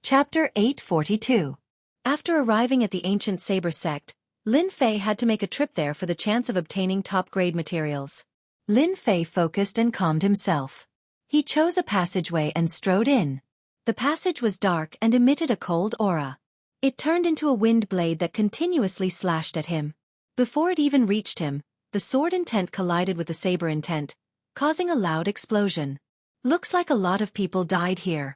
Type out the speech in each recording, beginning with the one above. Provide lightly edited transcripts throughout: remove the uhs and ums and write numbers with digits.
Chapter 842. After arriving at the ancient saber sect, Lin Fei had to make a trip there for the chance of obtaining top-grade materials. Lin Fei focused and calmed himself. He chose a passageway and strode in. The passage was dark and emitted a cold aura. It turned into a wind blade that continuously slashed at him. Before it even reached him, the sword intent collided with the saber intent, causing a loud explosion. Looks like a lot of people died here.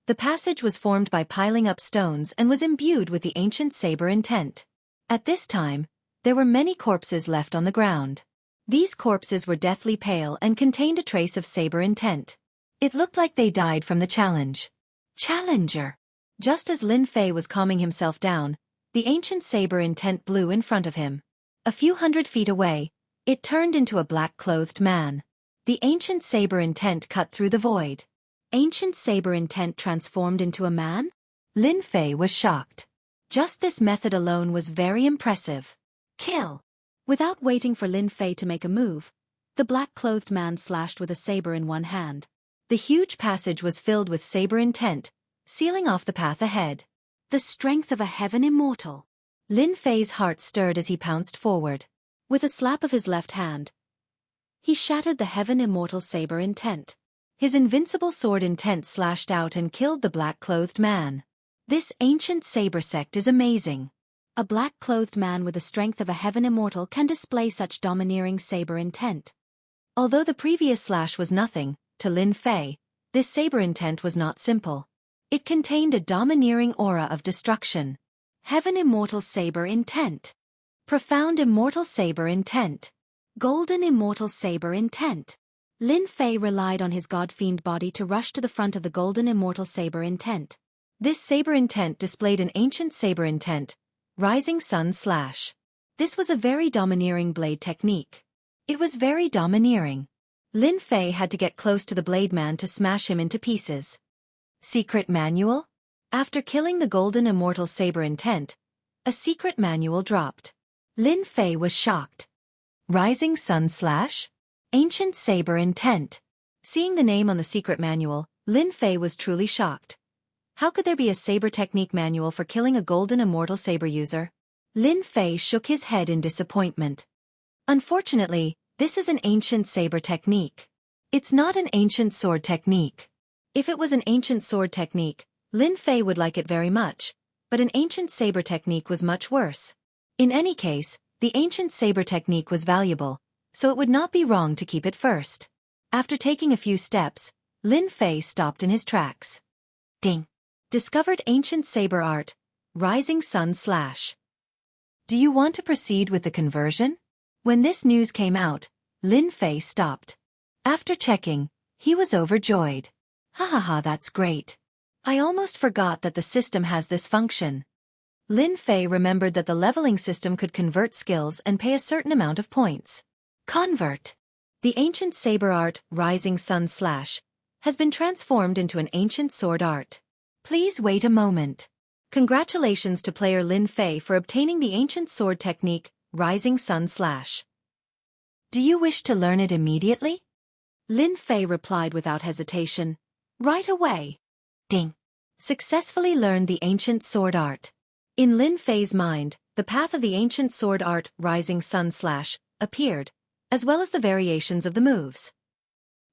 The passage was formed by piling up stones and was imbued with the ancient saber intent. At this time, there were many corpses left on the ground. These corpses were deathly pale and contained a trace of saber intent. It looked like they died from the challenge. Challenger! Just as Lin Fei was calming himself down, the ancient saber intent blew in front of him. A few hundred feet away, it turned into a black-clothed man. The ancient saber intent cut through the void. Ancient saber intent transformed into a man? Lin Fei was shocked. Just this method alone was very impressive. Kill! Without waiting for Lin Fei to make a move, the black-clothed man slashed with a saber in one hand. The huge passage was filled with saber intent, sealing off the path ahead. The strength of a heaven immortal. Lin Fei's heart stirred as he pounced forward. With a slap of his left hand, he shattered the heaven immortal saber intent. His invincible sword intent slashed out and killed the black-clothed man. This ancient saber sect is amazing. A black-clothed man with the strength of a heaven immortal can display such domineering saber intent. Although the previous slash was nothing, to Lin Fei, this saber intent was not simple. It contained a domineering aura of destruction. Heaven immortal saber intent. Profound immortal saber intent. Golden immortal saber intent. Lin Fei relied on his god-fiend body to rush to the front of the golden immortal saber intent. This saber intent displayed an ancient saber intent, rising sun slash. This was a very domineering blade technique. It was very domineering. Lin Fei had to get close to the blade man to smash him into pieces. Secret manual? After killing the golden immortal saber intent, a secret manual dropped. Lin Fei was shocked. Rising sun slash? Ancient saber intent. Seeing the name on the secret manual, Lin Fei was truly shocked. How could there be a saber technique manual for killing a golden immortal saber user? Lin Fei shook his head in disappointment. Unfortunately, this is an ancient saber technique. It's not an ancient sword technique. If it was an ancient sword technique, Lin Fei would like it very much, but an ancient saber technique was much worse. In any case, the ancient saber technique was valuable, so it would not be wrong to keep it first. After taking a few steps, Lin Fei stopped in his tracks. Ding! Discovered ancient saber art, rising sun slash. Do you want to proceed with the conversion? When this news came out, Lin Fei stopped. After checking, he was overjoyed. Ha ha ha, that's great. I almost forgot that the system has this function. Lin Fei remembered that the leveling system could convert skills and pay a certain amount of points. Convert. The ancient saber art, rising sun slash, has been transformed into an ancient sword art. Please wait a moment. Congratulations to player Lin Fei for obtaining the ancient sword technique, rising sun slash. Do you wish to learn it immediately? Lin Fei replied without hesitation. Right away. Ding. Successfully learned the ancient sword art. In Lin Fei's mind, the path of the ancient sword art, rising sun slash, appeared, as well as the variations of the moves.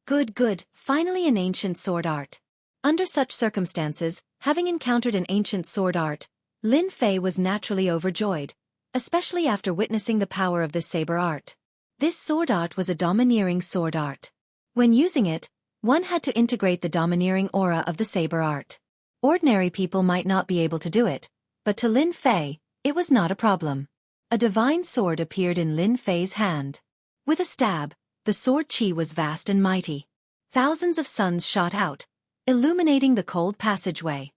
Good, finally an ancient sword art. Under such circumstances, having encountered an ancient sword art, Lin Fei was naturally overjoyed, especially after witnessing the power of this saber art. This sword art was a domineering sword art. When using it, one had to integrate the domineering aura of the saber art. Ordinary people might not be able to do it, but to Lin Fei, it was not a problem. A divine sword appeared in Lin Fei's hand. With a stab, the sword chi was vast and mighty. Thousands of suns shot out, illuminating the cold passageway.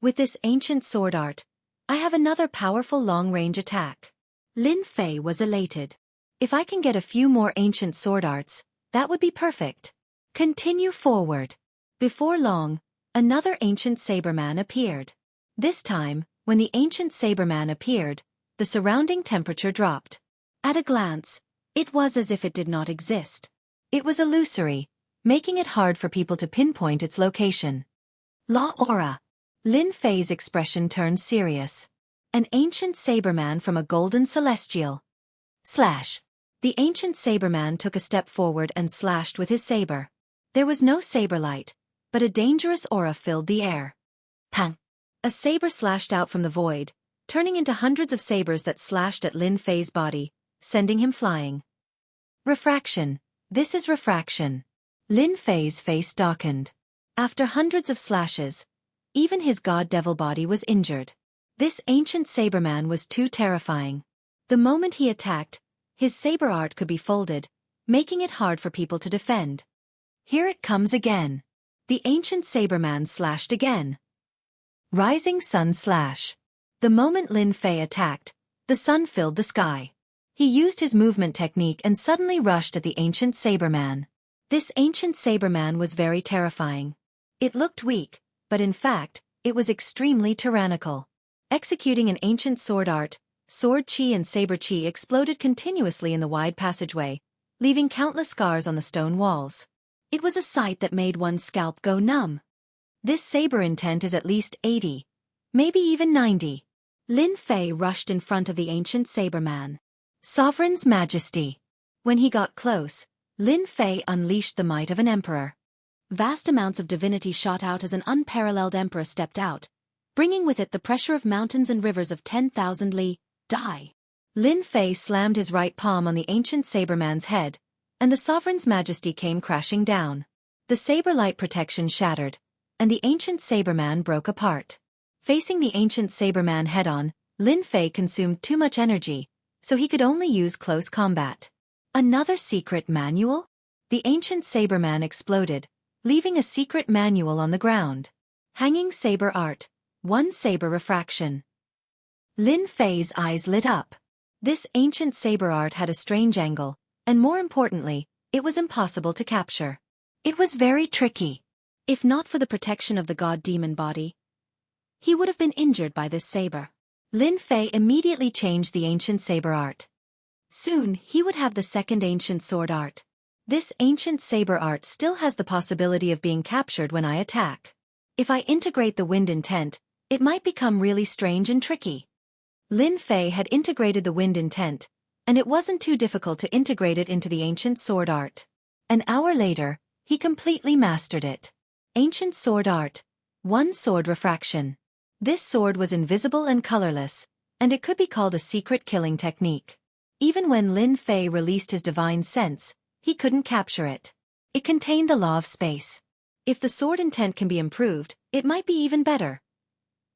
With this ancient sword art, I have another powerful long-range attack. Lin Fei was elated. If I can get a few more ancient sword arts, that would be perfect. Continue forward. Before long, another ancient saberman appeared. This time, when the ancient saberman appeared, the surrounding temperature dropped. At a glance, it was as if it did not exist. It was illusory, making it hard for people to pinpoint its location. Law aura. Lin Fei's expression turned serious. An ancient saberman from a golden celestial. Slash. The ancient saberman took a step forward and slashed with his saber. There was no saber light, but a dangerous aura filled the air. Pang! A saber slashed out from the void, turning into hundreds of sabers that slashed at Lin Fei's body, sending him flying. Refraction. This is refraction. Lin Fei's face darkened. After hundreds of slashes, even his god-devil body was injured. This ancient saberman was too terrifying. The moment he attacked, his saber art could be folded, making it hard for people to defend. Here it comes again. The ancient saberman slashed again. Rising sun slash. The moment Lin Fei attacked, the sun filled the sky. He used his movement technique and suddenly rushed at the ancient saberman. This ancient saberman was very terrifying. It looked weak, but in fact, it was extremely tyrannical. Executing an ancient sword art, sword chi and saber chi exploded continuously in the wide passageway, leaving countless scars on the stone walls. It was a sight that made one's scalp go numb. This saber intent is at least 80, maybe even 90. Lin Fei rushed in front of the ancient saberman. Sovereign's Majesty. When he got close, Lin Fei unleashed the might of an emperor. Vast amounts of divinity shot out as an unparalleled emperor stepped out, bringing with it the pressure of mountains and rivers of 10,000 li. Die. Lin Fei slammed his right palm on the ancient saberman's head, and the Sovereign's Majesty came crashing down. The saber light protection shattered, and the ancient saberman broke apart. Facing the ancient saberman head-on, Lin Fei consumed too much energy, so he could only use close combat. Another secret manual? The ancient saberman exploded, leaving a secret manual on the ground. Hanging saber art. 1 saber refraction. Lin Fei's eyes lit up. This ancient saber art had a strange angle, and more importantly, it was impossible to capture. It was very tricky. If not for the protection of the god-demon body, he would have been injured by this saber. Lin Fei immediately changed the ancient saber art. Soon, he would have the second ancient sword art. This ancient saber art still has the possibility of being captured when I attack. If I integrate the wind intent, it might become really strange and tricky. Lin Fei had integrated the wind intent, and it wasn't too difficult to integrate it into the ancient sword art. An hour later, he completely mastered it. Ancient sword art. 1 sword refraction. This sword was invisible and colorless, and it could be called a secret killing technique. Even when Lin Fei released his divine sense, he couldn't capture it. It contained the law of space. If the sword intent can be improved, it might be even better.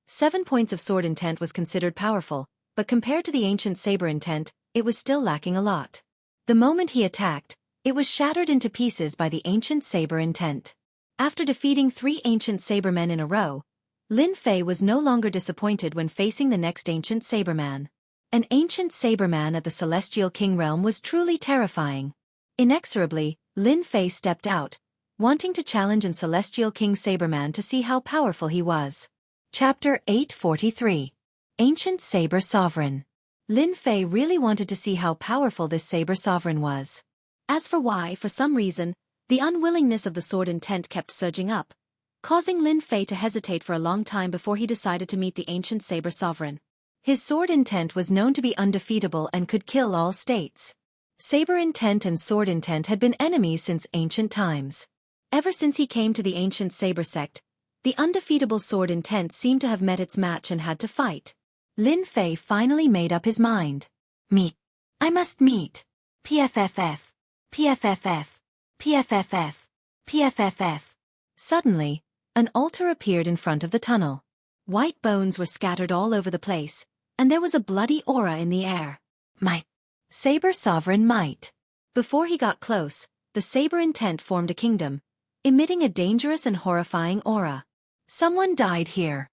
7 points of sword intent was considered powerful, but compared to the ancient saber intent, it was still lacking a lot. The moment he attacked, it was shattered into pieces by the ancient saber intent. After defeating 3 ancient sabermen in a row, Lin Fei was no longer disappointed when facing the next ancient saberman. An ancient saberman at the Celestial King realm was truly terrifying. Inexorably, Lin Fei stepped out, wanting to challenge an Celestial King saberman to see how powerful he was. Chapter 843. Ancient Saber Sovereign. Lin Fei really wanted to see how powerful this saber sovereign was. As for why, for some reason, the unwillingness of the sword intent kept surging up, causing Lin Fei to hesitate for a long time before he decided to meet the ancient saber sovereign. His sword intent was known to be undefeatable and could kill all states. Saber intent and sword intent had been enemies since ancient times. Ever since he came to the ancient saber sect, the undefeatable sword intent seemed to have met its match and had to fight. Lin Fei finally made up his mind. Meet. I must meet. PFFF. PFFF. PFFF. PFFF. Suddenly, an altar appeared in front of the tunnel. White bones were scattered all over the place, and there was a bloody aura in the air. Might. Saber Sovereign Might. Before he got close, the saber intent formed a kingdom, emitting a dangerous and horrifying aura. Someone died here.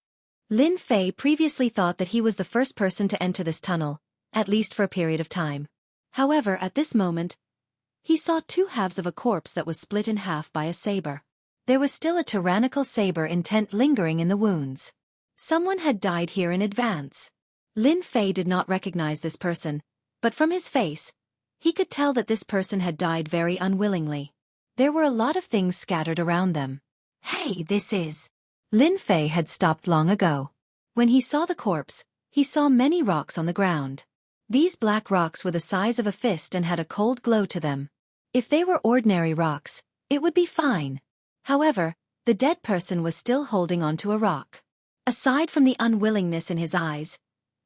Lin Fei previously thought that he was the first person to enter this tunnel, at least for a period of time. However, at this moment, he saw 2 halves of a corpse that was split in half by a saber. There was still a tyrannical saber intent lingering in the wounds. Someone had died here in advance. Lin Fei did not recognize this person, but from his face, he could tell that this person had died very unwillingly. There were a lot of things scattered around them. Hey, this is... Lin Fei had stopped long ago. When he saw the corpse, he saw many rocks on the ground. These black rocks were the size of a fist and had a cold glow to them. If they were ordinary rocks, it would be fine. However, the dead person was still holding onto a rock. Aside from the unwillingness in his eyes,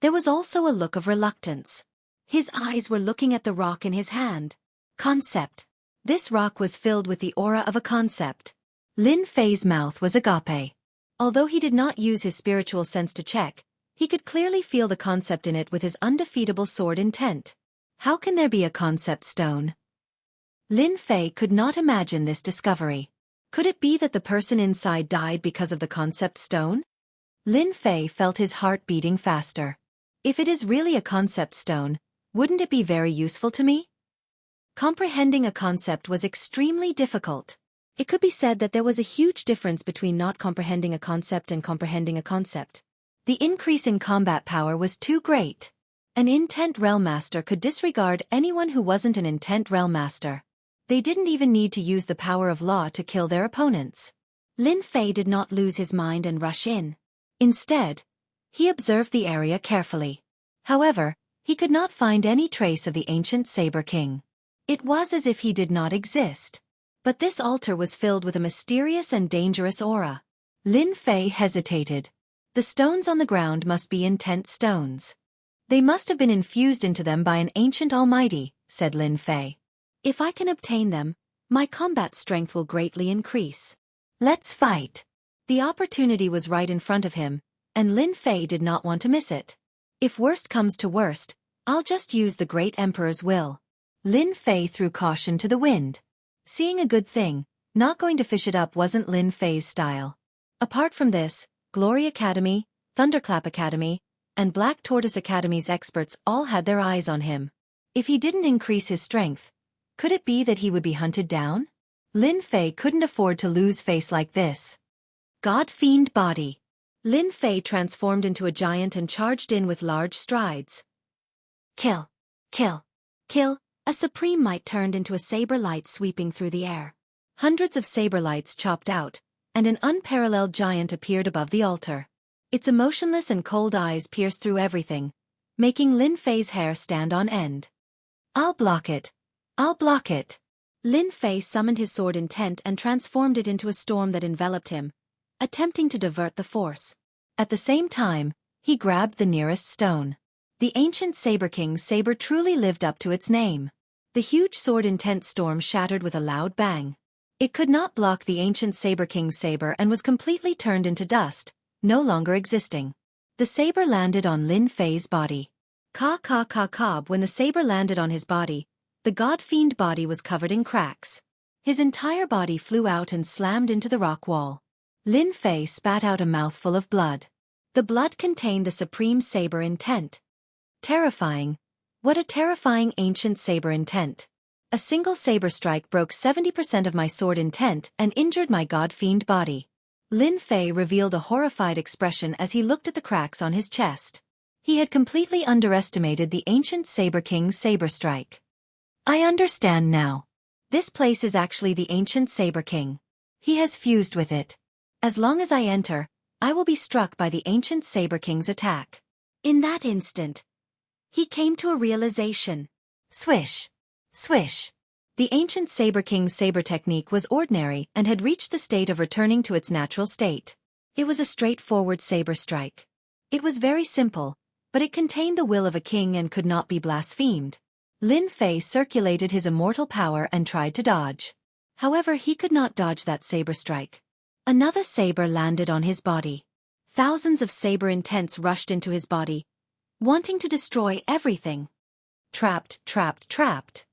there was also a look of reluctance. His eyes were looking at the rock in his hand. Concept. This rock was filled with the aura of a concept. Lin Fei's mouth was agape. Although he did not use his spiritual sense to check, he could clearly feel the concept in it with his undefeatable sword intent. How can there be a concept stone? Lin Fei could not imagine this discovery. Could it be that the person inside died because of the concept stone? Lin Fei felt his heart beating faster. If it is really a concept stone, wouldn't it be very useful to me? Comprehending a concept was extremely difficult. It could be said that there was a huge difference between not comprehending a concept and comprehending a concept. The increase in combat power was too great. An intent realm master could disregard anyone who wasn't an intent realm master. They didn't even need to use the power of law to kill their opponents. Lin Fei did not lose his mind and rush in. Instead, he observed the area carefully. However, he could not find any trace of the ancient Saber King. It was as if he did not exist. But this altar was filled with a mysterious and dangerous aura. Lin Fei hesitated. The stones on the ground must be intent stones. They must have been infused into them by an ancient almighty, said Lin Fei. If I can obtain them, my combat strength will greatly increase. Let's fight. The opportunity was right in front of him, and Lin Fei did not want to miss it. If worst comes to worst, I'll just use the great emperor's will. Lin Fei threw caution to the wind. Seeing a good thing, not going to fish it up wasn't Lin Fei's style. Apart from this, Glory Academy, Thunderclap Academy, and Black Tortoise Academy's experts all had their eyes on him. If he didn't increase his strength, could it be that he would be hunted down? Lin Fei couldn't afford to lose face like this. God Fiend Body. Lin Fei transformed into a giant and charged in with large strides. Kill! Kill! Kill! A supreme might turned into a saber light sweeping through the air. Hundreds of saber lights chopped out, and an unparalleled giant appeared above the altar. Its emotionless and cold eyes pierced through everything, making Lin Fei's hair stand on end. I'll block it. I'll block it. Lin Fei summoned his sword intent and transformed it into a storm that enveloped him, attempting to divert the force. At the same time, he grabbed the nearest stone. The ancient Saber King's saber truly lived up to its name. The huge sword intent storm shattered with a loud bang. It could not block the ancient Saber King's saber and was completely turned into dust, no longer existing. The saber landed on Lin Fei's body. When the saber landed on his body, the God Fiend body was covered in cracks. His entire body flew out and slammed into the rock wall. Lin Fei spat out a mouthful of blood. The blood contained the supreme saber intent. Terrifying. What a terrifying ancient saber intent. A single saber strike broke 70% of my sword intent and injured my God Fiend body. Lin Fei revealed a horrified expression as he looked at the cracks on his chest. He had completely underestimated the ancient Saber King's saber strike. I understand now. This place is actually the ancient Saber King. He has fused with it. As long as I enter, I will be struck by the ancient Saber King's attack. In that instant, he came to a realization. Swish! Swish! The ancient Saber King's saber technique was ordinary and had reached the state of returning to its natural state. It was a straightforward saber strike. It was very simple, but it contained the will of a king and could not be blasphemed. Lin Fei circulated his immortal power and tried to dodge. However, he could not dodge that saber strike. Another saber landed on his body. Thousands of saber intents rushed into his body, wanting to destroy everything. Trapped, trapped, trapped.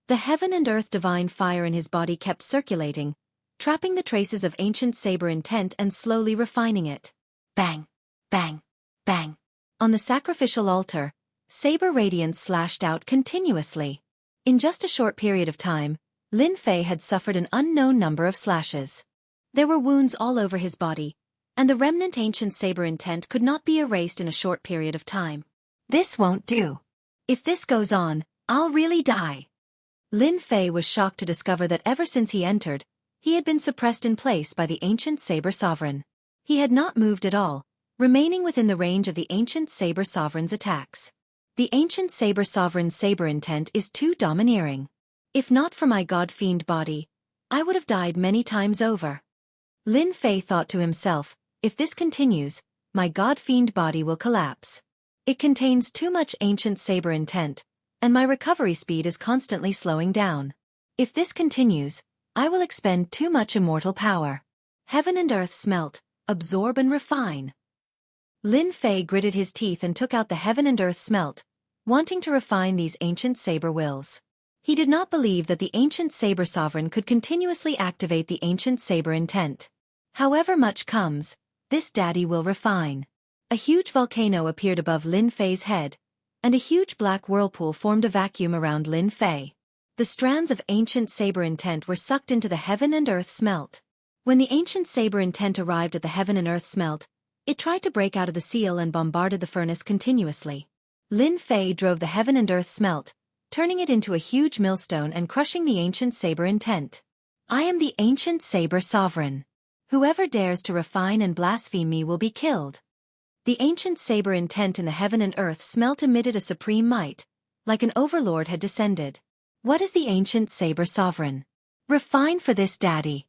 The heaven and earth divine fire in his body kept circulating, trapping the traces of ancient saber intent and slowly refining it. Bang, bang, bang. On the sacrificial altar, saber radiance slashed out continuously. In just a short period of time, Lin Fei had suffered an unknown number of slashes. There were wounds all over his body, and the remnant ancient saber intent could not be erased in a short period of time. This won't do. If this goes on, I'll really die. Lin Fei was shocked to discover that ever since he entered, he had been suppressed in place by the ancient saber sovereign. He had not moved at all, remaining within the range of the ancient saber sovereign's attacks. The ancient saber sovereign's saber intent is too domineering. If not for my god-fiend body, I would have died many times over. Lin Fei thought to himself, if this continues, my god-fiend body will collapse. It contains too much ancient saber intent, and my recovery speed is constantly slowing down. If this continues, I will expend too much immortal power. Heaven and earth smelt, absorb and refine. Lin Fei gritted his teeth and took out the heaven and earth smelt, wanting to refine these ancient saber wills. He did not believe that the ancient saber sovereign could continuously activate the ancient saber intent. However much comes, this daddy will refine. A huge volcano appeared above Lin Fei's head, and a huge black whirlpool formed a vacuum around Lin Fei. The strands of ancient saber intent were sucked into the heaven and earth smelt. When the ancient saber intent arrived at the heaven and earth smelt, it tried to break out of the seal and bombarded the furnace continuously. Lin Fei drove the heaven and earth smelt, turning it into a huge millstone and crushing the ancient saber intent. I am the ancient saber sovereign. Whoever dares to refine and blaspheme me will be killed. The ancient saber intent in the heaven and earth smelt emitted a supreme might, like an overlord had descended. What is the ancient saber sovereign? Refine for this daddy.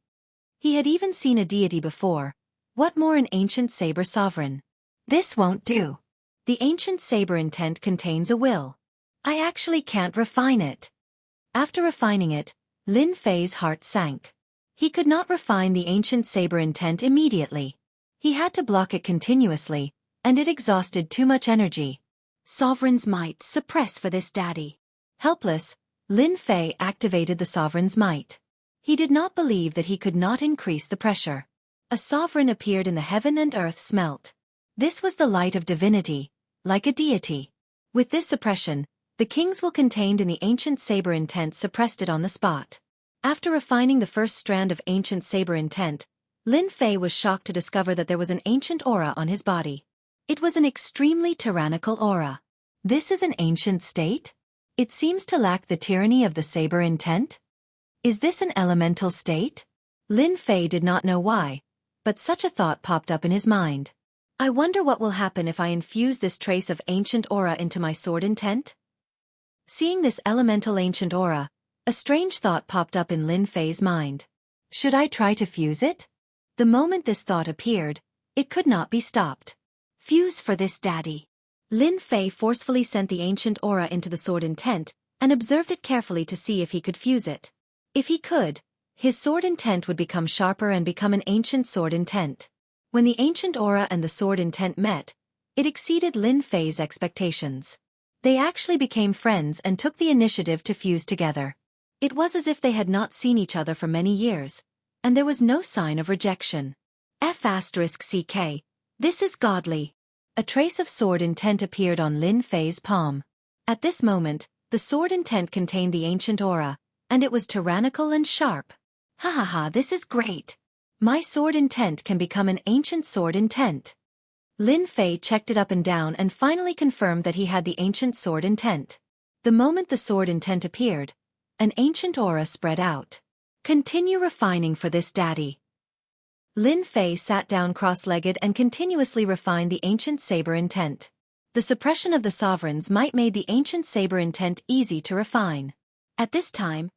He had even seen a deity before. What more an ancient saber sovereign? This won't do. The ancient saber intent contains a will. I actually can't refine it. After refining it, Lin Fei's heart sank. He could not refine the ancient saber intent immediately. He had to block it continuously, and it exhausted too much energy. Sovereign's might, suppress for this daddy. Helpless, Lin Fei activated the sovereign's might. He did not believe that he could not increase the pressure. A sovereign appeared in the heaven and earth smelt. This was the light of divinity, like a deity. With this suppression, the king's will contained in the ancient saber intent suppressed it on the spot. After refining the first strand of ancient saber intent, Lin Fei was shocked to discover that there was an ancient aura on his body. It was an extremely tyrannical aura. This is an ancient state? It seems to lack the tyranny of the saber intent? Is this an elemental state? Lin Fei did not know why, but such a thought popped up in his mind. I wonder what will happen if I infuse this trace of ancient aura into my sword intent? Seeing this elemental ancient aura, a strange thought popped up in Lin Fei's mind. Should I try to fuse it? The moment this thought appeared, it could not be stopped. Fuse for this daddy. Lin Fei forcefully sent the ancient aura into the sword intent, and observed it carefully to see if he could fuse it. If he could, his sword intent would become sharper and become an ancient sword intent. When the ancient aura and the sword intent met, it exceeded Lin Fei's expectations. They actually became friends and took the initiative to fuse together. It was as if they had not seen each other for many years, and there was no sign of rejection. F***CK. This is godly. A trace of sword intent appeared on Lin Fei's palm. At this moment, the sword intent contained the ancient aura, and it was tyrannical and sharp. Ha ha ha, this is great. My sword intent can become an ancient sword intent. Lin Fei checked it up and down and finally confirmed that he had the ancient sword intent. The moment the sword intent appeared, an ancient aura spread out. Continue refining for this daddy. Lin Fei sat down cross-legged and continuously refined the ancient saber intent. The suppression of the sovereign's might made the ancient saber intent easy to refine. At this time,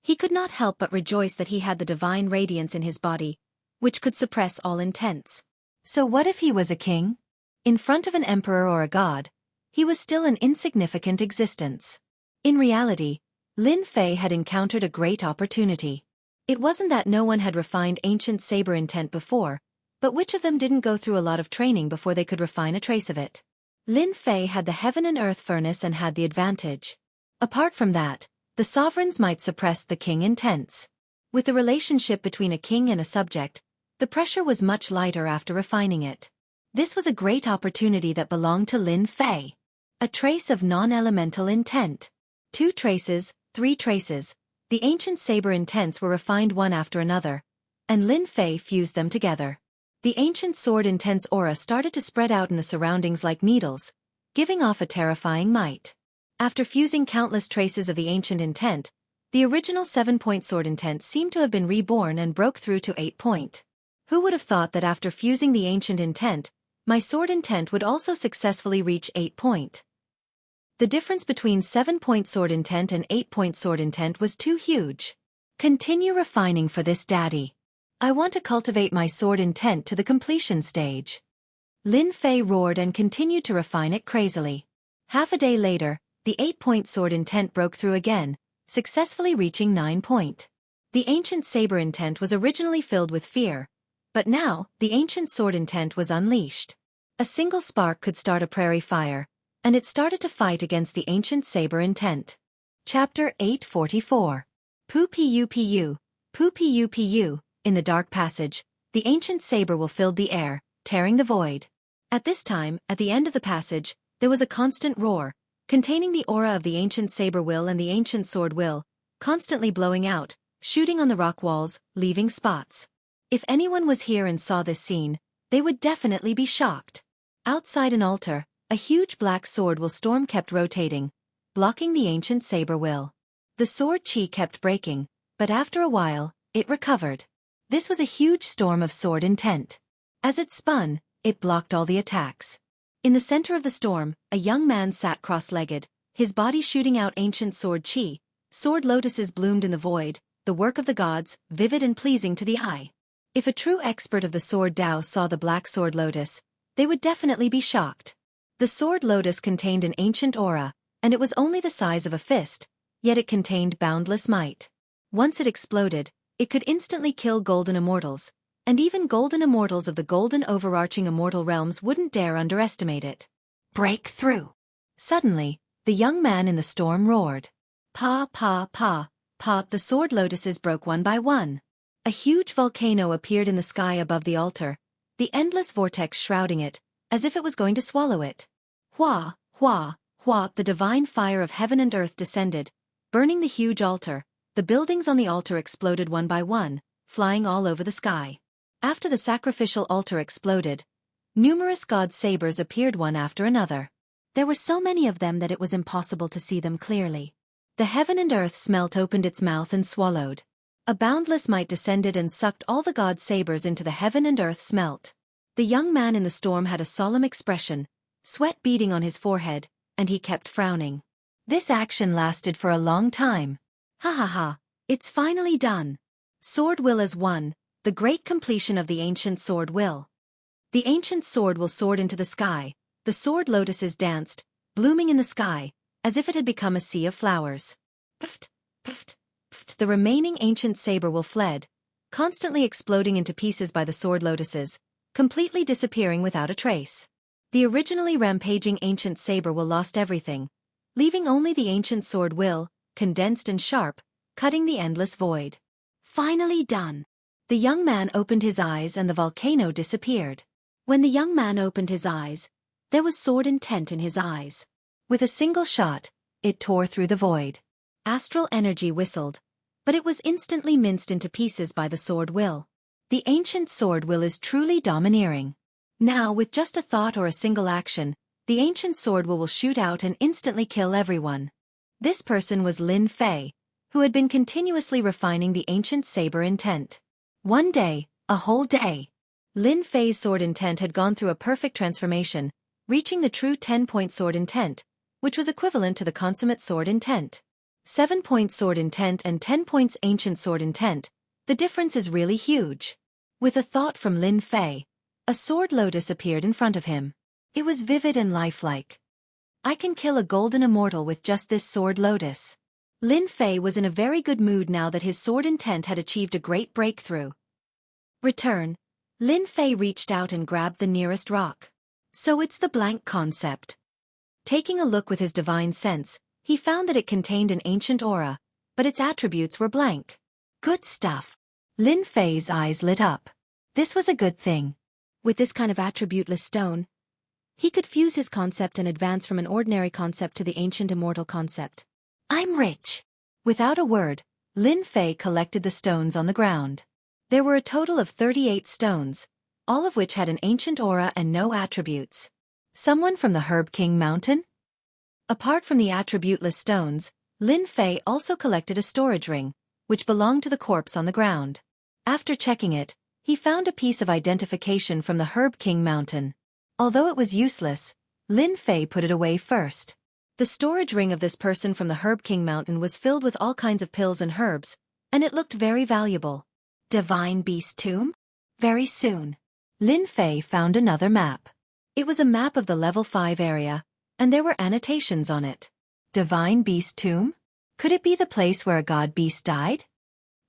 he could not help but rejoice that he had the divine radiance in his body, which could suppress all intents. So what if he was a king? In front of an emperor or a god, he was still an insignificant existence. In reality, Lin Fei had encountered a great opportunity. It wasn't that no one had refined ancient saber intent before, but which of them didn't go through a lot of training before they could refine a trace of it? Lin Fei had the heaven and earth furnace and had the advantage. Apart from that, the sovereigns might suppress the king intents. With the relationship between a king and a subject, the pressure was much lighter after refining it. This was a great opportunity that belonged to Lin Fei. A trace of non-elemental intent. 2 traces, 3 traces. The ancient saber intents were refined one after another, and Lin Fei fused them together. The ancient sword intents aura started to spread out in the surroundings like needles, giving off a terrifying might. After fusing countless traces of the ancient intent, the original 7-point sword intent seemed to have been reborn and broke through to 8-point. Who would have thought that after fusing the ancient intent, my sword intent would also successfully reach 8 point. The difference between 7-point sword intent and 8-point sword intent was too huge. Continue refining for this, daddy. I want to cultivate my sword intent to the completion stage. Lin Fei roared and continued to refine it crazily. Half a day later, the 8-point sword intent broke through again, successfully reaching 9 point. The ancient saber intent was originally filled with fear, but now, the ancient sword intent was unleashed. A single spark could start a prairie fire, and it started to fight against the ancient saber intent. Chapter 844. Pu Pu Pu, Pu Pu Pu. In the dark passage, the ancient saber will filled the air, tearing the void. At this time, at the end of the passage, there was a constant roar, containing the aura of the ancient saber will and the ancient sword will, constantly blowing out, shooting on the rock walls, leaving spots. If anyone was here and saw this scene, they would definitely be shocked. Outside an altar, a huge black sword will storm kept rotating, blocking the ancient saber will. The sword chi kept breaking, but after a while, it recovered. This was a huge storm of sword intent. As it spun, it blocked all the attacks. In the center of the storm, a young man sat cross-legged, his body shooting out ancient sword chi. Sword lotuses bloomed in the void, the work of the gods, vivid and pleasing to the eye. If a true expert of the sword Tao saw the black sword lotus, they would definitely be shocked. The sword lotus contained an ancient aura, and it was only the size of a fist, yet it contained boundless might. Once it exploded, it could instantly kill golden immortals, and even golden immortals of the golden overarching immortal realms wouldn't dare underestimate it. Break through! Suddenly, the young man in the storm roared. Pa pa pa, pa, the sword lotuses broke one by one. A huge volcano appeared in the sky above the altar, the endless vortex shrouding it, as if it was going to swallow it. Hua, hua, hua, the divine fire of heaven and earth descended, burning the huge altar. The buildings on the altar exploded one by one, flying all over the sky. After the sacrificial altar exploded, numerous god sabers appeared one after another. There were so many of them that it was impossible to see them clearly. The heaven and earth smelt opened its mouth and swallowed. A boundless might descended and sucked all the god sabers into the heaven and earth smelt. The young man in the storm had a solemn expression, sweat beading on his forehead, and he kept frowning. This action lasted for a long time. Ha ha ha, it's finally done. Sword will is one, the great completion of the ancient sword will. The ancient sword will soared into the sky, the sword lotuses danced, blooming in the sky, as if it had become a sea of flowers. Pft, pft, pft, the remaining ancient saber will fled, constantly exploding into pieces by the sword lotuses, completely disappearing without a trace. The originally rampaging ancient saber will lost everything, leaving only the ancient sword will, condensed and sharp, cutting the endless void. Finally done. The young man opened his eyes and the volcano disappeared. When the young man opened his eyes, there was sword intent in his eyes. With a single shot, it tore through the void. Astral energy whistled, but it was instantly minced into pieces by the sword will. The ancient sword will is truly domineering. Now, with just a thought or a single action, the ancient sword will shoot out and instantly kill everyone. This person was Lin Fei, who had been continuously refining the ancient saber intent. One day, a whole day, Lin Fei's sword intent had gone through a perfect transformation, reaching the true 10-point sword intent, which was equivalent to the consummate sword intent. 7-point sword intent and 10 points ancient sword intent, the difference is really huge. With a thought from Lin Fei, a sword lotus appeared in front of him. It was vivid and lifelike. I can kill a golden immortal with just this sword lotus. Lin Fei was in a very good mood now that his sword intent had achieved a great breakthrough. Return. Lin Fei reached out and grabbed the nearest rock. So it's the blank concept. Taking a look with his divine sense, he found that it contained an ancient aura, but its attributes were blank. Good stuff. Lin Fei's eyes lit up. This was a good thing. With this kind of attributeless stone, he could fuse his concept and advance from an ordinary concept to the ancient immortal concept. I'm rich. Without a word, Lin Fei collected the stones on the ground. There were a total of 38 stones, all of which had an ancient aura and no attributes. Someone from the Herb King Mountain? Apart from the attributeless stones, Lin Fei also collected a storage ring, which belonged to the corpse on the ground. After checking it, He found a piece of identification from the Herb King Mountain. Although it was useless, Lin Fei put it away first. The storage ring of this person from the Herb King Mountain was filled with all kinds of pills and herbs, and it looked very valuable. Divine Beast Tomb? Very soon, Lin Fei found another map. It was a map of the level 5 area, and there were annotations on it. Divine Beast Tomb? Could it be the place where a god beast died?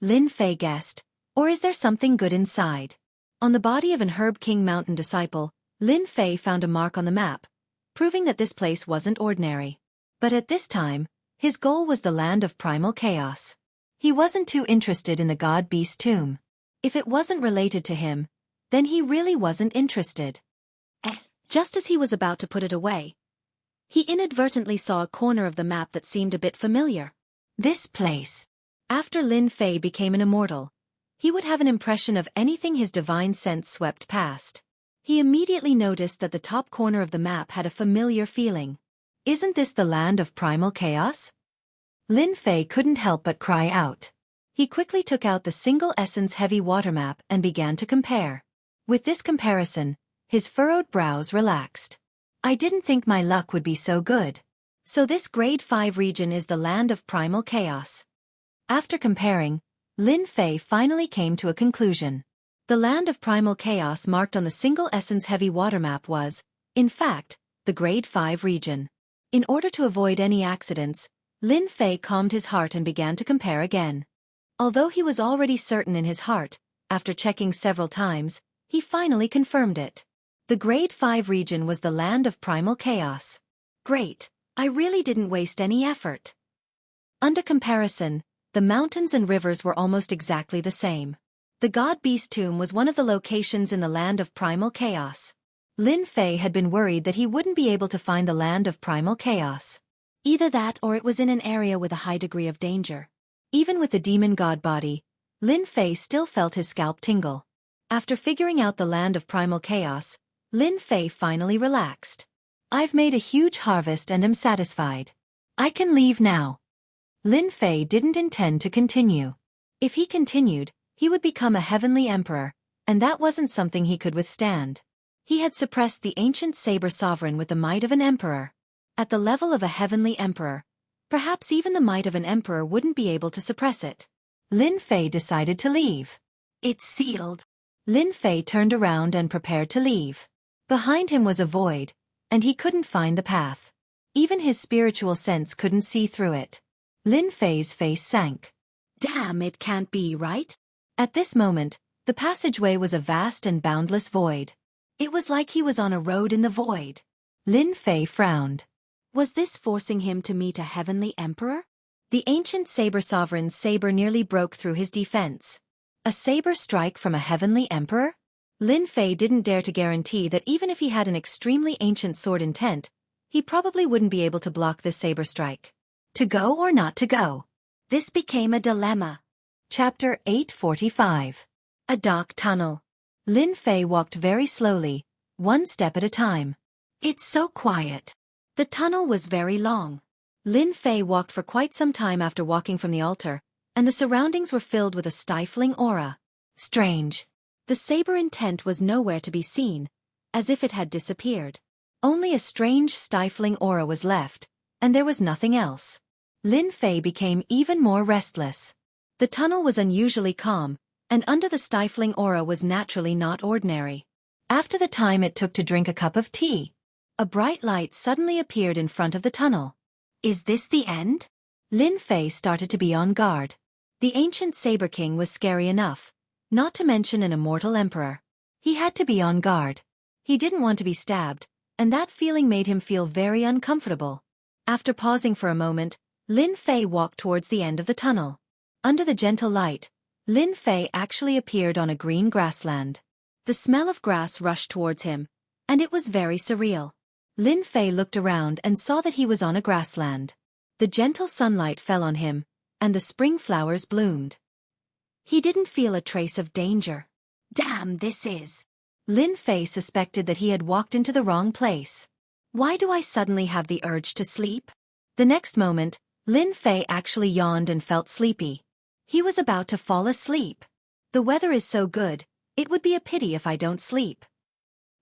Lin Fei guessed. Or is there something good inside? On the body of an Herb King Mountain disciple, Lin Fei found a mark on the map, proving that this place wasn't ordinary. But at this time, his goal was the land of primal chaos. He wasn't too interested in the god beast tomb. If it wasn't related to him, then he really wasn't interested. Just as he was about to put it away, he inadvertently saw a corner of the map that seemed a bit familiar. This place. After Lin Fei became an immortal, he would have an impression of anything his divine sense swept past. He immediately noticed that the top corner of the map had a familiar feeling. Isn't this the land of primal chaos? Lin Fei couldn't help but cry out. He quickly took out the single essence heavy water map and began to compare. With this comparison, his furrowed brows relaxed. I didn't think my luck would be so good. So this grade 5 region is the land of primal chaos. After comparing, Lin Fei finally came to a conclusion. The land of primal chaos marked on the single essence heavy water map was, in fact, the grade 5 region. In order to avoid any accidents, Lin Fei calmed his heart and began to compare again. Although he was already certain in his heart, after checking several times, he finally confirmed it. The grade 5 region was the land of primal chaos. Great, I really didn't waste any effort. Under comparison, the mountains and rivers were almost exactly the same. The god beast tomb was one of the locations in the land of primal chaos. Lin Fei had been worried that he wouldn't be able to find the land of primal chaos. Either that or it was in an area with a high degree of danger. Even with the demon god body, Lin Fei still felt his scalp tingle. After figuring out the land of primal chaos, Lin Fei finally relaxed. I've made a huge harvest and am satisfied. I can leave now. Lin Fei didn't intend to continue. If he continued, he would become a heavenly emperor, and that wasn't something he could withstand. He had suppressed the ancient saber sovereign with the might of an emperor. At the level of a heavenly emperor, perhaps even the might of an emperor wouldn't be able to suppress it. Lin Fei decided to leave. It's sealed. Lin Fei turned around and prepared to leave. Behind him was a void, and he couldn't find the path. Even his spiritual sense couldn't see through it. Lin Fei's face sank. Damn, it can't be, right? At this moment, the passageway was a vast and boundless void. It was like he was on a road in the void. Lin Fei frowned. Was this forcing him to meet a heavenly emperor? The ancient saber sovereign's saber nearly broke through his defense. A saber strike from a heavenly emperor? Lin Fei didn't dare to guarantee that even if he had an extremely ancient sword intent, he probably wouldn't be able to block this saber strike. To go or not to go? This became a dilemma. Chapter 845. A dark tunnel. Lin Fei walked very slowly, one step at a time. It's so quiet. The tunnel was very long. Lin Fei walked for quite some time after walking from the altar, and the surroundings were filled with a stifling aura. Strange. The saber intent was nowhere to be seen, as if it had disappeared. Only a strange stifling aura was left, and there was nothing else. Lin Fei became even more restless. The tunnel was unusually calm, and under the stifling aura was naturally not ordinary. After the time it took to drink a cup of tea, a bright light suddenly appeared in front of the tunnel. Is this the end? Lin Fei started to be on guard. The ancient Saber King was scary enough, not to mention an immortal emperor. He had to be on guard. He didn't want to be stabbed, and that feeling made him feel very uncomfortable. After pausing for a moment, Lin Fei walked towards the end of the tunnel. Under the gentle light, Lin Fei actually appeared on a green grassland. The smell of grass rushed towards him, and it was very surreal. Lin Fei looked around and saw that he was on a grassland. The gentle sunlight fell on him, and the spring flowers bloomed. He didn't feel a trace of danger. Damn, this is... Lin Fei suspected that he had walked into the wrong place. Why do I suddenly have the urge to sleep? The next moment, Lin Fei actually yawned and felt sleepy. He was about to fall asleep. The weather is so good, It would be a pity if I don't sleep.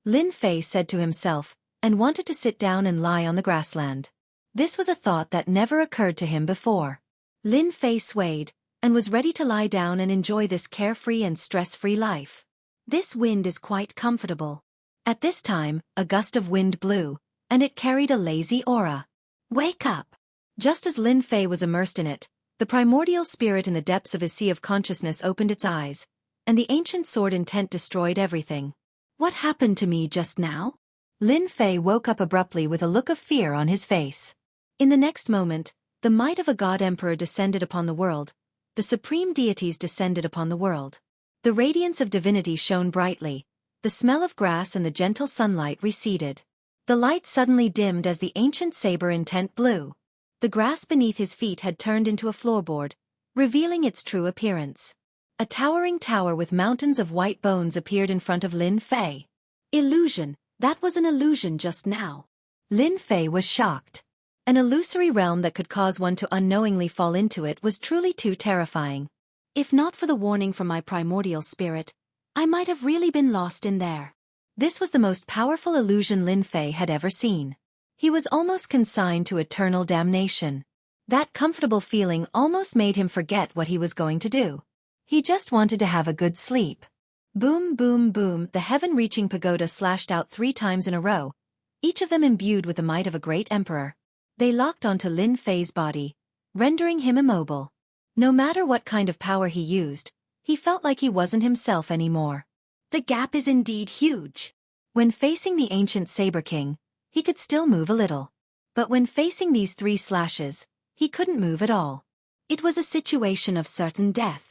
Lin Fei said to himself, and wanted to sit down and lie on the grassland. This was a thought that never occurred to him before. Lin Fei swayed, and was ready to lie down and enjoy this carefree and stress-free life. This wind is quite comfortable. At this time, a gust of wind blew, and it carried a lazy aura. Wake up! Just as Lin Fei was immersed in it, the primordial spirit in the depths of his sea of consciousness opened its eyes, and the ancient sword intent destroyed everything. What happened to me just now? Lin Fei woke up abruptly with a look of fear on his face. In the next moment, the might of a god-emperor descended upon the world. The supreme deities descended upon the world. The radiance of divinity shone brightly. The smell of grass and the gentle sunlight receded. The light suddenly dimmed as the ancient saber intent blew. The grass beneath his feet had turned into a floorboard, revealing its true appearance. A towering tower with mountains of white bones appeared in front of Lin Fei. Illusion, that was an illusion just now. Lin Fei was shocked. An illusory realm that could cause one to unknowingly fall into it was truly too terrifying. If not for the warning from my primordial spirit, I might have really been lost in there. This was the most powerful illusion Lin Fei had ever seen. He was almost consigned to eternal damnation. That comfortable feeling almost made him forget what he was going to do. He just wanted to have a good sleep. Boom, boom, boom, the heaven-reaching pagoda slashed out 3 times in a row, each of them imbued with the might of a great emperor. They locked onto Lin Fei's body, rendering him immobile. No matter what kind of power he used, he felt like he wasn't himself anymore. The gap is indeed huge. When facing the ancient Saber King, he could still move a little. But when facing these 3 slashes, he couldn't move at all. It was a situation of certain death.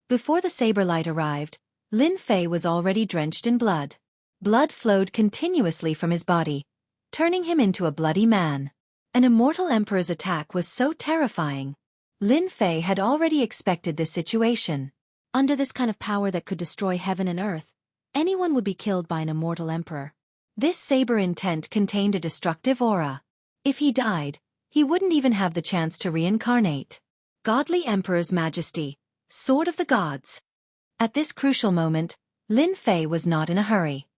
Before the saber light arrived, Lin Fei was already drenched in blood. Blood flowed continuously from his body, turning him into a bloody man. An immortal emperor's attack was so terrifying. Lin Fei had already expected this situation. Under this kind of power that could destroy heaven and earth, anyone would be killed by an immortal emperor. This saber intent contained a destructive aura. If he died, he wouldn't even have the chance to reincarnate. Godly Emperor's Majesty, Sword of the Gods. At this crucial moment, Lin Fei was not in a hurry.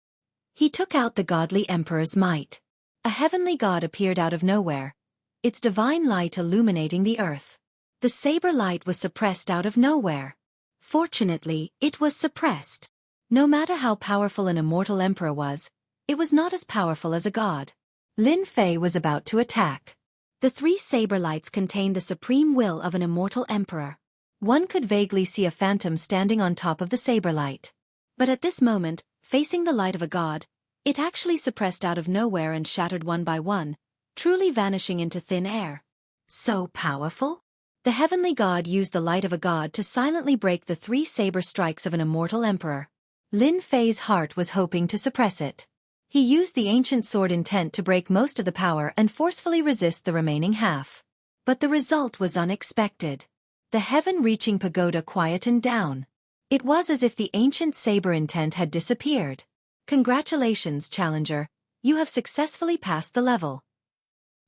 He took out the godly emperor's might. A heavenly god appeared out of nowhere, its divine light illuminating the earth. The saber light was suppressed out of nowhere. Fortunately, it was suppressed. No matter how powerful an immortal emperor was, it was not as powerful as a god. Lin Fei was about to attack. The 3 saber lights contained the supreme will of an immortal emperor. One could vaguely see a phantom standing on top of the saber light. But at this moment, facing the light of a god, it actually suppressed out of nowhere and shattered one by one, truly vanishing into thin air. So powerful? The heavenly god used the light of a god to silently break the 3 saber strikes of an immortal emperor. Lin Fei's heart was hoping to suppress it. He used the ancient sword intent to break most of the power and forcefully resist the remaining half. But the result was unexpected. The heaven-reaching pagoda quietened down. It was as if the ancient saber intent had disappeared. Congratulations, challenger. You have successfully passed the level.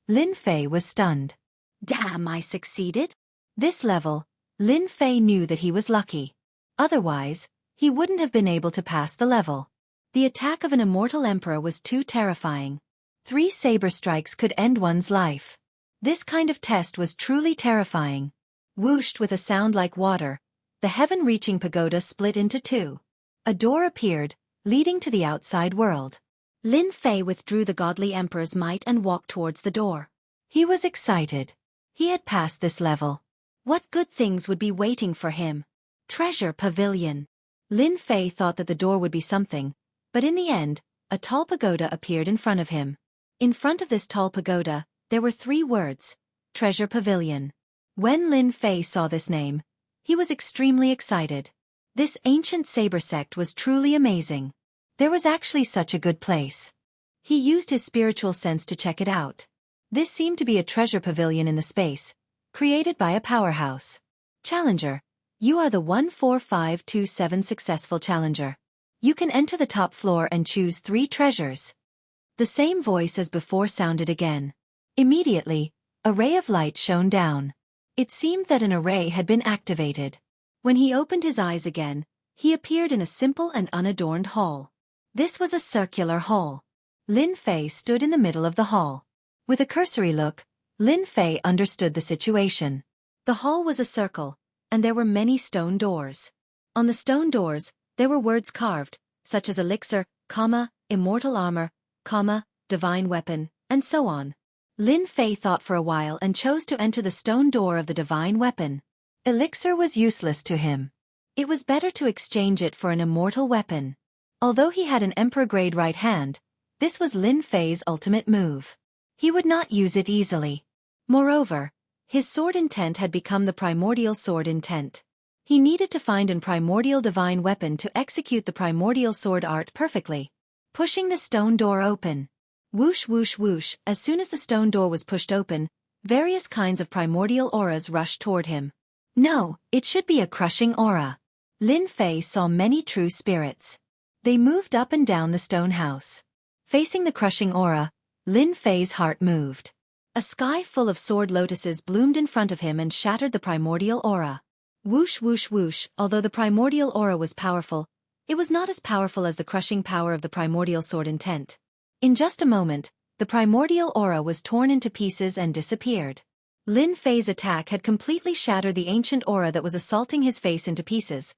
Lin Fei was stunned. Damn, I succeeded? This level, Lin Fei knew that he was lucky. Otherwise, he wouldn't have been able to pass the level. The attack of an immortal emperor was too terrifying. 3 saber strikes could end one's life. This kind of test was truly terrifying. Whooshed with a sound like water, the heaven-reaching pagoda split into 2. A door appeared, leading to the outside world. Lin Fei withdrew the godly emperor's might and walked towards the door. He was excited. He had passed this level. What good things would be waiting for him? Treasure Pavilion. Lin Fei thought that the door would be something, but in the end, a tall pagoda appeared in front of him. In front of this tall pagoda, there were 3 words, Treasure Pavilion. When Lin Fei saw this name, he was extremely excited. This ancient saber sect was truly amazing. There was actually such a good place. He used his spiritual sense to check it out. This seemed to be a treasure pavilion in the space, created by a powerhouse. Challenger, you are the 14527 successful challenger. You can enter the top floor and choose 3 treasures. The same voice as before sounded again. Immediately, a ray of light shone down. It seemed that an array had been activated. When he opened his eyes again, He appeared in a simple and unadorned hall. This was a circular hall. Lin Fei stood in the middle of the hall. With a cursory look, Lin Fei understood the situation. The hall was a circle, and there were many stone doors. On the stone doors, there were words carved, such as elixir, immortal armor, divine weapon, and so on. Lin Fei thought for a while and chose to enter the stone door of the divine weapon. Elixir was useless to him. It was better to exchange it for an immortal weapon. Although he had an emperor-grade right hand, this was Lin Fei's ultimate move. He would not use it easily. Moreover, his sword intent had become the primordial sword intent. He needed to find an primordial divine weapon to execute the primordial sword art perfectly. Pushing the stone door open. Whoosh whoosh whoosh, as soon as the stone door was pushed open, various kinds of primordial auras rushed toward him. No, it should be a crushing aura. Lin Fei saw many true spirits. They moved up and down the stone house. Facing the crushing aura, Lin Fei's heart moved. A sky full of sword lotuses bloomed in front of him and shattered the primordial aura. Whoosh whoosh whoosh, although the primordial aura was powerful, it was not as powerful as the crushing power of the primordial sword intent. In just a moment, the primordial aura was torn into pieces and disappeared. Lin Fei's attack had completely shattered the ancient aura that was assaulting his face into pieces,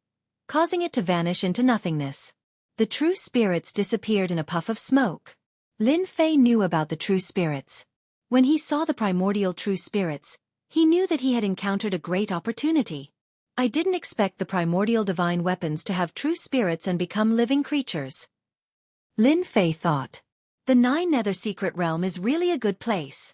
causing it to vanish into nothingness. The true spirits disappeared in a puff of smoke. Lin Fei knew about the true spirits. When he saw the primordial true spirits, he knew that he had encountered a great opportunity. I didn't expect the primordial divine weapons to have true spirits and become living creatures. Lin Fei thought. The Nine Nether Secret Realm is really a good place.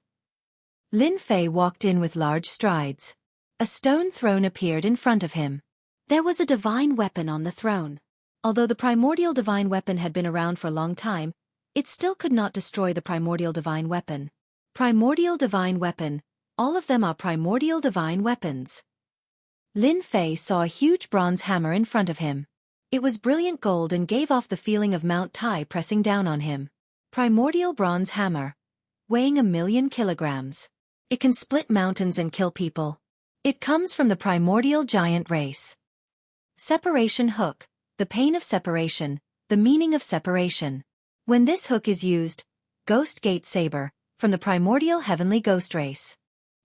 Lin Fei walked in with large strides. A stone throne appeared in front of him. There was a divine weapon on the throne. Although the primordial divine weapon had been around for a long time, it still could not destroy the primordial divine weapon. Primordial divine weapon, all of them are primordial divine weapons. Lin Fei saw a huge bronze hammer in front of him. It was brilliant gold and gave off the feeling of Mount Tai pressing down on him. Primordial bronze hammer, weighing 1,000,000 kilograms. It can split mountains and kill people. It comes from the primordial giant race. Separation hook, the pain of separation, the meaning of separation. When this hook is used, Ghost Gate Saber, from the primordial heavenly ghost race.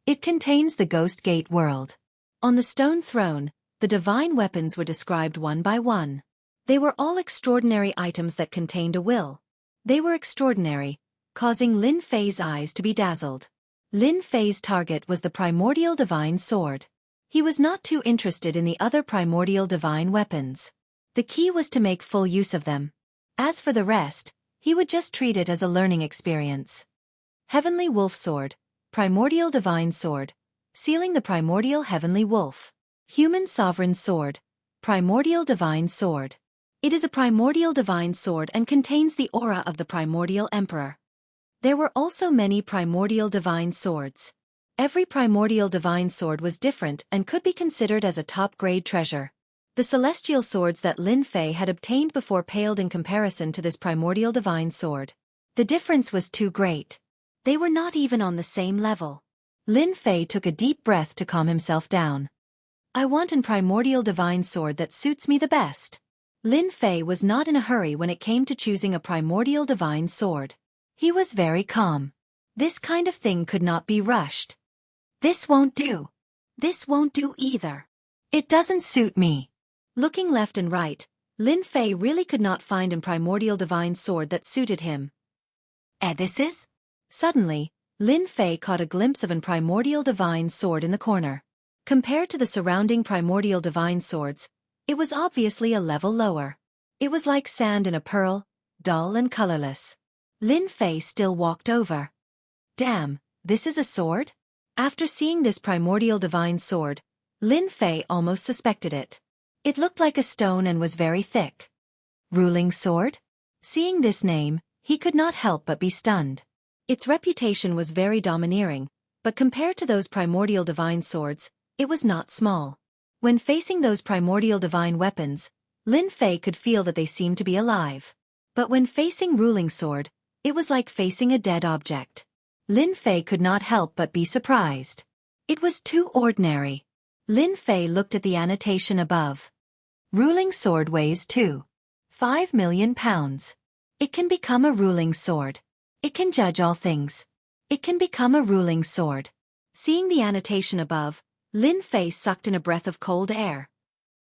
It contains the Ghost Gate world. On the stone throne, the divine weapons were described one by one. They were all extraordinary items that contained a will. They were extraordinary, causing Lin Fei's eyes to be dazzled. Lin Fei's target was the primordial divine sword. He was not too interested in the other primordial divine weapons. The key was to make full use of them. As for the rest, he would just treat it as a learning experience. Heavenly Wolf Sword, Primordial Divine Sword, sealing the Primordial Heavenly Wolf. Human Sovereign Sword, Primordial Divine Sword. It is a primordial divine sword and contains the aura of the primordial emperor. There were also many primordial divine swords. Every primordial divine sword was different and could be considered as a top-grade treasure. The celestial swords that Lin Fei had obtained before paled in comparison to this primordial divine sword. The difference was too great. They were not even on the same level. Lin Fei took a deep breath to calm himself down. I want an primordial divine sword that suits me the best. Lin Fei was not in a hurry when it came to choosing a primordial divine sword. He was very calm. This kind of thing could not be rushed. This won't do. This won't do either. It doesn't suit me. Looking left and right, Lin Fei really could not find a primordial divine sword that suited him. This is? Suddenly, Lin Fei caught a glimpse of a primordial divine sword in the corner. Compared to the surrounding primordial divine swords, it was obviously a level lower. It was like sand in a pearl, dull and colorless. Lin Fei still walked over. Damn, this is a sword? After seeing this primordial divine sword, Lin Fei almost suspected it. It looked like a stone and was very thick. Ruling sword? Seeing this name, he could not help but be stunned. Its reputation was very domineering, but compared to those primordial divine swords, it was not small. When facing those primordial divine weapons, Lin Fei could feel that they seemed to be alive. But when facing ruling sword, it was like facing a dead object. Lin Fei could not help but be surprised. It was too ordinary. Lin Fei looked at the annotation above. Ruling sword weighs 2.5 million pounds. It can become a ruling sword. It can judge all things. It can become a ruling sword. Seeing the annotation above, Lin Fei sucked in a breath of cold air.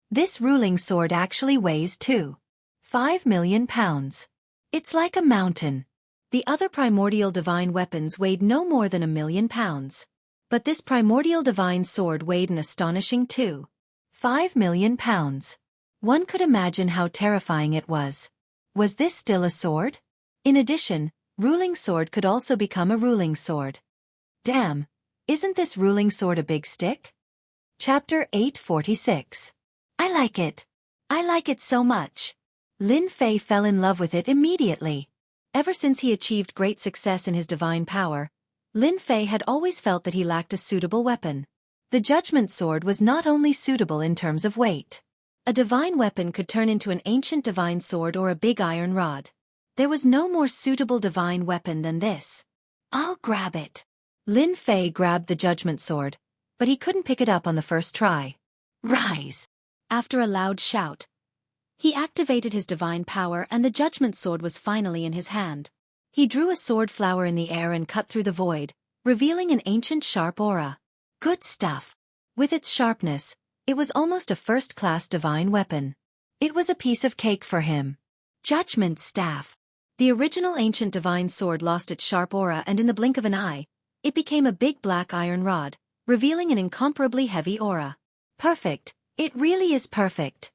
This ruling sword actually weighs 2.5 million pounds. It's like a mountain. The other primordial divine weapons weighed no more than 1,000,000 pounds. But this primordial divine sword weighed an astonishing 2.5 million pounds. One could imagine how terrifying it was. Was this still a sword? In addition, ruling sword could also become a ruling sword. Damn, isn't this ruling sword a big stick? Chapter 846. I like it. I like it so much. Lin Fei fell in love with it immediately. Ever since he achieved great success in his divine power, Lin Fei had always felt that he lacked a suitable weapon. The Judgment Sword was not only suitable in terms of weight. A divine weapon could turn into an ancient divine sword or a big iron rod. There was no more suitable divine weapon than this. I'll grab it. Lin Fei grabbed the Judgment Sword, but he couldn't pick it up on the first try. Rise! After a loud shout, he activated his divine power and the Judgment Sword was finally in his hand. He drew a sword flower in the air and cut through the void, revealing an ancient sharp aura. Good stuff. With its sharpness, it was almost a first-class divine weapon. It was a piece of cake for him. Judgment Staff. The original ancient divine sword lost its sharp aura and in the blink of an eye, it became a big black iron rod, revealing an incomparably heavy aura. Perfect. It really is perfect.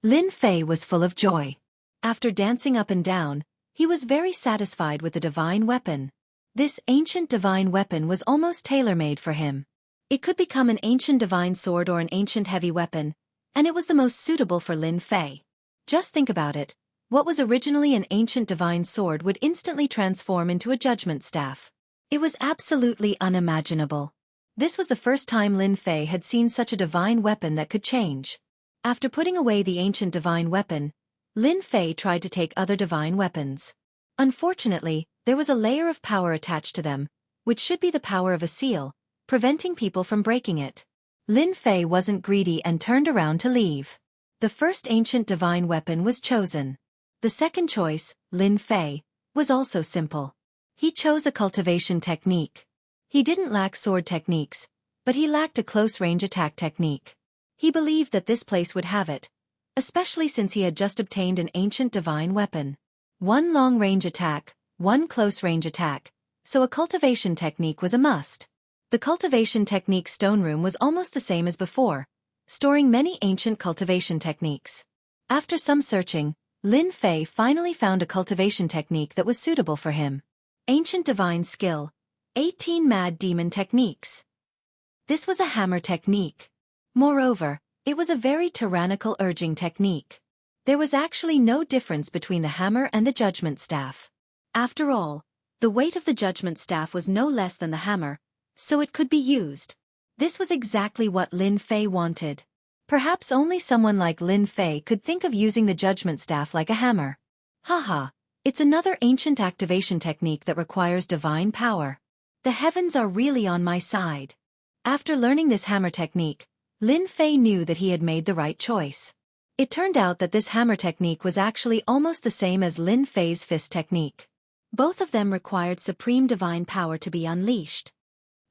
Lin Fei was full of joy. After dancing up and down, he was very satisfied with the divine weapon. This ancient divine weapon was almost tailor-made for him. It could become an ancient divine sword or an ancient heavy weapon, and it was the most suitable for Lin Fei. Just think about it. What was originally an ancient divine sword would instantly transform into a judgment staff. It was absolutely unimaginable. This was the first time Lin Fei had seen such a divine weapon that could change. After putting away the ancient divine weapon, Lin Fei tried to take other divine weapons. Unfortunately, there was a layer of power attached to them, which should be the power of a seal, preventing people from breaking it. Lin Fei wasn't greedy and turned around to leave. The first ancient divine weapon was chosen. The second choice, Lin Fei, was also simple. He chose a cultivation technique. He didn't lack sword techniques, but he lacked a close-range attack technique. He believed that this place would have it, especially since he had just obtained an ancient divine weapon. One long-range attack, one close-range attack, so a cultivation technique was a must. The cultivation technique stone room was almost the same as before, storing many ancient cultivation techniques. After some searching, Lin Fei finally found a cultivation technique that was suitable for him. Ancient divine skill, 18 mad demon techniques. This was a hammer technique. Moreover, it was a very tyrannical urging technique. There was actually no difference between the hammer and the judgment staff. After all, the weight of the judgment staff was no less than the hammer, so it could be used. This was exactly what Lin Fei wanted. Perhaps only someone like Lin Fei could think of using the judgment staff like a hammer. Haha, it's another ancient activation technique that requires divine power. The heavens are really on my side. After learning this hammer technique, Lin Fei knew that he had made the right choice. It turned out that this hammer technique was actually almost the same as Lin Fei's fist technique. Both of them required supreme divine power to be unleashed.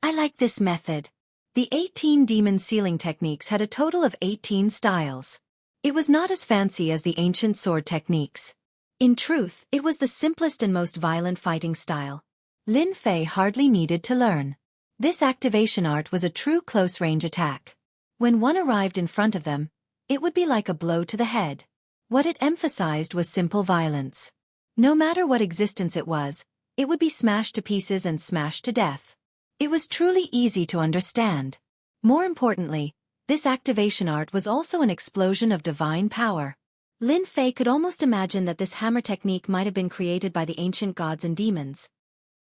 I like this method. The 18 demon sealing techniques had a total of 18 styles. It was not as fancy as the ancient sword techniques. In truth, it was the simplest and most violent fighting style. Lin Fei hardly needed to learn. This activation art was a true close-range attack. When one arrived in front of them, it would be like a blow to the head. What it emphasized was simple violence. No matter what existence it was, it would be smashed to pieces and smashed to death. It was truly easy to understand. More importantly, this activation art was also an explosion of divine power. Lin Fei could almost imagine that this hammer technique might have been created by the ancient gods and demons.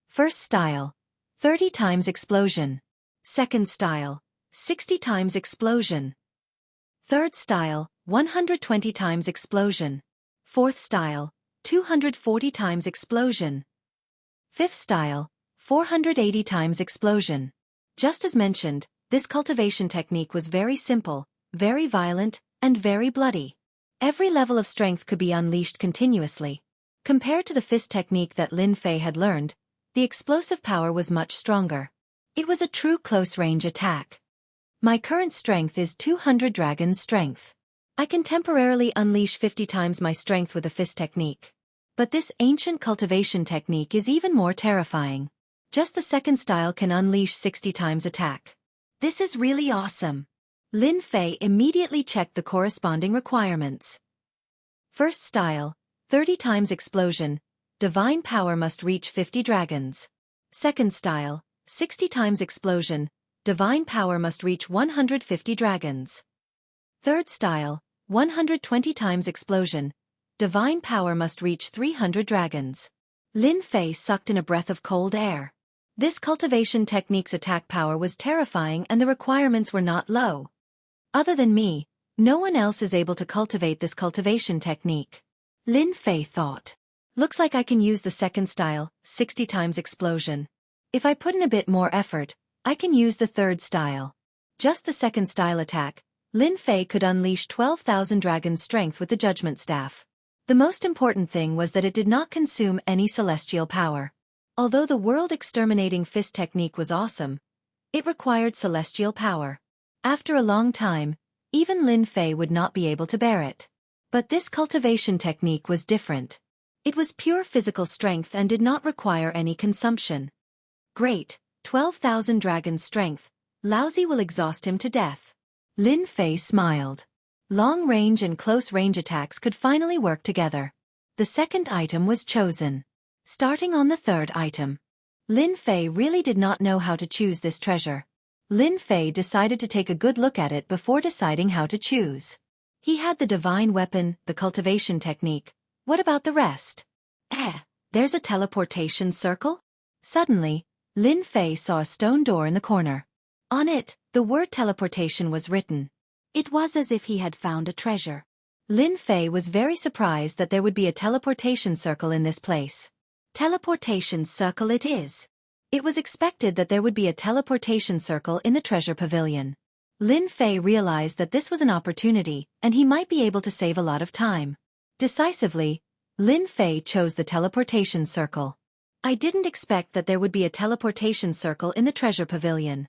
First style, 30 times explosion. Second style, 60 times explosion. Third style, 120 times explosion. Fourth style, 240 times explosion. Fifth style, 480 times explosion. Just as mentioned, this cultivation technique was very simple, very violent, and very bloody. Every level of strength could be unleashed continuously. Compared to the fist technique that Lin Fei had learned, the explosive power was much stronger. It was a true close-range attack. My current strength is 200 dragon's strength. I can temporarily unleash 50 times my strength with a fist technique. But this ancient cultivation technique is even more terrifying. Just the second style can unleash 60 times attack. This is really awesome. Lin Fei immediately checked the corresponding requirements. First style, 30 times explosion. Divine power must reach 50 dragons. Second style, 60 times explosion. Divine power must reach 150 dragons. Third style, 120 times explosion. Divine power must reach 300 dragons. Lin Fei sucked in a breath of cold air. This cultivation technique's attack power was terrifying and the requirements were not low. Other than me, no one else is able to cultivate this cultivation technique. Lin Fei thought. Looks like I can use the second style, 60 times explosion. If I put in a bit more effort, I can use the third style. Just the second style attack, Lin Fei could unleash 12,000 dragon strength with the judgment staff. The most important thing was that it did not consume any celestial power. Although the world-exterminating fist technique was awesome, it required celestial power. After a long time, even Lin Fei would not be able to bear it. But this cultivation technique was different. It was pure physical strength and did not require any consumption. Great, 12,000 dragon strength, Laozi will exhaust him to death. Lin Fei smiled. Long-range and close-range attacks could finally work together. The second item was chosen. Starting on the third item. Lin Fei really did not know how to choose this treasure. Lin Fei decided to take a good look at it before deciding how to choose. He had the divine weapon, the cultivation technique. What about the rest? There's a teleportation circle? Suddenly, Lin Fei saw a stone door in the corner. On it, the word teleportation was written. It was as if he had found a treasure. Lin Fei was very surprised that there would be a teleportation circle in this place. Teleportation circle it is. It was expected that there would be a teleportation circle in the treasure pavilion. Lin Fei realized that this was an opportunity, and he might be able to save a lot of time. Decisively, Lin Fei chose the teleportation circle. I didn't expect that there would be a teleportation circle in the treasure pavilion.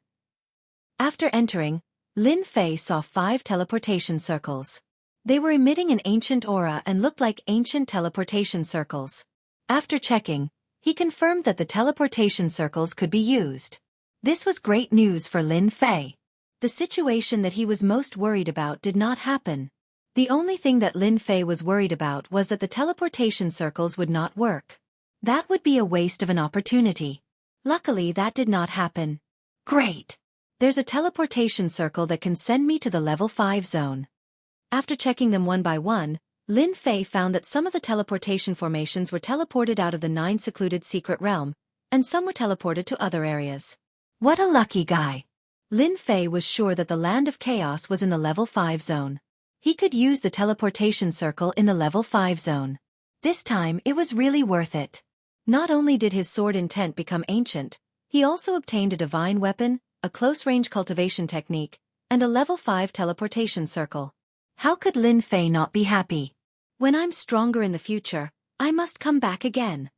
After entering, Lin Fei saw 5 teleportation circles. They were emitting an ancient aura and looked like ancient teleportation circles. After checking, he confirmed that the teleportation circles could be used. This was great news for Lin Fei. The situation that he was most worried about did not happen. The only thing that Lin Fei was worried about was that the teleportation circles would not work. That would be a waste of an opportunity. Luckily, that did not happen. Great! There's a teleportation circle that can send me to the level 5 zone. After checking them one by one, Lin Fei found that some of the teleportation formations were teleported out of the 9 secluded secret realm, and some were teleported to other areas. What a lucky guy! Lin Fei was sure that the Land of Chaos was in the level 5 zone. He could use the teleportation circle in the level 5 zone. This time it was really worth it. Not only did his sword intent become ancient, he also obtained a divine weapon, a close-range cultivation technique, and a level 5 teleportation circle. How could Lin Fei not be happy? When I'm stronger in the future, I must come back again.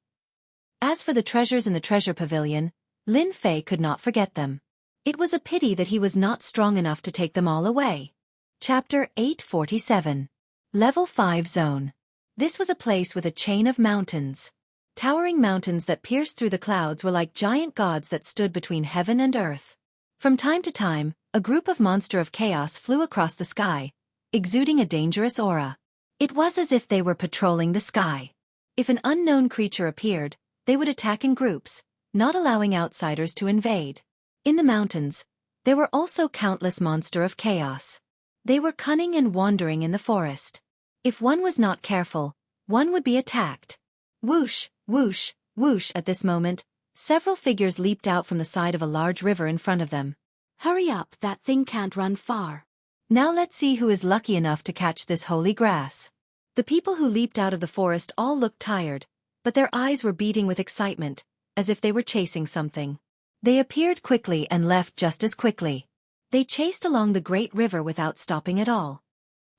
As for the treasures in the treasure pavilion, Lin Fei could not forget them. It was a pity that he was not strong enough to take them all away. Chapter 847. Level 5 Zone. This was a place with a chain of mountains. Towering mountains that pierced through the clouds were like giant gods that stood between heaven and earth. From time to time, a group of monster of chaos flew across the sky, exuding a dangerous aura. It was as if they were patrolling the sky. If an unknown creature appeared, they would attack in groups, not allowing outsiders to invade. In the mountains, there were also countless monster of chaos. They were cunning and wandering in the forest. If one was not careful, one would be attacked. Whoosh, whoosh, whoosh. At this moment, several figures leaped out from the side of a large river in front of them. Hurry up, that thing can't run far. Now let's see who is lucky enough to catch this holy grass. The people who leaped out of the forest all looked tired, but their eyes were beating with excitement, as if they were chasing something. They appeared quickly and left just as quickly. They chased along the great river without stopping at all.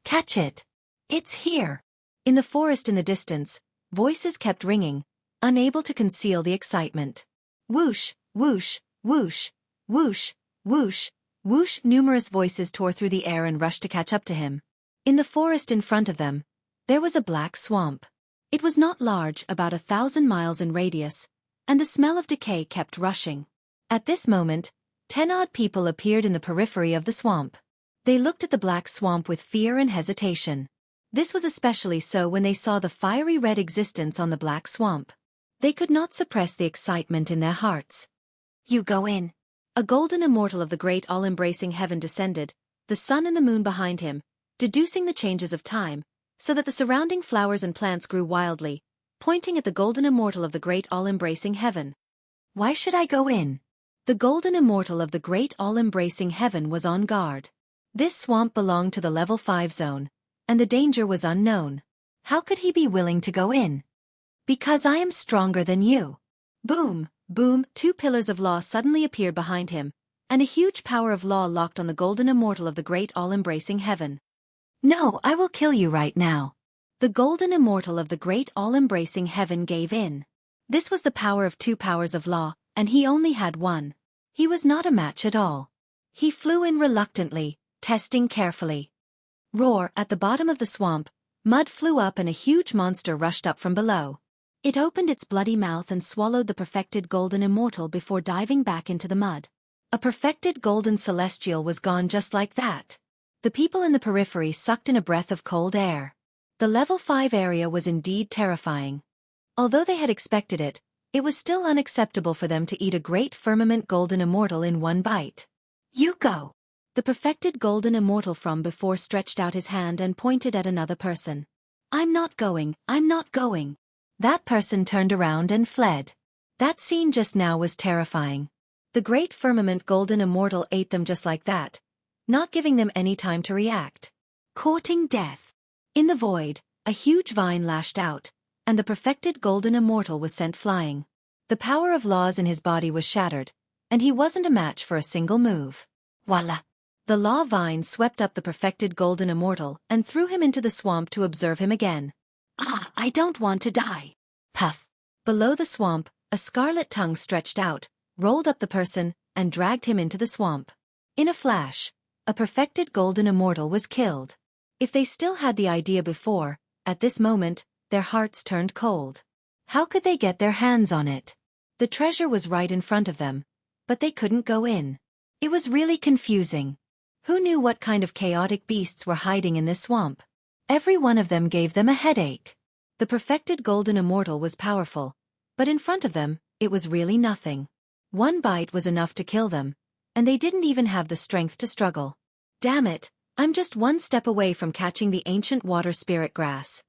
Catch it! It's here! In the forest in the distance, voices kept ringing, unable to conceal the excitement. Whoosh, whoosh, whoosh, whoosh, whoosh, whoosh. Numerous voices tore through the air and rushed to catch up to him. In the forest in front of them, there was a black swamp. It was not large, about 1,000 miles in radius, and the smell of decay kept rushing. At this moment, 10 odd people appeared in the periphery of the swamp. They looked at the black swamp with fear and hesitation. This was especially so when they saw the fiery red existence on the black swamp. They could not suppress the excitement in their hearts. You go in. A golden immortal of the great all-embracing heaven descended, the sun and the moon behind him, deducing the changes of time, so that the surrounding flowers and plants grew wildly, pointing at the golden immortal of the great all-embracing heaven. Why should I go in? The golden immortal of the great all-embracing heaven was on guard. This swamp belonged to the level 5 zone, and the danger was unknown. How could he be willing to go in? Because I am stronger than you. Boom, boom, 2 pillars of law suddenly appeared behind him, and a huge power of law locked on the golden immortal of the great all-embracing heaven. No, I will kill you right now. The golden immortal of the great all-embracing heaven gave in. This was the power of 2 powers of law, and he only had 1. He was not a match at all. He flew in reluctantly, testing carefully. Roar! At the bottom of the swamp, mud flew up and a huge monster rushed up from below. It opened its bloody mouth and swallowed the perfected golden immortal before diving back into the mud. A perfected golden celestial was gone just like that. The people in the periphery sucked in a breath of cold air. The level 5 area was indeed terrifying. Although they had expected it, it was still unacceptable for them to eat a great firmament golden immortal in one bite. You go! The perfected golden immortal from before stretched out his hand and pointed at another person. I'm not going, I'm not going. That person turned around and fled. That scene just now was terrifying. The great firmament golden immortal ate them just like that, not giving them any time to react. Courting death. In the void, a huge vine lashed out, and the perfected golden immortal was sent flying. The power of laws in his body was shattered, and he wasn't a match for a single move. Voila! The law vine swept up the perfected golden immortal and threw him into the swamp to observe him again. Ah, I don't want to die. Puff. Below the swamp, a scarlet tongue stretched out, rolled up the person, and dragged him into the swamp. In a flash, a perfected golden immortal was killed. If they still had the idea before, at this moment, their hearts turned cold. How could they get their hands on it? The treasure was right in front of them, but they couldn't go in. It was really confusing. Who knew what kind of chaotic beasts were hiding in this swamp? Every one of them gave them a headache. The perfected golden immortal was powerful, but in front of them, it was really nothing. One bite was enough to kill them, and they didn't even have the strength to struggle. Damn it, I'm just one step away from catching the ancient water spirit grass.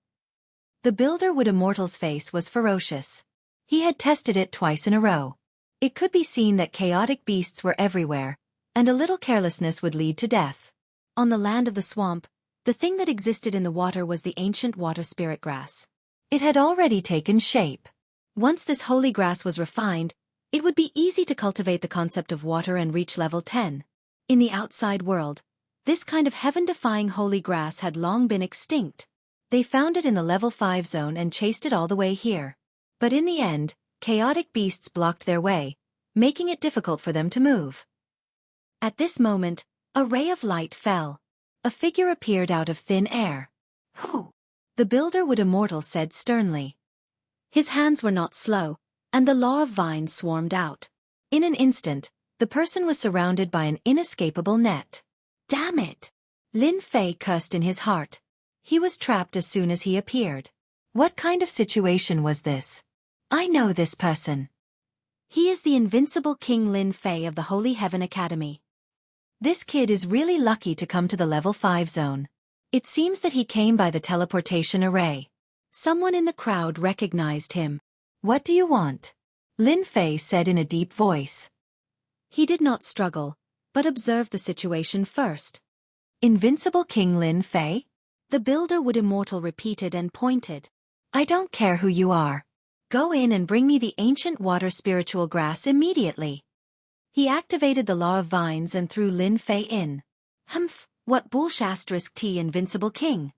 The Builderwood Immortal's face was ferocious. He had tested it twice in a row. It could be seen that chaotic beasts were everywhere, and a little carelessness would lead to death. On the land of the swamp, the thing that existed in the water was the ancient water spirit grass. It had already taken shape. Once this holy grass was refined, it would be easy to cultivate the concept of water and reach level 10. In the outside world, this kind of heaven-defying holy grass had long been extinct. They found it in the level 5 zone and chased it all the way here. But in the end, chaotic beasts blocked their way, making it difficult for them to move. At this moment, a ray of light fell. A figure appeared out of thin air. Who? The Builderwood Immortal said sternly. His hands were not slow, and the law of vines swarmed out. In an instant, the person was surrounded by an inescapable net. Damn it! Lin Fei cursed in his heart. He was trapped as soon as he appeared. What kind of situation was this? I know this person. He is the invincible King Lin Fei of the Holy Heaven Academy. This kid is really lucky to come to the level 5 zone. It seems that he came by the teleportation array. Someone in the crowd recognized him. What do you want? Lin Fei said in a deep voice. He did not struggle, but observed the situation first. Invincible King Lin Fei? The Builderwood Immortal repeated and pointed. I don't care who you are. Go in and bring me the ancient water spiritual grass immediately. He activated the Law of Vines and threw Lin Fei in. Humph, what bullsh**, invincible king.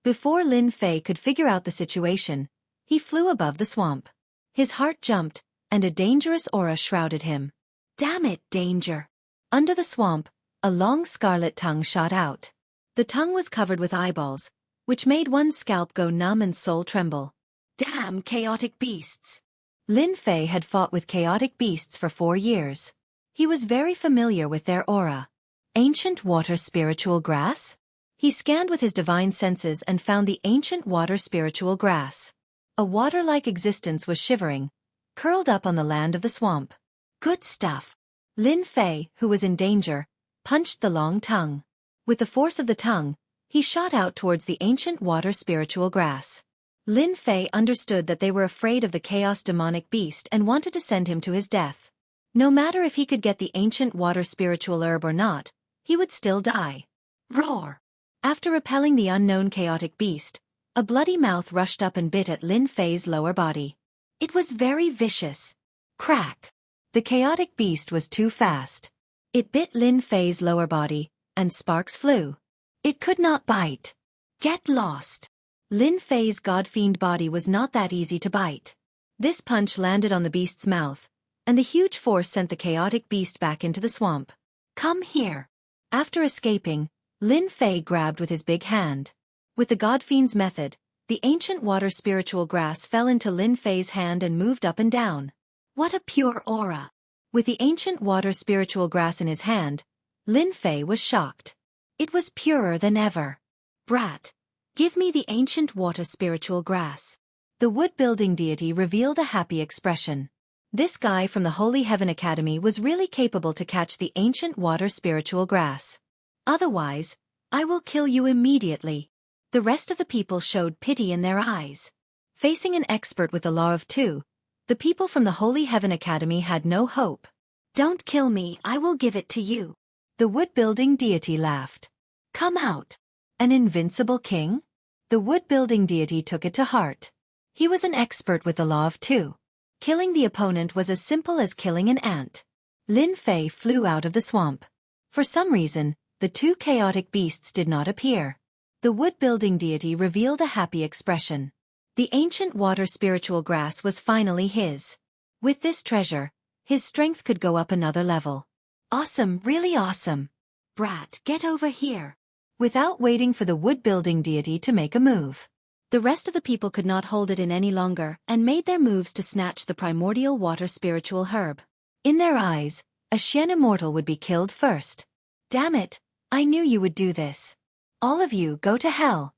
Before Lin Fei could figure out the situation, he flew above the swamp. His heart jumped, and a dangerous aura shrouded him. Damn it, danger. Under the swamp, a long scarlet tongue shot out. The tongue was covered with eyeballs, which made one's scalp go numb and soul tremble. Damn chaotic beasts. Lin Fei had fought with chaotic beasts for 4 years. He was very familiar with their aura. Ancient water spiritual grass? He scanned with his divine senses and found the ancient water spiritual grass. A water-like existence was shivering, curled up on the land of the swamp. Good stuff. Lin Fei, who was in danger, punched the long tongue. With the force of the tongue, he shot out towards the ancient water spiritual grass. Lin Fei understood that they were afraid of the chaos demonic beast and wanted to send him to his death. No matter if he could get the ancient water spiritual herb or not, he would still die. Roar! After repelling the unknown chaotic beast, a bloody mouth rushed up and bit at Lin Fei's lower body. It was very vicious. Crack! The chaotic beast was too fast. It bit Lin Fei's lower body, and sparks flew. It could not bite. Get lost! Lin Fei's god-fiend body was not that easy to bite. This punch landed on the beast's mouth, and the huge force sent the chaotic beast back into the swamp. Come here! After escaping, Lin Fei grabbed with his big hand. With the god-fiend's method, the ancient water spiritual grass fell into Lin Fei's hand and moved up and down. What a pure aura! With the ancient water spiritual grass in his hand, Lin Fei was shocked. It was purer than ever. Brat, give me the ancient water spiritual grass. The wood-building deity revealed a happy expression. This guy from the Holy Heaven Academy was really capable to catch the ancient water spiritual grass. Otherwise, I will kill you immediately. The rest of the people showed pity in their eyes. Facing an expert with the Law of Two, the people from the Holy Heaven Academy had no hope. Don't kill me, I will give it to you. The wood-building deity laughed. Come out. An invincible king? The wood-building deity took it to heart. He was an expert with the Law of Two. Killing the opponent was as simple as killing an ant. Lin Fei flew out of the swamp. For some reason, the two chaotic beasts did not appear. The wood-building deity revealed a happy expression. The ancient water spiritual grass was finally his. With this treasure, his strength could go up another level. Awesome, really awesome. Brat, get over here. Without waiting for the wood-building deity to make a move, the rest of the people could not hold it in any longer and made their moves to snatch the primordial water spiritual herb. In their eyes, a Xian immortal would be killed first. Damn it, I knew you would do this. All of you go to hell.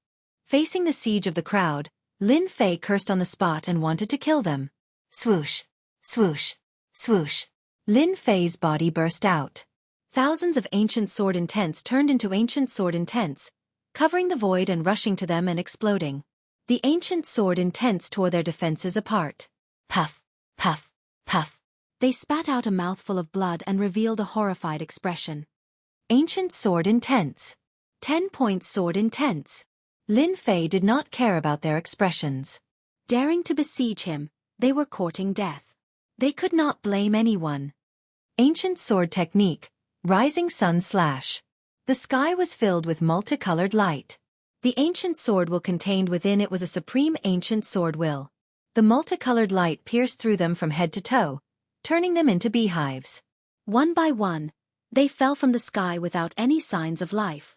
Facing the siege of the crowd, Lin Fei cursed on the spot and wanted to kill them. Swoosh, swoosh, swoosh. Lin Fei's body burst out. Thousands of ancient sword intents turned into ancient sword intents, covering the void and rushing to them and exploding. The ancient sword intents tore their defenses apart. Puff, puff, puff. They spat out a mouthful of blood and revealed a horrified expression. Ancient sword intents. 10-point sword intents. Lin Fei did not care about their expressions. Daring to besiege him, they were courting death. They could not blame anyone. Ancient sword technique, rising sun slash. The sky was filled with multicolored light. The ancient sword will contained within it was a supreme ancient sword will. The multicolored light pierced through them from head to toe, turning them into beehives. One by one, they fell from the sky without any signs of life.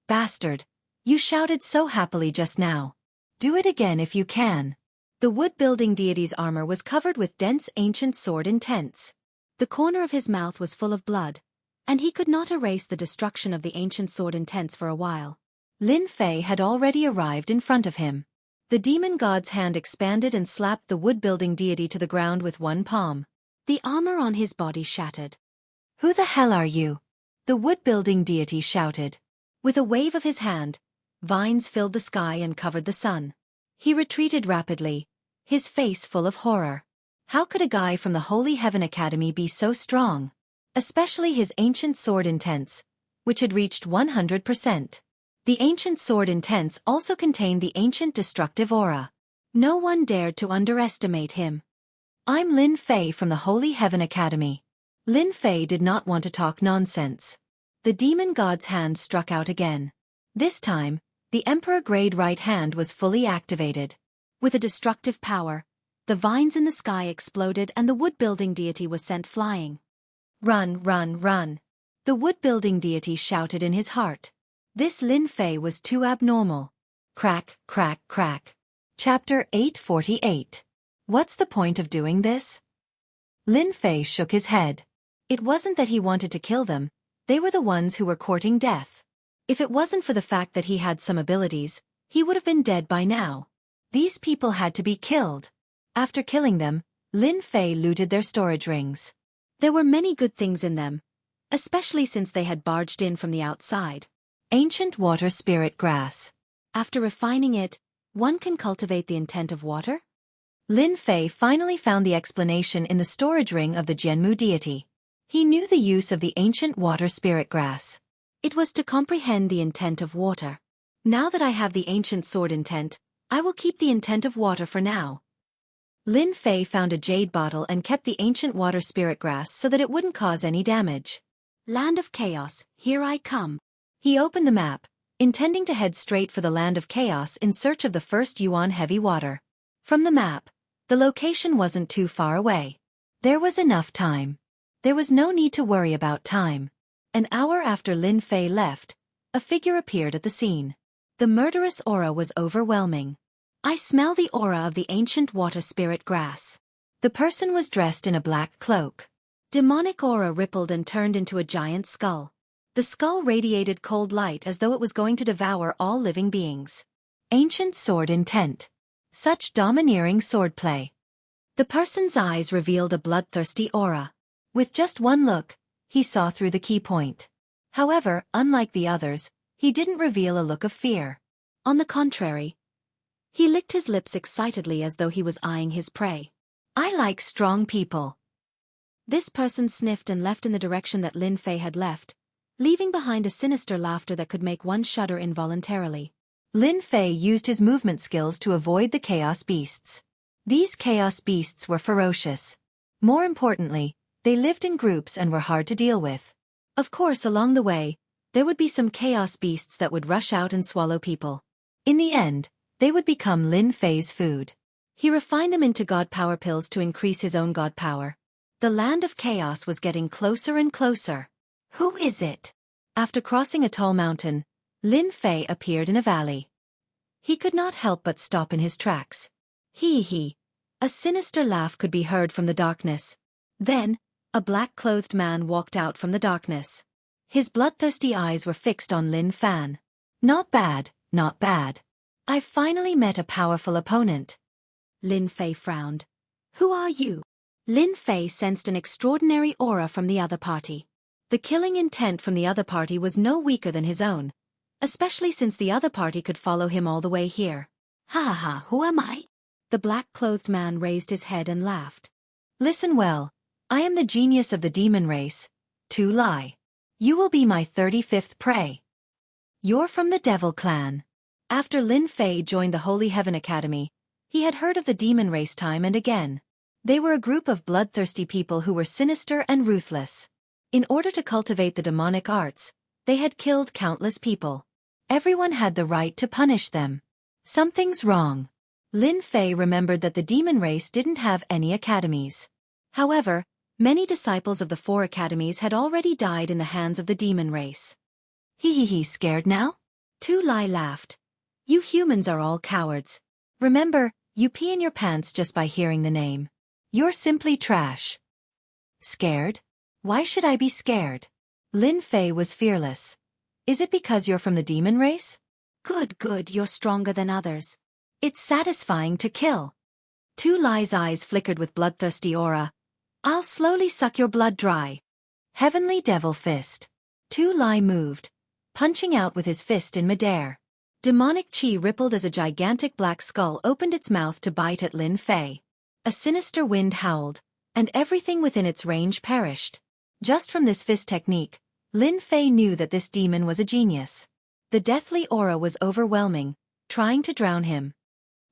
Bastard, you shouted so happily just now. Do it again if you can. The wood-building deity's armor was covered with dense ancient sword intents. The corner of his mouth was full of blood, and he could not erase the destruction of the ancient sword intents for a while. Lin Fei had already arrived in front of him. The demon god's hand expanded and slapped the wood-building deity to the ground with one palm. The armor on his body shattered. Who the hell are you? The wood-building deity shouted. With a wave of his hand, vines filled the sky and covered the sun. He retreated rapidly, his face full of horror. How could a guy from the Holy Heaven Academy be so strong? Especially his ancient sword intents, which had reached 100%. The ancient sword intents also contained the ancient destructive aura. No one dared to underestimate him. I'm Lin Fei from the Holy Heaven Academy. Lin Fei did not want to talk nonsense. The demon god's hand struck out again. This time, the Emperor Grade right hand was fully activated. With a destructive power, the vines in the sky exploded and the wood-building deity was sent flying. Run, run, run. The wood-building deity shouted in his heart. This Lin Fei was too abnormal. Crack, crack, crack. Chapter 848. What's the point of doing this? Lin Fei shook his head. It wasn't that he wanted to kill them, they were the ones who were courting death. If it wasn't for the fact that he had some abilities, he would have been dead by now. These people had to be killed. After killing them, Lin Fei looted their storage rings. There were many good things in them, especially since they had barged in from the outside. Ancient water spirit grass. After refining it, one can cultivate the intent of water? Lin Fei finally found the explanation in the storage ring of the Jianghu deity. He knew the use of the ancient water spirit grass. It was to comprehend the intent of water. Now that I have the ancient sword intent, I will keep the intent of water for now. Lin Fei found a jade bottle and kept the ancient water spirit grass so that it wouldn't cause any damage. Land of Chaos, here I come. He opened the map, intending to head straight for the Land of Chaos in search of the first Yuan heavy water. From the map, the location wasn't too far away. There was enough time. There was no need to worry about time. An hour after Lin Fei left, a figure appeared at the scene. The murderous aura was overwhelming. I smell the aura of the ancient water spirit grass. The person was dressed in a black cloak. Demonic aura rippled and turned into a giant skull. The skull radiated cold light as though it was going to devour all living beings. Ancient sword intent. Such domineering swordplay. The person's eyes revealed a bloodthirsty aura. With just one look, he saw through the key point. However, unlike the others, he didn't reveal a look of fear. On the contrary, he licked his lips excitedly as though he was eyeing his prey. I like strong people. This person sniffed and left in the direction that Lin Fei had left, leaving behind a sinister laughter that could make one shudder involuntarily. Lin Fei used his movement skills to avoid the chaos beasts. These chaos beasts were ferocious. More importantly, they lived in groups and were hard to deal with. Of course, along the way, there would be some chaos beasts that would rush out and swallow people. In the end, they would become Lin Fei's food. He refined them into god power pills to increase his own god power. The Land of Chaos was getting closer and closer. Who is it? After crossing a tall mountain, Lin Fei appeared in a valley. He could not help but stop in his tracks. Hee. A sinister laugh could be heard from the darkness. Then, a black-clothed man walked out from the darkness. His bloodthirsty eyes were fixed on Lin Fan. Not bad, not bad. I've finally met a powerful opponent. Lin Fei frowned. Who are you? Lin Fei sensed an extraordinary aura from the other party. The killing intent from the other party was no weaker than his own, especially since the other party could follow him all the way here. Ha ha, who am I? The black-clothed man raised his head and laughed. Listen well. I am the genius of the demon race, Tu Lai. You will be my 35th prey. You're from the Devil Clan. After Lin Fei joined the Holy Heaven Academy, he had heard of the demon race time and again. They were a group of bloodthirsty people who were sinister and ruthless. In order to cultivate the demonic arts, they had killed countless people. Everyone had the right to punish them. Something's wrong. Lin Fei remembered that the demon race didn't have any academies. However, many disciples of the 4 academies had already died in the hands of the demon race. He, scared now? Tu Lai laughed. You humans are all cowards. Remember, you pee in your pants just by hearing the name. You're simply trash. Scared? Why should I be scared? Lin Fei was fearless. Is it because you're from the demon race? Good, you're stronger than others. It's satisfying to kill. Tu Lai's eyes flickered with bloodthirsty aura. I'll slowly suck your blood dry. Heavenly Devil Fist. Tu Lai moved, punching out with his fist in midair. Demonic chi rippled as a gigantic black skull opened its mouth to bite at Lin Fei. A sinister wind howled, and everything within its range perished. Just from this fist technique, Lin Fei knew that this demon was a genius. The deathly aura was overwhelming, trying to drown him.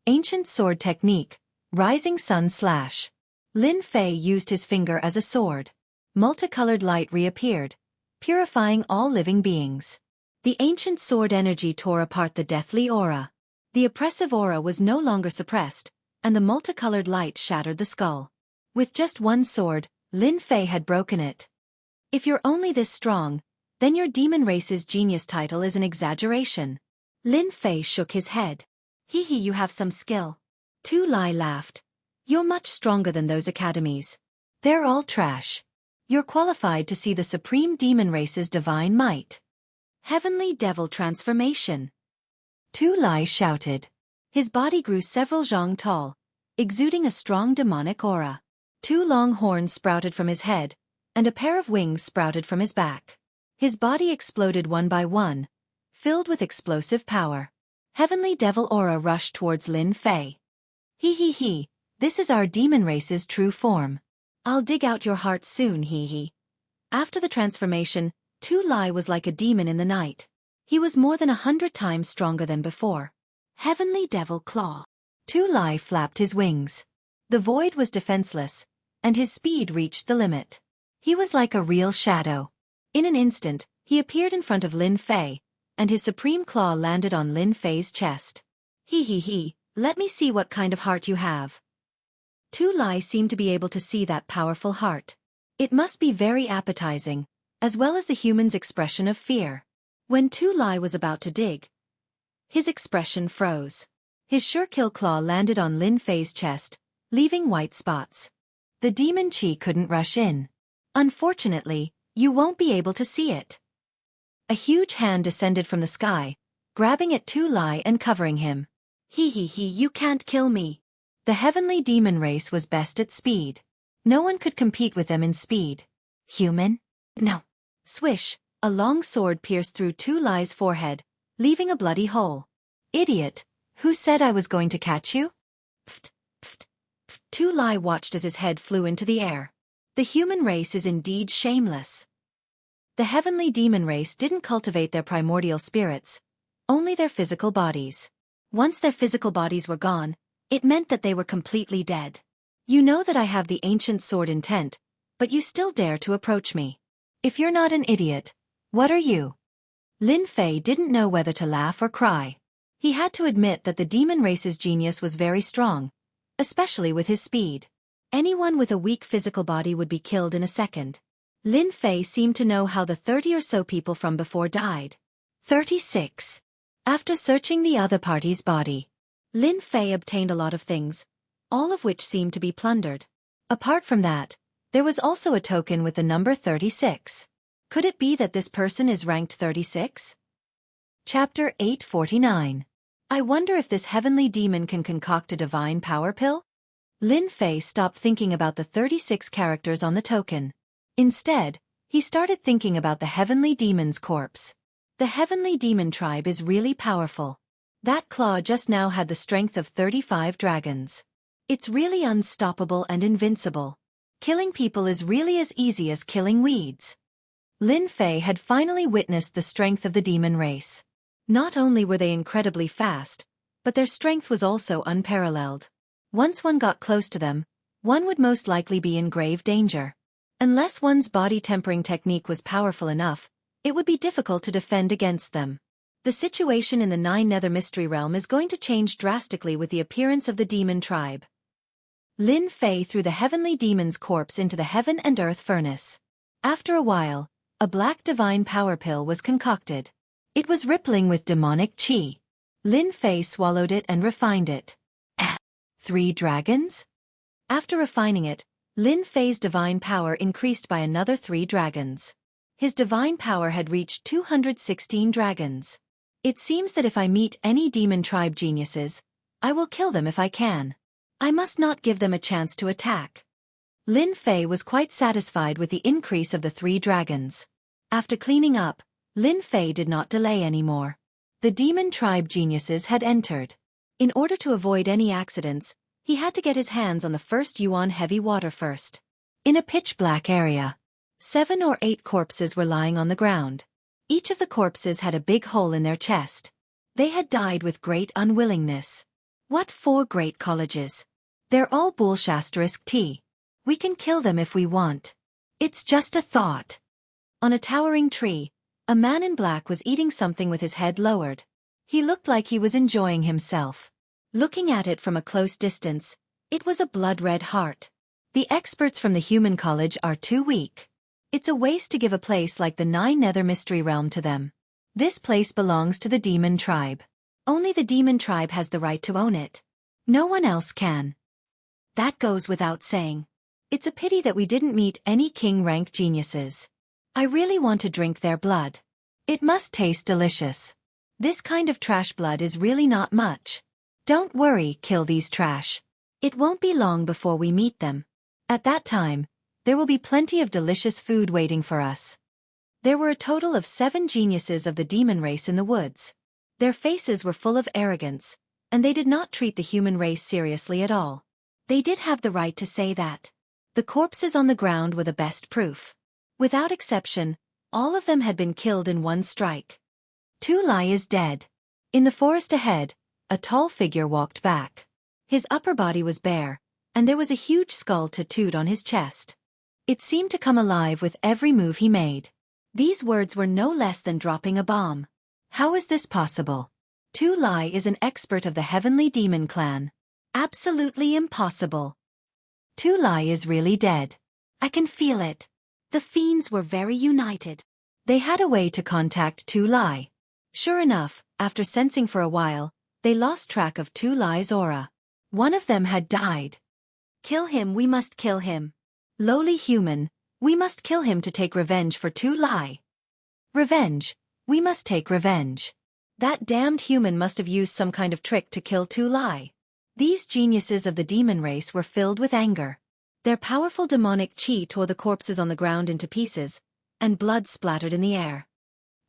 Ancient sword technique, Rising Sun Slash. Lin Fei used his finger as a sword. multicolored light reappeared, purifying all living beings. The ancient sword energy tore apart the deathly aura. The oppressive aura was no longer suppressed, and the multicolored light shattered the skull. With just one sword, Lin Fei had broken it. If you're only this strong, then your demon race's genius title is an exaggeration. Lin Fei shook his head. Hee, you have some skill. Tu Lai laughed. You're much stronger than those academies. They're all trash. You're qualified to see the supreme demon race's divine might. Heavenly devil transformation. Tu Lai shouted. His body grew several zhang tall, exuding a strong demonic aura. 2 long horns sprouted from his head, and a pair of wings sprouted from his back. His body exploded one by one, filled with explosive power. Heavenly devil aura rushed towards Lin Fei. He, this is our demon race's true form. I'll dig out your heart soon, he. After the transformation, Tu Lai was like a demon in the night. He was more than 100 times stronger than before. Heavenly devil claw. Tu Lai flapped his wings. The void was defenseless, and his speed reached the limit. He was like a real shadow. In an instant, he appeared in front of Lin Fei, and his supreme claw landed on Lin Fei's chest. He, let me see what kind of heart you have. Tu Lai seemed to be able to see that powerful heart. It must be very appetizing, as well as the human's expression of fear. When Tu Lai was about to dig, his expression froze. His sure-kill claw landed on Lin Fei's chest, leaving white spots. The demon chi couldn't rush in. Unfortunately, you won't be able to see it. A huge hand descended from the sky, grabbing at Tu Lai and covering him. He, you can't kill me. The heavenly demon race was best at speed. No one could compete with them in speed. Human? No. Swish, a long sword pierced through Tu Lai's forehead, leaving a bloody hole. Idiot, who said I was going to catch you? Pft. Tu Lai watched as his head flew into the air. The human race is indeed shameless. The heavenly demon race didn't cultivate their primordial spirits, only their physical bodies. Once their physical bodies were gone, it meant that they were completely dead. You know that I have the ancient sword intent, but you still dare to approach me. If you're not an idiot, what are you? Lin Fei didn't know whether to laugh or cry. He had to admit that the demon race's genius was very strong, especially with his speed. Anyone with a weak physical body would be killed in a second. Lin Fei seemed to know how the 30 or so people from before died. 36. After searching the other party's body, Lin Fei obtained a lot of things, all of which seemed to be plundered. Apart from that, there was also a token with the number 36. Could it be that this person is ranked 36? Chapter 849. I wonder if this heavenly demon can concoct a divine power pill? Lin Fei stopped thinking about the 36 characters on the token. Instead, he started thinking about the heavenly demon's corpse. The heavenly demon tribe is really powerful. That claw just now had the strength of 35 dragons. It's really unstoppable and invincible. Killing people is really as easy as killing weeds. Lin Fei had finally witnessed the strength of the demon race. Not only were they incredibly fast, but their strength was also unparalleled. Once one got close to them, one would most likely be in grave danger. Unless one's body tempering technique was powerful enough, it would be difficult to defend against them. The situation in the 9 Nether Mystery Realm is going to change drastically with the appearance of the demon tribe. Lin Fei threw the heavenly demon's corpse into the heaven and earth furnace. After a while, a black divine power pill was concocted. It was rippling with demonic chi. Lin Fei swallowed it and refined it. 3 dragons? After refining it, Lin Fei's divine power increased by another 3 dragons. His divine power had reached 216 dragons. It seems that if I meet any demon tribe geniuses, I will kill them if I can. I must not give them a chance to attack. Lin Fei was quite satisfied with the increase of the 3 dragons. After cleaning up, Lin Fei did not delay anymore. The demon tribe geniuses had entered. In order to avoid any accidents, he had to get his hands on the first yuan heavy water first. In a pitch-black area, 7 or 8 corpses were lying on the ground. Each of the corpses had a big hole in their chest. They had died with great unwillingness. What 4 great colleges? They're all bullshasterisk tea. We can kill them if we want. It's just a thought. On a towering tree, a man in black was eating something with his head lowered. He looked like he was enjoying himself. Looking at it from a close distance, it was a blood-red heart. The experts from the human college are too weak. It's a waste to give a place like the Nine Nether Mystery Realm to them. This place belongs to the demon tribe. Only the demon tribe has the right to own it. No one else can. That goes without saying. It's a pity that we didn't meet any king-rank geniuses. I really want to drink their blood. It must taste delicious. This kind of trash blood is really not much. Don't worry, kill these trash. It won't be long before we meet them. At that time, there will be plenty of delicious food waiting for us. There were a total of 7 geniuses of the demon race in the woods. Their faces were full of arrogance, and they did not treat the human race seriously at all. They did have the right to say that. The corpses on the ground were the best proof. Without exception, all of them had been killed in one strike. Tu Lai is dead. In the forest ahead, a tall figure walked back. His upper body was bare, and there was a huge skull tattooed on his chest. It seemed to come alive with every move he made. These words were no less than dropping a bomb. How is this possible? Tu Lai is an expert of the Heavenly Demon Clan. Absolutely impossible. Tu Lai is really dead. I can feel it. The fiends were very united. They had a way to contact Tu Lai. Sure enough, after sensing for a while, they lost track of Tu Lai's aura. One of them had died. Kill him, we must kill him. Lowly human, we must kill him to take revenge for Tu Lai. Revenge, we must take revenge. That damned human must have used some kind of trick to kill Tu Lai. These geniuses of the demon race were filled with anger. Their powerful demonic chi tore the corpses on the ground into pieces, and blood splattered in the air.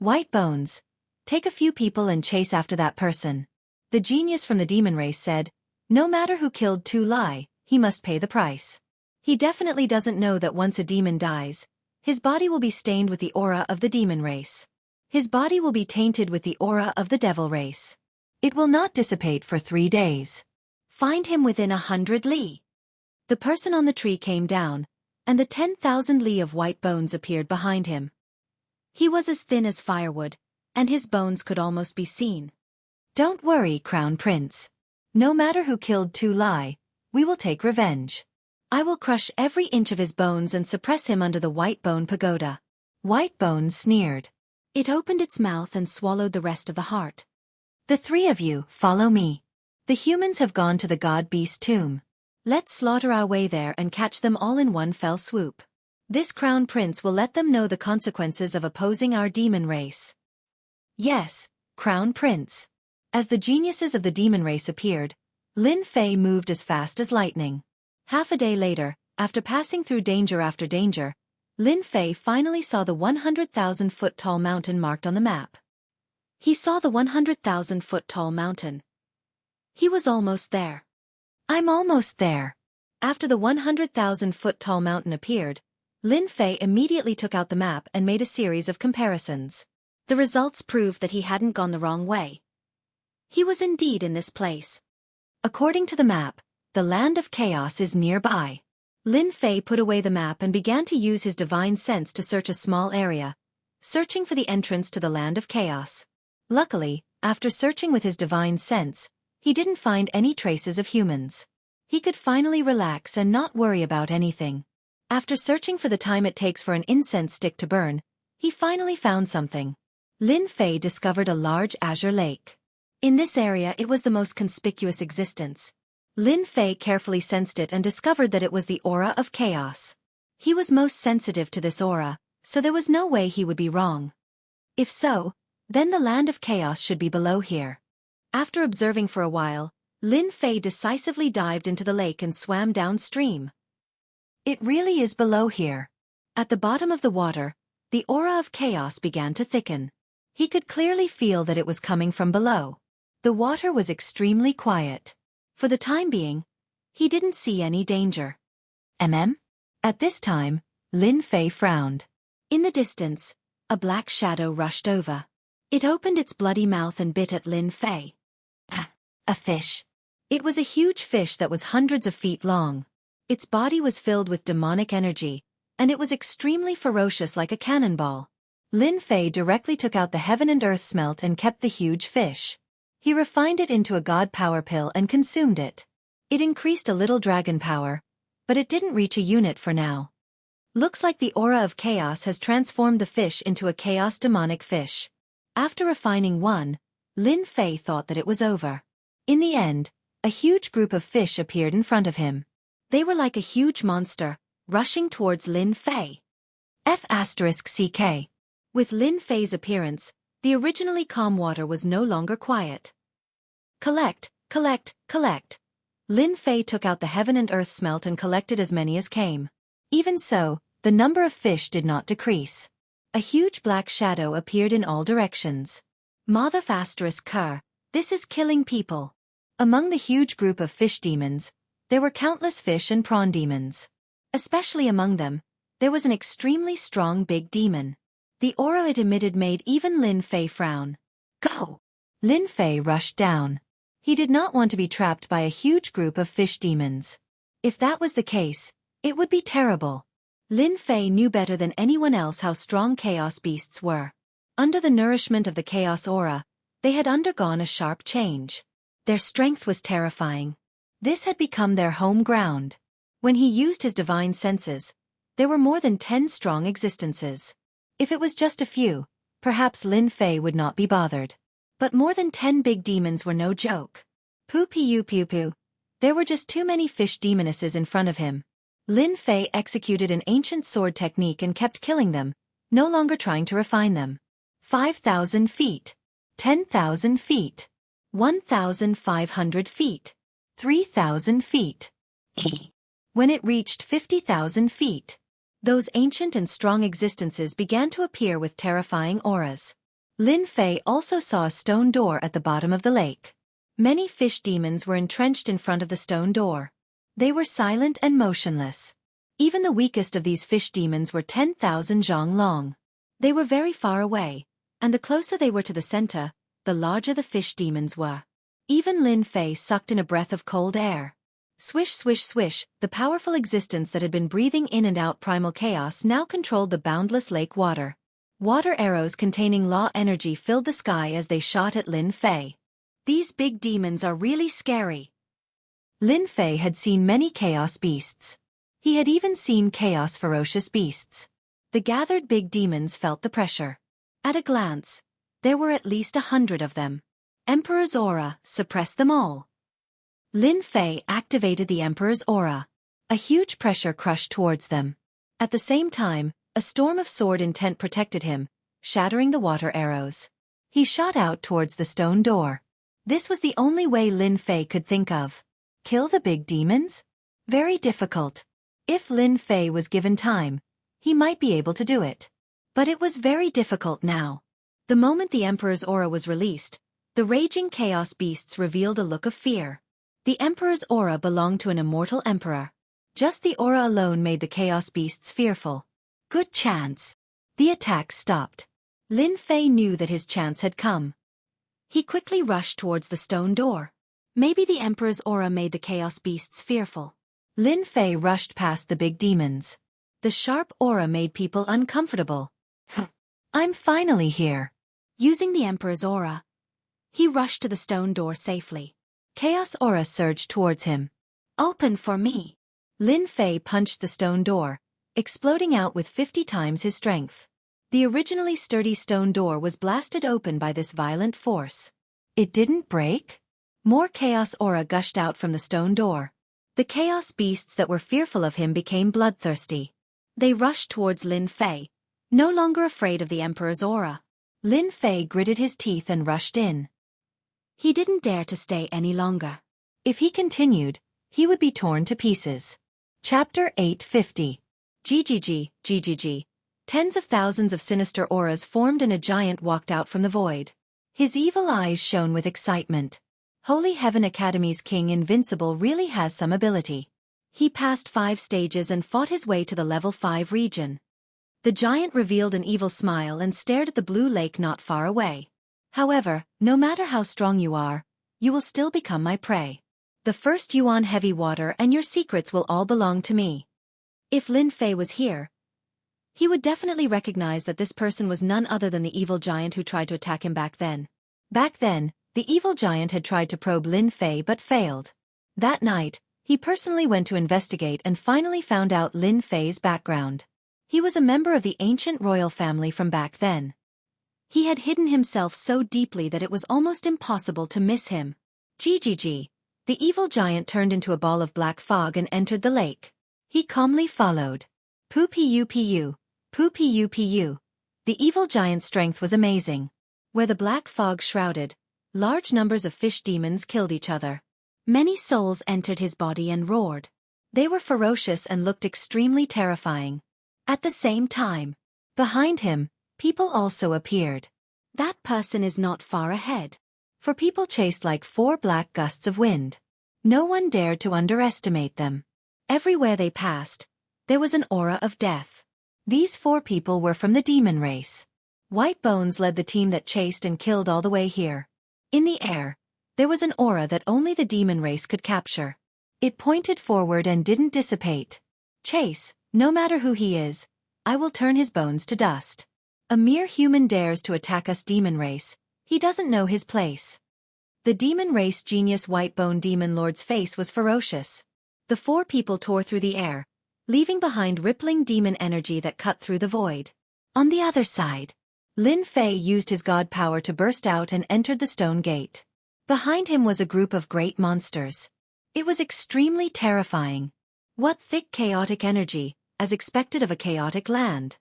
White Bones, take a few people and chase after that person. The genius from the demon race said, no matter who killed Tu Lai, he must pay the price. He definitely doesn't know that once a demon dies, his body will be stained with the aura of the demon race. His body will be tainted with the aura of the devil race. It will not dissipate for 3 days. Find him within 100 li. The person on the tree came down, and the 10,000 li of white bones appeared behind him. He was as thin as firewood, and his bones could almost be seen. Don't worry, Crown Prince. No matter who killed Tu Lai, we will take revenge. I will crush every inch of his bones and suppress him under the White Bone Pagoda. White Bones sneered. It opened its mouth and swallowed the rest of the heart. The 3 of you, follow me. The humans have gone to the God-Beast tomb. Let's slaughter our way there and catch them all in one fell swoop. This Crown Prince will let them know the consequences of opposing our demon race. Yes, Crown Prince. As the geniuses of the demon race appeared, Lin Fei moved as fast as lightning. Half a day later, after passing through danger after danger, Lin Fei finally saw the 100,000-foot-tall mountain marked on the map. He saw the 100,000-foot-tall mountain. He was almost there. I'm almost there. After the 100,000-foot-tall mountain appeared, Lin Fei immediately took out the map and made a series of comparisons. The results proved that he hadn't gone the wrong way. He was indeed in this place. According to the map, the Land of Chaos is nearby. Lin Fei put away the map and began to use his divine sense to search a small area, searching for the entrance to the Land of Chaos. Luckily, after searching with his divine sense, he didn't find any traces of humans. He could finally relax and not worry about anything. After searching for the time it takes for an incense stick to burn, he finally found something. Lin Fei discovered a large azure lake. In this area it was the most conspicuous existence. Lin Fei carefully sensed it and discovered that it was the aura of chaos. He was most sensitive to this aura, so there was no way he would be wrong. If so, then the Land of Chaos should be below here. After observing for a while, Lin Fei decisively dived into the lake and swam downstream. It really is below here. At the bottom of the water, the aura of chaos began to thicken. He could clearly feel that it was coming from below. The water was extremely quiet. For the time being, he didn't see any danger. At this time, Lin Fei frowned. In the distance, a black shadow rushed over. It opened its bloody mouth and bit at Lin Fei. A fish. It was a huge fish that was hundreds of feet long. Its body was filled with demonic energy, and it was extremely ferocious like a cannonball. Lin Fei directly took out the heaven and earth smelt and kept the huge fish. He refined it into a god power pill and consumed it. It increased a little dragon power, but it didn't reach a unit for now. Looks like the aura of chaos has transformed the fish into a chaos demonic fish. After refining one, Lin Fei thought that it was over. In the end, a huge group of fish appeared in front of him. They were like a huge monster, rushing towards Lin Fei. F***CK. With Lin Fei's appearance, the originally calm water was no longer quiet. Collect, collect, collect. Lin Fei took out the heaven and earth smelt and collected as many as came. Even so, the number of fish did not decrease. A huge black shadow appeared in all directions. Mother***, this is killing people. Among the huge group of fish demons, there were countless fish and prawn demons. Especially among them, there was an extremely strong big demon. The aura it emitted made even Lin Fei frown. Go! Lin Fei rushed down. He did not want to be trapped by a huge group of fish demons. If that was the case, it would be terrible. Lin Fei knew better than anyone else how strong chaos beasts were. Under the nourishment of the chaos aura, they had undergone a sharp change. Their strength was terrifying. This had become their home ground. When he used his divine senses, there were more than 10 strong existences. If it was just a few, perhaps Lin Fei would not be bothered. But more than 10 big demons were no joke. Poo. There were just too many fish demonesses in front of him. Lin Fei executed an ancient sword technique and kept killing them, no longer trying to refine them. 5,000 feet. 10,000 feet. 1,500 feet. 3,000 feet. When it reached 50,000 feet, those ancient and strong existences began to appear with terrifying auras. Lin Fei also saw a stone door at the bottom of the lake. Many fish demons were entrenched in front of the stone door. They were silent and motionless. Even the weakest of these fish demons were 10,000 zhang long. They were very far away, and the closer they were to the center, the larger the fish demons were. Even Lin Fei sucked in a breath of cold air. Swish swish swish, the powerful existence that had been breathing in and out primal chaos now controlled the boundless lake water. Water arrows containing law energy filled the sky as they shot at Lin Fei. These big demons are really scary. Lin Fei had seen many chaos beasts. He had even seen chaos ferocious beasts. The gathered big demons felt the pressure. At a glance, there were at least 100 of them. Emperor's aura, suppress them all. Lin Fei activated the Emperor's aura. A huge pressure crushed towards them. At the same time, a storm of sword intent protected him, shattering the water arrows. He shot out towards the stone door. This was the only way Lin Fei could think of. Kill the big demons? Very difficult. If Lin Fei was given time, he might be able to do it. But it was very difficult now. The moment the Emperor's aura was released, the raging chaos beasts revealed a look of fear. The Emperor's aura belonged to an immortal emperor. Just the aura alone made the chaos beasts fearful. Good chance. The attacks stopped. Lin Fei knew that his chance had come. He quickly rushed towards the stone door. Maybe the Emperor's aura made the chaos beasts fearful. Lin Fei rushed past the big demons. The sharp aura made people uncomfortable. I'm finally here. Using the Emperor's aura, he rushed to the stone door safely. Chaos aura surged towards him. Open for me. Lin Fei punched the stone door, exploding out with 50 times his strength. The originally sturdy stone door was blasted open by this violent force. It didn't break? More chaos aura gushed out from the stone door. The chaos beasts that were fearful of him became bloodthirsty. They rushed towards Lin Fei, no longer afraid of the Emperor's aura. Lin Fei gritted his teeth and rushed in. He didn't dare to stay any longer. If he continued, he would be torn to pieces. Chapter 850. GGG. Tens of thousands of sinister auras formed and a giant walked out from the void. His evil eyes shone with excitement. Holy Heaven Academy's King Invincible really has some ability. He passed 5 stages and fought his way to the level 5 region. The giant revealed an evil smile and stared at the blue lake not far away. However, no matter how strong you are, you will still become my prey. The first yuan heavy water and your secrets will all belong to me. If Lin Fei was here, he would definitely recognize that this person was none other than the evil giant who tried to attack him back then. Back then, the evil giant had tried to probe Lin Fei but failed. That night, he personally went to investigate and finally found out Lin Fei's background. He was a member of the ancient royal family from back then. He had hidden himself so deeply that it was almost impossible to miss him. GGG. The evil giant turned into a ball of black fog and entered the lake. He calmly followed. Pu pu pu. Pu pu pu. The evil giant's strength was amazing. Where the black fog shrouded, large numbers of fish demons killed each other. Many souls entered his body and roared. They were ferocious and looked extremely terrifying. At the same time, behind him, people also appeared. That person is not far ahead. For people chased like 4 black gusts of wind. No one dared to underestimate them. Everywhere they passed, there was an aura of death. These 4 people were from the demon race. White Bones led the team that chased and killed all the way here. In the air, there was an aura that only the demon race could capture. It pointed forward and didn't dissipate. Chase, no matter who he is, I will turn his bones to dust. A mere human dares to attack us demon race, he doesn't know his place. The demon race genius Whitebone Demon Lord's face was ferocious. The 4 people tore through the air, leaving behind rippling demon energy that cut through the void. On the other side, Lin Fei used his god power to burst out and entered the stone gate. Behind him was a group of great monsters. It was extremely terrifying. What thick chaotic energy, as expected of a chaotic land.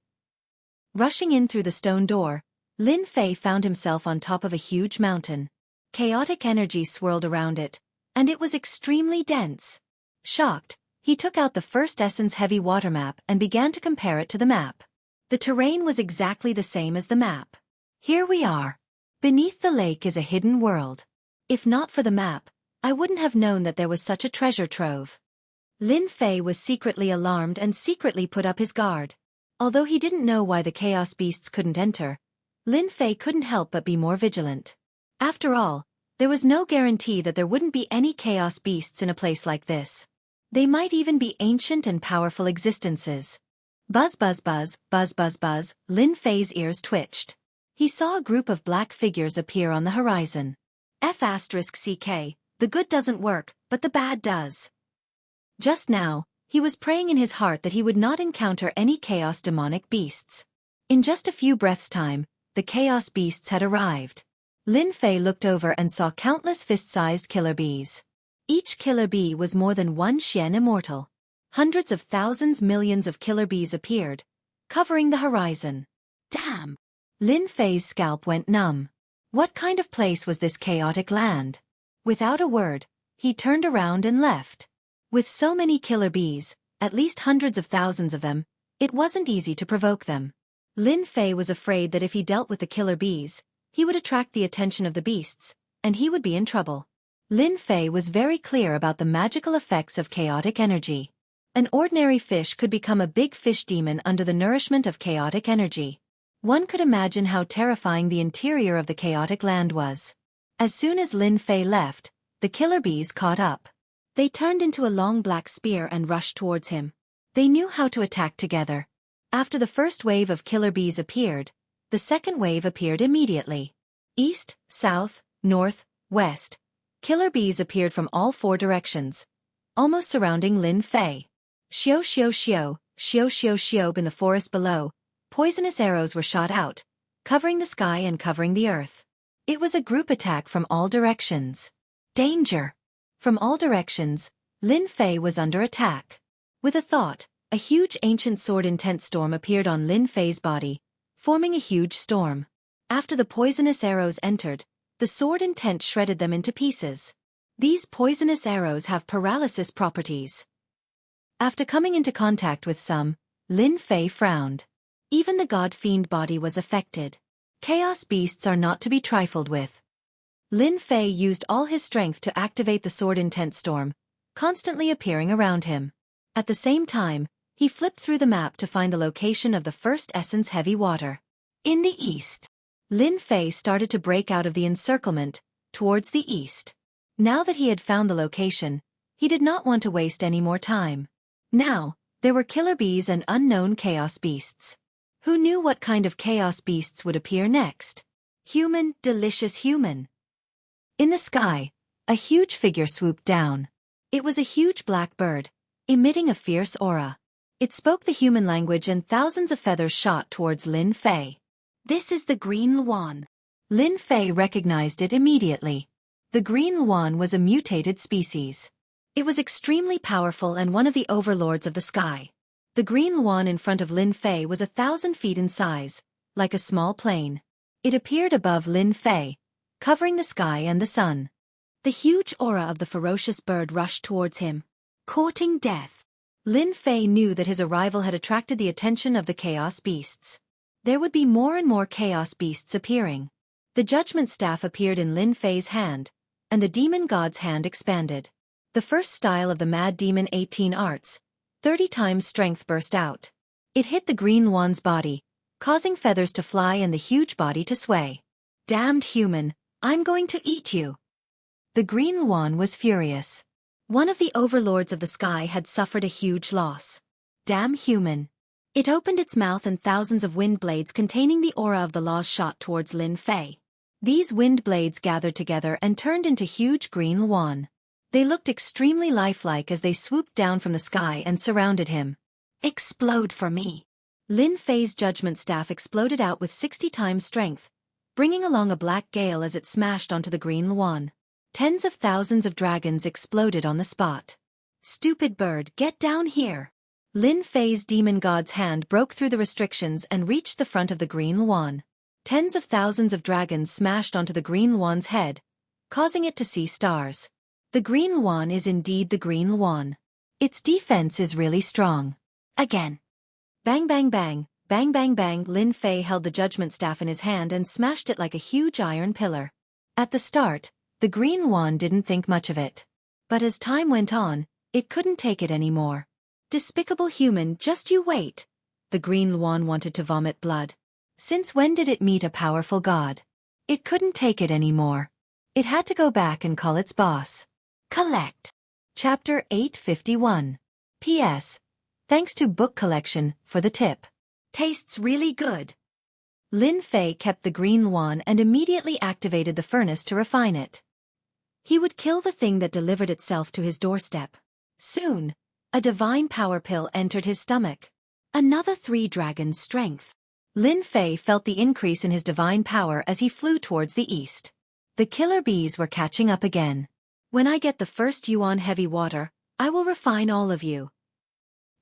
Rushing in through the stone door, Lin Fei found himself on top of a huge mountain. Chaotic energy swirled around it, and it was extremely dense. Shocked, he took out the first Essence Heavy Water map and began to compare it to the map. The terrain was exactly the same as the map. Here we are. Beneath the lake is a hidden world. If not for the map, I wouldn't have known that there was such a treasure trove. Lin Fei was secretly alarmed and secretly put up his guard. Although he didn't know why the chaos beasts couldn't enter, Lin Fei couldn't help but be more vigilant. After all, there was no guarantee that there wouldn't be any chaos beasts in a place like this. They might even be ancient and powerful existences. Buzz buzz buzz, buzz buzz buzz, Lin Fei's ears twitched. He saw a group of black figures appear on the horizon. F***CK, the good doesn't work, but the bad does. Just now, he was praying in his heart that he would not encounter any chaos demonic beasts. In just a few breaths' time, the chaos beasts had arrived. Lin Fei looked over and saw countless fist-sized killer bees. Each killer bee was more than 1 Xian immortal. Hundreds of thousands, millions of killer bees appeared, covering the horizon. Damn! Lin Fei's scalp went numb. What kind of place was this chaotic land? Without a word, he turned around and left. With so many killer bees, at least hundreds of thousands of them, it wasn't easy to provoke them. Lin Fei was afraid that if he dealt with the killer bees, he would attract the attention of the beasts, and he would be in trouble. Lin Fei was very clear about the magical effects of chaotic energy. An ordinary fish could become a big fish demon under the nourishment of chaotic energy. One could imagine how terrifying the interior of the chaotic land was. As soon as Lin Fei left, the killer bees caught up. They turned into a long black spear and rushed towards him. They knew how to attack together. After the first wave of killer bees appeared, the second wave appeared immediately. East, south, north, west. Killer bees appeared from all 4 directions, almost surrounding Lin Fei. Xiao xiao xiao, xiao xiao xiao. In the forest below, poisonous arrows were shot out, covering the sky and covering the earth. It was a group attack from all directions. Danger! From all directions, Lin Fei was under attack. With a thought, a huge ancient sword intent storm appeared on Lin Fei's body, forming a huge storm. After the poisonous arrows entered, the sword intent shredded them into pieces. These poisonous arrows have paralysis properties. After coming into contact with some, Lin Fei frowned. Even the god-fiend body was affected. Chaos beasts are not to be trifled with. Lin Fei used all his strength to activate the sword intent storm, constantly appearing around him. At the same time, he flipped through the map to find the location of the first Essence Heavy Water. In the east. Lin Fei started to break out of the encirclement, towards the east. Now that he had found the location, he did not want to waste any more time. Now, There were killer bees and unknown chaos beasts. Who knew what kind of chaos beasts would appear next? Human, delicious human. In the sky, a huge figure swooped down. It was a huge black bird, emitting a fierce aura. It spoke the human language and thousands of feathers shot towards Lin Fei. This is the Green Luan. Lin Fei recognized it immediately. The Green Luan was a mutated species. It was extremely powerful and one of the overlords of the sky. The Green Luan in front of Lin Fei was 1,000 feet in size, like a small plane. It appeared above Lin Fei, covering the sky and the sun. The huge aura of the ferocious bird rushed towards him, courting death. Lin Fei knew that his arrival had attracted the attention of the chaos beasts. There would be more and more chaos beasts appearing. The judgment staff appeared in Lin Fei's hand, and the demon god's hand expanded. The first style of the mad demon 18 arts, 30 times strength burst out. It hit the Green Luan's body, causing feathers to fly and the huge body to sway. Damned human, I'm going to eat you. The Green Luan was furious. One of the overlords of the sky had suffered a huge loss. Damn human. It opened its mouth and thousands of wind blades containing the aura of the laws shot towards Lin Fei. These wind blades gathered together and turned into huge Green Luan. They looked extremely lifelike as they swooped down from the sky and surrounded him. Explode for me. Lin Fei's judgment staff exploded out with 60 times strength, bringing along a black gale as it smashed onto the Green Luan. Tens of thousands of dragons exploded on the spot. Stupid bird, get down here. Lin Fei's demon god's hand broke through the restrictions and reached the front of the Green Luan. Tens of thousands of dragons smashed onto the Green Luan's head, causing it to see stars. The Green Luan is indeed the Green Luan. Its defense is really strong. Again. Bang bang bang, bang bang bang. Lin Fei held the judgment staff in his hand and smashed it like a huge iron pillar. At the start, the Green Luan didn't think much of it. But as time went on, it couldn't take it anymore. Despicable human, just you wait. The Green Luan wanted to vomit blood. Since when did it meet a powerful god? It couldn't take it anymore. It had to go back and call its boss. Collect. Chapter 851. P.S. Thanks to Book Collection for the tip. Tastes really good. Lin Fei kept the Green Luan and immediately activated the furnace to refine it. He would kill the thing that delivered itself to his doorstep. Soon, a divine power pill entered his stomach. Another 3 dragons' strength. Lin Fei felt the increase in his divine power as he flew towards the east. The killer bees were catching up again. When I get the first Yuan heavy water, I will refine all of you.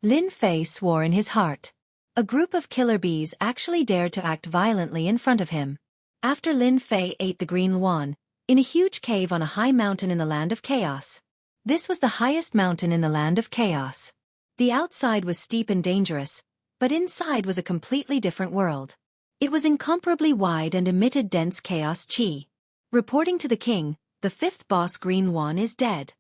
Lin Fei swore in his heart. A group of killer bees actually dared to act violently in front of him. After Lin Fei ate the Green Luan, in a huge cave on a high mountain in the land of chaos. This was the highest mountain in the land of chaos. The outside was steep and dangerous, but inside was a completely different world. It was incomparably wide and emitted dense chaos chi. Reporting to the king, the 5th boss Green Luan is dead.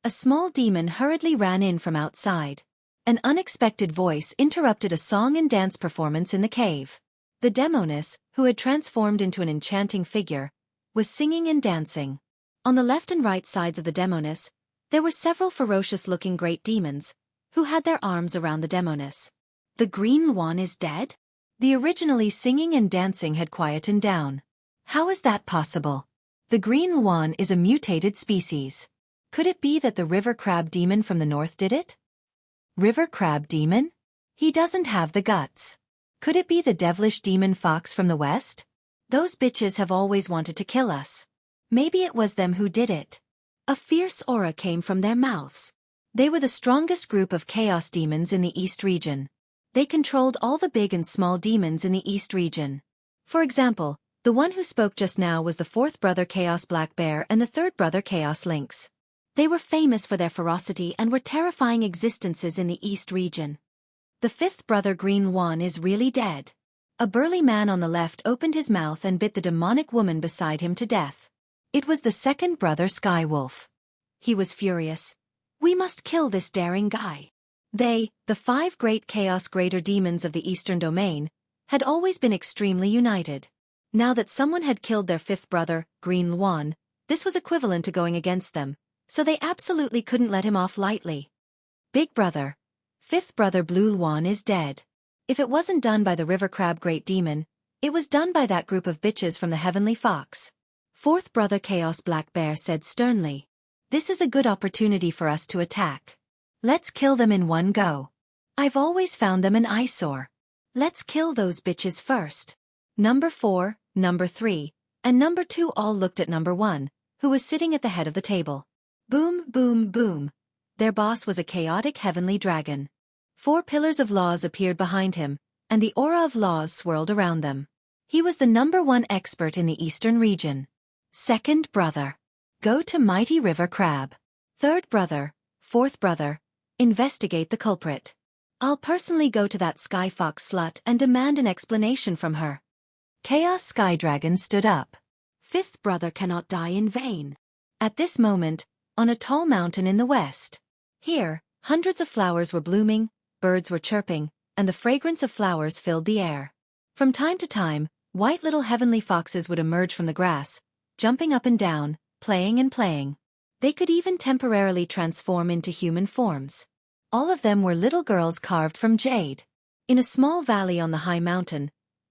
A small demon hurriedly ran in from outside. An unexpected voice interrupted a song and dance performance in the cave. The demoness, who had transformed into an enchanting figure, was singing and dancing. On the left and right sides of the demoness, there were several ferocious-looking great demons, who had their arms around the demoness. The Green Luan is dead? The originally singing and dancing had quietened down. How is that possible? The Green Luan is a mutated species. Could it be that the river crab demon from the north did it? River crab demon? He doesn't have the guts. Could it be the devilish demon fox from the west? Those bitches have always wanted to kill us. Maybe it was them who did it. A fierce aura came from their mouths. They were the strongest group of chaos demons in the East region. They controlled all the big and small demons in the East region. For example, the one who spoke just now was the 4th brother Chaos Black Bear and the 3rd brother Chaos Lynx. They were famous for their ferocity and were terrifying existences in the East region. The 5th brother Green Luan is really dead. A burly man on the left opened his mouth and bit the demonic woman beside him to death. It was the 2nd brother Sky Wolf. He was furious. We must kill this daring guy. They, the 5 great chaos greater demons of the Eastern Domain, had always been extremely united. Now that someone had killed their 5th brother, Green Luan, this was equivalent to going against them, so they absolutely couldn't let him off lightly. Big brother, Fifth brother Blue Luan is dead. If it wasn't done by the river crab great demon, it was done by that group of bitches from the heavenly fox. Fourth brother Chaos Black Bear said sternly. This is a good opportunity for us to attack. Let's kill them in one go. I've always found them an eyesore. Let's kill those bitches first. Number 4, number 3, and number 2 all looked at number 1, who was sitting at the head of the table. Boom, boom, boom. Their boss was a chaotic heavenly dragon. 4 pillars of laws appeared behind him, and the aura of laws swirled around them. He was the number 1 expert in the eastern region. Second brother. Go to Mighty River Crab. Third brother, fourth brother, investigate the culprit. I'll personally go to that Sky Fox slut and demand an explanation from her. Chaos Sky Dragon stood up. Fifth brother cannot die in vain. At this moment, on a tall mountain in the west. Here, hundreds of flowers were blooming, birds were chirping, and the fragrance of flowers filled the air. From time to time, white little heavenly foxes would emerge from the grass, jumping up and down, playing and playing. They could even temporarily transform into human forms. All of them were little girls carved from jade. In a small valley on the high mountain,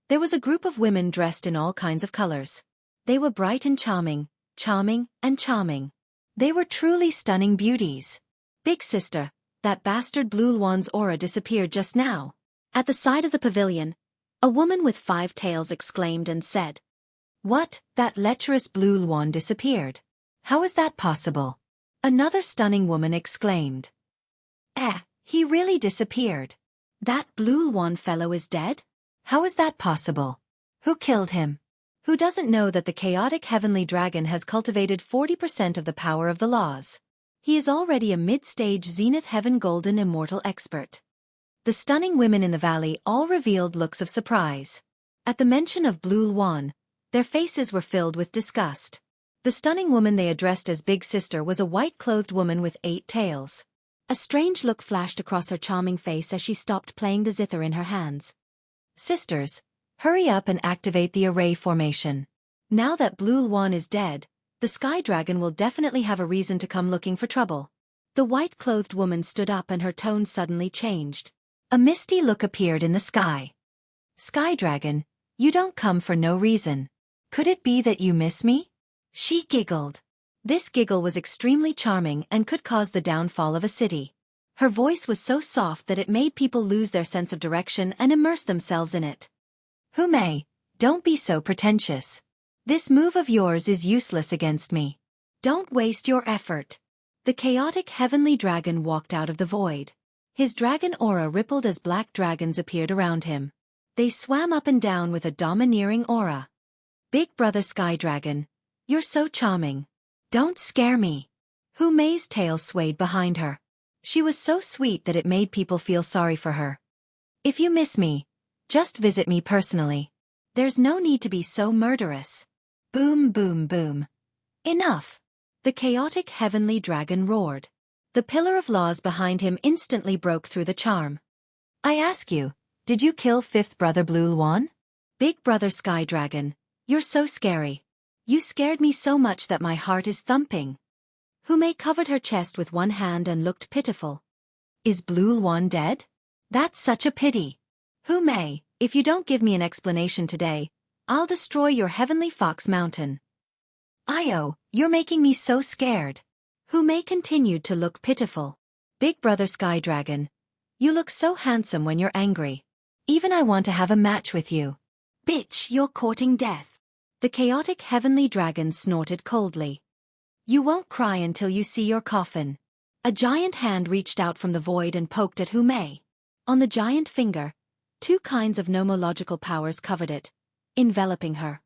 there was a group of women dressed in all kinds of colors. They were bright and charming, charming and charming. They were truly stunning beauties. Big sister, that bastard Blue Luan's aura disappeared just now. At the side of the pavilion, a woman with 5 tails exclaimed and said, What, that lecherous Blue Luan disappeared? How is that possible? Another stunning woman exclaimed. He really disappeared. That Blue Luan fellow is dead? How is that possible? Who killed him? Who doesn't know that the chaotic heavenly dragon has cultivated 40% of the power of the laws? He is already a mid-stage Zenith Heaven Golden Immortal expert. The stunning women in the valley all revealed looks of surprise. At the mention of Blue Luan, their faces were filled with disgust. The stunning woman they addressed as Big Sister was a white-clothed woman with 8 tails. A strange look flashed across her charming face as she stopped playing the zither in her hands. Sisters, hurry up and activate the array formation. Now that Blue Luan is dead, the Sky Dragon will definitely have a reason to come looking for trouble. The white-clothed woman stood up and her tone suddenly changed. A misty look appeared in the sky. Sky Dragon, you don't come for no reason. Could it be that you miss me? She giggled. This giggle was extremely charming and could cause the downfall of a city. Her voice was so soft that it made people lose their sense of direction and immerse themselves in it. Hume, don't be so pretentious. This move of yours is useless against me. Don't waste your effort. The chaotic heavenly dragon walked out of the void. His dragon aura rippled as black dragons appeared around him. They swam up and down with a domineering aura. Big brother Sky Dragon, you're so charming. Don't scare me. Hume's tail swayed behind her. She was so sweet that it made people feel sorry for her. If you miss me, just visit me personally. There's no need to be so murderous. Boom, boom, boom. Enough. The chaotic heavenly dragon roared. The pillar of laws behind him instantly broke through the charm. I ask you, did you kill fifth brother Blue Luan? Big brother Sky Dragon, you're so scary. You scared me so much that my heart is thumping. Hume covered her chest with one hand and looked pitiful. Is Blue Luan dead? That's such a pity. Hume, if you don't give me an explanation today, I'll destroy your heavenly fox mountain. Io, you're making me so scared. Hume continued to look pitiful. Big brother Sky Dragon, you look so handsome when you're angry. Even I want to have a match with you. Bitch, you're courting death. The chaotic heavenly dragon snorted coldly. You won't cry until you see your coffin. A giant hand reached out from the void and poked at Hume. On the giant finger, 2 kinds of nomological powers covered it, enveloping her.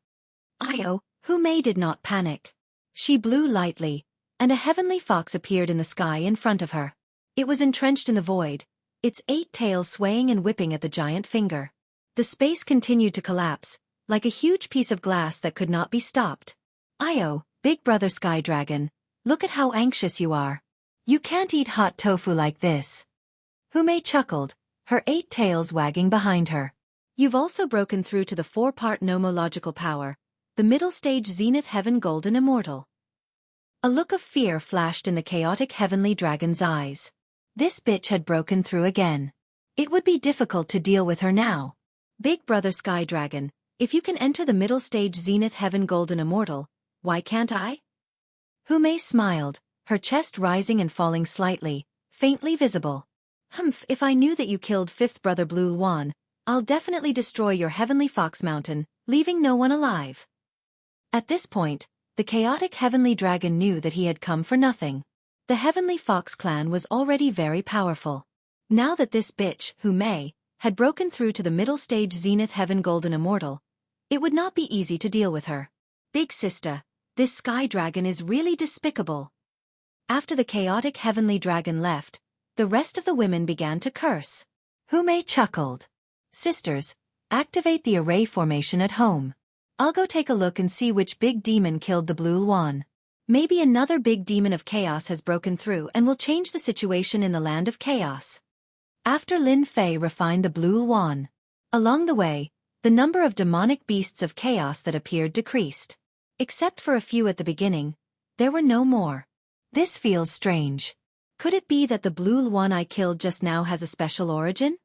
Io, Hume did not panic. She blew lightly, and a heavenly fox appeared in the sky in front of her. It was entrenched in the void, its 8 tails swaying and whipping at the giant finger. The space continued to collapse, like a huge piece of glass that could not be stopped. Io, Big brother Sky Dragon, look at how anxious you are. You can't eat hot tofu like this. Hume chuckled, her 8 tails wagging behind her. You've also broken through to the 4-part nomological power, the middle stage Zenith Heaven Golden Immortal. A look of fear flashed in the chaotic heavenly dragon's eyes. This bitch had broken through again. It would be difficult to deal with her now. Big Brother Sky Dragon, if you can enter the middle stage Zenith Heaven Golden Immortal, why can't I? Humei smiled, her chest rising and falling slightly, faintly visible. Humph, if I knew that you killed 5th Brother Blue Luan, I'll definitely destroy your Heavenly Fox Mountain, leaving no one alive. At this point, the chaotic Heavenly Dragon knew that he had come for nothing. The Heavenly Fox clan was already very powerful. Now that this bitch, Humei, had broken through to the middle stage Zenith Heaven Golden Immortal, it would not be easy to deal with her. Big sister, this Sky Dragon is really despicable. After the chaotic Heavenly Dragon left, the rest of the women began to curse. Humei chuckled. Sisters, activate the array formation at home. I'll go take a look and see which big demon killed the Blue Luan. Maybe another big demon of chaos has broken through and will change the situation in the land of chaos. After Lin Fei refined the Blue Luan. Along the way, the number of demonic beasts of chaos that appeared decreased. Except for a few at the beginning, there were no more. This feels strange. Could it be that the Blue Luan I killed just now has a special origin?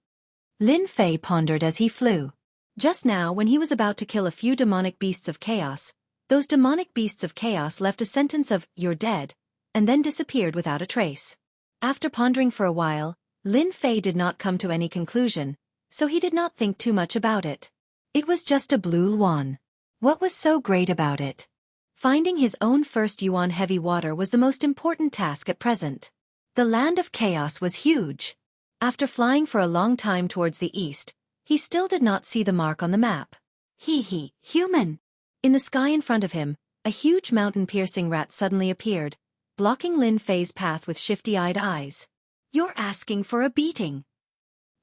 Lin Fei pondered as he flew. Just now, when he was about to kill a few demonic beasts of chaos, those demonic beasts of chaos left a sentence of, "You're dead," and then disappeared without a trace. After pondering for a while, Lin Fei did not come to any conclusion, so he did not think too much about it. It was just a Blue Luan. What was so great about it? Finding his own first Yuan heavy water was the most important task at present. The land of chaos was huge. After flying for a long time towards the east, he still did not see the mark on the map. Human! In the sky in front of him, a huge mountain-piercing rat suddenly appeared, blocking Lin Fei's path with shifty-eyed eyes. You're asking for a beating.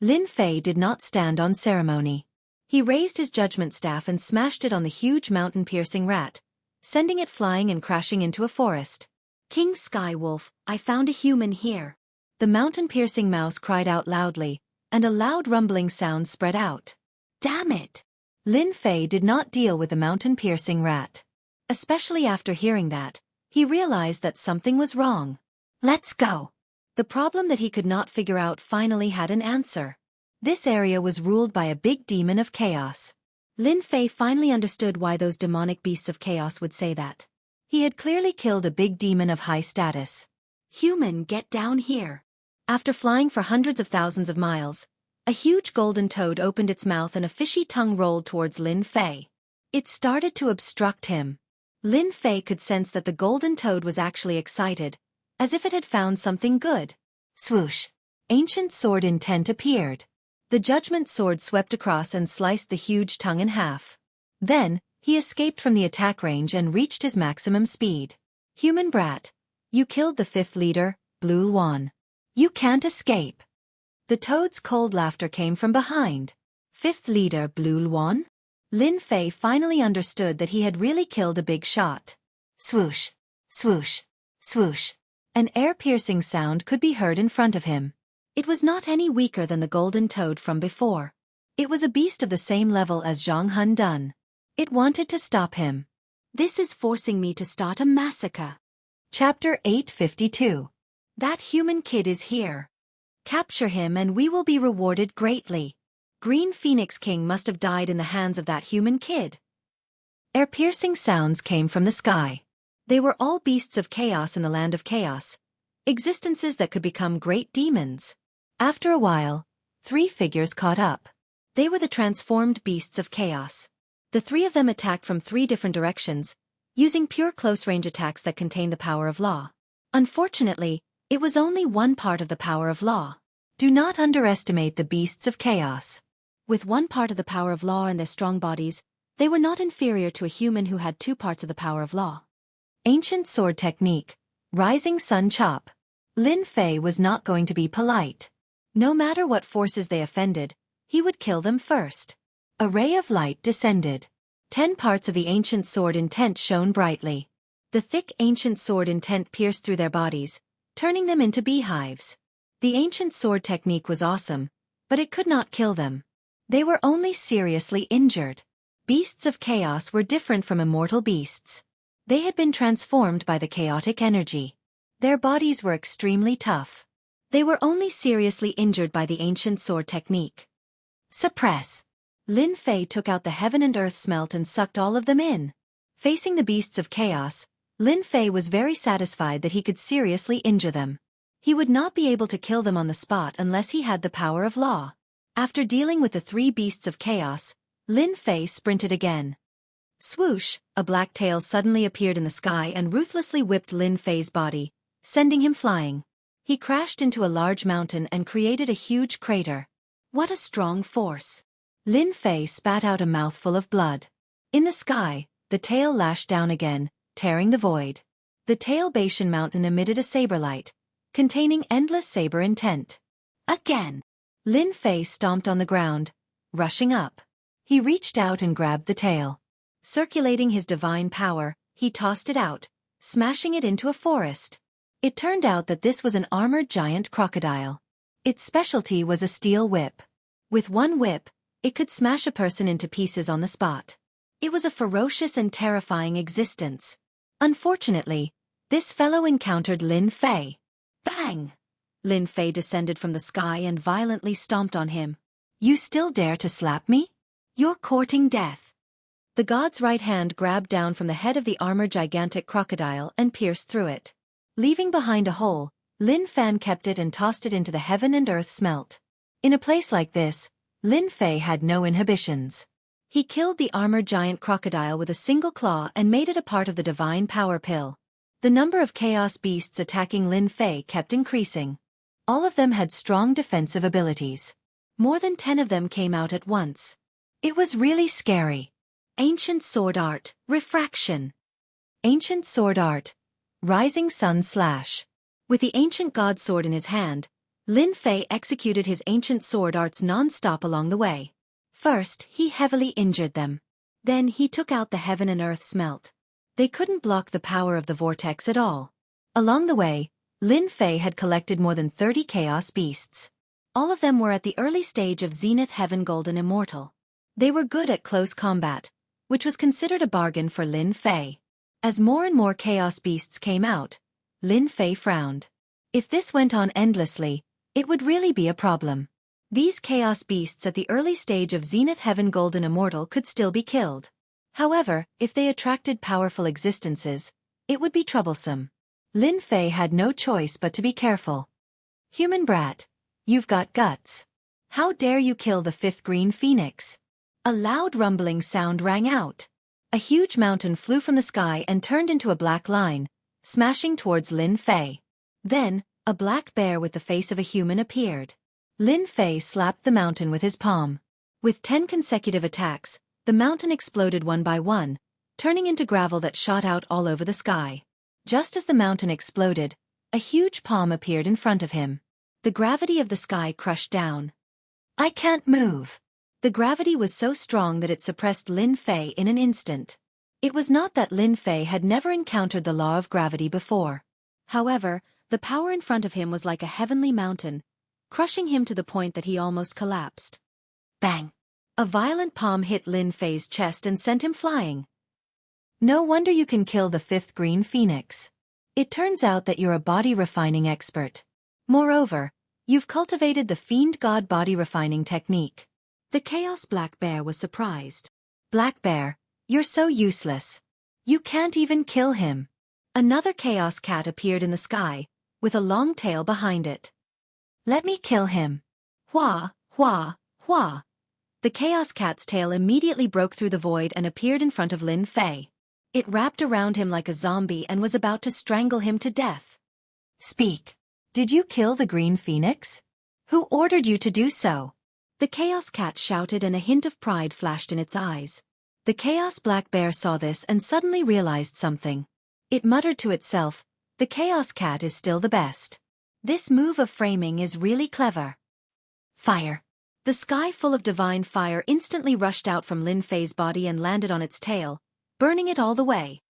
Lin Fei did not stand on ceremony. He raised his judgment staff and smashed it on the huge mountain-piercing rat, sending it flying and crashing into a forest. King Skywolf, I found a human here. The mountain-piercing mouse cried out loudly, and a loud rumbling sound spread out. Damn it! Lin Fei did not deal with the mountain-piercing rat. Especially after hearing that, he realized that something was wrong. Let's go! The problem that he could not figure out finally had an answer. This area was ruled by a big demon of chaos. Lin Fei finally understood why those demonic beasts of chaos would say that. He had clearly killed a big demon of high status. Human, get down here. After flying for hundreds of thousands of miles, a huge golden toad opened its mouth and a fishy tongue rolled towards Lin Fei. It started to obstruct him. Lin Fei could sense that the golden toad was actually excited, as if it had found something good. Swoosh! Ancient sword intent appeared. The judgment sword swept across and sliced the huge tongue in half. Then, he escaped from the attack range and reached his maximum speed. Human brat, you killed the 5th leader, Blue Luan. You can't escape. The toad's cold laughter came from behind. 5th leader Blue Luan? Lin Fei finally understood that he had really killed a big shot. Swoosh! Swoosh! Swoosh! An air-piercing sound could be heard in front of him. It was not any weaker than the golden toad from before. It was a beast of the same level as Jianghu done. It wanted to stop him. This is forcing me to start a massacre. Chapter 852. That human kid is here. Capture him and we will be rewarded greatly. Green Phoenix King must have died in the hands of that human kid. Air-piercing sounds came from the sky. They were all beasts of chaos in the land of chaos, existences that could become great demons. After a while, 3 figures caught up. They were the transformed beasts of chaos. The 3 of them attacked from 3 different directions, using pure close-range attacks that contained the power of law. Unfortunately, it was only one part of the power of law. Do not underestimate the beasts of chaos. With one part of the power of law in their strong bodies, they were not inferior to a human who had 2 parts of the power of law. Ancient sword technique, rising sun chop. Lin Fei was not going to be polite. No matter what forces they offended, he would kill them first. A ray of light descended. 10 parts of the ancient sword intent shone brightly. The thick ancient sword intent pierced through their bodies, turning them into beehives. The ancient sword technique was awesome, but it could not kill them. They were only seriously injured. Beasts of chaos were different from immortal beasts. They had been transformed by the chaotic energy. Their bodies were extremely tough. They were only seriously injured by the ancient sword technique. Suppress. Lin Fei took out the heaven and earth smelt and sucked all of them in. Facing the beasts of chaos, Lin Fei was very satisfied that he could seriously injure them. He would not be able to kill them on the spot unless he had the power of law. After dealing with the 3 beasts of chaos, Lin Fei sprinted again. Swoosh, a black tail suddenly appeared in the sky and ruthlessly whipped Lin Fei's body, sending him flying. He crashed into a large mountain and created a huge crater. What a strong force! Lin Fei spat out a mouthful of blood. In the sky, the tail lashed down again, tearing the void. The tail-Bashan mountain emitted a saber light, containing endless saber intent. Again! Lin Fei stomped on the ground, rushing up. He reached out and grabbed the tail. Circulating his divine power, he tossed it out, smashing it into a forest. It turned out that this was an armored giant crocodile. Its specialty was a steel whip. With one whip, it could smash a person into pieces on the spot. It was a ferocious and terrifying existence. Unfortunately, this fellow encountered Lin Fei. Bang! Lin Fei descended from the sky and violently stomped on him. You still dare to slap me? You're courting death. The god's right hand grabbed down from the head of the armored gigantic crocodile and pierced through it. Leaving behind a hole, Lin Fan kept it and tossed it into the heaven and earth smelt. In a place like this, Lin Fei had no inhibitions. He killed the armored giant crocodile with a single claw and made it a part of the divine power pill. The number of chaos beasts attacking Lin Fei kept increasing. All of them had strong defensive abilities. More than 10 of them came out at once. It was really scary. Ancient sword art, refraction. Ancient sword art, rising sun slash. With the ancient god sword in his hand, Lin Fei executed his ancient sword arts non-stop along the way. First, he heavily injured them. Then he took out the heaven and earth smelt. They couldn't block the power of the vortex at all. Along the way, Lin Fei had collected more than 30 chaos beasts. All of them were at the early stage of Zenith Heaven Golden Immortal. They were good at close combat, which was considered a bargain for Lin Fei. As more and more chaos beasts came out, Lin Fei frowned. If this went on endlessly, it would really be a problem. These chaos beasts at the early stage of Zenith Heaven Golden Immortal could still be killed. However, if they attracted powerful existences, it would be troublesome. Lin Fei had no choice but to be careful. Human brat, you've got guts. How dare you kill the 5th green phoenix? A loud rumbling sound rang out. A huge mountain flew from the sky and turned into a black line, smashing towards Lin Fei. Then, a black bear with the face of a human appeared. Lin Fei slapped the mountain with his palm. With 10 consecutive attacks, the mountain exploded one by one, turning into gravel that shot out all over the sky. Just as the mountain exploded, a huge palm appeared in front of him. The gravity of the sky crushed down. I can't move. The gravity was so strong that it suppressed Lin Fei in an instant. It was not that Lin Fei had never encountered the law of gravity before. However, the power in front of him was like a heavenly mountain, crushing him to the point that he almost collapsed. Bang! A violent palm hit Lin Fei's chest and sent him flying. No wonder you can kill the 5th green phoenix. It turns out that you're a body refining expert. Moreover, you've cultivated the fiend god body refining technique. The Chaos Black Bear was surprised. Black Bear, you're so useless. You can't even kill him. Another Chaos Cat appeared in the sky, with a long tail behind it. Let me kill him. Hua, hua, hua. The Chaos Cat's tail immediately broke through the void and appeared in front of Lin Fei. It wrapped around him like a zombie and was about to strangle him to death. Speak. Did you kill the green phoenix? Who ordered you to do so? The Chaos Cat shouted and a hint of pride flashed in its eyes. The Chaos Black Bear saw this and suddenly realized something. It muttered to itself, the Chaos Cat is still the best. This move of framing is really clever. Fire. The sky full of divine fire instantly rushed out from Lin Fei's body and landed on its tail, burning it all the way.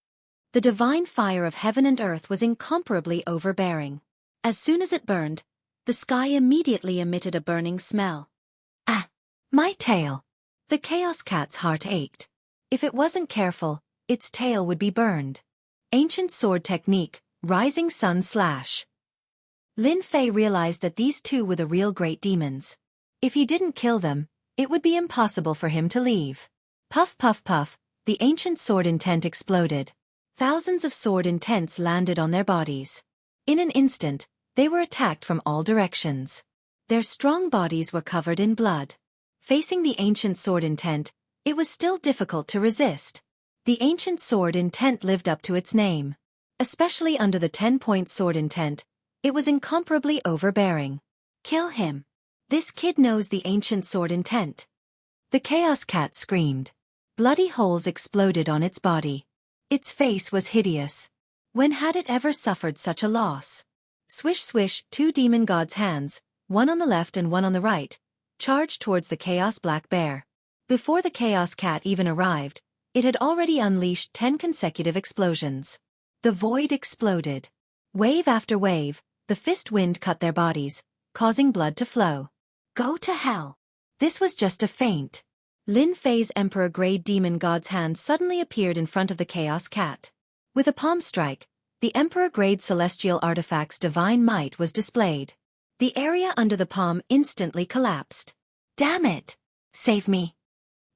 The divine fire of heaven and earth was incomparably overbearing. As soon as it burned, the sky immediately emitted a burning smell. Ah! My tail! The Chaos Cat's heart ached. If it wasn't careful, its tail would be burned. Ancient sword technique, rising sun slash. Lin Fei realized that these two were the real great demons. If he didn't kill them, it would be impossible for him to leave. Puff puff puff, the ancient sword intent exploded. Thousands of sword intents landed on their bodies. In an instant, they were attacked from all directions. Their strong bodies were covered in blood. Facing the ancient sword intent, it was still difficult to resist. The ancient sword intent lived up to its name. Especially under the 10-point sword intent, it was incomparably overbearing. Kill him. This kid knows the ancient sword intent. The chaos cat screamed. Bloody holes exploded on its body. Its face was hideous. When had it ever suffered such a loss? Swish swish, two demon gods' hands, one on the left and one on the right, charged towards the chaos black bear. Before the chaos cat even arrived, it had already unleashed 10 consecutive explosions. The void exploded. Wave after wave, the fist wind cut their bodies, causing blood to flow. Go to hell. This was just a feint. Lin Fei's Emperor-grade demon god's hand suddenly appeared in front of the chaos cat. With a palm strike, the Emperor-grade celestial artifact's divine might was displayed. The area under the palm instantly collapsed. Damn it! Save me!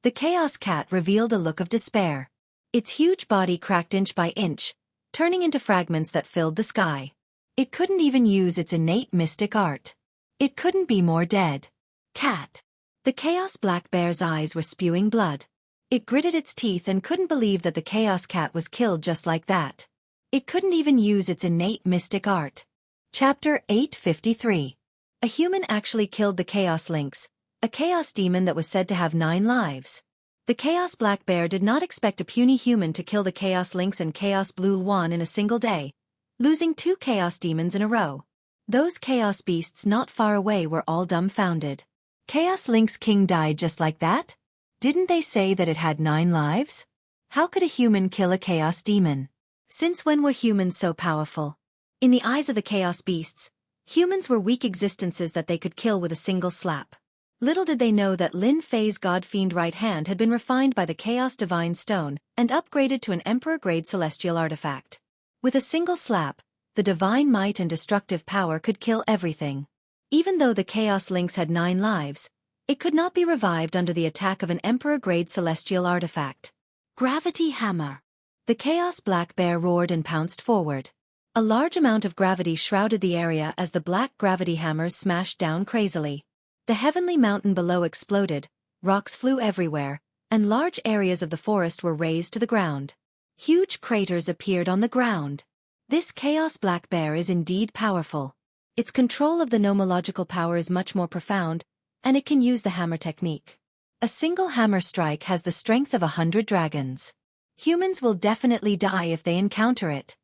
The chaos cat revealed a look of despair. Its huge body cracked inch by inch, turning into fragments that filled the sky. It couldn't even use its innate mystic art. It couldn't be more dead. Cat. The chaos black bear's eyes were spewing blood. It gritted its teeth and couldn't believe that the chaos cat was killed just like that. It couldn't even use its innate mystic art. Chapter 853. A human actually killed the chaos lynx, a chaos demon that was said to have 9 lives. The chaos black bear did not expect a puny human to kill the chaos lynx and chaos blue swan in a single day, losing 2 chaos demons in a row. Those chaos beasts not far away were all dumbfounded. Chaos Lynx King died just like that? Didn't they say that it had 9 lives? How could a human kill a chaos demon? Since when were humans so powerful? In the eyes of the chaos beasts, humans were weak existences that they could kill with a single slap. Little did they know that Lin Fei's god-fiend right hand had been refined by the chaos divine stone and upgraded to an emperor-grade celestial artifact. With a single slap, the divine might and destructive power could kill everything. Even though the Chaos Lynx had 9 lives, it could not be revived under the attack of an Emperor-grade celestial artifact. Gravity Hammer. The Chaos Black Bear roared and pounced forward. A large amount of gravity shrouded the area as the black gravity hammers smashed down crazily. The heavenly mountain below exploded, rocks flew everywhere, and large areas of the forest were razed to the ground. Huge craters appeared on the ground. This Chaos Black Bear is indeed powerful. Its control of the nomological power is much more profound, and it can use the hammer technique. A single hammer strike has the strength of 100 dragons. Humans will definitely die if they encounter it.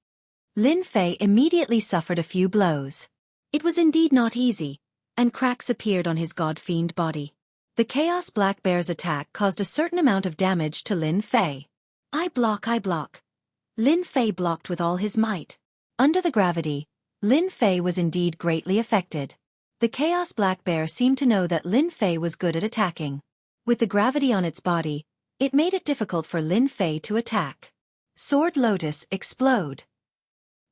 Lin Fei immediately suffered a few blows. It was indeed not easy, and cracks appeared on his god-fiend body. The Chaos Black Bear's attack caused a certain amount of damage to Lin Fei. I block. Lin Fei blocked with all his might. Under the gravity, Lin Fei was indeed greatly affected. The Chaos Black Bear seemed to know that Lin Fei was good at attacking. With the gravity on its body, it made it difficult for Lin Fei to attack. Sword Lotus explode.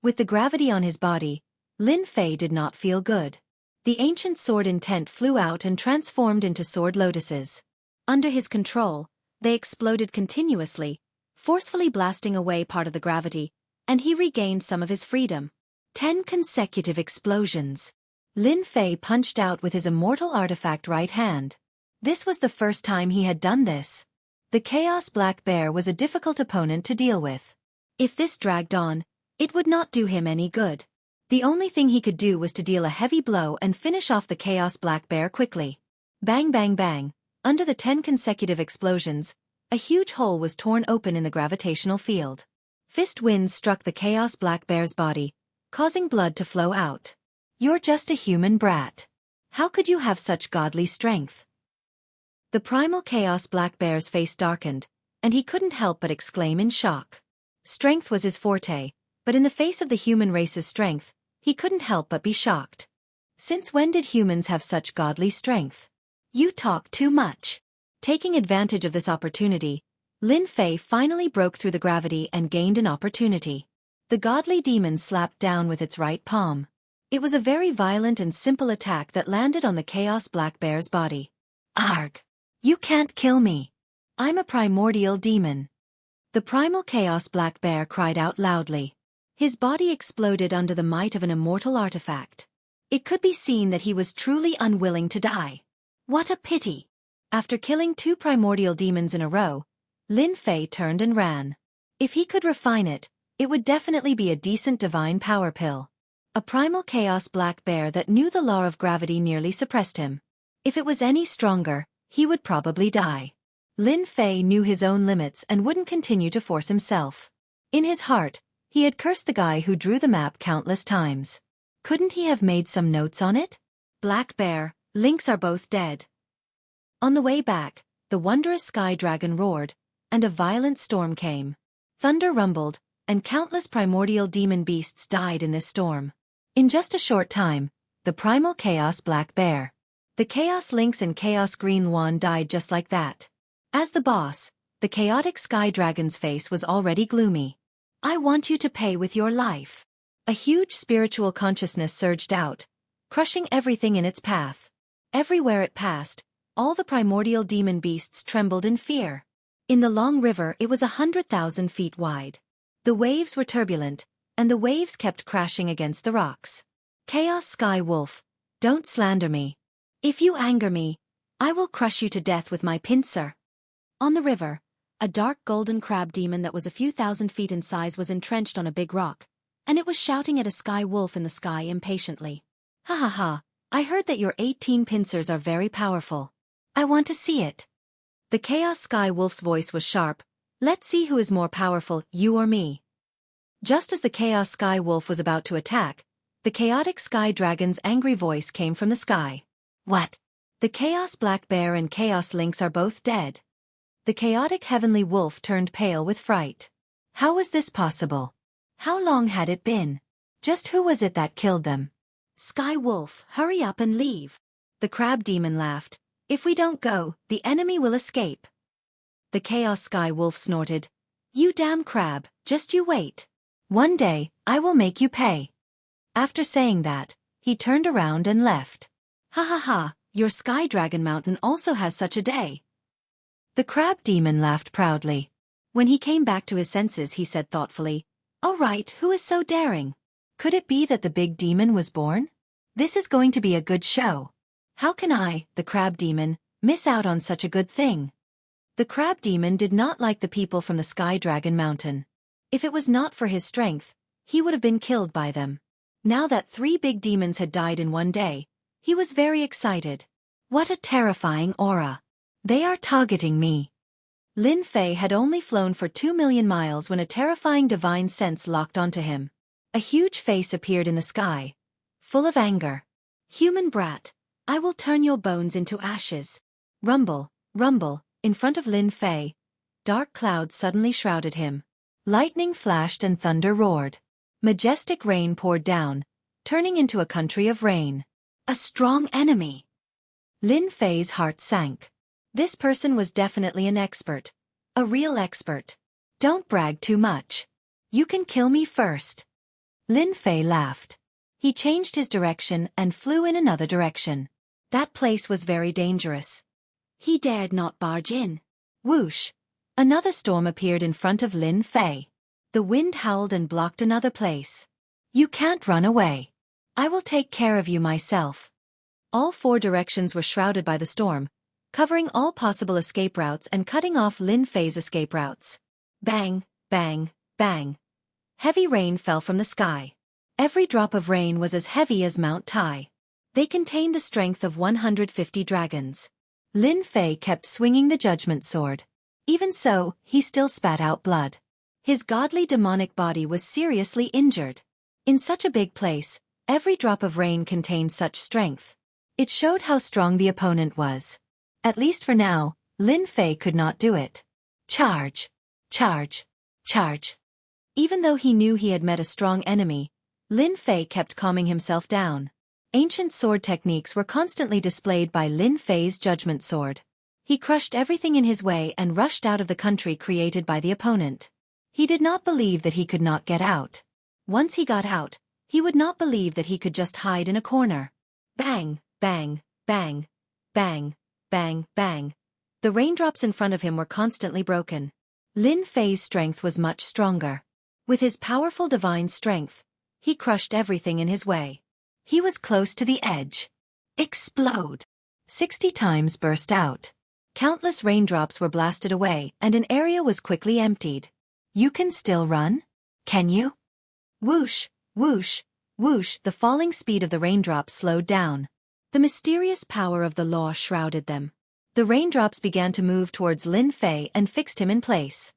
With the gravity on his body, Lin Fei did not feel good. The ancient sword intent flew out and transformed into sword lotuses. Under his control, they exploded continuously, forcefully blasting away part of the gravity, and he regained some of his freedom. 10 consecutive explosions. Lin Fei punched out with his immortal artifact right hand. This was the first time he had done this. The Chaos Black Bear was a difficult opponent to deal with. If this dragged on, it would not do him any good. The only thing he could do was to deal a heavy blow and finish off the Chaos Black Bear quickly. Bang bang bang, under the 10 consecutive explosions, a huge hole was torn open in the gravitational field. Fist winds struck the Chaos Black Bear's body, causing blood to flow out. You're just a human brat. How could you have such godly strength? The primal Chaos Black Bear's face darkened, and he couldn't help but exclaim in shock. Strength was his forte, but in the face of the human race's strength, he couldn't help but be shocked. Since when did humans have such godly strength? You talk too much. Taking advantage of this opportunity, Lin Fei finally broke through the gravity and gained an opportunity. The godly demon slapped down with its right palm. It was a very violent and simple attack that landed on the Chaos Black Bear's body. Arg! You can't kill me. I'm a primordial demon. The primal Chaos Black Bear cried out loudly. His body exploded under the might of an immortal artifact. It could be seen that he was truly unwilling to die. What a pity! After killing 2 primordial demons in a row, Lin Fei turned and ran. If he could refine it, it would definitely be a decent divine power pill. A primal Chaos Black Bear that knew the law of gravity nearly suppressed him. If it was any stronger, he would probably die. Lin Fei knew his own limits and wouldn't continue to force himself. In his heart, he had cursed the guy who drew the map countless times. Couldn't he have made some notes on it? Black Bear, Lynx are both dead. On the way back, the wondrous sky dragon roared, and a violent storm came. Thunder rumbled, and countless primordial demon beasts died in this storm. In just a short time, the primal Chaos Black Bear, the Chaos Lynx and Chaos Green Luan died just like that. As the boss, the chaotic sky dragon's face was already gloomy. I want you to pay with your life. A huge spiritual consciousness surged out, crushing everything in its path. Everywhere it passed, all the primordial demon beasts trembled in fear. In the long river it was 100,000 feet wide. The waves were turbulent, and the waves kept crashing against the rocks. Chaos Sky Wolf, don't slander me. If you anger me, I will crush you to death with my pincer. On the river, a dark golden crab demon that was a few thousand feet in size was entrenched on a big rock, and it was shouting at a sky wolf in the sky impatiently. Ha ha ha, I heard that your 18 pincers are very powerful. I want to see it. The Chaos Sky Wolf's voice was sharp. Let's see who is more powerful, you or me. Just as the Chaos Sky Wolf was about to attack, the chaotic Sky Dragon's angry voice came from the sky. What? The Chaos Black Bear and Chaos Lynx are both dead. The chaotic Heavenly Wolf turned pale with fright. How was this possible? How long had it been? Just who was it that killed them? Sky Wolf, hurry up and leave. The Crab Demon laughed. If we don't go, the enemy will escape. The Chaos Sky Wolf snorted. You damn crab, just you wait. One day, I will make you pay. After saying that, he turned around and left. Ha ha ha, your Sky Dragon Mountain also has such a day. The Crab Demon laughed proudly. When he came back to his senses he said thoughtfully, all right, who is so daring? Could it be that the big demon was born? This is going to be a good show. How can I, the Crab Demon, miss out on such a good thing? The Crab Demon did not like the people from the Sky Dragon Mountain. If it was not for his strength, he would have been killed by them. Now that 3 big demons had died in one day, he was very excited. What a terrifying aura. They are targeting me. Lin Fei had only flown for 2 million miles when a terrifying divine sense locked onto him. A huge face appeared in the sky, full of anger. Human brat, I will turn your bones into ashes. Rumble, rumble, in front of Lin Fei. Dark clouds suddenly shrouded him. Lightning flashed and thunder roared. Majestic rain poured down, turning into a country of rain. A strong enemy. Lin Fei's heart sank. This person was definitely an expert. A real expert. Don't brag too much. You can kill me first. Lin Fei laughed. He changed his direction and flew in another direction. That place was very dangerous. He dared not barge in. Whoosh! Another storm appeared in front of Lin Fei. The wind howled and blocked another place. You can't run away. I will take care of you myself. All 4 directions were shrouded by the storm, covering all possible escape routes and cutting off Lin Fei's escape routes. Bang, bang, bang. Heavy rain fell from the sky. Every drop of rain was as heavy as Mount Tai. They contained the strength of 150 dragons. Lin Fei kept swinging the judgment sword. Even so, he still spat out blood. His godly demonic body was seriously injured. In such a big place, every drop of rain contained such strength. It showed how strong the opponent was. At least for now, Lin Fei could not do it. Charge! Charge! Charge! Even though he knew he had met a strong enemy, Lin Fei kept calming himself down. Ancient sword techniques were constantly displayed by Lin Fei's judgment sword. He crushed everything in his way and rushed out of the country created by the opponent. He did not believe that he could not get out. Once he got out, He would not believe that he could just hide in a corner. Bang, bang, bang, bang, bang, bang. The raindrops in front of him were constantly broken. Lin Fei's strength was much stronger. With his powerful divine strength, he crushed everything in his way. He was close to the edge. Explode! 60 times burst out. Countless raindrops were blasted away and an area was quickly emptied. You can still run? Can you? Whoosh, whoosh, whoosh. The falling speed of the raindrops slowed down. The mysterious power of the law shrouded them. The raindrops began to move towards Lin Fei and fixed him in place.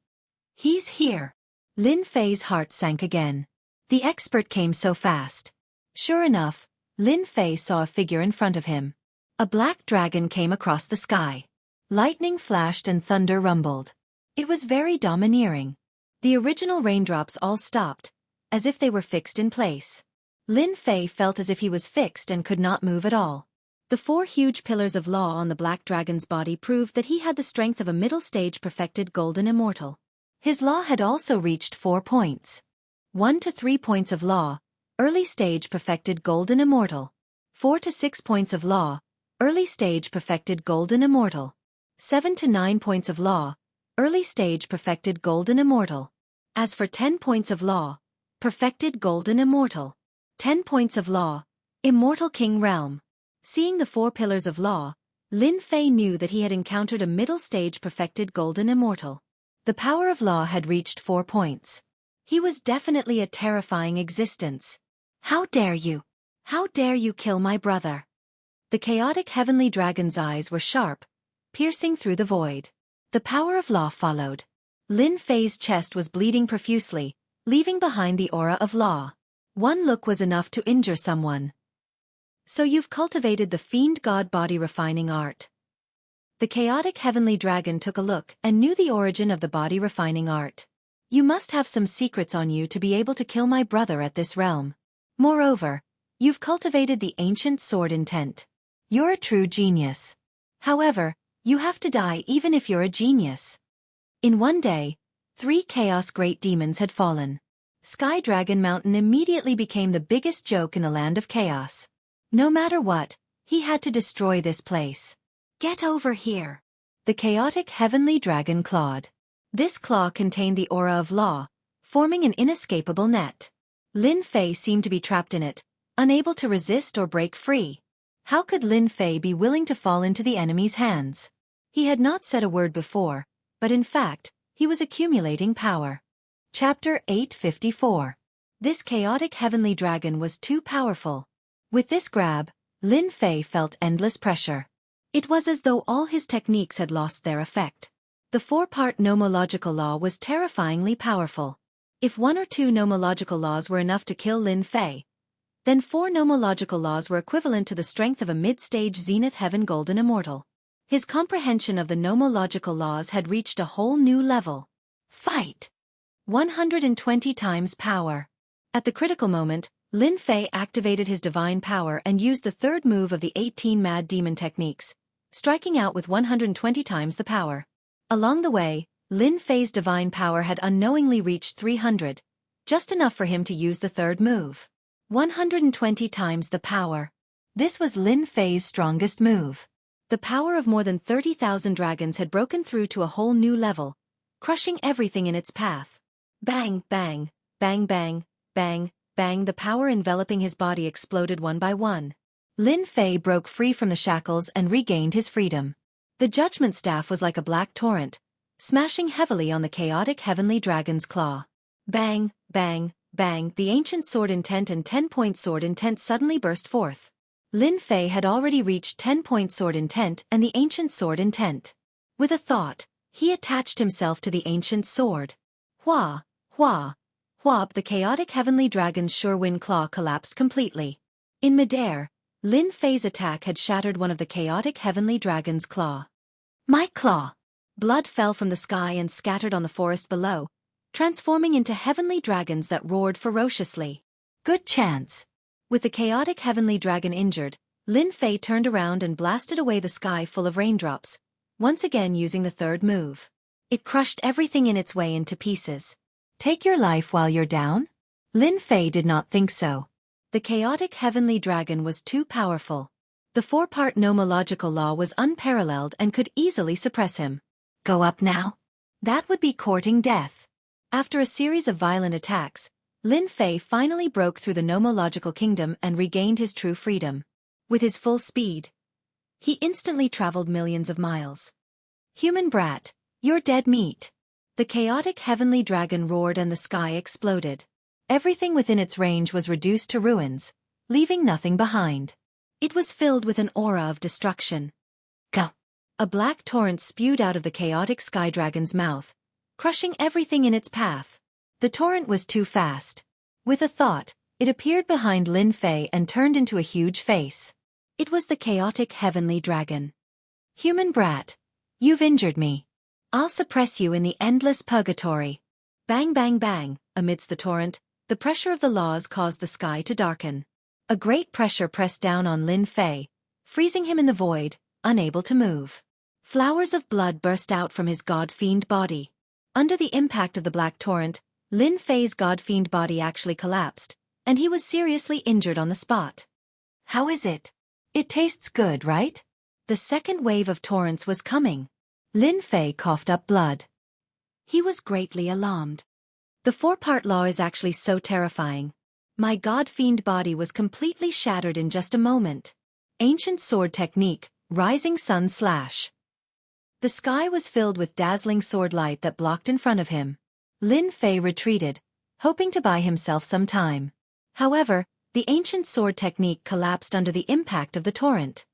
He's here. Lin Fei's heart sank again. The expert came so fast. Sure enough, Lin Fei saw a figure in front of him. A black dragon came across the sky. Lightning flashed and thunder rumbled. It was very domineering. The original raindrops all stopped, as if they were fixed in place. Lin Fei felt as if he was fixed and could not move at all. The 4 huge pillars of law on the black dragon's body proved that he had the strength of a middle-stage perfected golden immortal. His law had also reached 4 points. 1 to 3 points of law, early stage perfected golden immortal. 4 to 6 points of law, early stage perfected golden immortal. 7 to 9 points of law, early stage perfected golden immortal. As for 10 points of law, perfected golden immortal. 10 points of law, immortal king realm. Seeing the 4 pillars of law, Lin Fei knew that he had encountered a middle stage perfected golden immortal. The power of law had reached 4 points. He was definitely a terrifying existence. How dare you? How dare you kill my brother? The chaotic heavenly dragon's eyes were sharp, piercing through the void. The power of law followed. Lin Fei's chest was bleeding profusely, leaving behind the aura of law. One look was enough to injure someone. So you've cultivated the fiend god body refining art. The chaotic heavenly dragon took a look and knew the origin of the body refining art. You must have some secrets on you to be able to kill my brother at this realm. Moreover, you've cultivated the ancient sword intent. You're a true genius. However, you have to die even if you're a genius. In one day, 3 chaos great demons had fallen. Sky Dragon Mountain immediately became the biggest joke in the land of chaos. No matter what, he had to destroy this place. Get over here. The chaotic heavenly dragon clawed. This claw contained the aura of law, forming an inescapable net. Lin Fei seemed to be trapped in it, unable to resist or break free. How could Lin Fei be willing to fall into the enemy's hands? He had not said a word before, but in fact, he was accumulating power. Chapter 854. This chaotic heavenly dragon was too powerful. With this grab, Lin Fei felt endless pressure. It was as though all his techniques had lost their effect. The 4-part nomological law was terrifyingly powerful. If 1 or 2 nomological laws were enough to kill Lin Fei, then 4 nomological laws were equivalent to the strength of a mid-stage Zenith Heaven Golden Immortal. His comprehension of the nomological laws had reached a whole new level. Fight! 120 times power. At the critical moment, Lin Fei activated his divine power and used the 3rd move of the 18 Mad Demon techniques, striking out with 120 times the power. Along the way, Lin Fei's divine power had unknowingly reached 300, just enough for him to use the 3rd move. 120 times the power. This was Lin Fei's strongest move. The power of more than 30,000 dragons had broken through to a whole new level, crushing everything in its path. Bang, bang, bang, bang, bang, bang. The power enveloping his body exploded one by one. Lin Fei broke free from the shackles and regained his freedom. The judgment staff was like a black torrent, smashing heavily on the chaotic heavenly dragon's claw. Bang, bang, bang. The ancient sword intent and 10-point sword intent suddenly burst forth. Lin Fei had already reached 10-point sword intent and the ancient sword intent. With a thought, he attached himself to the ancient sword. Hua, hua, whop. The chaotic heavenly dragon's sure wind claw collapsed completely. In midair, Lin Fei's attack had shattered one of the chaotic heavenly dragon's claw. My claw! Blood fell from the sky and scattered on the forest below, transforming into heavenly dragons that roared ferociously. Good chance! With the chaotic heavenly dragon injured, Lin Fei turned around and blasted away the sky full of raindrops, once again using the 3rd move. It crushed everything in its way into pieces. Take your life while you're down? Lin Fei did not think so. The chaotic heavenly dragon was too powerful. The four-part nomological law was unparalleled and could easily suppress him. Go up now? That would be courting death. After a series of violent attacks, Lin Fei finally broke through the nomological kingdom and regained his true freedom. With his full speed, he instantly traveled millions of miles. Human brat, you're dead meat. The chaotic heavenly dragon roared and the sky exploded. Everything within its range was reduced to ruins, leaving nothing behind. It was filled with an aura of destruction. Go! A black torrent spewed out of the chaotic sky dragon's mouth, crushing everything in its path. The torrent was too fast. With a thought, it appeared behind Lin Fei and turned into a huge face. It was the chaotic heavenly dragon. Human brat, you've injured me. I'll suppress you in the endless purgatory. Bang bang bang, amidst the torrent, the pressure of the laws caused the sky to darken. A great pressure pressed down on Lin Fei, freezing him in the void, unable to move. Flowers of blood burst out from his god-fiend body. Under the impact of the black torrent, Lin Fei's god-fiend body actually collapsed, and he was seriously injured on the spot. How is it? It tastes good, right? The second wave of torrents was coming. Lin Fei coughed up blood. He was greatly alarmed. The four-part law is actually so terrifying. My god-fiend body was completely shattered in just a moment. Ancient sword technique, rising sun slash. The sky was filled with dazzling sword light that blocked in front of him. Lin Fei retreated, hoping to buy himself some time. However, the ancient sword technique collapsed under the impact of the torrent.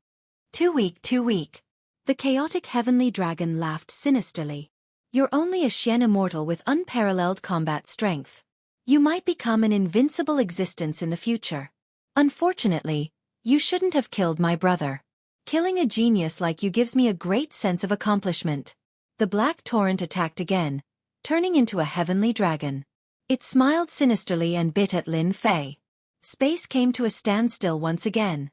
Too weak, too weak. The chaotic heavenly dragon laughed sinisterly. You're only a Xian immortal with unparalleled combat strength. You might become an invincible existence in the future. Unfortunately, you shouldn't have killed my brother. Killing a genius like you gives me a great sense of accomplishment. The black torrent attacked again, turning into a heavenly dragon. It smiled sinisterly and bit at Lin Fei. Space came to a standstill once again.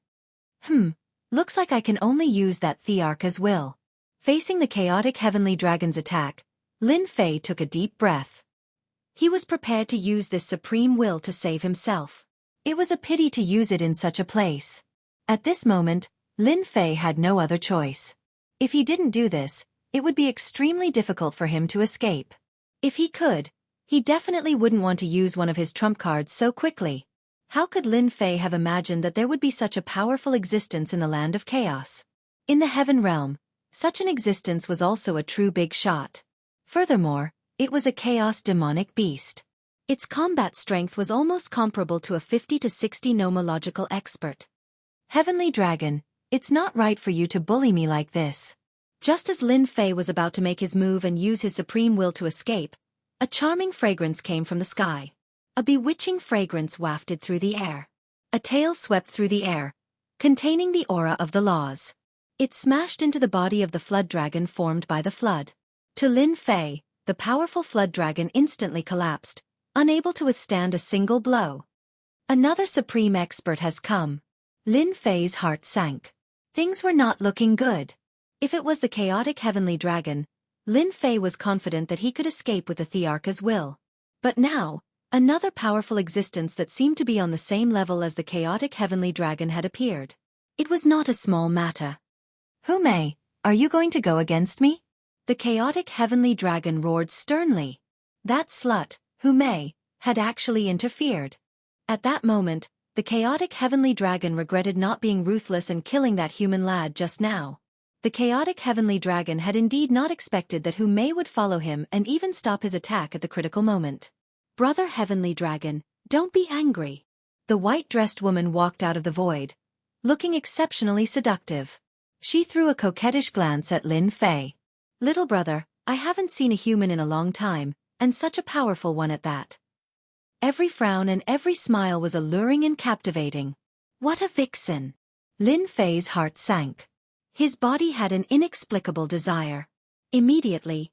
Looks like I can only use that Thearch's will. Facing the chaotic heavenly dragon's attack, Lin Fei took a deep breath. He was prepared to use this supreme will to save himself. It was a pity to use it in such a place. At this moment, Lin Fei had no other choice. If he didn't do this, it would be extremely difficult for him to escape. If he could, he definitely wouldn't want to use one of his trump cards so quickly. How could Lin Fei have imagined that there would be such a powerful existence in the land of chaos? In the heaven realm, such an existence was also a true big shot. Furthermore, it was a chaos demonic beast. Its combat strength was almost comparable to a 50 to 60 nomological expert. Heavenly dragon, it's not right for you to bully me like this. Just as Lin Fei was about to make his move and use his supreme will to escape, a charming fragrance came from the sky. A bewitching fragrance wafted through the air. A tail swept through the air, containing the aura of the laws. It smashed into the body of the flood dragon formed by the flood. To Lin Fei, the powerful flood dragon instantly collapsed, unable to withstand a single blow. Another supreme expert has come. Lin Fei's heart sank. Things were not looking good. If it was the chaotic heavenly dragon, Lin Fei was confident that he could escape with the Thearch's will. But now, another powerful existence that seemed to be on the same level as the chaotic heavenly dragon had appeared. It was not a small matter. Hu Mei, are you going to go against me? The chaotic heavenly dragon roared sternly. That slut, Hu Mei, had actually interfered. At that moment, the chaotic heavenly dragon regretted not being ruthless and killing that human lad just now. The chaotic heavenly dragon had indeed not expected that Hu Mei would follow him and even stop his attack at the critical moment. Brother heavenly dragon, don't be angry. The white-dressed woman walked out of the void, looking exceptionally seductive. She threw a coquettish glance at Lin Fei. Little brother, I haven't seen a human in a long time, and such a powerful one at that. Every frown and every smile was alluring and captivating. What a vixen! Lin Fei's heart sank. His body had an inexplicable desire. Immediately,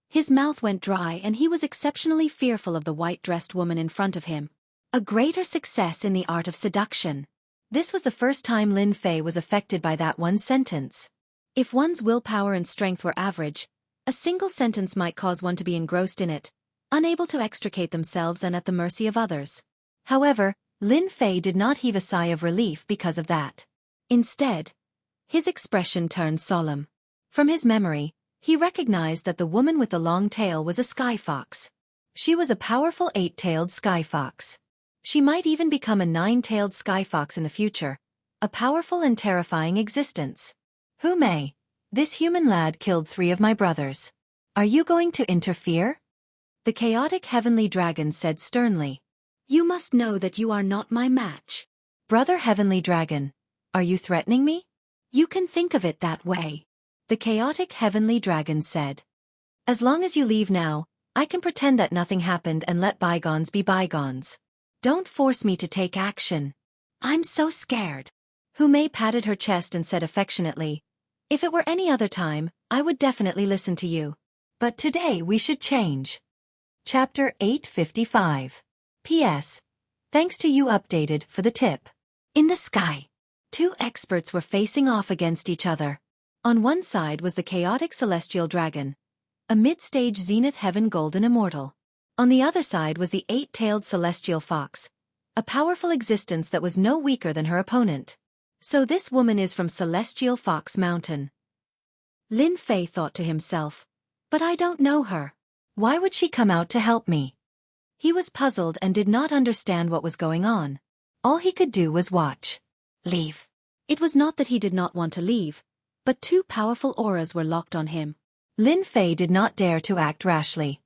his mouth went dry and he was exceptionally fearful of the white-dressed woman in front of him. A greater success in the art of seduction. This was the first time Lin Fei was affected by that one sentence. If one's willpower and strength were average, a single sentence might cause one to be engrossed in it, unable to extricate themselves and at the mercy of others. However, Lin Fei did not heave a sigh of relief because of that. Instead, his expression turned solemn. From his memory, he recognized that the woman with the long tail was a sky fox. She was a powerful 8-tailed sky fox. She might even become a 9-tailed sky fox in the future, a powerful and terrifying existence. Hu Mei, this human lad killed 3 of my brothers. Are you going to interfere? The chaotic heavenly dragon said sternly. You must know that you are not my match. Brother heavenly dragon, are you threatening me? You can think of it that way. The chaotic heavenly dragon said. As long as you leave now, I can pretend that nothing happened and let bygones be bygones. Don't force me to take action. I'm so scared. Hu Mei patted her chest and said affectionately, if it were any other time, I would definitely listen to you. But today we should change. Chapter 855. P.S. Thanks to you updated for the tip. In the sky, 2 experts were facing off against each other. On one side was the chaotic celestial dragon, a mid-stage zenith heaven golden immortal. On the other side was the 8-tailed celestial fox, a powerful existence that was no weaker than her opponent. So this woman is from Celestial Fox Mountain. Lin Fei thought to himself, but I don't know her. Why would she come out to help me? He was puzzled and did not understand what was going on. All he could do was watch. Leave. It was not that he did not want to leave, but 2 powerful auras were locked on him. Lin Fei did not dare to act rashly.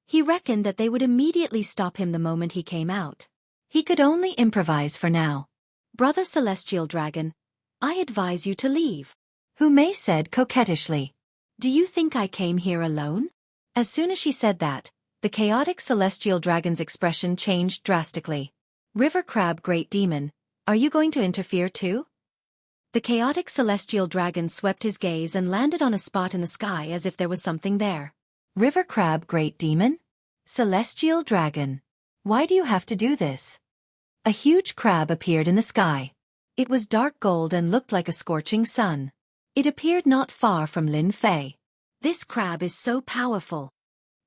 He reckoned that they would immediately stop him the moment he came out. He could only improvise for now. Brother Celestial Dragon, I advise you to leave. Hu Mei said coquettishly. Do you think I came here alone? As soon as she said that, the chaotic celestial dragon's expression changed drastically. River Crab Great Demon, are you going to interfere too? The chaotic celestial dragon swept his gaze and landed on a spot in the sky as if there was something there. River Crab Great Demon? Celestial Dragon. Why do you have to do this? A huge crab appeared in the sky. It was dark gold and looked like a scorching sun. It appeared not far from Lin Fei. This crab is so powerful.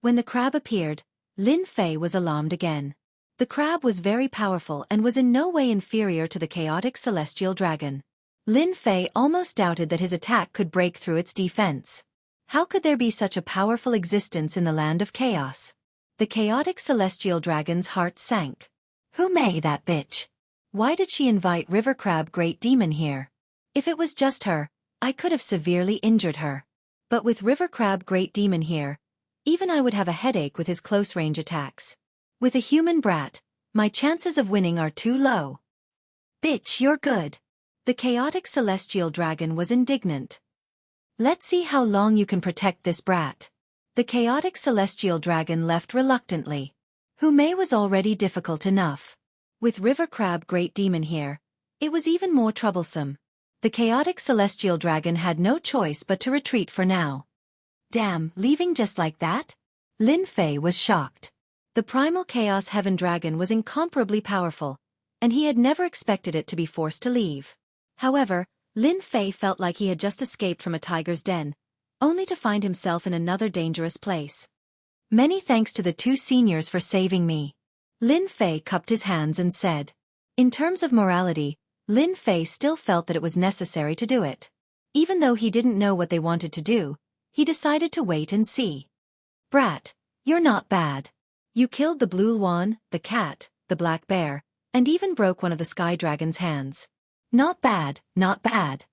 When the crab appeared, Lin Fei was alarmed again. The crab was very powerful and was in no way inferior to the chaotic celestial dragon. Lin Fei almost doubted that his attack could break through its defense. How could there be such a powerful existence in the land of chaos? The chaotic celestial dragon's heart sank. Hu Mei, that bitch. Why did she invite River Crab Great Demon here? If it was just her, I could have severely injured her. But with River Crab Great Demon here, even I would have a headache with his close-range attacks. With a human brat, my chances of winning are too low. Bitch, you're good. The chaotic celestial dragon was indignant. Let's see how long you can protect this brat. The chaotic celestial dragon left reluctantly. Hu Mei was already difficult enough. With River Crab Great Demon here, it was even more troublesome. The chaotic celestial dragon had no choice but to retreat for now. Damn, leaving just like that? Lin Fei was shocked. The primal chaos heaven dragon was incomparably powerful, and he had never expected it to be forced to leave. However, Lin Fei felt like he had just escaped from a tiger's den, only to find himself in another dangerous place. Many thanks to the 2 seniors for saving me. Lin Fei cupped his hands and said. In terms of morality, Lin Fei still felt that it was necessary to do it. Even though he didn't know what they wanted to do, he decided to wait and see. Brat, you're not bad. You killed the blue swan, the cat, the black bear, and even broke one of the sky dragon's hands. Not bad, not bad.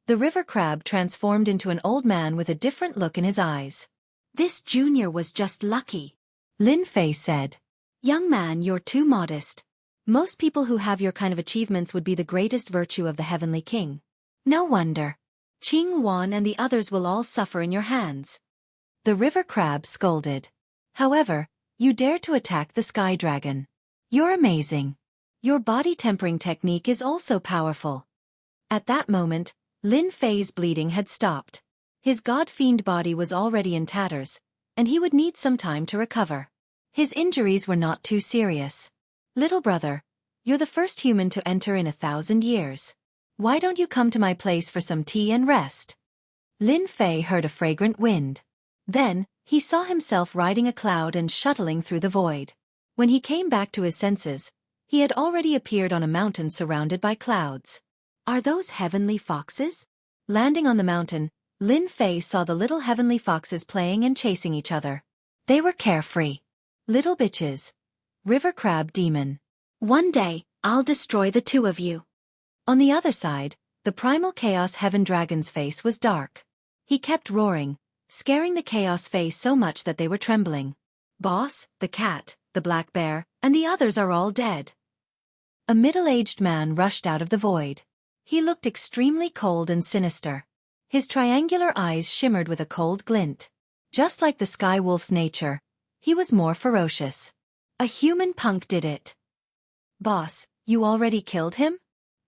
The river crab transformed into an old man with a different look in his eyes. This junior was just lucky. Lin Fei said. Young man, you're too modest. Most people who have your kind of achievements would be the greatest virtue of the Heavenly King. No wonder. Qing Wan and the others will all suffer in your hands. The river crab scolded. However, you dare to attack the sky dragon. You're amazing. Your body tempering technique is also powerful. At that moment, Lin Fei's bleeding had stopped. His god-fiend body was already in tatters, and he would need some time to recover. His injuries were not too serious. Little brother, you're the first human to enter in 1,000 years. Why don't you come to my place for some tea and rest? Lin Fei heard a fragrant wind. Then, he saw himself riding a cloud and shuttling through the void. When he came back to his senses, He had already appeared on a mountain surrounded by clouds. Are those heavenly foxes? Landing on the mountain, Lin Fei saw the little heavenly foxes playing and chasing each other. They were carefree. Little bitches. River crab demon. One day, I'll destroy the two of you. On the other side, the primal chaos heaven dragon's face was dark. He kept roaring, scaring the chaos face so much that they were trembling. Boss, the cat, the black bear, and the others are all dead. A middle-aged man rushed out of the void. He looked extremely cold and sinister. His triangular eyes shimmered with a cold glint. Just like the sky wolf's nature, he was more ferocious. A human punk did it. Boss, you already killed him?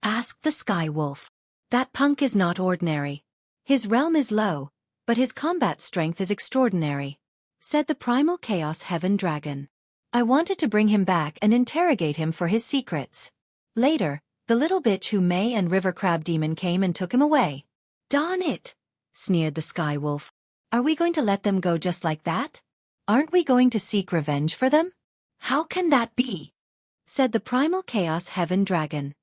Asked the sky wolf. That punk is not ordinary. His realm is low, but his combat strength is extraordinary, said the primal chaos heaven dragon. I wanted to bring him back and interrogate him for his secrets. Later, the little bitch who May and River Crab Demon came and took him away. Darn it, sneered the sky wolf. Are we going to let them go just like that? Aren't we going to seek revenge for them? How can that be? Said the primal chaos heaven dragon.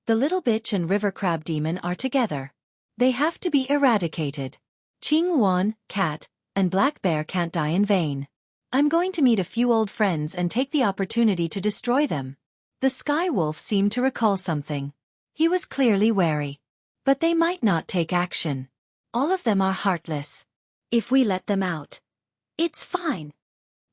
The little bitch and River Crab Demon are together. They have to be eradicated. Qing Wan, cat, and Black Bear can't die in vain. I'm going to meet a few old friends and take the opportunity to destroy them. The sky wolf seemed to recall something. He was clearly wary. But they might not take action. All of them are heartless. If we let them out, it's fine.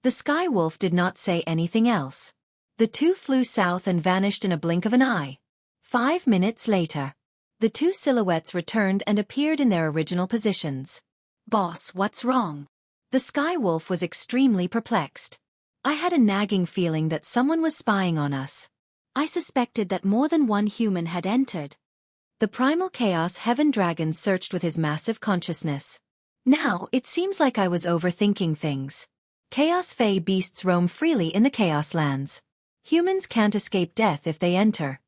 The sky wolf did not say anything else. The two flew south and vanished in a blink of an eye. 5 minutes later, the two silhouettes returned and appeared in their original positions. Boss, what's wrong? The sky wolf was extremely perplexed. I had a nagging feeling that someone was spying on us. I suspected that more than one human had entered. The primal chaos heaven dragon searched with his massive consciousness. Now, it seems like I was overthinking things. Chaos Fey beasts roam freely in the Chaos Lands. Humans can't escape death if they enter.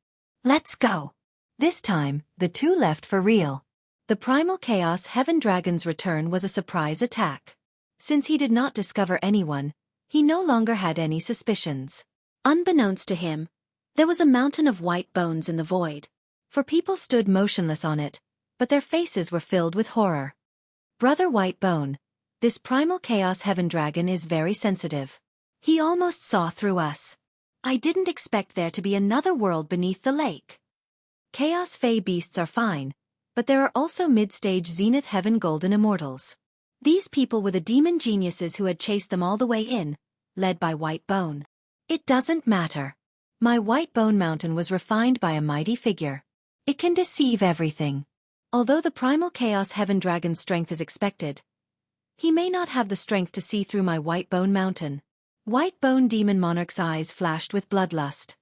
Let's go. This time, the two left for real. The primal chaos heaven dragon's return was a surprise attack. Since he did not discover anyone, he no longer had any suspicions. Unbeknownst to him, there was a mountain of white bones in the void. For people stood motionless on it, but their faces were filled with horror. Brother White Bone, this primal chaos heaven dragon is very sensitive. He almost saw through us. I didn't expect there to be another world beneath the lake. Chaos Fey beasts are fine, but there are also mid-stage Zenith Heaven Golden Immortals. These people were the demon geniuses who had chased them all the way in, led by White Bone. It doesn't matter. My White Bone Mountain was refined by a mighty figure. It can deceive everything. Although the primal chaos heaven dragon's strength is expected, he may not have the strength to see through my White Bone Mountain. White Bone Demon Monarch's eyes flashed with bloodlust.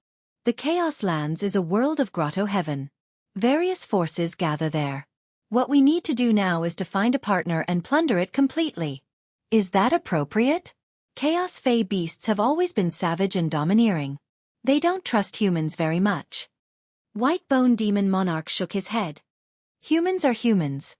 The Chaos Lands is a world of grotto heaven. Various forces gather there. What we need to do now is to find a partner and plunder it completely. Is that appropriate? Chaos Fey beasts have always been savage and domineering. They don't trust humans very much. White Bone Demon Monarch shook his head. Humans are humans.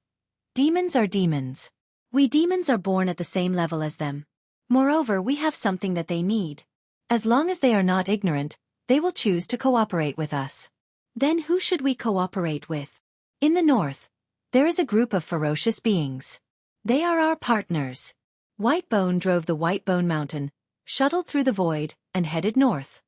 Demons are demons. We demons are born at the same level as them. Moreover, we have something that they need. As long as they are not ignorant, they will choose to cooperate with us. Then who should we cooperate with? In the north, there is a group of ferocious beings. They are our partners. White Bone drove the White Bone Mountain, shuttled through the void, and headed north.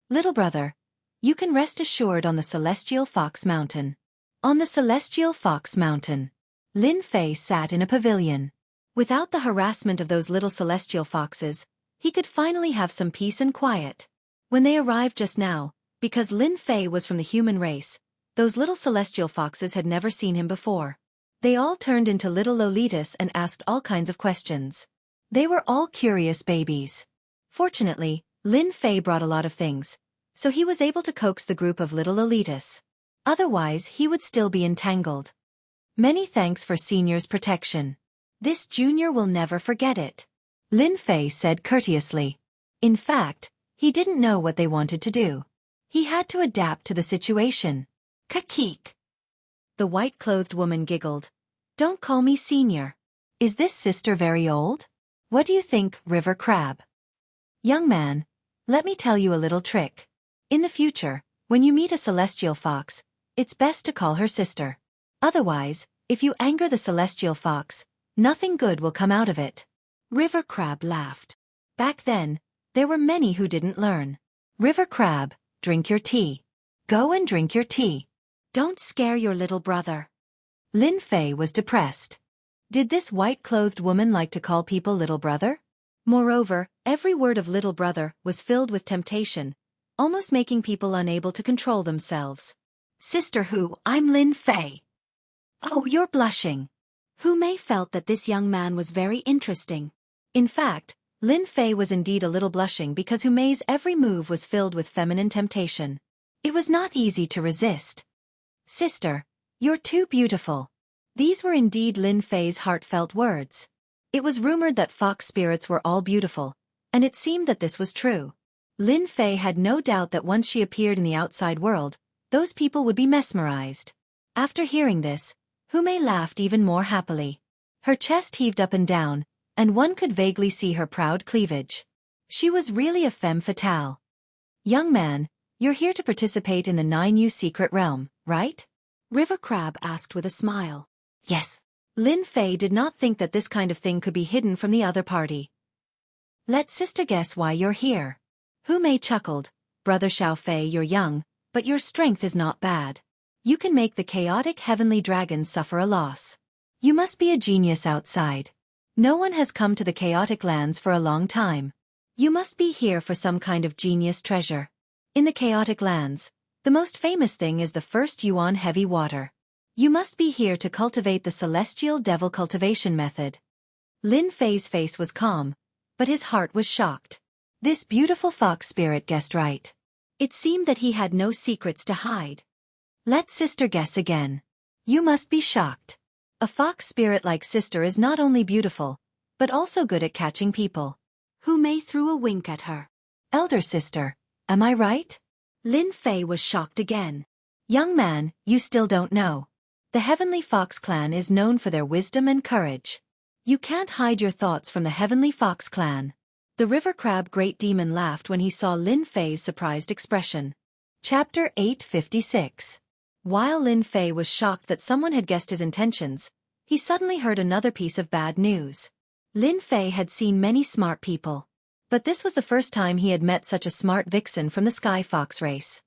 Little brother, you can rest assured on the Celestial Fox Mountain. On the Celestial Fox Mountain, Lin Fei sat in a pavilion. Without the harassment of those little celestial foxes, he could finally have some peace and quiet. When they arrived just now, because Lin Fei was from the human race, those little celestial foxes had never seen him before. They all turned into little Lolitas and asked all kinds of questions. They were all curious babies. Fortunately, Lin Fei brought a lot of things, so he was able to coax the group of little Lolitas. Otherwise, he would still be entangled. Many thanks for Senior's protection. This junior will never forget it, Lin Fei said courteously. In fact, he didn't know what they wanted to do. He had to adapt to the situation. Kakik. The white-clothed woman giggled. Don't call me senior. Is this sister very old? What do you think, River Crab? Young man, let me tell you a little trick. In the future, when you meet a celestial fox, it's best to call her sister. Otherwise, if you anger the celestial fox, nothing good will come out of it. River Crab laughed. Back then, there were many who didn't learn. River Crab, drink your tea. Go and drink your tea. Don't scare your little brother. Lin Fei was depressed. Did this white-clothed woman like to call people little brother? Moreover, every word of little brother was filled with temptation, almost making people unable to control themselves. Sister Hu, I'm Lin Fei. Oh, you're blushing. Hu Mei felt that this young man was very interesting. In fact, Lin Fei was indeed a little blushing because Hu Mei's every move was filled with feminine temptation. It was not easy to resist. Sister, you're too beautiful. These were indeed Lin Fei's heartfelt words. It was rumored that fox spirits were all beautiful, and it seemed that this was true. Lin Fei had no doubt that once she appeared in the outside world, those people would be mesmerized. After hearing this, Hu Mei laughed even more happily. Her chest heaved up and down, and one could vaguely see her proud cleavage. She was really a femme fatale. Young man, you're here to participate in the 9U secret realm, right? River Crab asked with a smile. Yes. Lin Fei did not think that this kind of thing could be hidden from the other party. Let sister guess why you're here. Hu Mei chuckled. Brother Xiao Fei, you're young, but your strength is not bad. You can make the chaotic heavenly dragons suffer a loss. You must be a genius outside. No one has come to the chaotic lands for a long time. You must be here for some kind of genius treasure. In the chaotic lands, the most famous thing is the first yuan heavy water. You must be here to cultivate the celestial devil cultivation method. Lin Fei's face was calm, but his heart was shocked. This beautiful fox spirit guessed right. It seemed that he had no secrets to hide. Let sister guess again. You must be shocked. A fox spirit like sister is not only beautiful, but also good at catching people. Hu Mei threw a wink at her. Elder sister, am I right? Lin Fei was shocked again. Young man, you still don't know. The Heavenly Fox clan is known for their wisdom and courage. You can't hide your thoughts from the Heavenly Fox clan. The River Crab Great Demon laughed when he saw Lin Fei's surprised expression. Chapter 856. While Lin Fei was shocked that someone had guessed his intentions, he suddenly heard another piece of bad news. Lin Fei had seen many smart people, but this was the first time he had met such a smart vixen from the Sky Fox race.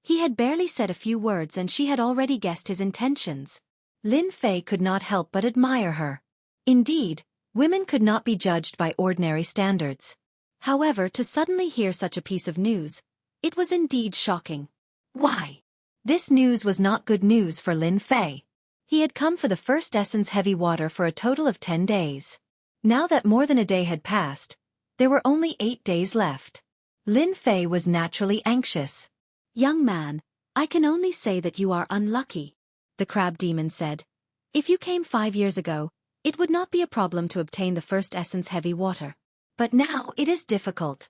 He had barely said a few words and she had already guessed his intentions. Lin Fei could not help but admire her. Indeed, women could not be judged by ordinary standards. However, to suddenly hear such a piece of news, it was indeed shocking. Why? This news was not good news for Lin Fei. He had come for the first essence heavy water for a total of 10 days. Now that more than a day had passed, there were only 8 days left. Lin Fei was naturally anxious. Young man, I can only say that you are unlucky, the crab demon said. If you came 5 years ago, it would not be a problem to obtain the first essence heavy water. But now it is difficult.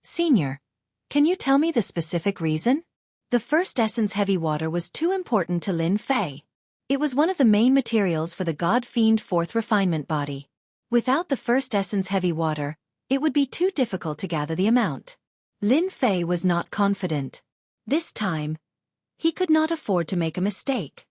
Senior, can you tell me the specific reason? The first essence heavy water was too important to Lin Fei. It was one of the main materials for the God-fiend fourth refinement body. Without the first essence heavy water, it would be too difficult to gather the amount. Lin Fei was not confident. This time, he could not afford to make a mistake.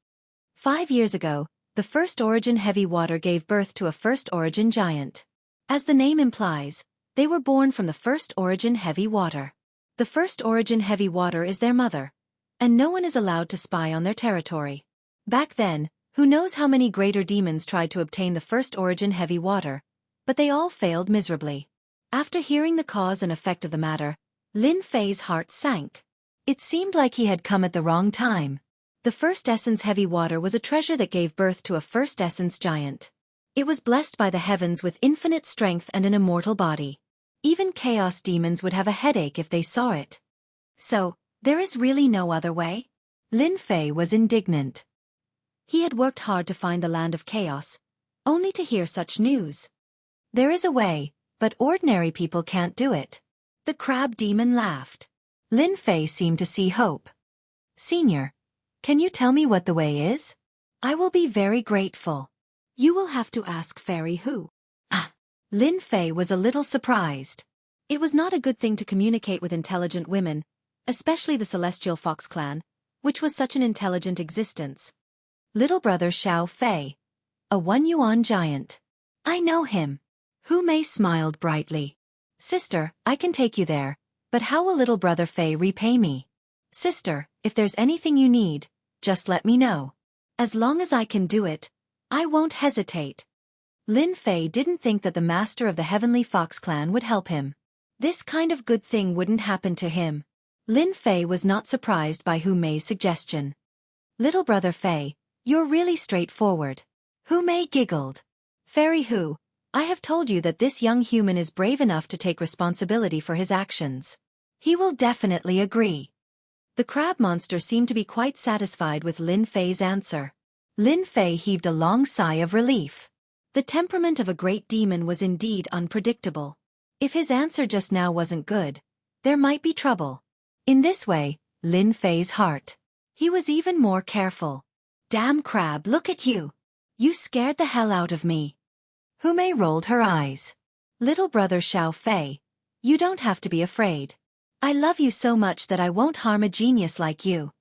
5 years ago, the first origin heavy water gave birth to a first origin giant. As the name implies, they were born from the first origin heavy water. The first origin heavy water is their mother, and no one is allowed to spy on their territory. Back then, who knows how many greater demons tried to obtain the first origin heavy water, but they all failed miserably. After hearing the cause and effect of the matter, Lin Fei's heart sank. It seemed like he had come at the wrong time. The first essence heavy water was a treasure that gave birth to a first essence giant. It was blessed by the heavens with infinite strength and an immortal body. Even chaos demons would have a headache if they saw it. So, there is really no other way? Lin Fei was indignant. He had worked hard to find the land of chaos, only to hear such news. There is a way, but ordinary people can't do it. The crab demon laughed. Lin Fei seemed to see hope. Senior, can you tell me what the way is? I will be very grateful. You will have to ask Fairy Hu. Ah! Lin Fei was a little surprised. It was not a good thing to communicate with intelligent women, especially the Celestial Fox Clan, which was such an intelligent existence. Little brother Xiao Fei, a 1 yuan giant. I know him. Hu Mei smiled brightly. Sister, I can take you there, but how will little brother Fei repay me? Sister, if there's anything you need, just let me know. As long as I can do it, I won't hesitate. Lin Fei didn't think that the master of the Heavenly Fox Clan would help him. This kind of good thing wouldn't happen to him. Lin Fei was not surprised by Hu Mei's suggestion. Little brother Fei, you're really straightforward. Hu Mei giggled. Fairy Hu, I have told you that this young human is brave enough to take responsibility for his actions. He will definitely agree. The crab monster seemed to be quite satisfied with Lin Fei's answer. Lin Fei heaved a long sigh of relief. The temperament of a great demon was indeed unpredictable. If his answer just now wasn't good, there might be trouble. In this way, Lin Fei's heart. He was even more careful. Damn crab, look at you. You scared the hell out of me. Hu Mei rolled her eyes. Little brother Xiao Fei, you don't have to be afraid. I love you so much that I won't harm a genius like you.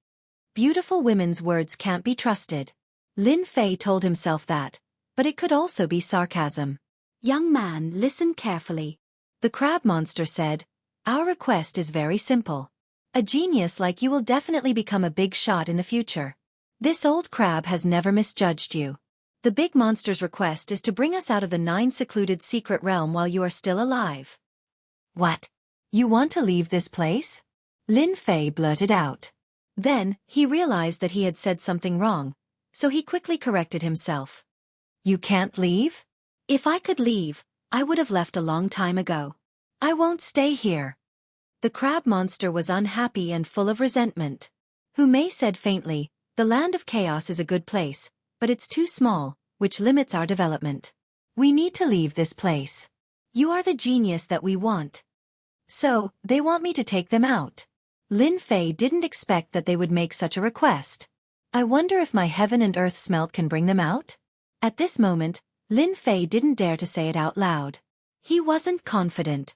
Beautiful women's words can't be trusted. Lin Fei told himself that, but it could also be sarcasm. Young man, listen carefully. The crab monster said, our request is very simple. A genius like you will definitely become a big shot in the future. This old crab has never misjudged you. The big monster's request is to bring us out of the 9 secluded secret realm while you are still alive. What? You want to leave this place? Lin Fei blurted out. Then, he realized that he had said something wrong, so he quickly corrected himself. You can't leave? If I could leave, I would have left a long time ago. I won't stay here. The crab monster was unhappy and full of resentment. Hu Mei said faintly, the land of chaos is a good place, but it's too small, which limits our development. We need to leave this place. You are the genius that we want. So, they want me to take them out. Lin Fei didn't expect that they would make such a request. I wonder if my heaven and earth smelt can bring them out? At this moment, Lin Fei didn't dare to say it out loud. He wasn't confident.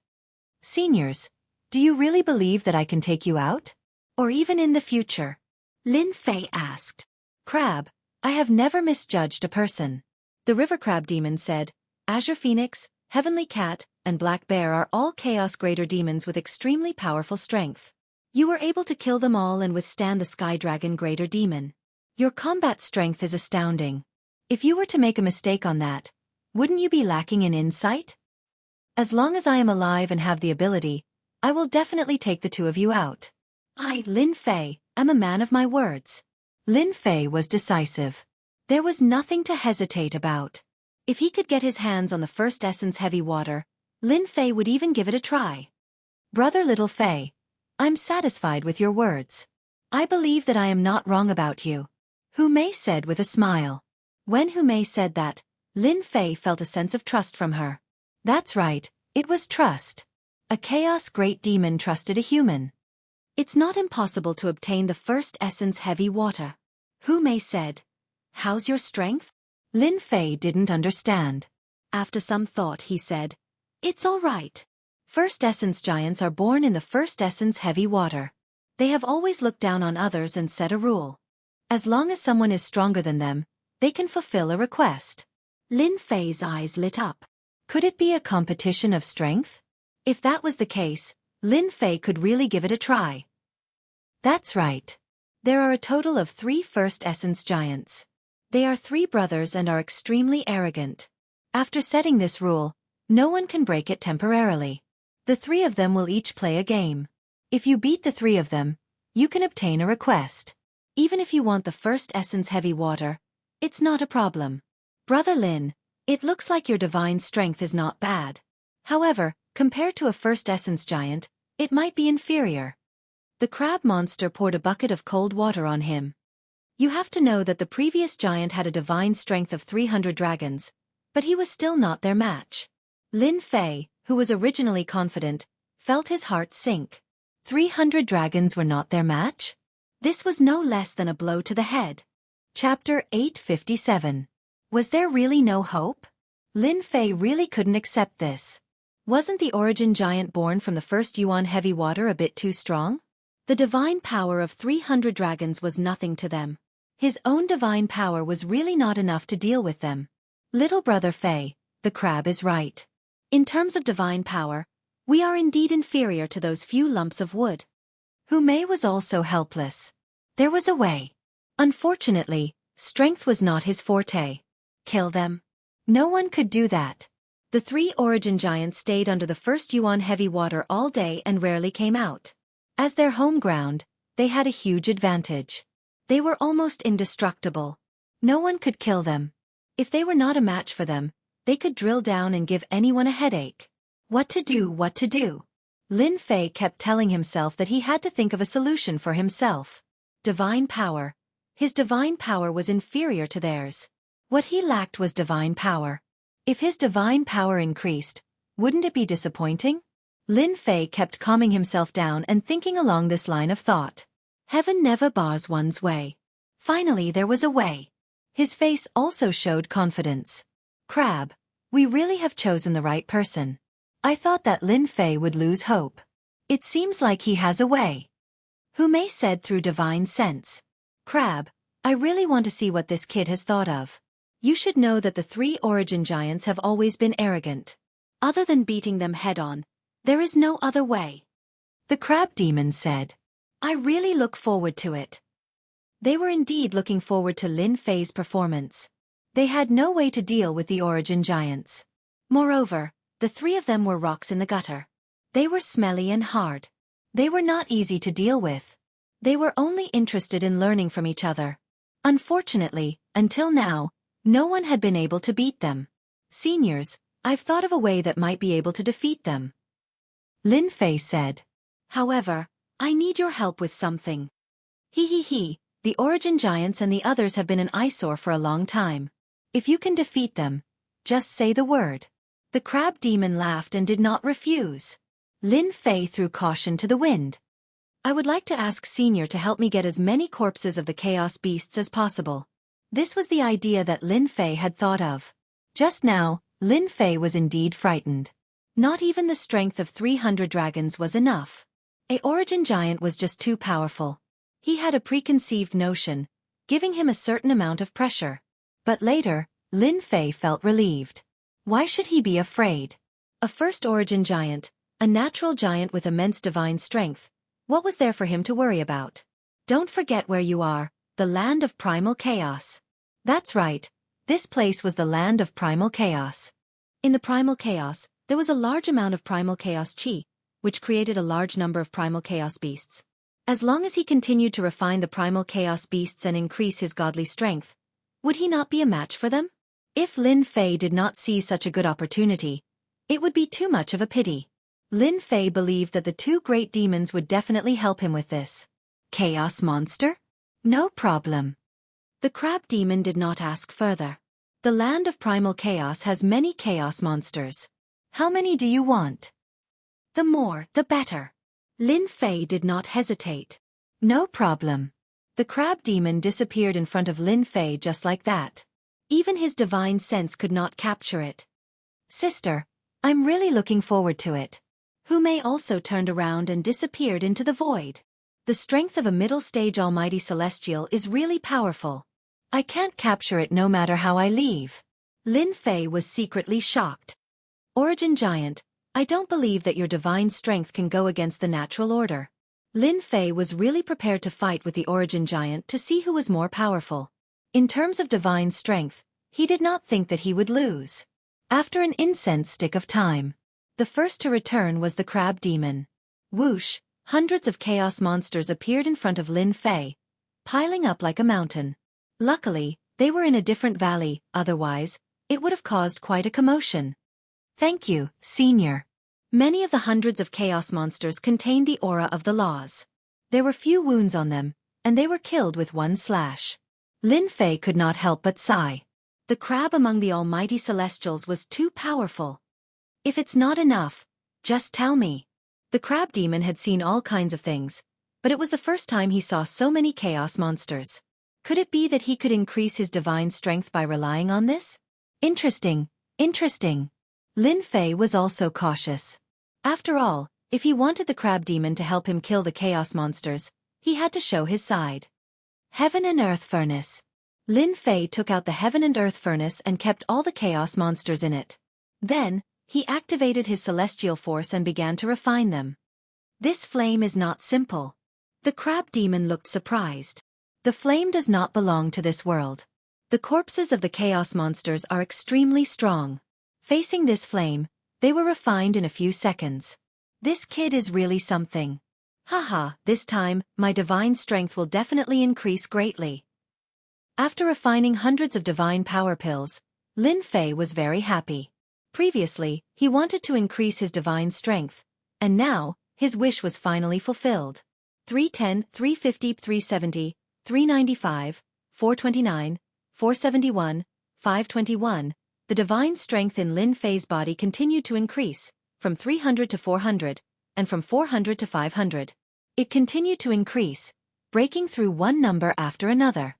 Seniors, do you really believe that I can take you out? Or even in the future? Lin Fei asked. Crab, I have never misjudged a person. The river crab demon said, Azure Phoenix, Heavenly Cat, and Black Bear are all Chaos Greater demons with extremely powerful strength. You were able to kill them all and withstand the Sky Dragon Greater Demon. Your combat strength is astounding. If you were to make a mistake on that, wouldn't you be lacking in insight? As long as I am alive and have the ability, I will definitely take the 2 of you out. I, Lin Fei, am a man of my words. Lin Fei was decisive. There was nothing to hesitate about. If he could get his hands on the first essence heavy water, Lin Fei would even give it a try. Brother Little Fei, I'm satisfied with your words. I believe that I am not wrong about you. Hu Mei said with a smile. When Hu Mei said that, Lin Fei felt a sense of trust from her. That's right, it was trust. A chaos great demon trusted a human. It's not impossible to obtain the first essence heavy water. Hu Mei said. How's your strength? Lin Fei didn't understand. After some thought he said, it's all right. First essence giants are born in the first essence heavy water. They have always looked down on others and set a rule. As long as someone is stronger than them, they can fulfill a request. Lin Fei's eyes lit up. Could it be a competition of strength? If that was the case, Lin Fei could really give it a try. That's right. There are a total of 3 first essence giants. They are 3 brothers and are extremely arrogant. After setting this rule, no one can break it temporarily. The 3 of them will each play a game. If you beat the 3 of them, you can obtain a request. Even if you want the first essence heavy water, it's not a problem. Brother Lin, it looks like your divine strength is not bad. However, compared to a first essence giant, it might be inferior. The crab monster poured a bucket of cold water on him. You have to know that the previous giant had a divine strength of 300 dragons, but he was still not their match. Lin Fei, who was originally confident, felt his heart sink. 300 dragons were not their match? This was no less than a blow to the head. Chapter 857. Was there really no hope? Lin Fei really couldn't accept this. Wasn't the origin giant born from the first Yuan heavy water a bit too strong? The divine power of 300 dragons was nothing to them. His own divine power was really not enough to deal with them. Little brother Fei, the crab is right. In terms of divine power, we are indeed inferior to those few lumps of wood. Hu Mei was also helpless. There was a way. Unfortunately, strength was not his forte. Kill them? No one could do that. The 3 origin giants stayed under the first Yuan heavy water all day and rarely came out. As their home ground, they had a huge advantage. They were almost indestructible. No one could kill them. If they were not a match for them, they could drill down and give anyone a headache. What to do, what to do? Lin Fei kept telling himself that he had to think of a solution for himself. Divine power. His divine power was inferior to theirs. What he lacked was divine power. If his divine power increased, wouldn't it be disappointing? Lin Fei kept calming himself down and thinking along this line of thought. Heaven never bars one's way. Finally there was a way. His face also showed confidence. Crab, we really have chosen the right person. I thought that Lin Fei would lose hope. It seems like he has a way. Hu Mei said through divine sense. Crab, I really want to see what this kid has thought of. You should know that the 3 origin giants have always been arrogant. Other than beating them head-on, there is no other way. The crab demon said. I really look forward to it. They were indeed looking forward to Lin Fei's performance. They had no way to deal with the origin giants. Moreover, the 3 of them were rocks in the gutter. They were smelly and hard. They were not easy to deal with. They were only interested in learning from each other. Unfortunately, until now, no one had been able to beat them. Seniors, I've thought of a way that might be able to defeat them. Lin Fei said. However, I need your help with something. The origin giants and the others have been an eyesore for a long time. If you can defeat them, just say the word. The crab demon laughed and did not refuse. Lin Fei threw caution to the wind. I would like to ask Senior to help me get as many corpses of the chaos beasts as possible. This was the idea that Lin Fei had thought of. Just now, Lin Fei was indeed frightened. Not even the strength of 300 dragons was enough. A origin giant was just too powerful. He had a preconceived notion, giving him a certain amount of pressure. But later, Lin Fei felt relieved. Why should he be afraid? A first origin giant, a natural giant with immense divine strength. What was there for him to worry about? Don't forget where you are, the land of primal chaos. That's right, this place was the land of primal chaos. In the primal chaos, there was a large amount of primal chaos chi, which created a large number of primal chaos beasts. As long as he continued to refine the primal chaos beasts and increase his godly strength, would he not be a match for them? If Lin Fei did not see such a good opportunity, it would be too much of a pity. Lin Fei believed that the 2 great demons would definitely help him with this. Chaos monster? No problem. The crab demon did not ask further. The land of primal chaos has many chaos monsters. How many do you want? The more, the better. Lin Fei did not hesitate. No problem. The crab demon disappeared in front of Lin Fei just like that. Even his divine sense could not capture it. Sister, I'm really looking forward to it. Hu Mei also turned around and disappeared into the void. The strength of a middle-stage almighty celestial is really powerful. I can't capture it no matter how I leave. Lin Fei was secretly shocked. Origin giant, I don't believe that your divine strength can go against the natural order. Lin Fei was really prepared to fight with the origin giant to see who was more powerful. In terms of divine strength, he did not think that he would lose. After an incense stick of time, the first to return was the crab demon. Whoosh, hundreds of chaos monsters appeared in front of Lin Fei, piling up like a mountain. Luckily, they were in a different valley, otherwise, it would have caused quite a commotion. Thank you, Senior. Many of the hundreds of chaos monsters contained the aura of the laws. There were few wounds on them, and they were killed with one slash. Lin Fei could not help but sigh. The crab among the almighty celestials was too powerful. If it's not enough, just tell me. The crab demon had seen all kinds of things, but it was the first time he saw so many chaos monsters. Could it be that he could increase his divine strength by relying on this? Interesting, interesting. Lin Fei was also cautious. After all, If he wanted the crab demon to help him kill the chaos monsters, he had to show his side. Heaven and Earth Furnace. Lin Fei took out the Heaven and Earth Furnace and kept all the chaos monsters in it. Then, he activated his celestial force and began to refine them. This flame is not simple. The crab demon looked surprised. The flame does not belong to this world. The corpses of the chaos monsters are extremely strong. Facing this flame, they were refined in a few seconds. This kid is really something. Haha, this time, my divine strength will definitely increase greatly. After refining hundreds of divine power pills, Lin Fei was very happy. Previously, he wanted to increase his divine strength, and now, his wish was finally fulfilled. 310, 350, 370, 395, 429, 471, 521, the divine strength in Lin Fei's body continued to increase, from 300 to 400, and from 400 to 500. It continued to increase, breaking through one number after another.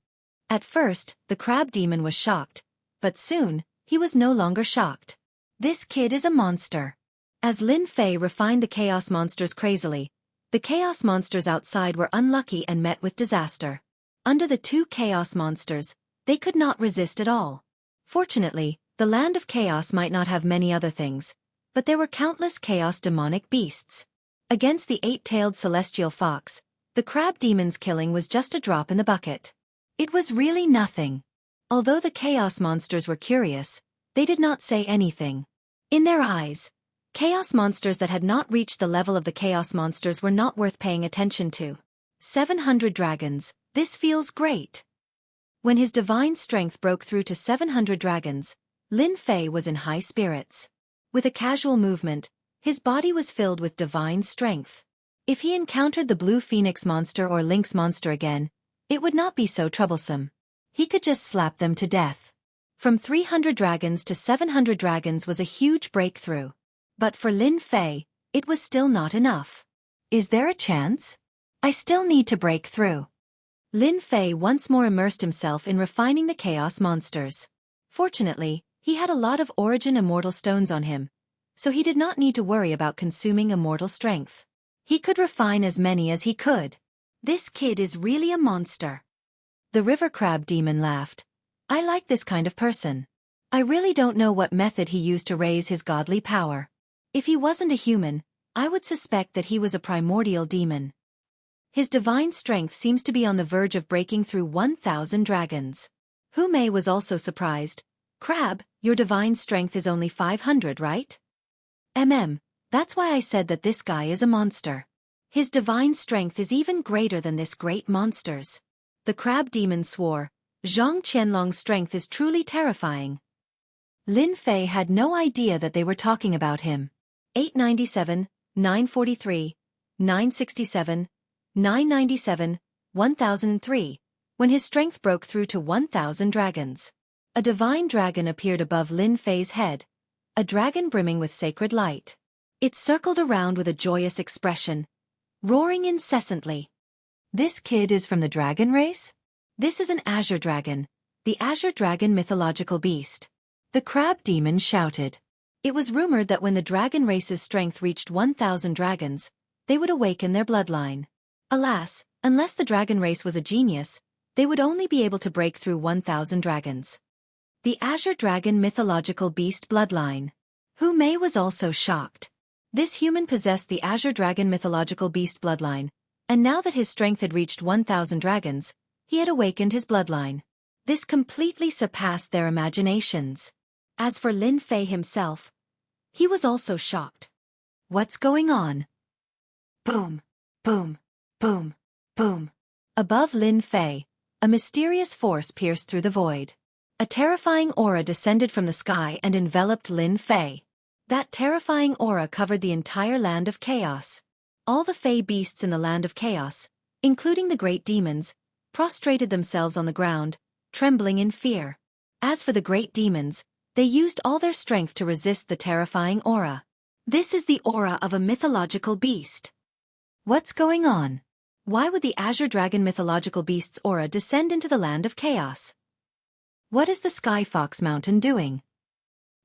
At first, the crab demon was shocked, but soon, he was no longer shocked. This kid is a monster. As Lin Fei refined the chaos monsters crazily, the chaos monsters outside were unlucky and met with disaster. Under the two chaos monsters, they could not resist at all. Fortunately, the land of chaos might not have many other things, but there were countless chaos demonic beasts. Against the eight-tailed celestial fox, the crab demon's killing was just a drop in the bucket. It was really nothing. Although the chaos monsters were curious, they did not say anything. In their eyes, chaos monsters that had not reached the level of the chaos monsters were not worth paying attention to. 700 dragons, this feels great. When his divine strength broke through to 700 dragons, Lin Fei was in high spirits. With a casual movement, his body was filled with divine strength. If he encountered the blue phoenix monster or lynx monster again, it would not be so troublesome. He could just slap them to death. From 300 dragons to 700 dragons was a huge breakthrough. But for Lin Fei, it was still not enough. Is there a chance? I still need to break through. Lin Fei once more immersed himself in refining the chaos monsters. Fortunately, he had a lot of origin immortal stones on him, so he did not need to worry about consuming immortal strength. He could refine as many as he could. This kid is really a monster. The river crab demon laughed. I like this kind of person. I really don't know what method he used to raise his godly power. If he wasn't a human, I would suspect that he was a primordial demon. His divine strength seems to be on the verge of breaking through 1,000 dragons. Hu Mei was also surprised. Crab, your divine strength is only 500, right? That's why I said that this guy is a monster. His divine strength is even greater than this great monster's. The crab demon swore, Zhang Qianlong's strength is truly terrifying. Lin Fei had no idea that they were talking about him. 897, 943, 967, 997, 1003, when his strength broke through to 1,000 dragons. A divine dragon appeared above Lin Fei's head, a dragon brimming with sacred light. It circled around with a joyous expression, roaring incessantly. This kid is from the dragon race? This is an azure dragon, the azure dragon mythological beast. The crab demon shouted. It was rumored that when the dragon race's strength reached 1,000 dragons, they would awaken their bloodline. Alas, unless the dragon race was a genius, they would only be able to break through 1,000 dragons. The azure dragon mythological beast bloodline. Hu Mei was also shocked. This human possessed the azure dragon mythological beast bloodline, and now that his strength had reached 1,000 dragons, he had awakened his bloodline. This completely surpassed their imaginations. As for Lin Fei himself, he was also shocked. What's going on? Boom, boom, boom, boom. Above Lin Fei, a mysterious force pierced through the void. A terrifying aura descended from the sky and enveloped Lin Fei. That terrifying aura covered the entire land of chaos. All the Fey beasts in the land of chaos, including the great demons, prostrated themselves on the ground, trembling in fear. As for the great demons, they used all their strength to resist the terrifying aura. This is the aura of a mythological beast. What's going on? Why would the azure dragon mythological beast's aura descend into the land of chaos? What is the Sky Fox Mountain doing?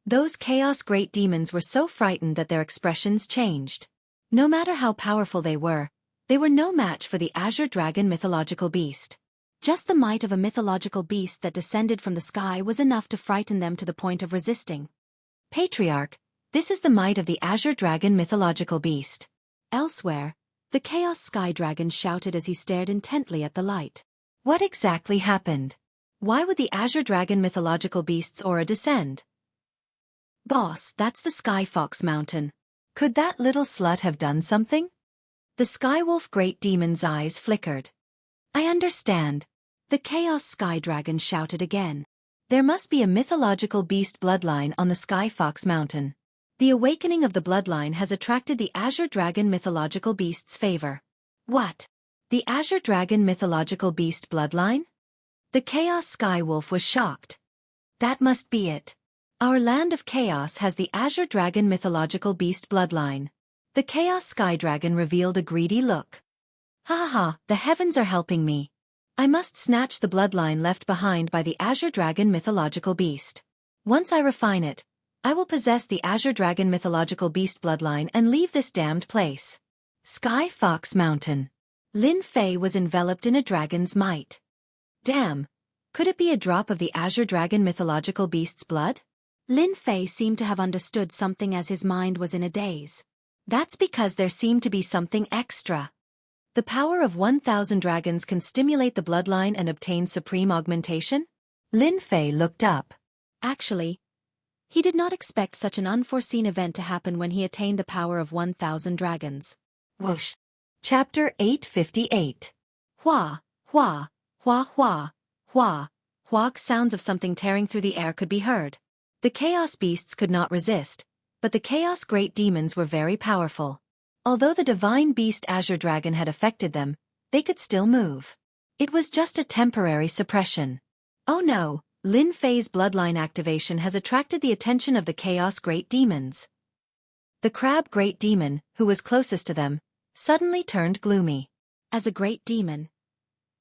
Those chaos great demons were so frightened that their expressions changed. No matter how powerful they were no match for the Azure Dragon mythological beast. Just the might of a mythological beast that descended from the sky was enough to frighten them to the point of resisting. Patriarch, this is the might of the Azure Dragon mythological beast. Elsewhere, the Chaos Sky Dragon shouted as he stared intently at the light. What exactly happened? Why would the Azure Dragon mythological beast's aura descend? Boss, that's the Sky Fox Mountain. Could that little slut have done something? The Skywolf Great Demon's eyes flickered. I understand. The Chaos Sky Dragon shouted again. There must be a mythological beast bloodline on the Sky Fox Mountain. The awakening of the bloodline has attracted the Azure Dragon mythological beast's favor. What? The Azure Dragon mythological beast bloodline? The Chaos Skywolf was shocked. That must be it. Our land of chaos has the Azure Dragon mythological beast bloodline. The Chaos Sky Dragon revealed a greedy look. Ha ha ha, the heavens are helping me. I must snatch the bloodline left behind by the Azure Dragon mythological beast. Once I refine it, I will possess the Azure Dragon mythological beast bloodline and leave this damned place. Sky Fox Mountain. Lin Fei was enveloped in a dragon's might. Damn. Could it be a drop of the Azure Dragon mythological beast's blood? Lin Fei seemed to have understood something as his mind was in a daze. That's because there seemed to be something extra. The power of 1,000 dragons can stimulate the bloodline and obtain supreme augmentation? Lin Fei looked up. Actually, he did not expect such an unforeseen event to happen when he attained the power of 1,000 dragons. Whoosh. Chapter 858. Hua, hua, hua hua, hua, hua. Sounds of something tearing through the air could be heard. The chaos beasts could not resist, but the chaos great demons were very powerful. Although the divine beast Azure Dragon had affected them, they could still move. It was just a temporary suppression. Oh no, Lin Fei's bloodline activation has attracted the attention of the chaos great demons. The crab great demon, who was closest to them, suddenly turned gloomy. As a great demon,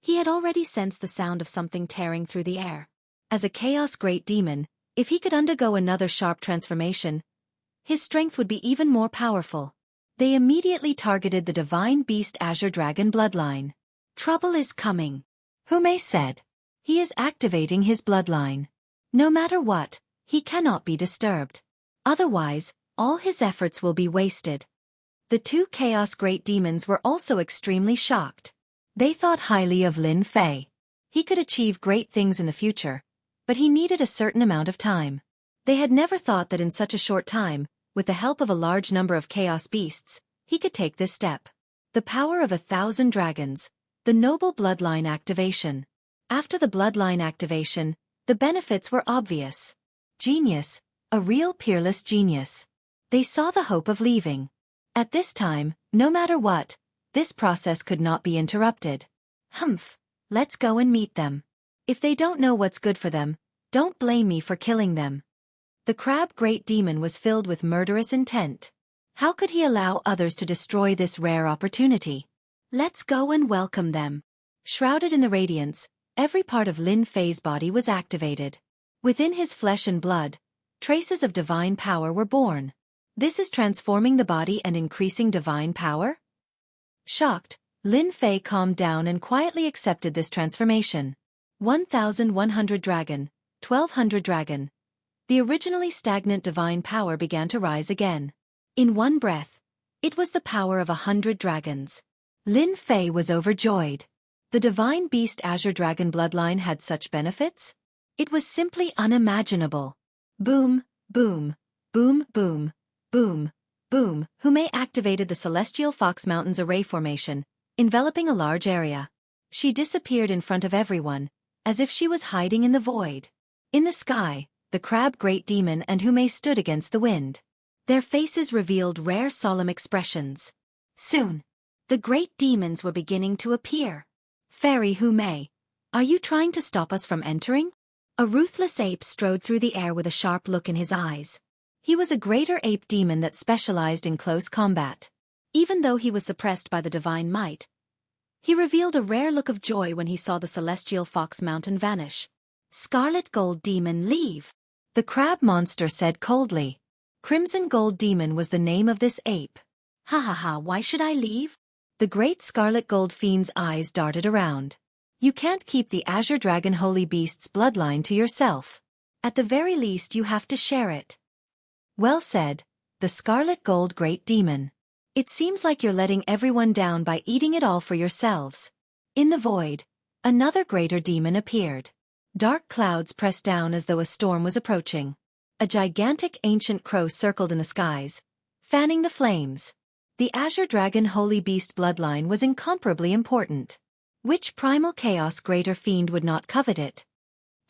he had already sensed the sound of something tearing through the air. As a chaos great demon, if he could undergo another sharp transformation, his strength would be even more powerful. They immediately targeted the divine beast Azure Dragon bloodline. Trouble is coming. Hume said. He is activating his bloodline. No matter what, he cannot be disturbed. Otherwise, all his efforts will be wasted. The two chaos great demons were also extremely shocked. They thought highly of Lin Fei. He could achieve great things in the future, but he needed a certain amount of time. They had never thought that in such a short time, with the help of a large number of chaos beasts, he could take this step. The power of 1,000 dragons, the noble bloodline activation. After the bloodline activation, the benefits were obvious. Genius, a real peerless genius. They saw the hope of leaving. At this time, no matter what, this process could not be interrupted. Humph, let's go and meet them. If they don't know what's good for them, don't blame me for killing them. The crab great demon was filled with murderous intent. How could he allow others to destroy this rare opportunity? Let's go and welcome them. Shrouded in the radiance, every part of Lin Fei's body was activated. Within his flesh and blood, traces of divine power were born. This is transforming the body and increasing divine power? Shocked, Lin Fei calmed down and quietly accepted this transformation. 1,100 dragon, 1,200 dragon. The originally stagnant divine power began to rise again. In one breath, it was the power of 100 dragons. Lin Fei was overjoyed. The divine beast Azure Dragon bloodline had such benefits? It was simply unimaginable. Boom, boom, boom, boom, boom, boom. Hume activated the Celestial Fox Mountains array formation, enveloping a large area. She disappeared in front of everyone, as if she was hiding in the void. In the sky, the crab great demon and Hume stood against the wind. Their faces revealed rare solemn expressions. Soon, the great demons were beginning to appear. Fairy Hume, are you trying to stop us from entering? A ruthless ape strode through the air with a sharp look in his eyes. He was a greater ape demon that specialized in close combat. Even though he was suppressed by the divine might, he revealed a rare look of joy when he saw the Celestial Fox Mountain vanish. Scarlet Gold Demon, leave! The crab monster said coldly. Crimson Gold Demon was the name of this ape. Ha ha ha, why should I leave? The great scarlet gold fiend's eyes darted around. You can't keep the Azure Dragon Holy Beast's bloodline to yourself. At the very least you have to share it. Well said, the scarlet gold great demon. It seems like you're letting everyone down by eating it all for yourselves. In the void, another greater demon appeared. Dark clouds pressed down as though a storm was approaching. A gigantic ancient crow circled in the skies, fanning the flames. The Azure Dragon Holy Beast bloodline was incomparably important. Which primal chaos greater fiend would not covet it?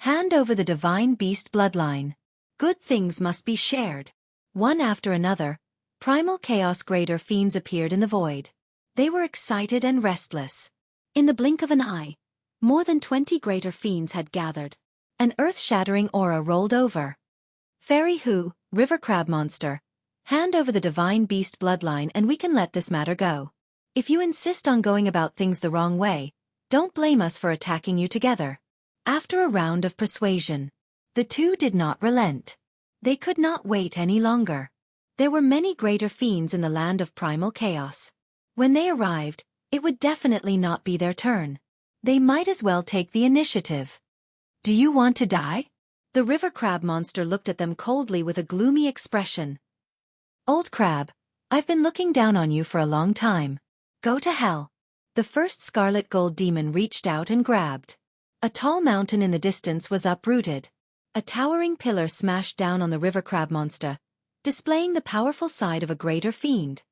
Hand over the divine beast bloodline. Good things must be shared. One after another, primal chaos greater fiends appeared in the void. They were excited and restless. In the blink of an eye, more than 20 greater fiends had gathered. An earth-shattering aura rolled over. Fairy Hu, river crab monster, hand over the divine beast bloodline and we can let this matter go. If you insist on going about things the wrong way, don't blame us for attacking you together. After a round of persuasion, the two did not relent. They could not wait any longer. There were many greater fiends in the land of primal chaos. When they arrived, it would definitely not be their turn. They might as well take the initiative. Do you want to die? The river crab monster looked at them coldly with a gloomy expression. Old crab, I've been looking down on you for a long time. Go to hell. The first scarlet gold demon reached out and grabbed. A tall mountain in the distance was uprooted. A towering pillar smashed down on the river crab monster, displaying the powerful side of a greater fiend.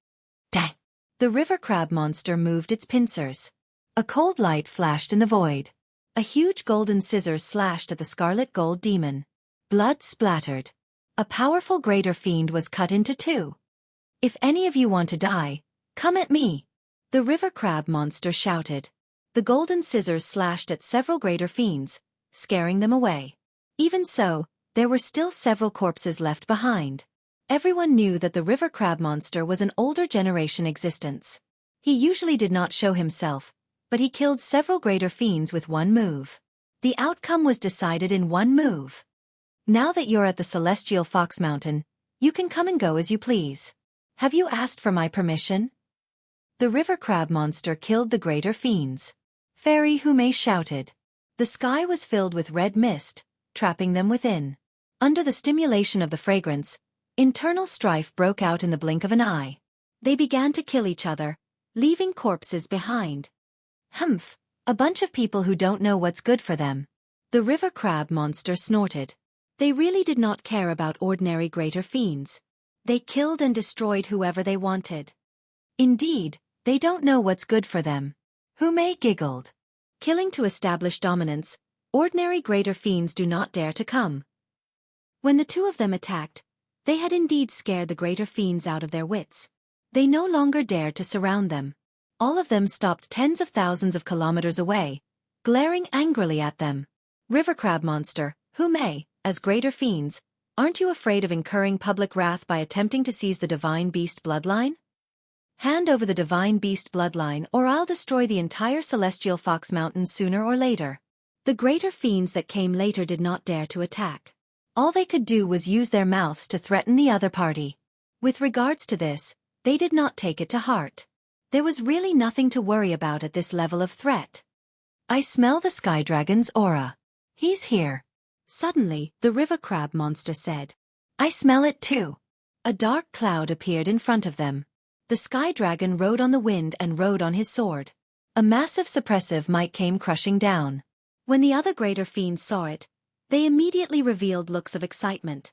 Dang! The river crab monster moved its pincers. A cold light flashed in the void. A huge golden scissors slashed at the scarlet gold demon. Blood splattered. A powerful greater fiend was cut into two. If any of you want to die, come at me. The river crab monster shouted. The golden scissors slashed at several greater fiends, scaring them away. Even so, there were still several corpses left behind. Everyone knew that the river crab monster was an older generation existence. He usually did not show himself, but he killed several greater fiends with one move. The outcome was decided in one move. Now that you're at the Celestial Fox Mountain, you can come and go as you please. Have you asked for my permission? The river crab monster killed the greater fiends. Fairy Hume shouted. The sky was filled with red mist, trapping them within. Under the stimulation of the fragrance, internal strife broke out in the blink of an eye. They began to kill each other, leaving corpses behind. Humph, a bunch of people who don't know what's good for them. The river crab monster snorted. They really did not care about ordinary greater fiends. They killed and destroyed whoever they wanted. Indeed, they don't know what's good for them. Hume giggled. Killing to establish dominance, ordinary greater fiends do not dare to come. When the two of them attacked, they had indeed scared the greater fiends out of their wits. They no longer dared to surround them. All of them stopped tens of thousands of kilometers away, glaring angrily at them. River crab monster, Hume, as greater fiends, aren't you afraid of incurring public wrath by attempting to seize the divine beast bloodline? Hand over the divine beast bloodline or I'll destroy the entire Celestial Fox Mountain sooner or later. The greater fiends that came later did not dare to attack. All they could do was use their mouths to threaten the other party. With regards to this, they did not take it to heart. There was really nothing to worry about at this level of threat. I smell the sky dragon's aura. He's here. Suddenly, the river crab monster said. I smell it too. A dark cloud appeared in front of them. The sky dragon rode on the wind and rode on his sword. A massive suppressive might came crushing down. When the other greater fiends saw it, they immediately revealed looks of excitement.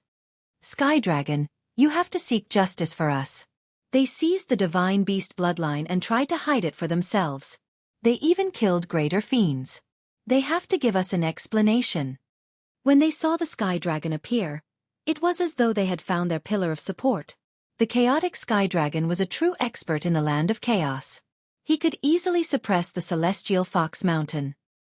Sky dragon, you have to seek justice for us. They seized the divine beast bloodline and tried to hide it for themselves. They even killed greater fiends. They have to give us an explanation. When they saw the sky dragon appear, it was as though they had found their pillar of support. The chaotic sky dragon was a true expert in the land of chaos. He could easily suppress the Celestial Fox Mountain.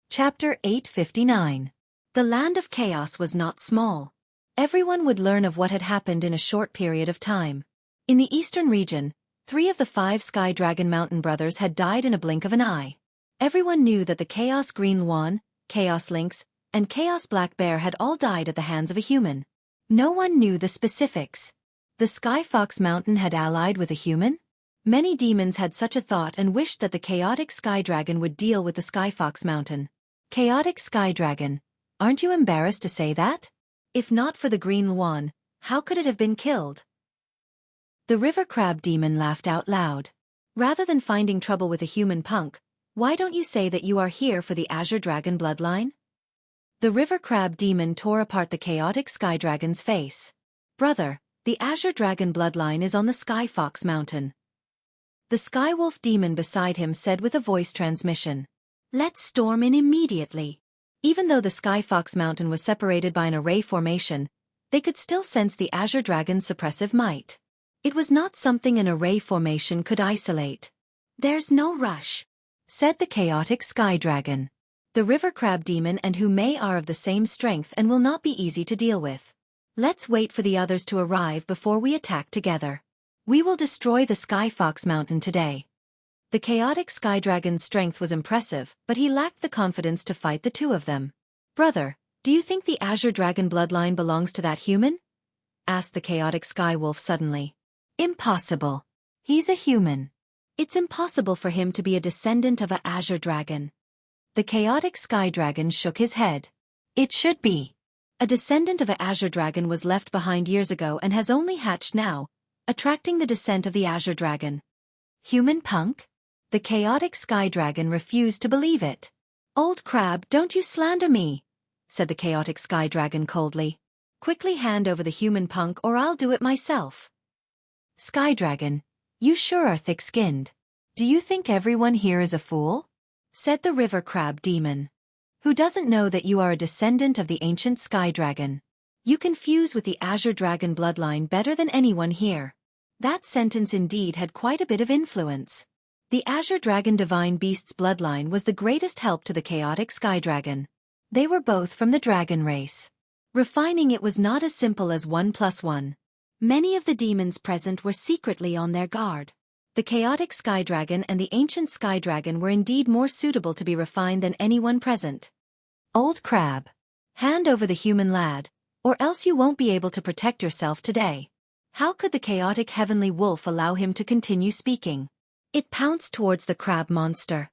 Chapter 859. The land of chaos was not small. Everyone would learn of what had happened in a short period of time. In the eastern region, 3 of the 5 Sky Dragon Mountain brothers had died in a blink of an eye. Everyone knew that the Chaos Green Luan, Chaos Lynx, and Chaos Black Bear had all died at the hands of a human. No one knew the specifics. The Sky Fox Mountain had allied with a human? Many demons had such a thought and wished that the chaotic sky dragon would deal with the Skyfox Mountain. Chaotic sky dragon, aren't you embarrassed to say that? If not for the green Luan, how could it have been killed? The river crab demon laughed out loud. Rather than finding trouble with a human punk, why don't you say that you are here for the Azure Dragon bloodline? The river crab demon tore apart the chaotic sky dragon's face. Brother, the Azure Dragon bloodline is on the Skyfox Mountain. The Skywolf demon beside him said with a voice transmission. Let's storm in immediately. Even though the Skyfox Mountain was separated by an array formation, they could still sense the Azure Dragon's suppressive might. It was not something an array formation could isolate. There's no rush, said the chaotic sky dragon. The river crab demon and Humei are of the same strength and will not be easy to deal with. Let's wait for the others to arrive before we attack together. We will destroy the Skyfox Mountain today. The chaotic sky dragon's strength was impressive, but he lacked the confidence to fight the two of them. Brother, do you think the Azure Dragon bloodline belongs to that human? Asked the chaotic sky wolf suddenly. Impossible. He's a human. It's impossible for him to be a descendant of a Azure Dragon. The chaotic sky dragon shook his head. It should be. A descendant of a Azure Dragon was left behind years ago and has only hatched now, attracting the descent of the Azure Dragon. Human punk? The chaotic sky dragon refused to believe it. Old crab, don't you slander me, said the chaotic sky dragon coldly. Quickly hand over the human punk or I'll do it myself. Sky dragon, you sure are thick-skinned. Do you think everyone here is a fool? Said the river crab demon. Who doesn't know that you are a descendant of the ancient sky dragon? You can fuse with the Azure Dragon bloodline better than anyone here. That sentence indeed had quite a bit of influence. The Azure Dragon Divine Beast's bloodline was the greatest help to the chaotic sky dragon. They were both from the dragon race. Refining it was not as simple as 1 + 1. Many of the demons present were secretly on their guard. The chaotic sky dragon and the ancient sky dragon were indeed more suitable to be refined than anyone present. Old crab, hand over the human lad, or else you won't be able to protect yourself today. How could the chaotic heavenly wolf allow him to continue speaking? It pounced towards the crab monster.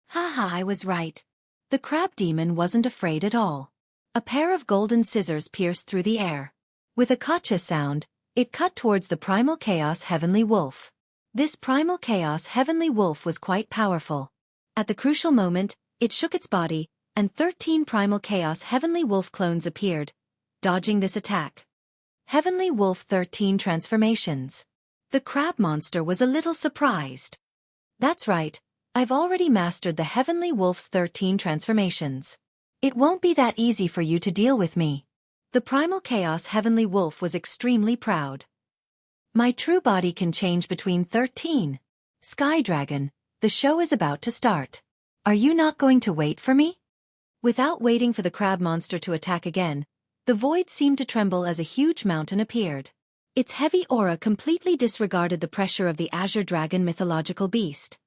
Haha, I was right. The crab demon wasn't afraid at all. A pair of golden scissors pierced through the air. With a gotcha sound, it cut towards the primal chaos heavenly wolf. This primal chaos heavenly wolf was quite powerful. At the crucial moment, it shook its body, and 13 primal chaos heavenly wolf clones appeared, dodging this attack. Heavenly Wolf 13 transformations. The crab monster was a little surprised. That's right, I've already mastered the Heavenly Wolf's 13 transformations. It won't be that easy for you to deal with me. The primal chaos Heavenly Wolf was extremely proud. My true body can change between 13. Sky Dragon, the show is about to start. Are you not going to wait for me? Without waiting for the crab monster to attack again, the void seemed to tremble as a huge mountain appeared. Its heavy aura completely disregarded the pressure of the Azure Dragon mythological beast.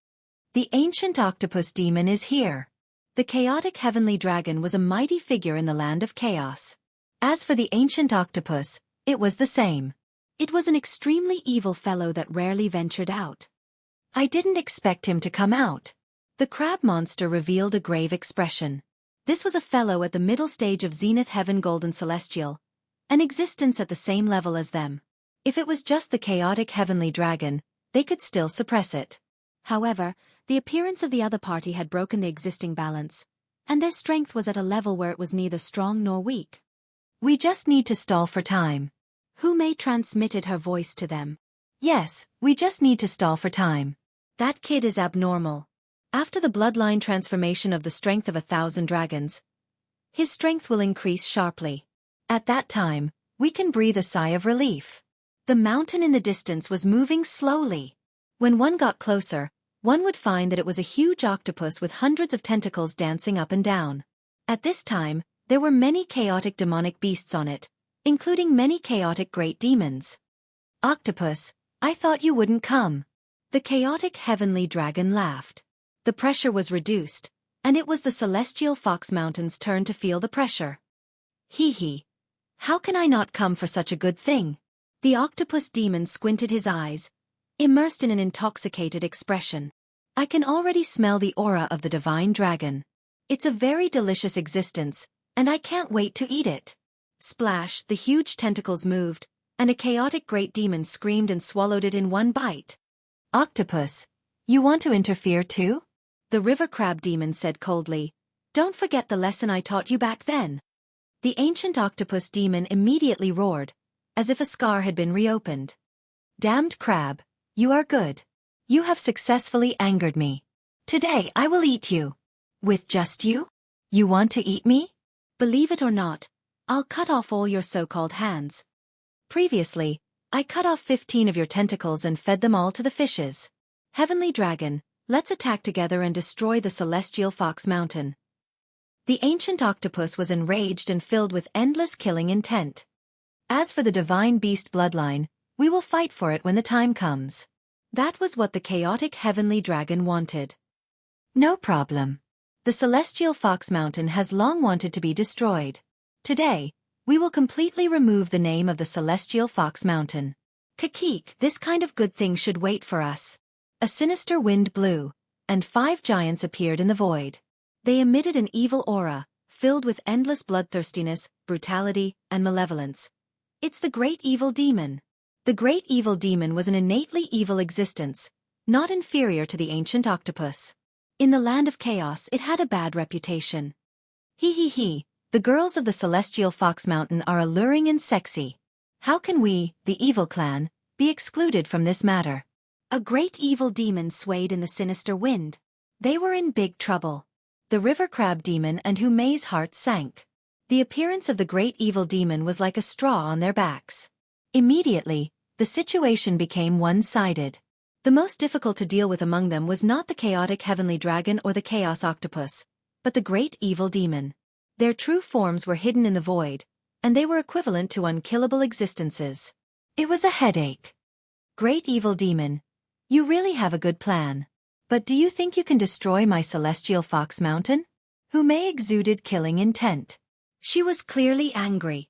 The ancient octopus demon is here. The chaotic heavenly dragon was a mighty figure in the land of chaos. As for the ancient octopus, it was the same. It was an extremely evil fellow that rarely ventured out. I didn't expect him to come out. The crab monster revealed a grave expression. This was a fellow at the middle stage of Zenith Heaven Golden Celestial, an existence at the same level as them. If it was just the chaotic heavenly dragon, they could still suppress it. However, the appearance of the other party had broken the existing balance, and their strength was at a level where it was neither strong nor weak. We just need to stall for time. Humei transmitted her voice to them. Yes, we just need to stall for time. That kid is abnormal. After the bloodline transformation of the strength of 1,000 dragons, his strength will increase sharply. At that time, we can breathe a sigh of relief. The mountain in the distance was moving slowly. When one got closer, one would find that it was a huge octopus with hundreds of tentacles dancing up and down. At this time, there were many chaotic demonic beasts on it, including many chaotic great demons. Octopus, I thought you wouldn't come. The chaotic heavenly dragon laughed. The pressure was reduced, and it was the celestial Fox Mountain's turn to feel the pressure. Hee hee. How can I not come for such a good thing? The octopus demon squinted his eyes. immersed in an intoxicated expression. I can already smell the aura of the divine dragon. It's a very delicious existence, and I can't wait to eat it. Splash, the huge tentacles moved, and a chaotic great demon screamed and swallowed it in one bite. Octopus, you want to interfere too? The river crab demon said coldly. Don't forget the lesson I taught you back then. The ancient octopus demon immediately roared, as if a scar had been reopened. Damned crab, you are good. You have successfully angered me. Today I will eat you. With just you? You want to eat me? Believe it or not, I'll cut off all your so-called hands. Previously, I cut off 15 of your tentacles and fed them all to the fishes. Heavenly Dragon, let's attack together and destroy the celestial Fox Mountain. The ancient octopus was enraged and filled with endless killing intent. As for the divine beast bloodline, we will fight for it when the time comes. That was what the chaotic heavenly dragon wanted. No problem. The celestial Fox Mountain has long wanted to be destroyed. Today, we will completely remove the name of the celestial Fox Mountain. Kakik, this kind of good thing should wait for us. A sinister wind blew, and 5 giants appeared in the void. They emitted an evil aura, filled with endless bloodthirstiness, brutality, and malevolence. It's the great evil demon. The great evil demon was an innately evil existence, not inferior to the ancient octopus. In the land of chaos it had a bad reputation. He, the girls of the celestial Fox Mountain are alluring and sexy. How can we, the evil clan, be excluded from this matter? A great evil demon swayed in the sinister wind. They were in big trouble. The river crab demon and Humei's heart sank. The appearance of the great evil demon was like a straw on their backs. Immediately, the situation became one-sided. The most difficult to deal with among them was not the chaotic heavenly dragon or the chaos octopus, but the great evil demon. Their true forms were hidden in the void, and they were equivalent to unkillable existences. It was a headache. Great evil demon, you really have a good plan. But do you think you can destroy my celestial Fox Mountain? Humei exuded killing intent. She was clearly angry.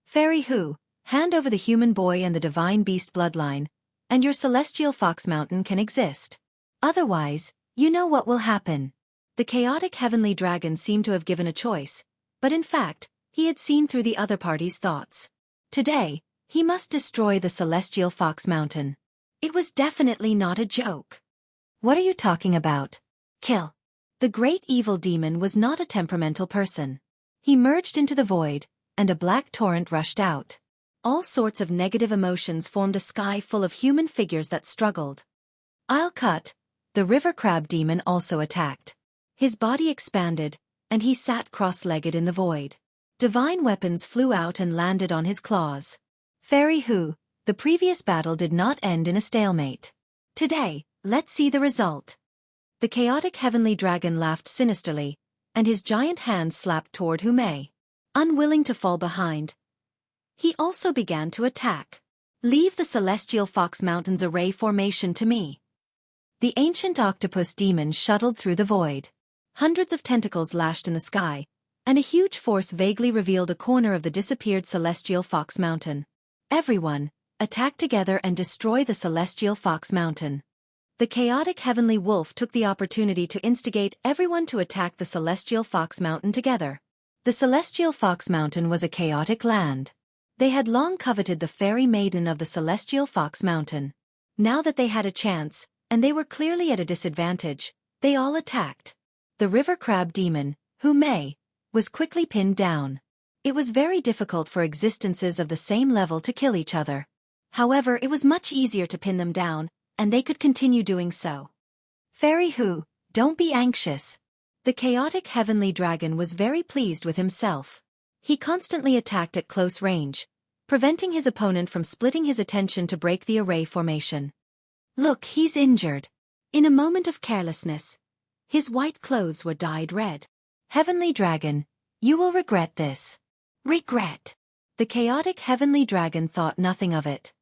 Fairy Hu, hand over the human boy and the divine beast bloodline, and your celestial Fox Mountain can exist. Otherwise, you know what will happen. The chaotic heavenly dragon seemed to have given a choice, but in fact, he had seen through the other party's thoughts. Today, he must destroy the celestial Fox Mountain. It was definitely not a joke. What are you talking about? Kill. The great evil demon was not a temperamental person. He merged into the void, and a black torrent rushed out. All sorts of negative emotions formed a sky full of human figures that struggled. I'll cut. The river crab demon also attacked. His body expanded, and he sat cross-legged in the void. Divine weapons flew out and landed on his claws. Fairy Hu, the previous battle did not end in a stalemate. Today, let's see the result. The chaotic heavenly dragon laughed sinisterly, and his giant hand slapped toward Humei. Unwilling to fall behind, he also began to attack. Leave the celestial Fox Mountain's array formation to me. The ancient octopus demon shuttled through the void. Hundreds of tentacles lashed in the sky, and a huge force vaguely revealed a corner of the disappeared celestial Fox Mountain. Everyone, attack together and destroy the celestial Fox Mountain. The chaotic heavenly wolf took the opportunity to instigate everyone to attack the celestial Fox Mountain together. The celestial Fox Mountain was a chaotic land. They had long coveted the fairy maiden of the celestial Fox Mountain. Now that they had a chance, and they were clearly at a disadvantage, they all attacked. The river crab demon, Humei, was quickly pinned down. It was very difficult for existences of the same level to kill each other. However, it was much easier to pin them down, and they could continue doing so. Fairy Hu, don't be anxious. The chaotic heavenly dragon was very pleased with himself. He constantly attacked at close range, preventing his opponent from splitting his attention to break the array formation. Look, he's injured. In a moment of carelessness, his white clothes were dyed red. Heavenly dragon, you will regret this. Regret. The chaotic heavenly dragon thought nothing of it.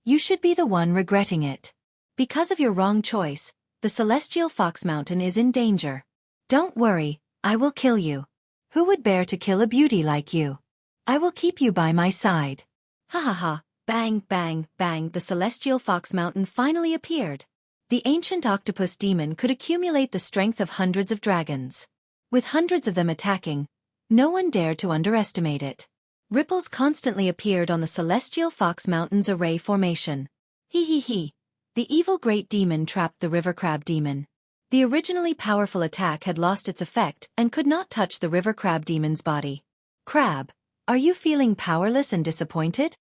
You should be the one regretting it. Because of your wrong choice, the celestial Fox Mountain is in danger. Don't worry, I will kill you. Who would bear to kill a beauty like you? I will keep you by my side. Ha ha ha, Bang, bang, bang, the celestial fox mountain finally appeared. The ancient octopus demon could accumulate the strength of hundreds of dragons. With hundreds of them attacking, no one dared to underestimate it. Ripples constantly appeared on the celestial fox mountain's array formation. He. The evil great demon trapped the river crab demon. The originally powerful attack had lost its effect and could not touch the river crab demon's body. Crab, are you feeling powerless and disappointed?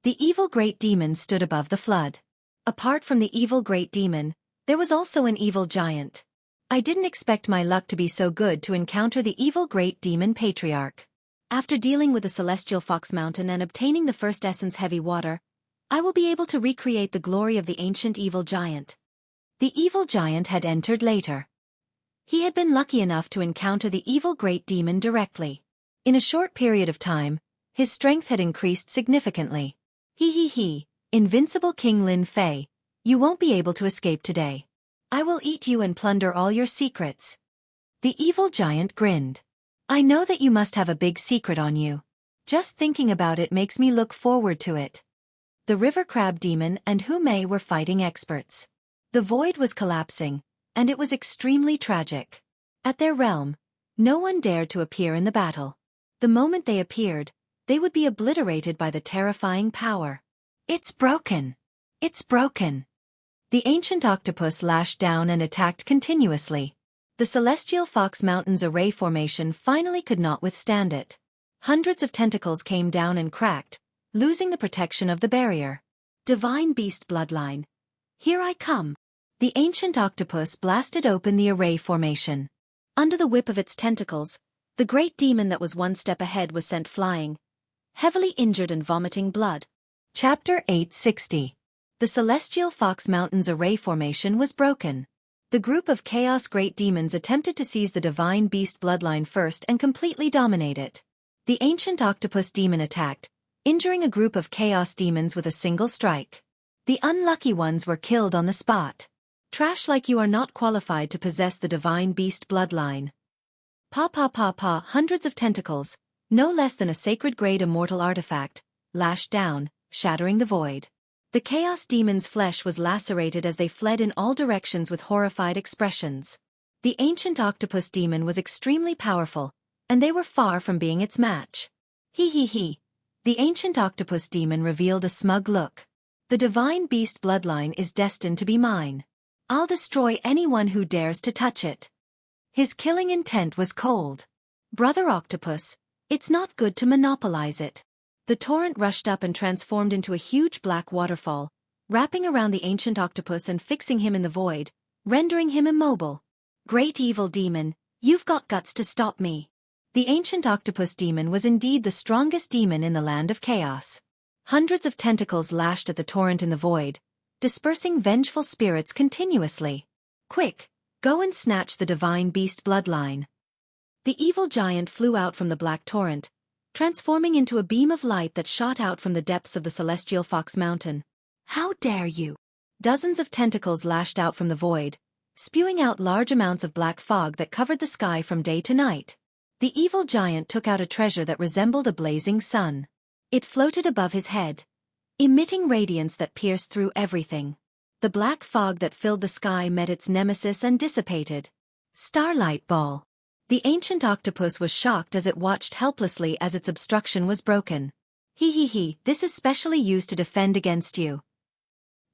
The evil great demon stood above the flood. Apart from the evil great demon, there was also an evil giant. I didn't expect my luck to be so good to encounter the evil great demon patriarch. After dealing with the celestial fox mountain and obtaining the first essence heavy water, I will be able to recreate the glory of the ancient evil giant. The evil giant had entered later. He had been lucky enough to encounter the evil great demon directly. In a short period of time, his strength had increased significantly. He. Invincible King Lin Fei, you won't be able to escape today. I will eat you and plunder all your secrets. The evil giant grinned. I know that you must have a big secret on you. Just thinking about it makes me look forward to it. The river crab demon and Hu Mei were fighting experts. The void was collapsing, and it was extremely tragic. At their realm, no one dared to appear in the battle. The moment they appeared, they would be obliterated by the terrifying power. It's broken! It's broken! The ancient octopus lashed down and attacked continuously. The celestial fox mountain's array formation finally could not withstand it. Hundreds of tentacles came down and cracked, losing the protection of the barrier. Divine beast bloodline. Here I come. The ancient octopus blasted open the array formation. Under the whip of its tentacles, the great demon that was one step ahead was sent flying, heavily injured and vomiting blood. Chapter 860. The celestial fox mountain's array formation was broken. The group of chaos great demons attempted to seize the divine beast bloodline first and completely dominate it. The ancient octopus demon attacked, injuring a group of chaos demons with a single strike. The unlucky ones were killed on the spot. Trash like you are not qualified to possess the divine beast bloodline. Pa, hundreds of tentacles, no less than a sacred-grade immortal artifact, lashed down, shattering the void. The chaos demon's flesh was lacerated as they fled in all directions with horrified expressions. The ancient octopus demon was extremely powerful, and they were far from being its match. He. The ancient octopus demon revealed a smug look. The divine beast bloodline is destined to be mine. I'll destroy anyone who dares to touch it. His killing intent was cold. Brother Octopus, it's not good to monopolize it. The torrent rushed up and transformed into a huge black waterfall, wrapping around the ancient octopus and fixing him in the void, rendering him immobile. Great evil demon, you've got guts to stop me. The ancient octopus demon was indeed the strongest demon in the land of chaos. Hundreds of tentacles lashed at the torrent in the void, dispersing vengeful spirits continuously. Quick, go and snatch the divine beast bloodline. The evil giant flew out from the black torrent, transforming into a beam of light that shot out from the depths of the celestial fox mountain. How dare you! Dozens of tentacles lashed out from the void, spewing out large amounts of black fog that covered the sky from day to night. The evil giant took out a treasure that resembled a blazing sun. It floated above his head, emitting radiance that pierced through everything. The black fog that filled the sky met its nemesis and dissipated. Starlight Ball. The ancient octopus was shocked as it watched helplessly as its obstruction was broken. He, this is specially used to defend against you.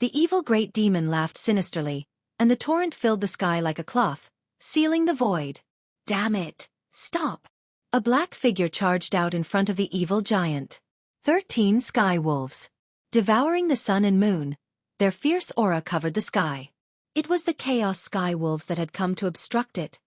The evil great demon laughed sinisterly, and the torrent filled the sky like a cloth, sealing the void. Damn it! Stop! A black figure charged out in front of the evil giant. 13 sky wolves. Devouring the sun and moon, their fierce aura covered the sky. It was the chaos sky wolves that had come to obstruct it.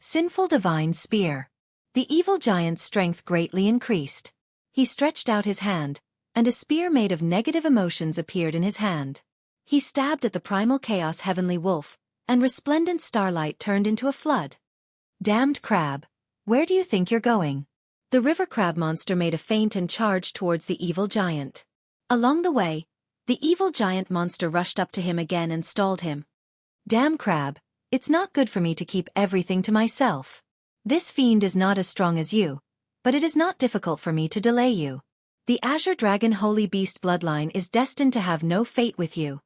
Sinful divine spear. The evil giant's strength greatly increased. He stretched out his hand, and a spear made of negative emotions appeared in his hand. He stabbed at the primal chaos heavenly wolf, and resplendent starlight turned into a flood. Damned crab, where do you think you're going? The river crab monster made a feint and charged towards the evil giant. Along the way, the evil giant monster rushed up to him again and stalled him. Damn crab, it's not good for me to keep everything to myself. This fiend is not as strong as you, but it is not difficult for me to delay you. The Azure Dragon Holy Beast bloodline is destined to have no fate with you.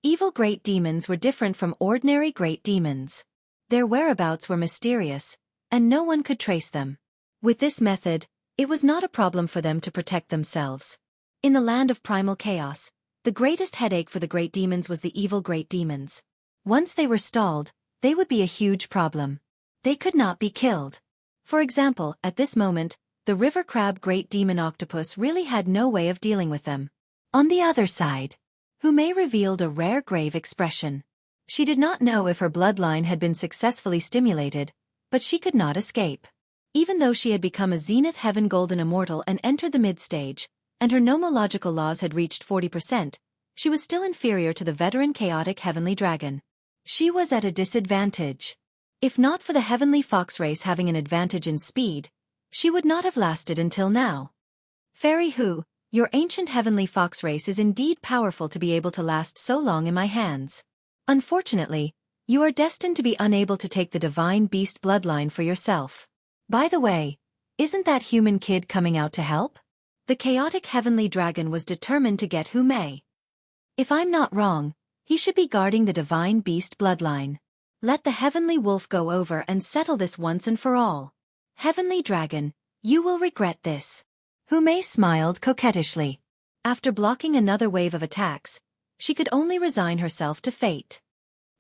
Evil great demons were different from ordinary great demons. Their whereabouts were mysterious, and no one could trace them. With this method, it was not a problem for them to protect themselves. In the land of primal chaos, the greatest headache for the great demons was the evil great demons. Once they were stalled, they would be a huge problem. They could not be killed. For example, at this moment, the river crab great demon octopus really had no way of dealing with them. On the other side, Humei revealed a rare grave expression. She did not know if her bloodline had been successfully stimulated, but she could not escape. Even though she had become a Zenith Heaven Golden Immortal and entered the mid-stage, and her nomological laws had reached 40%, she was still inferior to the veteran chaotic Heavenly Dragon. She was at a disadvantage. If not for the Heavenly Fox race having an advantage in speed, she would not have lasted until now. Fairy Hu, your ancient Heavenly Fox race is indeed powerful to be able to last so long in my hands. Unfortunately, you are destined to be unable to take the Divine Beast bloodline for yourself. By the way, isn't that human kid coming out to help? The chaotic Heavenly Dragon was determined to get Humei. If I'm not wrong, he should be guarding the Divine Beast bloodline. Let the Heavenly Wolf go over and settle this once and for all. Heavenly Dragon, you will regret this. Humei smiled coquettishly. After blocking another wave of attacks, she could only resign herself to fate.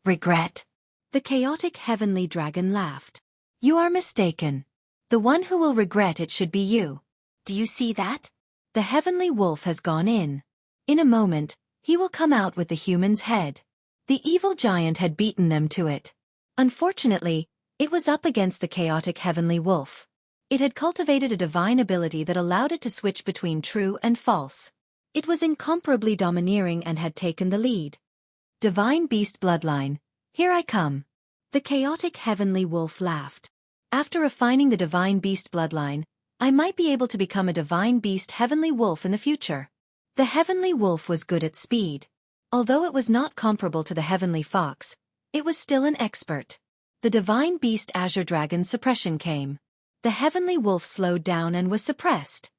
Regret? The chaotic Heavenly Dragon laughed. You are mistaken. The one who will regret it should be you. Do you see that? The Heavenly Wolf has gone in. In a moment, he will come out with the human's head. The evil giant had beaten them to it. Unfortunately, it was up against the chaotic Heavenly Wolf. It had cultivated a divine ability that allowed it to switch between true and false. It was incomparably domineering and had taken the lead. Divine Beast bloodline, here I come. The chaotic Heavenly Wolf laughed. After refining the Divine Beast bloodline, I might be able to become a Divine Beast Heavenly Wolf in the future. The Heavenly Wolf was good at speed. Although it was not comparable to the Heavenly Fox, it was still an expert. The Divine Beast Azure Dragon suppression came. The Heavenly Wolf slowed down and was suppressed.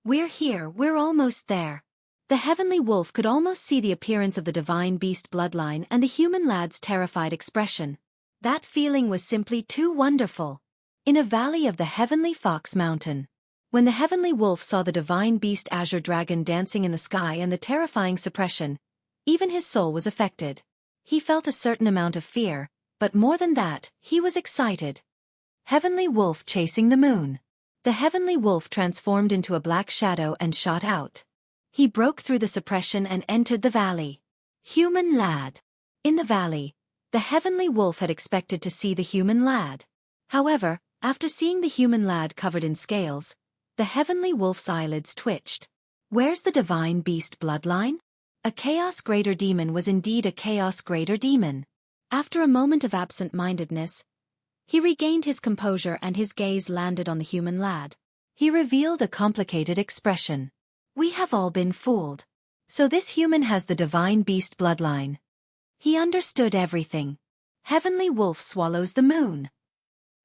We're here, we're almost there. The Heavenly Wolf could almost see the appearance of the Divine Beast bloodline and the human lad's terrified expression. That feeling was simply too wonderful. In a valley of the Heavenly Fox Mountain. When the Heavenly Wolf saw the Divine Beast Azure Dragon dancing in the sky and the terrifying suppression, even his soul was affected. He felt a certain amount of fear, but more than that, he was excited. Heavenly Wolf chasing the moon. The Heavenly Wolf transformed into a black shadow and shot out. He broke through the suppression and entered the valley. Human lad. In the valley, the Heavenly Wolf had expected to see the human lad. However, after seeing the human lad covered in scales, the Heavenly Wolf's eyelids twitched. Where's the Divine Beast bloodline? A Chaos Greater Demon was indeed a Chaos Greater Demon. After a moment of absent-mindedness, he regained his composure and his gaze landed on the human lad. He revealed a complicated expression. We have all been fooled. So this human has the Divine Beast bloodline. He understood everything. Heavenly Wolf swallows the moon.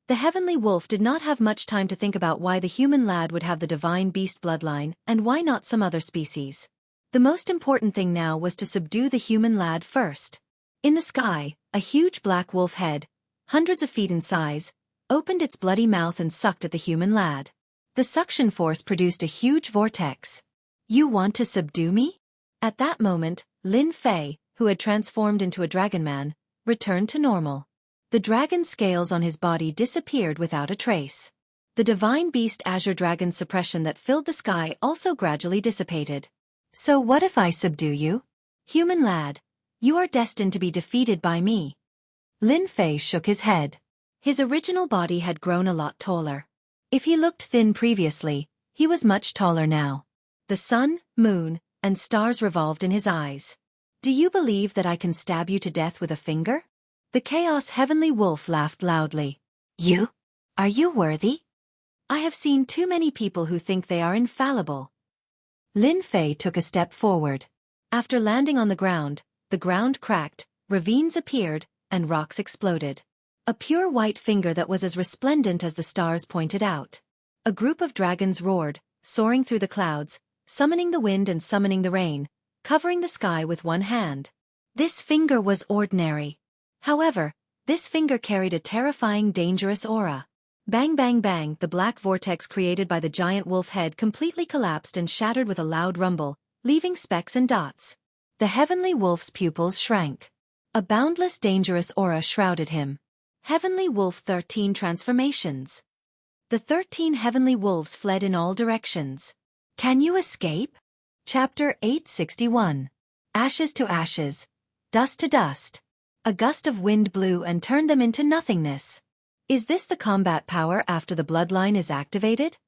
The Heavenly Wolf did not have much time to think about why the human lad would have the Divine Beast bloodline and why not some other species. The most important thing now was to subdue the human lad first. In the sky, a huge black wolf head, hundreds of feet in size, opened its bloody mouth and sucked at the human lad. The suction force produced a huge vortex. You want to subdue me? At that moment, Lin Fei, who had transformed into a dragon man, returned to normal. The dragon scales on his body disappeared without a trace. The Divine Beast Azure Dragon suppression that filled the sky also gradually dissipated. So what if I subdue you? Human lad, you are destined to be defeated by me. Lin Fei shook his head. His original body had grown a lot taller. If he looked thin previously, he was much taller now. The sun, moon, and stars revolved in his eyes. Do you believe that I can stab you to death with a finger? The Chaos Heavenly Wolf laughed loudly. You? Are you worthy? I have seen too many people who think they are infallible. Lin Fei took a step forward. After landing on the ground cracked, ravines appeared, and rocks exploded. A pure white finger that was as resplendent as the stars pointed out. A group of dragons roared, soaring through the clouds, summoning the wind and summoning the rain, covering the sky with one hand. This finger was ordinary. However, this finger carried a terrifying, dangerous aura. Bang bang bang, the black vortex created by the giant wolf head completely collapsed and shattered with a loud rumble, leaving specks and dots. The heavenly wolf's pupils shrank. A boundless, dangerous aura shrouded him. Heavenly Wolf 13 Transformations. The 13 heavenly wolves fled in all directions. Can you escape? Chapter 861. Ashes to ashes. Dust to dust. A gust of wind blew and turned them into nothingness. Is this the combat power after the bloodline is activated?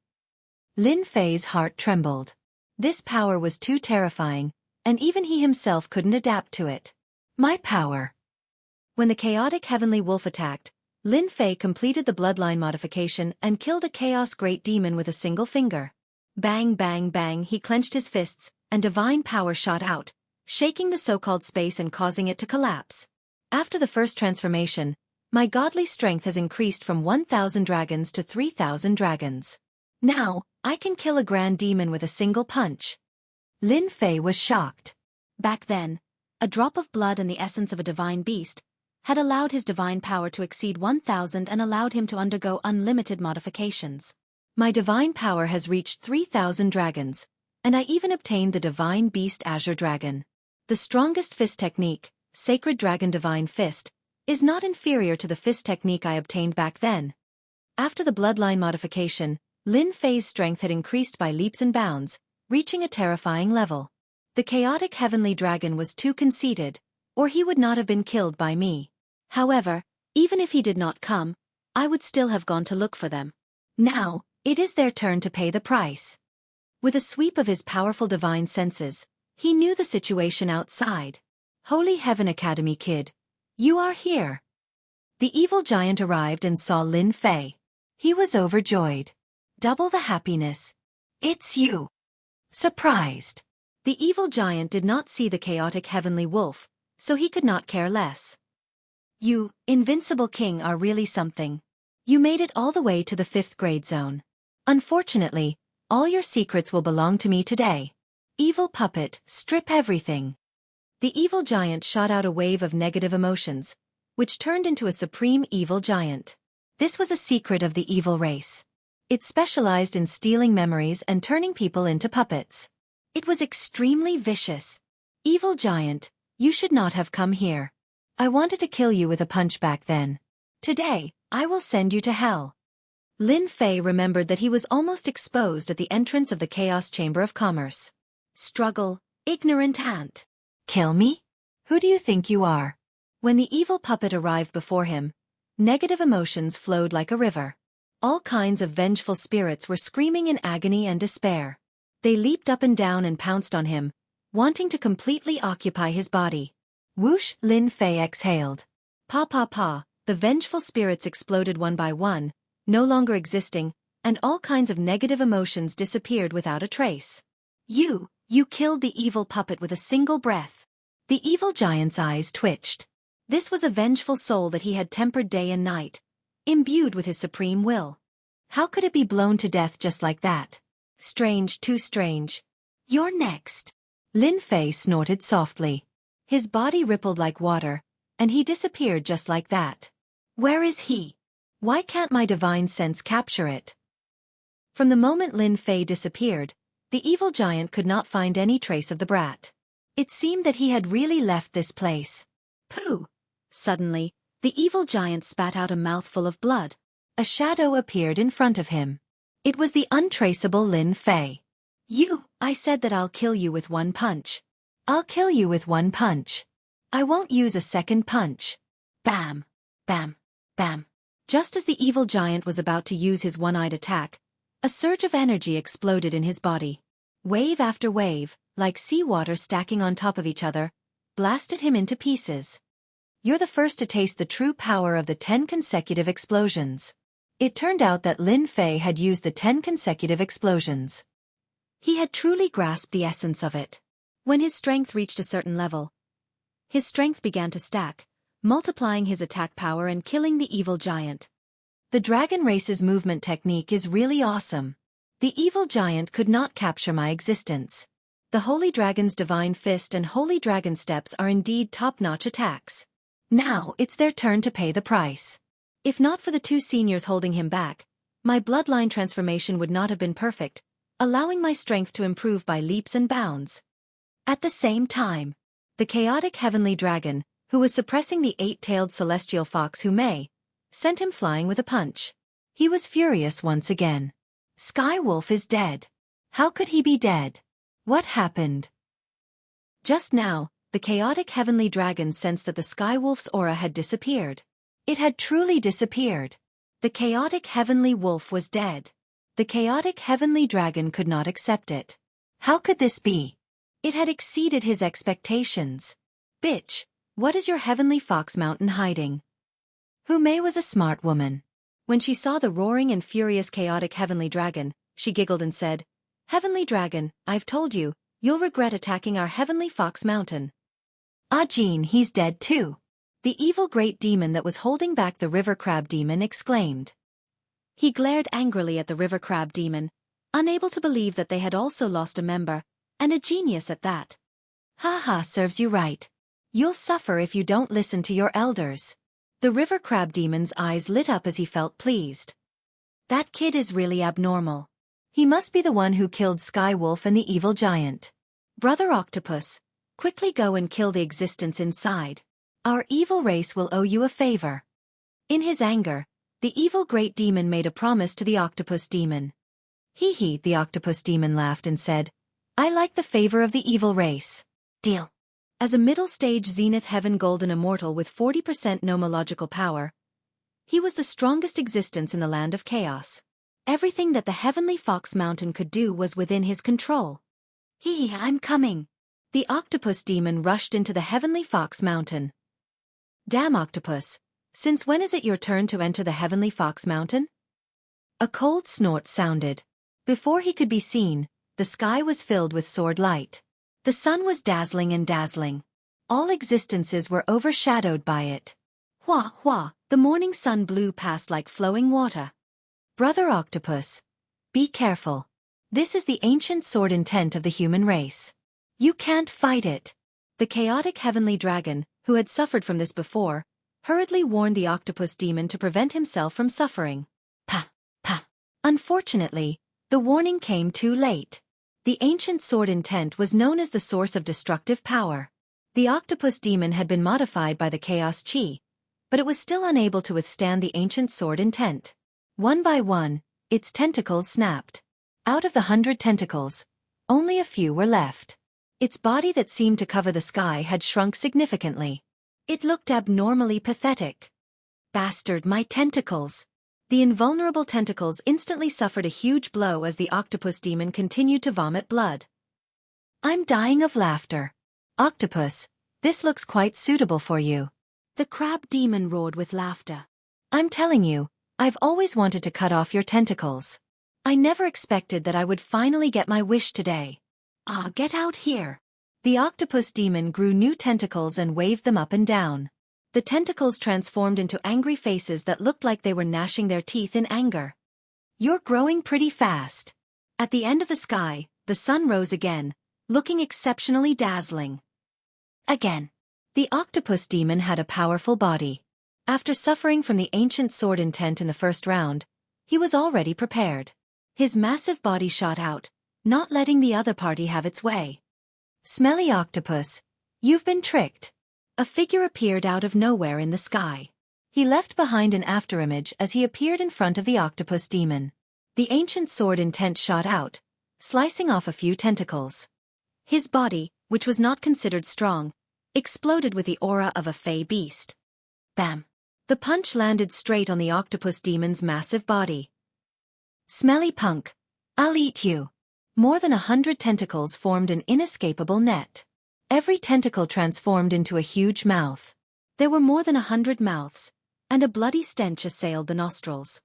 Lin Fei's heart trembled. This power was too terrifying, and even he himself couldn't adapt to it. My power. When the chaotic heavenly wolf attacked, Lin Fei completed the bloodline modification and killed a chaos great demon with a single finger. Bang bang bang, he clenched his fists, and divine power shot out, shaking the so-called space and causing it to collapse. After the first transformation, my godly strength has increased from 1,000 dragons to 3,000 dragons. Now, I can kill a grand demon with a single punch. Lin Fei was shocked. Back then, a drop of blood and the essence of a divine beast had allowed his divine power to exceed 1,000 and allowed him to undergo unlimited modifications. My divine power has reached 3,000 dragons, and I even obtained the divine beast Azure Dragon. The strongest fist technique, Sacred Dragon Divine Fist, is not inferior to the fist technique I obtained back then. After the bloodline modification, Lin Fei's strength had increased by leaps and bounds, reaching a terrifying level. The chaotic heavenly dragon was too conceited, or he would not have been killed by me. However, even if he did not come, I would still have gone to look for them. Now, it is their turn to pay the price. With a sweep of his powerful divine senses, he knew the situation outside. Holy Heaven Academy kid, you are here. The evil giant arrived and saw Lin Fei. He was overjoyed. Double the happiness. It's you. Surprised. The evil giant did not see the chaotic heavenly wolf, so he could not care less. You, invincible king, are really something. You made it all the way to the 5th grade zone. Unfortunately, all your secrets will belong to me today. Evil puppet, strip everything. The evil giant shot out a wave of negative emotions, which turned into a supreme evil giant. This was a secret of the evil race. It specialized in stealing memories and turning people into puppets. It was extremely vicious. Evil giant, you should not have come here. I wanted to kill you with a punch back then. Today, I will send you to hell. Lin Fei remembered that he was almost exposed at the entrance of the Chaos Chamber of Commerce. Struggle, ignorant ant. Kill me? Who do you think you are? When the evil puppet arrived before him, negative emotions flowed like a river. All kinds of vengeful spirits were screaming in agony and despair. They leaped up and down and pounced on him, wanting to completely occupy his body. Whoosh, Lin Fei exhaled. Pa pa pa, the vengeful spirits exploded one by one, no longer existing, and all kinds of negative emotions disappeared without a trace. You killed the evil puppet with a single breath. The evil giant's eyes twitched. This was a vengeful soul that he had tempered day and night, imbued with his supreme will. How could it be blown to death just like that? Strange, too strange. You're next. Lin Fei snorted softly. His body rippled like water, and he disappeared just like that. Where is he? Why can't my divine sense capture it? From the moment Lin Fei disappeared, the evil giant could not find any trace of the brat. It seemed that he had really left this place. Pooh! Suddenly, the evil giant spat out a mouthful of blood. A shadow appeared in front of him. It was the untraceable Lin Fei. I said that I'll kill you with one punch. I'll kill you with one punch. I won't use a second punch. Bam! Bam! Bam! Just as the evil giant was about to use his one-eyed attack, a surge of energy exploded in his body. Wave after wave, like seawater stacking on top of each other, blasted him into pieces. You're the first to taste the true power of the 10 consecutive explosions. It turned out that Lin Fei had used the 10 consecutive explosions. He had truly grasped the essence of it. When his strength reached a certain level, his strength began to stack, multiplying his attack power and killing the evil giant. The dragon race's movement technique is really awesome. The evil giant could not capture my existence. The Holy Dragon's Divine Fist and Holy Dragon Steps are indeed top-notch attacks. Now it's their turn to pay the price. If not for the two seniors holding him back, my bloodline transformation would not have been perfect, allowing my strength to improve by leaps and bounds. At the same time, the chaotic heavenly dragon, who was suppressing the eight-tailed celestial fox sent him flying with a punch. He was furious once again. Sky Wolf is dead. How could he be dead? What happened? Just now, the chaotic heavenly dragon sensed that the Sky Wolf's aura had disappeared. It had truly disappeared. The chaotic heavenly wolf was dead. The chaotic heavenly dragon could not accept it. How could this be? It had exceeded his expectations. Bitch, what is your heavenly fox mountain hiding? Humei was a smart woman. When she saw the roaring and furious chaotic heavenly dragon, she giggled and said, "Heavenly dragon, I've told you, you'll regret attacking our heavenly fox mountain." Ah Jean, he's dead too. The evil great demon that was holding back the river crab demon exclaimed. He glared angrily at the river crab demon, unable to believe that they had also lost a member, and a genius at that. Ha ha, serves you right. You'll suffer if you don't listen to your elders. The river crab demon's eyes lit up as he felt pleased. That kid is really abnormal. He must be the one who killed Sky Wolf and the evil giant. Brother Octopus, quickly go and kill the existence inside. Our evil race will owe you a favor. In his anger, the evil great demon made a promise to the octopus demon. Hee hee, the octopus demon laughed and said, I like the favor of the evil race. Deal. As a middle-stage Zenith Heaven Golden Immortal with 40% nomological power, he was the strongest existence in the land of chaos. Everything that the Heavenly Fox Mountain could do was within his control. Hee, I'm coming. The octopus demon rushed into the Heavenly Fox Mountain. Damn octopus, since when is it your turn to enter the Heavenly Fox Mountain? A cold snort sounded. Before he could be seen, the sky was filled with sword light. The sun was dazzling and dazzling. All existences were overshadowed by it. Hua, hua, the morning sun blew past like flowing water. Brother Octopus, be careful. This is the ancient sword intent of the human race. You can't fight it. The chaotic heavenly dragon, who had suffered from this before, hurriedly warned the octopus demon to prevent himself from suffering. Pa, pa. Unfortunately, the warning came too late. The ancient sword intent was known as the source of destructive power. The octopus demon had been modified by the chaos chi, but it was still unable to withstand the ancient sword intent. One by one, its tentacles snapped. Out of the 100 tentacles, only a few were left. Its body that seemed to cover the sky had shrunk significantly. It looked abnormally pathetic. Bastard, my tentacles! The invulnerable tentacles instantly suffered a huge blow as the octopus demon continued to vomit blood. I'm dying of laughter. Octopus, this looks quite suitable for you. The crab demon roared with laughter. I'm telling you, I've always wanted to cut off your tentacles. I never expected that I would finally get my wish today. Ah, get out here. The octopus demon grew new tentacles and waved them up and down. The tentacles transformed into angry faces that looked like they were gnashing their teeth in anger. You're growing pretty fast. At the end of the sky, the sun rose again, looking exceptionally dazzling. Again. The octopus demon had a powerful body. After suffering from the ancient sword intent in the first round, he was already prepared. His massive body shot out, not letting the other party have its way. Smelly octopus, you've been tricked. A figure appeared out of nowhere in the sky. He left behind an afterimage as he appeared in front of the octopus demon. The ancient sword intent shot out, slicing off a few tentacles. His body, which was not considered strong, exploded with the aura of a fey beast. Bam! The punch landed straight on the octopus demon's massive body. Smelly punk, I'll eat you. More than 100 tentacles formed an inescapable net. Every tentacle transformed into a huge mouth. There were more than 100 mouths, and a bloody stench assailed the nostrils.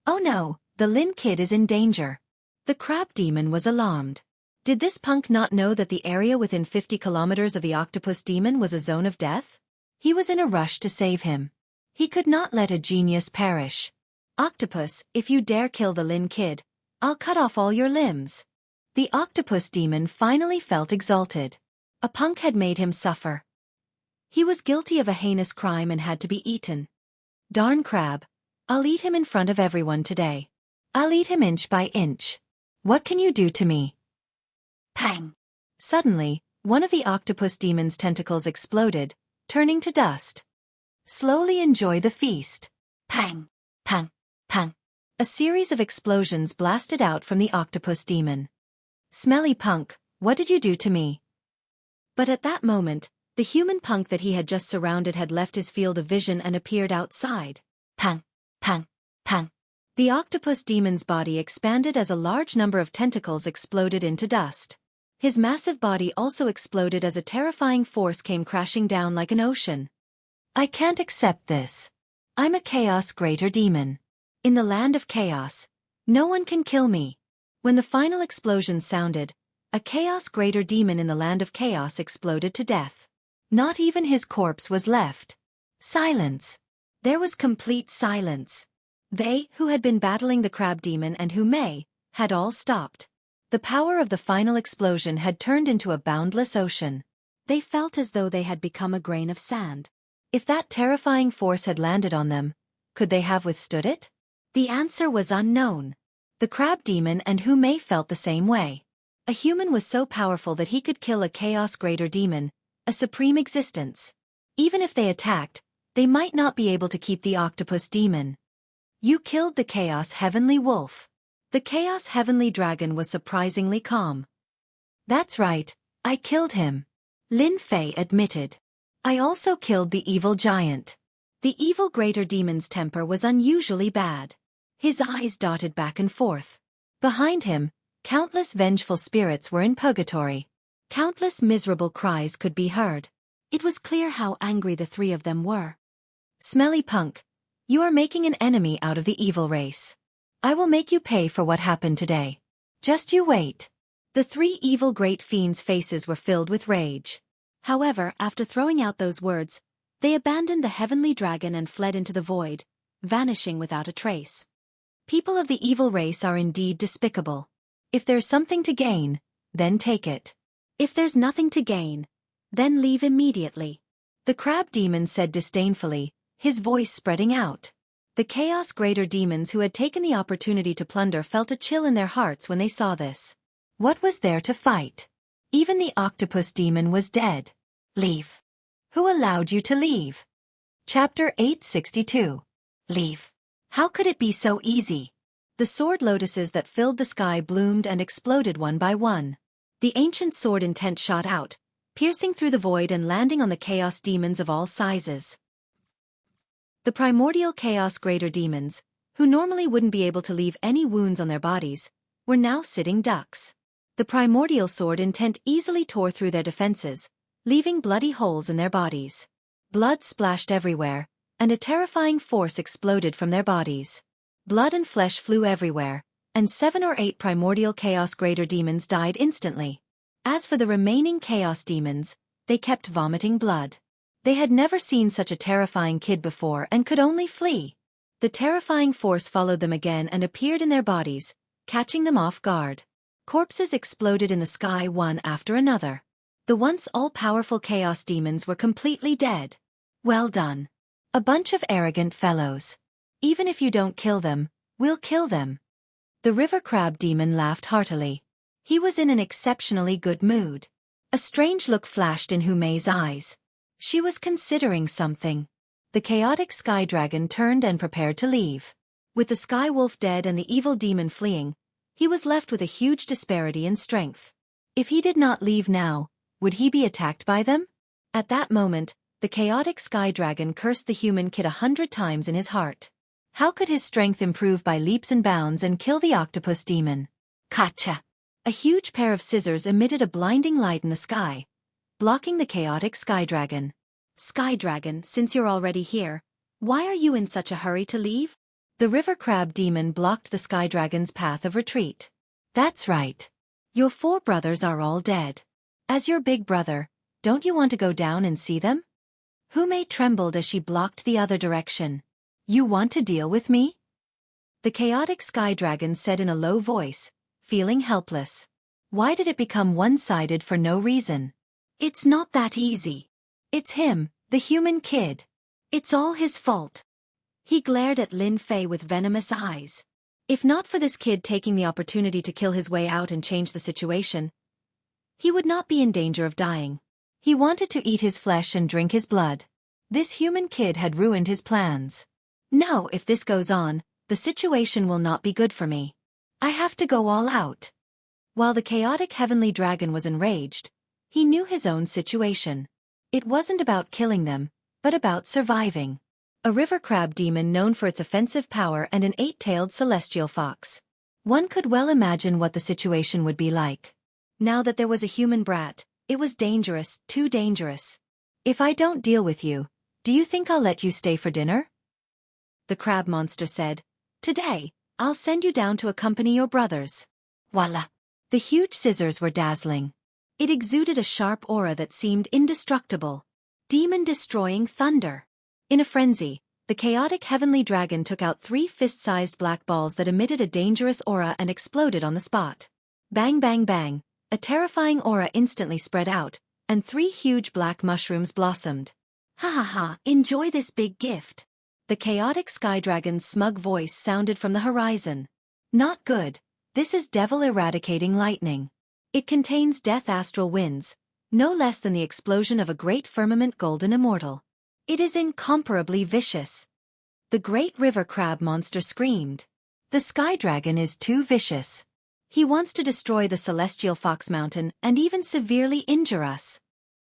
Oh no, the Lin kid is in danger. The crab demon was alarmed. Did this punk not know that the area within 50 kilometers of the octopus demon was a zone of death? He was in a rush to save him. He could not let a genius perish. Octopus, if you dare kill the Lin kid, I'll cut off all your limbs. The octopus demon finally felt exalted. A punk had made him suffer. He was guilty of a heinous crime and had to be eaten. Darn crab. I'll eat him in front of everyone today. I'll eat him inch by inch. What can you do to me? Pang! Suddenly, one of the octopus demon's tentacles exploded, turning to dust. Slowly enjoy the feast. Pang! Pang! Pang! A series of explosions blasted out from the octopus demon. Smelly punk, what did you do to me? But at that moment, the human punk that he had just surrounded had left his field of vision and appeared outside. Pang! Pang! Pang! The octopus demon's body expanded as a large number of tentacles exploded into dust. His massive body also exploded as a terrifying force came crashing down like an ocean. I can't accept this. I'm a chaos greater demon. In the land of chaos, no one can kill me. When the final explosion sounded, a chaos greater demon in the land of chaos exploded to death. Not even his corpse was left. Silence. There was complete silence. They, who had been battling the crab demon and who had all stopped. The power of the final explosion had turned into a boundless ocean. They felt as though they had become a grain of sand. If that terrifying force had landed on them, could they have withstood it? The answer was unknown. The crab demon and Hu felt the same way. A human was so powerful that he could kill a chaos greater demon, a supreme existence. Even if they attacked, they might not be able to keep the octopus demon. You killed the chaos heavenly wolf. The chaos heavenly dragon was surprisingly calm. That's right, I killed him. Lin Fei admitted. I also killed the evil giant. The evil greater demon's temper was unusually bad. His eyes dotted back and forth. Behind him, countless vengeful spirits were in purgatory. Countless miserable cries could be heard. It was clear how angry the three of them were. Smelly punk, you are making an enemy out of the evil race. I will make you pay for what happened today. Just you wait. The three evil great fiends' faces were filled with rage. However, after throwing out those words, they abandoned the heavenly dragon and fled into the void, vanishing without a trace. People of the evil race are indeed despicable. If there's something to gain, then take it. If there's nothing to gain, then leave immediately. The crab demon said disdainfully, his voice spreading out. The chaos greater demons who had taken the opportunity to plunder felt a chill in their hearts when they saw this. What was there to fight? Even the octopus demon was dead. Leave. Who allowed you to leave? Chapter 862. Leave. How could it be so easy? The sword lotuses that filled the sky bloomed and exploded one by one. The ancient sword intent shot out, piercing through the void and landing on the chaos demons of all sizes. The primordial chaos greater demons, who normally wouldn't be able to leave any wounds on their bodies, were now sitting ducks. The primordial sword intent easily tore through their defenses, leaving bloody holes in their bodies. Blood splashed everywhere, and a terrifying force exploded from their bodies. Blood and flesh flew everywhere, and 7 or 8 primordial chaos greater demons died instantly. As for the remaining chaos demons, they kept vomiting blood. They had never seen such a terrifying kid before and could only flee. The terrifying force followed them again and appeared in their bodies, catching them off guard. Corpses exploded in the sky one after another. The once all-powerful chaos demons were completely dead. Well done. A bunch of arrogant fellows. Even if you don't kill them, we'll kill them. The river crab demon laughed heartily. He was in an exceptionally good mood. A strange look flashed in Humay's eyes. She was considering something. The chaotic sky dragon turned and prepared to leave. With the sky wolf dead and the evil demon fleeing, he was left with a huge disparity in strength. If he did not leave now, would he be attacked by them? At that moment, the chaotic sky dragon cursed the human kid 100 times in his heart. How could his strength improve by leaps and bounds and kill the octopus demon? Gotcha! A huge pair of scissors emitted a blinding light in the sky, blocking the chaotic sky dragon. Sky dragon, since you're already here, why are you in such a hurry to leave? The river crab demon blocked the sky dragon's path of retreat. That's right. Your 4 brothers are all dead. As your big brother, don't you want to go down and see them? Humay trembled as she blocked the other direction. You want to deal with me? The chaotic sky dragon said in a low voice, feeling helpless. Why did it become one-sided for no reason? It's not that easy. It's him, the human kid. It's all his fault. He glared at Lin Fei with venomous eyes. If not for this kid taking the opportunity to kill his way out and change the situation, he would not be in danger of dying. He wanted to eat his flesh and drink his blood. This human kid had ruined his plans. No, if this goes on, the situation will not be good for me. I have to go all out. While the chaotic heavenly dragon was enraged, he knew his own situation. It wasn't about killing them, but about surviving. A river crab demon known for its offensive power and an 8-tailed celestial fox. One could well imagine what the situation would be like. Now that there was a human brat, it was dangerous, too dangerous. If I don't deal with you, do you think I'll let you stay for dinner? The crab monster said. Today, I'll send you down to accompany your brothers. Voila! The huge scissors were dazzling. It exuded a sharp aura that seemed indestructible. Demon-destroying thunder. In a frenzy, the chaotic heavenly dragon took out 3 fist-sized black balls that emitted a dangerous aura and exploded on the spot. Bang bang bang, a terrifying aura instantly spread out, and 3 huge black mushrooms blossomed. Ha ha ha, enjoy this big gift. The chaotic sky dragon's smug voice sounded from the horizon. Not good. This is devil eradicating lightning. It contains death astral winds, no less than the explosion of a great firmament golden immortal. It is incomparably vicious. The great river crab monster screamed. The sky dragon is too vicious. He wants to destroy the celestial fox mountain and even severely injure us.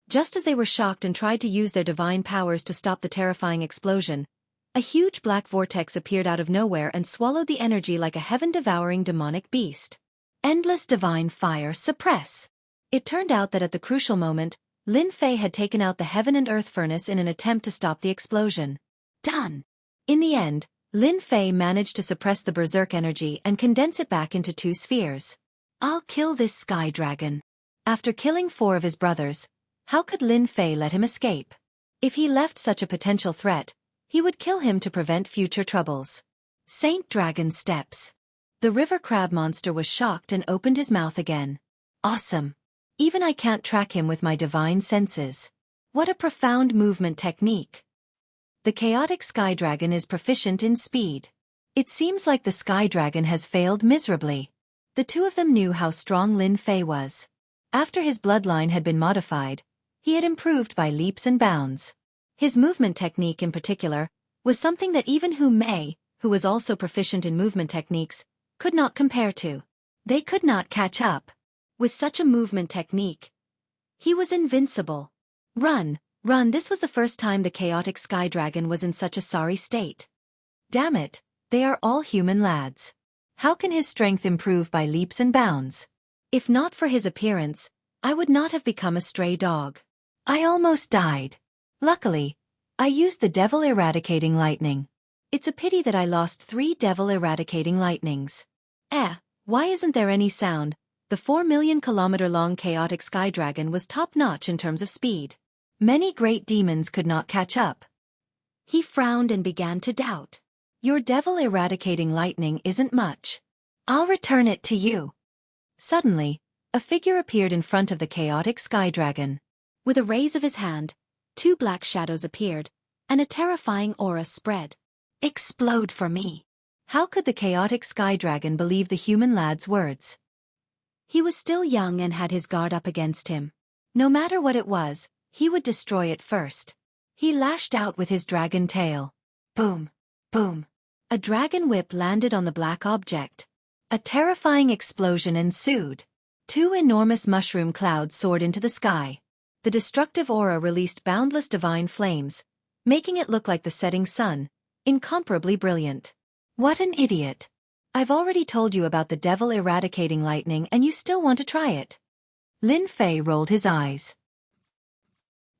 Just as they were shocked and tried to use their divine powers to stop the terrifying explosion, a huge black vortex appeared out of nowhere and swallowed the energy like a heaven-devouring demonic beast. Endless divine fire suppress. It turned out that at the crucial moment, Lin Fei had taken out the heaven and earth furnace in an attempt to stop the explosion. Done! In the end, Lin Fei managed to suppress the berserk energy and condense it back into 2 spheres. I'll kill this sky dragon. After killing 4 of his brothers, how could Lin Fei let him escape? If he left such a potential threat, he would kill him to prevent future troubles. Saint Dragon steps. The river crab monster was shocked and opened his mouth again. Awesome. Even I can't track him with my divine senses. What a profound movement technique. The chaotic sky dragon is proficient in speed. It seems like the sky dragon has failed miserably. The 2 of them knew how strong Lin Fei was. After his bloodline had been modified, he had improved by leaps and bounds. His movement technique in particular was something that even Hu Mei, who was also proficient in movement techniques, could not compare to. They could not catch up. With such a movement technique, he was invincible. Run, run, this was the first time the chaotic sky dragon was in such a sorry state. Damn it, they are all human lads. How can his strength improve by leaps and bounds? If not for his appearance, I would not have become a stray dog. I almost died. Luckily, I used the devil eradicating lightning. It's a pity that I lost 3 devil eradicating lightnings. Why isn't there any sound? The 4 million-kilometer-long chaotic sky dragon was top-notch in terms of speed. Many great demons could not catch up. He frowned and began to doubt. Your devil eradicating lightning isn't much. I'll return it to you. Suddenly, a figure appeared in front of the chaotic sky dragon. With a raise of his hand, 2 black shadows appeared, and a terrifying aura spread. Explode for me. How could the chaotic sky dragon believe the human lad's words? He was still young and had his guard up against him. No matter what it was, he would destroy it first. He lashed out with his dragon tail. Boom, boom. A dragon whip landed on the black object. A terrifying explosion ensued. 2 enormous mushroom clouds soared into the sky. The destructive aura released boundless divine flames, making it look like the setting sun, incomparably brilliant. What an idiot. I've already told you about the devil eradicating lightning and you still want to try it. Lin Fei rolled his eyes.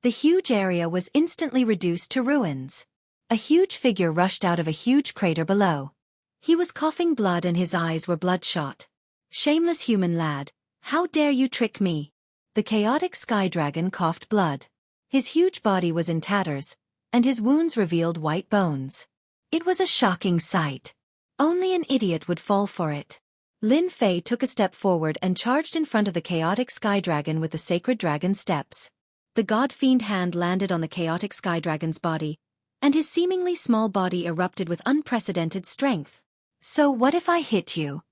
The huge area was instantly reduced to ruins. A huge figure rushed out of a huge crater below. He was coughing blood and his eyes were bloodshot. Shameless human lad, how dare you trick me? The chaotic sky dragon coughed blood. His huge body was in tatters, and his wounds revealed white bones. It was a shocking sight. Only an idiot would fall for it. Lin Fei took a step forward and charged in front of the chaotic sky dragon with the sacred dragon steps. The god-fiend hand landed on the chaotic sky dragon's body, and his seemingly small body erupted with unprecedented strength. So what if I hit you?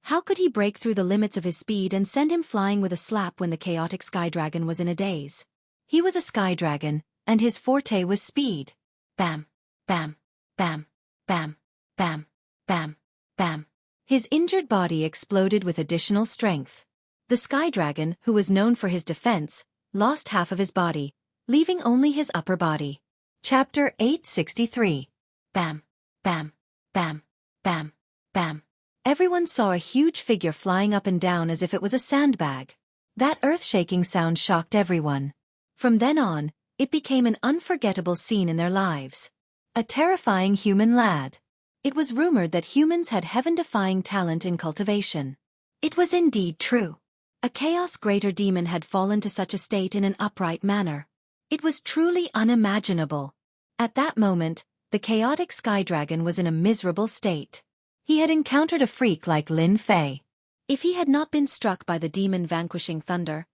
How could he break through the limits of his speed and send him flying with a slap when the chaotic sky dragon was in a daze? He was a sky dragon, and his forte was speed. Bam, bam, bam, bam, bam, bam, bam. His injured body exploded with additional strength. The sky dragon, who was known for his defense, lost half of his body, leaving only his upper body. Chapter 863. Bam, bam, bam, bam, bam. Everyone saw a huge figure flying up and down as if it was a sandbag. That earth-shaking sound shocked everyone. From then on, it became an unforgettable scene in their lives. A terrifying human lad. It was rumored that humans had heaven-defying talent in cultivation. It was indeed true. A chaos greater demon had fallen to such a state in an upright manner. It was truly unimaginable. At that moment, the chaotic sky dragon was in a miserable state. He had encountered a freak like Lin Fei. If he had not been struck by the demon vanquishing thunder,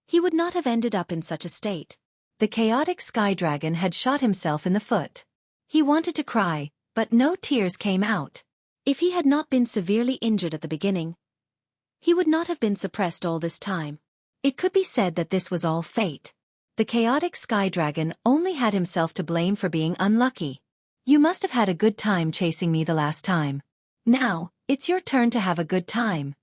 he would not have ended up in such a state. The chaotic sky dragon had shot himself in the foot. He wanted to cry, but no tears came out. If he had not been severely injured at the beginning, he would not have been suppressed all this time. It could be said that this was all fate. The chaotic sky dragon only had himself to blame for being unlucky. You must have had a good time chasing me the last time. Now, it's your turn to have a good time.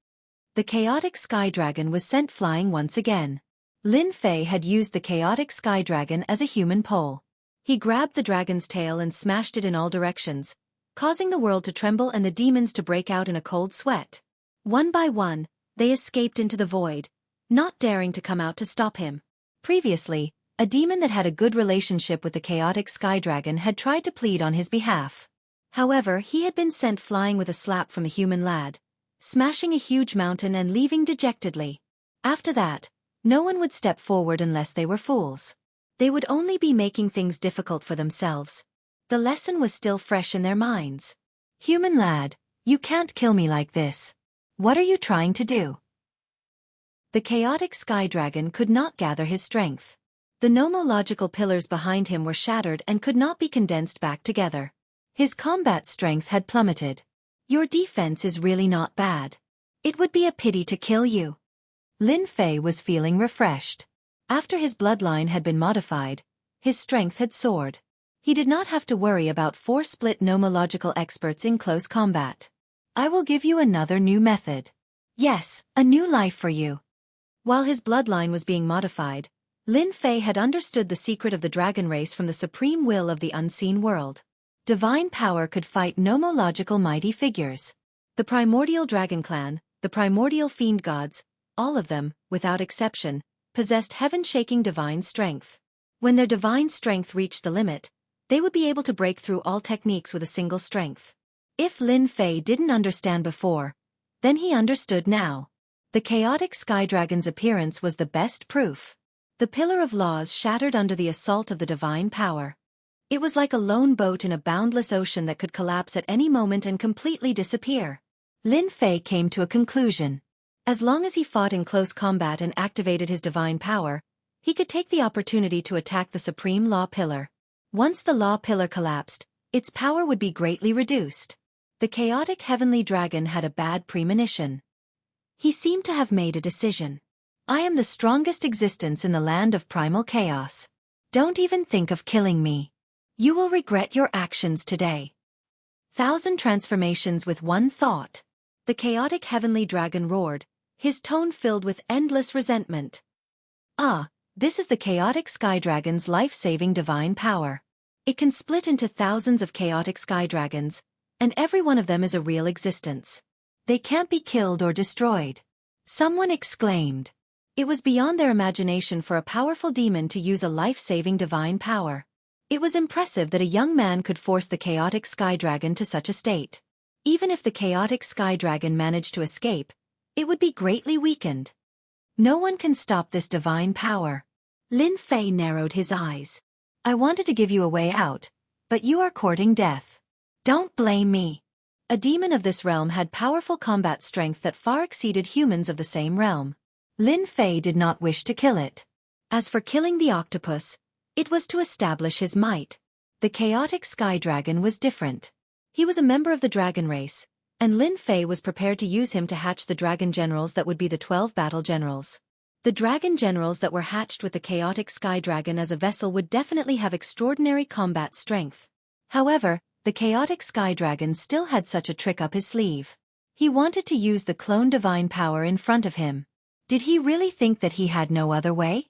The chaotic sky dragon was sent flying once again. Lin Fei had used the chaotic sky dragon as a human pole. He grabbed the dragon's tail and smashed it in all directions, causing the world to tremble and the demons to break out in a cold sweat. One by one, they escaped into the void, not daring to come out to stop him. Previously, a demon that had a good relationship with the chaotic sky dragon had tried to plead on his behalf. However, he had been sent flying with a slap from a human lad, smashing a huge mountain and leaving dejectedly. After that, no one would step forward unless they were fools. They would only be making things difficult for themselves. The lesson was still fresh in their minds. Human lad, you can't kill me like this. What are you trying to do? The chaotic sky dragon could not gather his strength. The nomological pillars behind him were shattered and could not be condensed back together. His combat strength had plummeted. Your defense is really not bad. It would be a pity to kill you. Lin Fei was feeling refreshed. After his bloodline had been modified, his strength had soared. He did not have to worry about 4 split nomological experts in close combat. I will give you another new method. Yes, a new life for you. While his bloodline was being modified, Lin Fei had understood the secret of the dragon race from the supreme will of the unseen world. Divine power could fight nomological mighty figures. The primordial dragon clan, the primordial fiend gods, all of them, without exception, possessed heaven-shaking divine strength. When their divine strength reached the limit, they would be able to break through all techniques with a single strength. If Lin Fei didn't understand before, then he understood now. The chaotic sky dragon's appearance was the best proof. The pillar of laws shattered under the assault of the divine power. It was like a lone boat in a boundless ocean that could collapse at any moment and completely disappear. Lin Fei came to a conclusion. As long as he fought in close combat and activated his divine power, he could take the opportunity to attack the supreme law pillar. Once the law pillar collapsed, its power would be greatly reduced. The chaotic heavenly dragon had a bad premonition. He seemed to have made a decision. I am the strongest existence in the land of primal chaos. Don't even think of killing me. You will regret your actions today. 1,000 transformations with one thought. The chaotic heavenly dragon roared, his tone filled with endless resentment. Ah, this is the chaotic sky dragon's life-saving divine power. It can split into thousands of chaotic sky dragons, and every one of them is a real existence. They can't be killed or destroyed. Someone exclaimed. It was beyond their imagination for a powerful demon to use a life-saving divine power. It was impressive that a young man could force the chaotic sky dragon to such a state. Even if the chaotic sky dragon managed to escape, it would be greatly weakened. No one can stop this divine power. Lin Fei narrowed his eyes. I wanted to give you a way out, but you are courting death. Don't blame me. A demon of this realm had powerful combat strength that far exceeded humans of the same realm. Lin Fei did not wish to kill it. As for killing the octopus, it was to establish his might. The chaotic sky dragon was different. He was a member of the dragon race, and Lin Fei was prepared to use him to hatch the dragon generals that would be the 12 battle generals. The dragon generals that were hatched with the chaotic sky dragon as a vessel would definitely have extraordinary combat strength. However, the chaotic sky dragon still had such a trick up his sleeve. He wanted to use the clone divine power in front of him. Did he really think that he had no other way?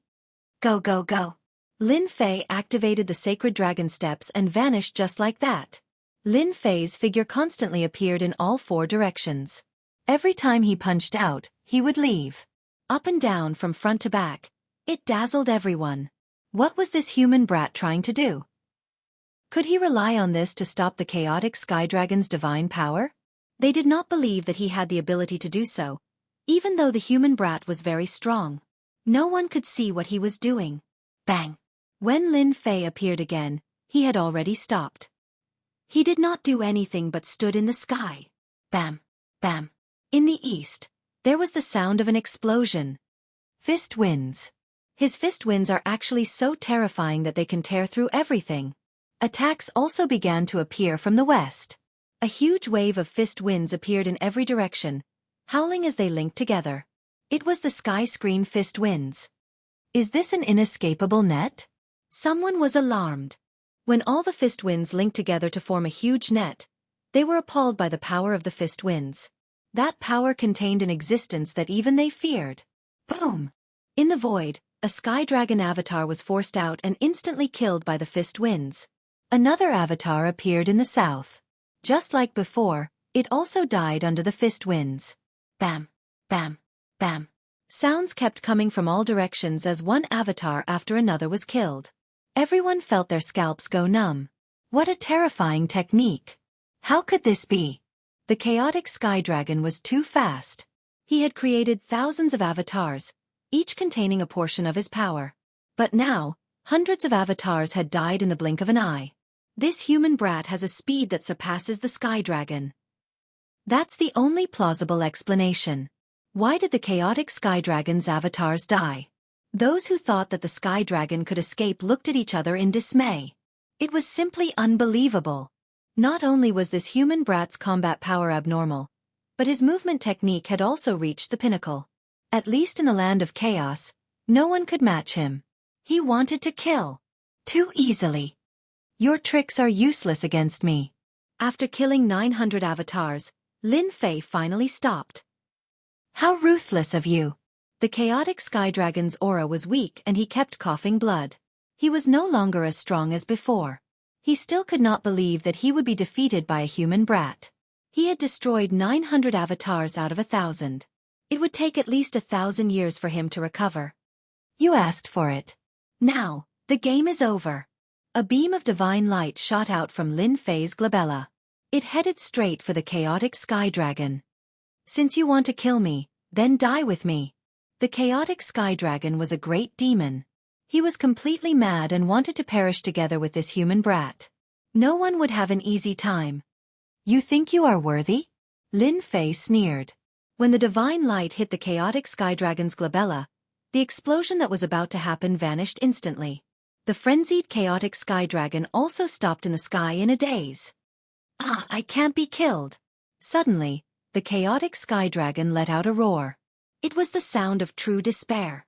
Go, go, go. Lin Fei activated the sacred dragon steps and vanished just like that. Lin Fei's figure constantly appeared in all 4 directions. Every time he punched out, he would leave. Up and down from front to back. It dazzled everyone. What was this human brat trying to do? Could he rely on this to stop the chaotic sky dragon's divine power? They did not believe that he had the ability to do so, even though the human brat was very strong. No one could see what he was doing. Bang! When Lin Fei appeared again, he had already stopped. He did not do anything but stood in the sky. Bam! Bam! In the east, there was the sound of an explosion. Fist winds. His fist winds are actually so terrifying that they can tear through everything. Attacks also began to appear from the west. A huge wave of fist winds appeared in every direction, howling as they linked together. It was the sky screen fist winds. Is this an inescapable net? Someone was alarmed. When all the fist winds linked together to form a huge net, they were appalled by the power of the fist winds. That power contained an existence that even they feared. Boom! In the void, a sky dragon avatar was forced out and instantly killed by the fist winds. Another avatar appeared in the south. Just like before, it also died under the fist winds. Bam! Bam! Bam! Sounds kept coming from all directions as one avatar after another was killed. Everyone felt their scalps go numb. What a terrifying technique! How could this be? The chaotic sky dragon was too fast. He had created thousands of avatars, each containing a portion of his power. But now, hundreds of avatars had died in the blink of an eye. This human brat has a speed that surpasses the sky dragon. That's the only plausible explanation. Why did the chaotic sky dragon's avatars die? Those who thought that the sky dragon could escape looked at each other in dismay. It was simply unbelievable. Not only was this human brat's combat power abnormal, but his movement technique had also reached the pinnacle. At least in the land of chaos, no one could match him. He wanted to kill. Too easily. Your tricks are useless against me. After killing 900 avatars, Lin Fei finally stopped. How ruthless of you! The chaotic sky dragon's aura was weak and he kept coughing blood. He was no longer as strong as before. He still could not believe that he would be defeated by a human brat. He had destroyed 900 avatars out of 1,000. It would take at least 1,000 years for him to recover. You asked for it. Now, the game is over. A beam of divine light shot out from Lin Fei's glabella. It headed straight for the chaotic sky dragon. Since you want to kill me, then die with me. The chaotic sky dragon was a great demon. He was completely mad and wanted to perish together with this human brat. No one would have an easy time. You think you are worthy? Lin Fei sneered. When the divine light hit the chaotic sky dragon's glabella, the explosion that was about to happen vanished instantly. The frenzied chaotic sky dragon also stopped in the sky in a daze. Ah, I can't be killed. Suddenly, the chaotic sky dragon let out a roar. It was the sound of true despair.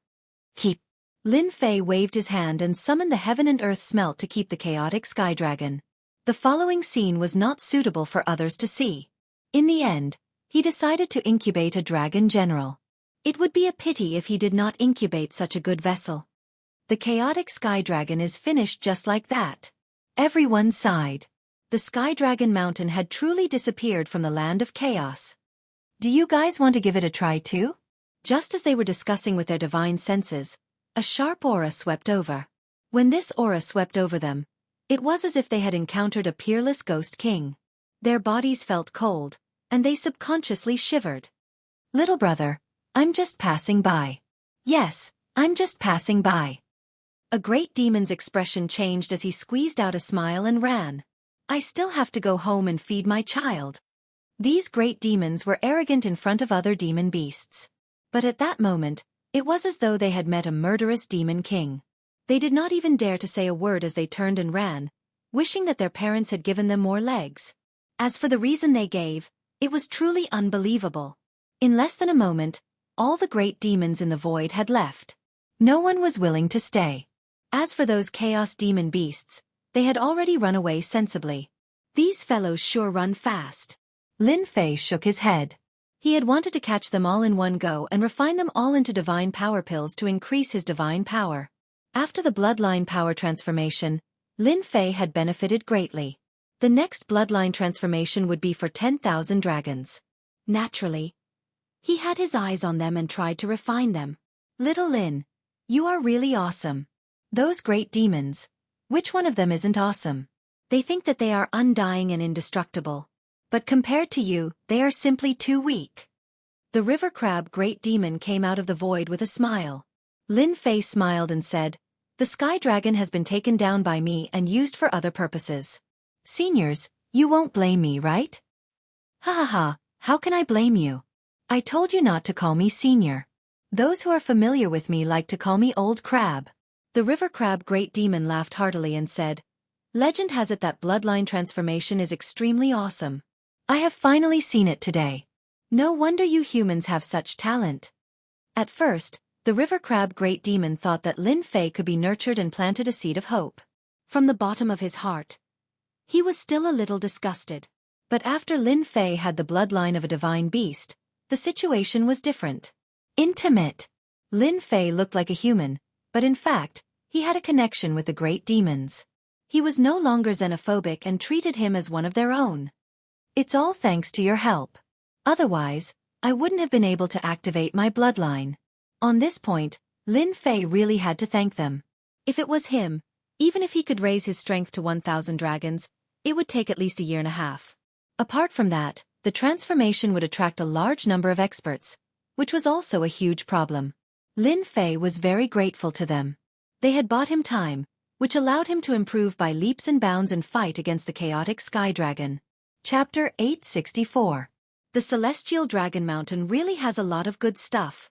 Keep. Lin Fei waved his hand and summoned the heaven and earth smelt to keep the chaotic sky dragon. The following scene was not suitable for others to see. In the end, he decided to incubate a dragon general. It would be a pity if he did not incubate such a good vessel. The chaotic sky dragon is finished just like that. Everyone sighed. The sky dragon mountain had truly disappeared from the land of chaos. Do you guys want to give it a try too? Just as they were discussing with their divine senses, a sharp aura swept over. When this aura swept over them, it was as if they had encountered a peerless ghost king. Their bodies felt cold, and they subconsciously shivered. Little brother, I'm just passing by. Yes, I'm just passing by. A great demon's expression changed as he squeezed out a smile and ran. I still have to go home and feed my child. These great demons were arrogant in front of other demon beasts. But at that moment, it was as though they had met a murderous demon king. They did not even dare to say a word as they turned and ran, wishing that their parents had given them more legs. As for the reason they gave, it was truly unbelievable. In less than a moment, all the great demons in the void had left. No one was willing to stay. As for those chaos demon beasts, they had already run away sensibly. These fellows sure run fast. Lin Fei shook his head. He had wanted to catch them all in one go and refine them all into divine power pills to increase his divine power. After the bloodline power transformation, Lin Fei had benefited greatly. The next bloodline transformation would be for 10,000 dragons. Naturally, he had his eyes on them and tried to refine them. Little Lin, you are really awesome. Those great demons, which one of them isn't awesome? They think that they are undying and indestructible. But compared to you, they are simply too weak. The river crab great demon came out of the void with a smile. Lin Fei smiled and said, "The sky dragon has been taken down by me and used for other purposes. Seniors, you won't blame me, right?" "Ha ha ha, how can I blame you? I told you not to call me senior. Those who are familiar with me like to call me old crab." The river crab great demon laughed heartily and said, "Legend has it that bloodline transformation is extremely awesome. I have finally seen it today. No wonder you humans have such talent." At first, the river crab great demon thought that Lin Fei could be nurtured and planted a seed of hope. From the bottom of his heart, he was still a little disgusted. But after Lin Fei had the bloodline of a divine beast, the situation was different. Intimate. Lin Fei looked like a human, but in fact, he had a connection with the great demons. He was no longer xenophobic and treated him as one of their own. "It's all thanks to your help. Otherwise, I wouldn't have been able to activate my bloodline." On this point, Lin Fei really had to thank them. If it was him, even if he could raise his strength to 1,000 dragons, it would take at least a year and a half. Apart from that, the transformation would attract a large number of experts, which was also a huge problem. Lin Fei was very grateful to them. They had bought him time, which allowed him to improve by leaps and bounds and fight against the chaotic sky dragon. Chapter 864. The Celestial Dragon Mountain really has a lot of good stuff.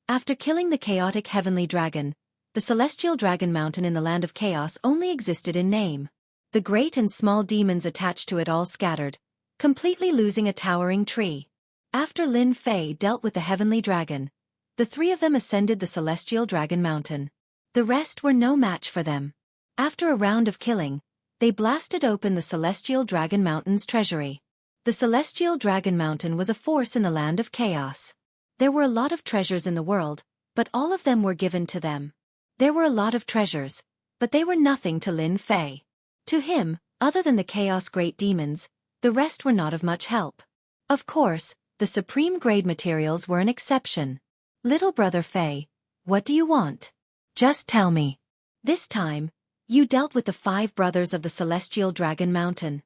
After killing the chaotic heavenly dragon, the Celestial Dragon Mountain in the land of chaos only existed in name. The great and small demons attached to it all scattered, completely losing a towering tree. After Lin Fei dealt with the heavenly dragon, the three of them ascended the Celestial Dragon Mountain. The rest were no match for them. After a round of killing, they blasted open the Celestial Dragon Mountain's treasury. The Celestial Dragon Mountain was a force in the land of chaos. There were a lot of treasures in the world, but all of them were given to them. There were a lot of treasures, but they were nothing to Lin Fei. To him, other than the chaos great demons, the rest were not of much help. Of course, the supreme grade materials were an exception. "Little brother Fei, what do you want? Just tell me." This time, you dealt with the 5 brothers of the Celestial Dragon Mountain.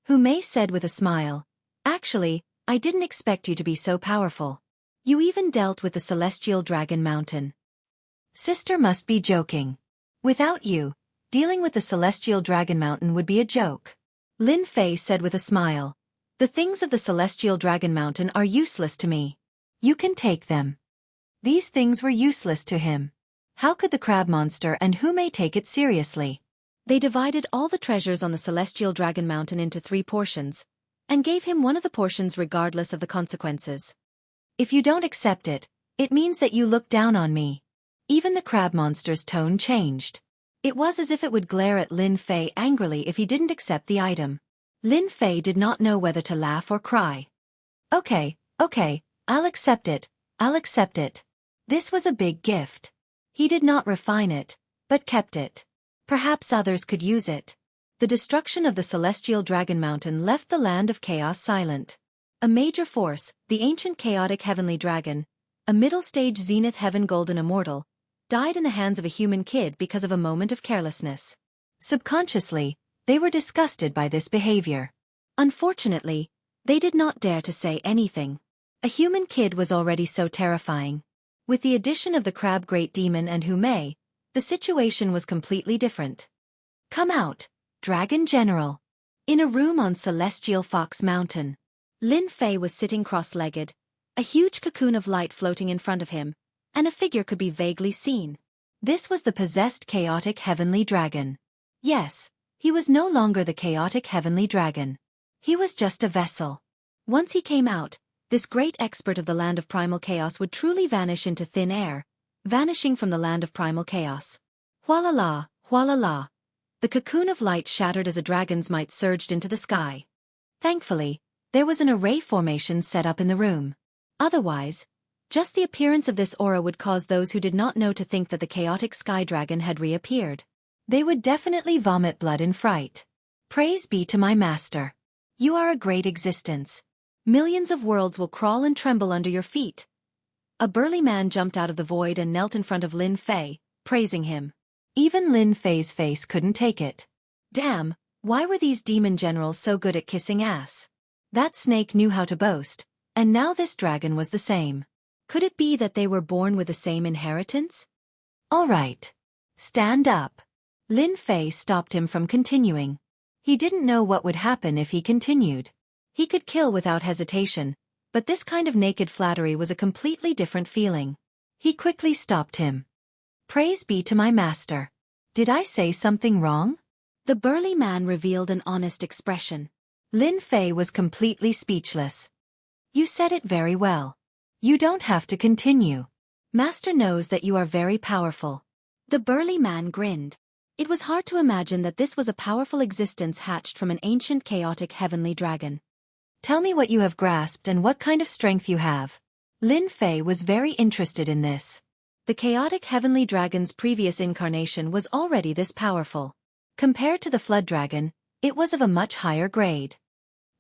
Hu Mei said with a smile, "Actually, I didn't expect you to be so powerful. You even dealt with the Celestial Dragon Mountain." Sister must be joking. Without you, dealing with the Celestial Dragon Mountain would be a joke. Lin Fei said with a smile, "The things of the Celestial Dragon Mountain are useless to me. You can take them." These things were useless to him. How could the crab monster and Hu Mei take it seriously? They divided all the treasures on the Celestial Dragon Mountain into 3 portions, and gave him one of the portions regardless of the consequences. "If you don't accept it, it means that you look down on me." Even the crab monster's tone changed. It was as if it would glare at Lin Fei angrily if he didn't accept the item. Lin Fei did not know whether to laugh or cry. Okay, I'll accept it, I'll accept it." This was a big gift. He did not refine it, but kept it. Perhaps others could use it. The destruction of the Celestial Dragon Mountain left the land of chaos silent. A major force, the ancient chaotic heavenly dragon, a middle-stage zenith heaven golden immortal, died in the hands of a human kid because of a moment of carelessness. Subconsciously, they were disgusted by this behavior. Unfortunately, they did not dare to say anything. A human kid was already so terrifying. With the addition of the crab great demon and Hu Mei, the situation was completely different. "Come out, Dragon General." In a room on Celestial Fox Mountain. Lin Fei was sitting cross-legged, a huge cocoon of light floating in front of him, and a figure could be vaguely seen. This was the possessed chaotic heavenly dragon. Yes, he was no longer the chaotic heavenly dragon. He was just a vessel. Once he came out, this great expert of the land of primal chaos would truly vanish into thin air, vanishing from the land of primal chaos. Hualala, hualala. The cocoon of light shattered as a dragon's might surged into the sky. Thankfully, there was an array formation set up in the room. Otherwise, just the appearance of this aura would cause those who did not know to think that the chaotic sky dragon had reappeared. They would definitely vomit blood in fright. Praise be to my master. You are a great existence. Millions of worlds will crawl and tremble under your feet. A burly man jumped out of the void and knelt in front of Lin Fei, praising him. Even Lin Fei's face couldn't take it. Damn, why were these demon generals so good at kissing ass? That snake knew how to boast, and now this dragon was the same. Could it be that they were born with the same inheritance? All right. Stand up. Lin Fei stopped him from continuing. He didn't know what would happen if he continued. He could kill without hesitation, but this kind of naked flattery was a completely different feeling. He quickly stopped him. Praise be to my master. Did I say something wrong? The burly man revealed an honest expression. Lin Fei was completely speechless. You said it very well. You don't have to continue. Master knows that you are very powerful. The burly man grinned. It was hard to imagine that this was a powerful existence hatched from an ancient chaotic heavenly dragon. Tell me what you have grasped and what kind of strength you have. Lin Fei was very interested in this. The chaotic heavenly dragon's previous incarnation was already this powerful. Compared to the flood dragon, it was of a much higher grade.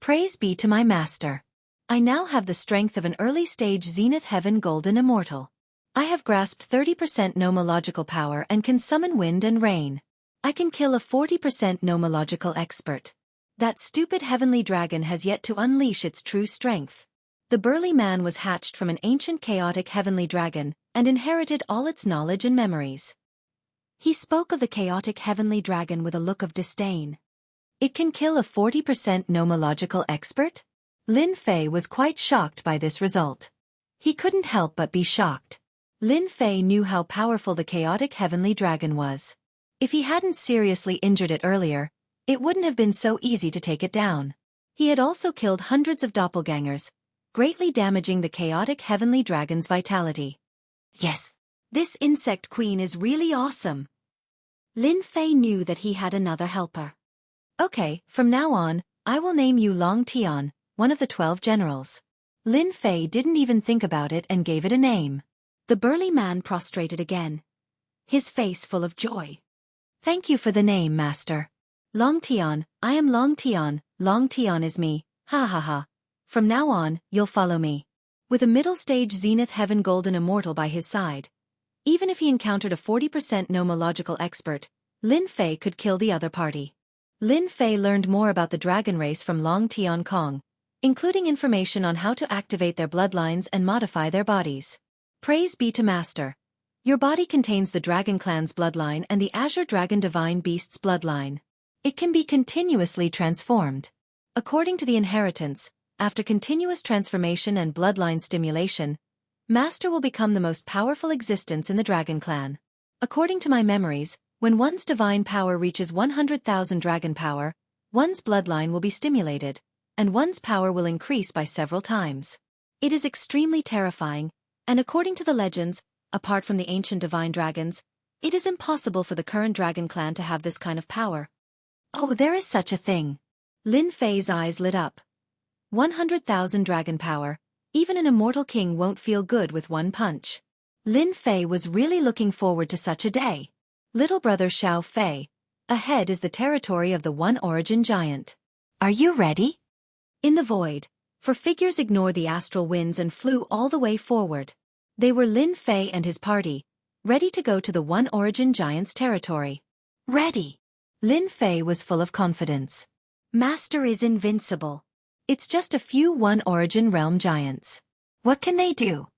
Praise be to my master. I now have the strength of an early-stage Zenith Heaven Golden Immortal. I have grasped 30% nomological power and can summon wind and rain. I can kill a 40% nomological expert. That stupid heavenly dragon has yet to unleash its true strength. The burly man was hatched from an ancient chaotic heavenly dragon and inherited all its knowledge and memories. He spoke of the chaotic heavenly dragon with a look of disdain. It can kill a 40% nomological expert? Lin Fei was quite shocked by this result. He couldn't help but be shocked. Lin Fei knew how powerful the chaotic heavenly dragon was. If he hadn't seriously injured it earlier, it wouldn't have been so easy to take it down. He had also killed hundreds of doppelgangers, greatly damaging the chaotic heavenly dragon's vitality. Yes, this insect queen is really awesome. Lin Fei knew that he had another helper. Okay, from now on, I will name you Long Tian, one of the 12 generals. Lin Fei didn't even think about it and gave it a name. The burly man prostrated again, his face full of joy. Thank you for the name, master. Long Tian, I am Long Tian is me, ha ha ha. From now on, you'll follow me. With a middle-stage Zenith Heaven Golden Immortal by his side, even if he encountered a 40% nomological expert, Lin Fei could kill the other party. Lin Fei learned more about the dragon race from Long Tian Kong, including information on how to activate their bloodlines and modify their bodies. Praise be to Master. Your body contains the Dragon Clan's bloodline and the Azure Dragon Divine Beast's bloodline. It can be continuously transformed. According to the inheritance, after continuous transformation and bloodline stimulation, Master will become the most powerful existence in the Dragon Clan. According to my memories, when one's divine power reaches 100,000 dragon power, one's bloodline will be stimulated, and one's power will increase by several times. It is extremely terrifying, and according to the legends, apart from the ancient divine dragons, it is impossible for the current Dragon Clan to have this kind of power. Oh, there is such a thing. Lin Fei's eyes lit up. 100,000 dragon power, even an immortal king won't feel good with one punch. Lin Fei was really looking forward to such a day. Little brother Xiao Fei, ahead is the territory of the One Origin Giant. Are you ready? In the void, four figures ignored the astral winds and flew all the way forward. They were Lin Fei and his party, ready to go to the One Origin Giant's territory. Ready! Lin Fei was full of confidence. Master is invincible. It's just a few One Origin Realm giants. What can they do?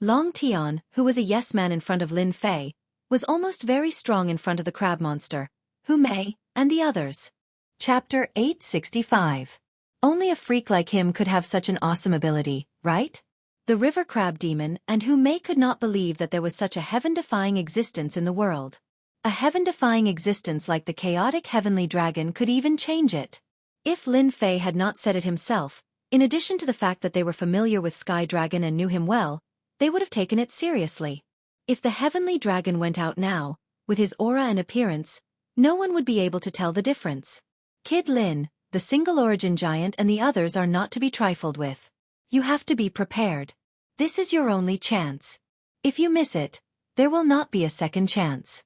Long Tian, who was a yes-man in front of Lin Fei, was almost very strong in front of the crab monster, Hu Mei, and the others. Chapter 865. Only a freak like him could have such an awesome ability, right? The river crab demon and Hu Mei could not believe that there was such a heaven-defying existence in the world. A heaven-defying existence like the chaotic heavenly dragon could even change it. If Lin Fei had not said it himself, in addition to the fact that they were familiar with Sky Dragon and knew him well, they would have taken it seriously. If the heavenly dragon went out now, with his aura and appearance, no one would be able to tell the difference. Kid Lin, the single origin giant and the others are not to be trifled with. You have to be prepared. This is your only chance. If you miss it, there will not be a second chance.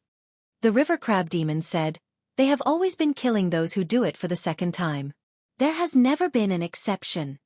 The river crab demon said, they have always been killing those who do it for the second time. There has never been an exception.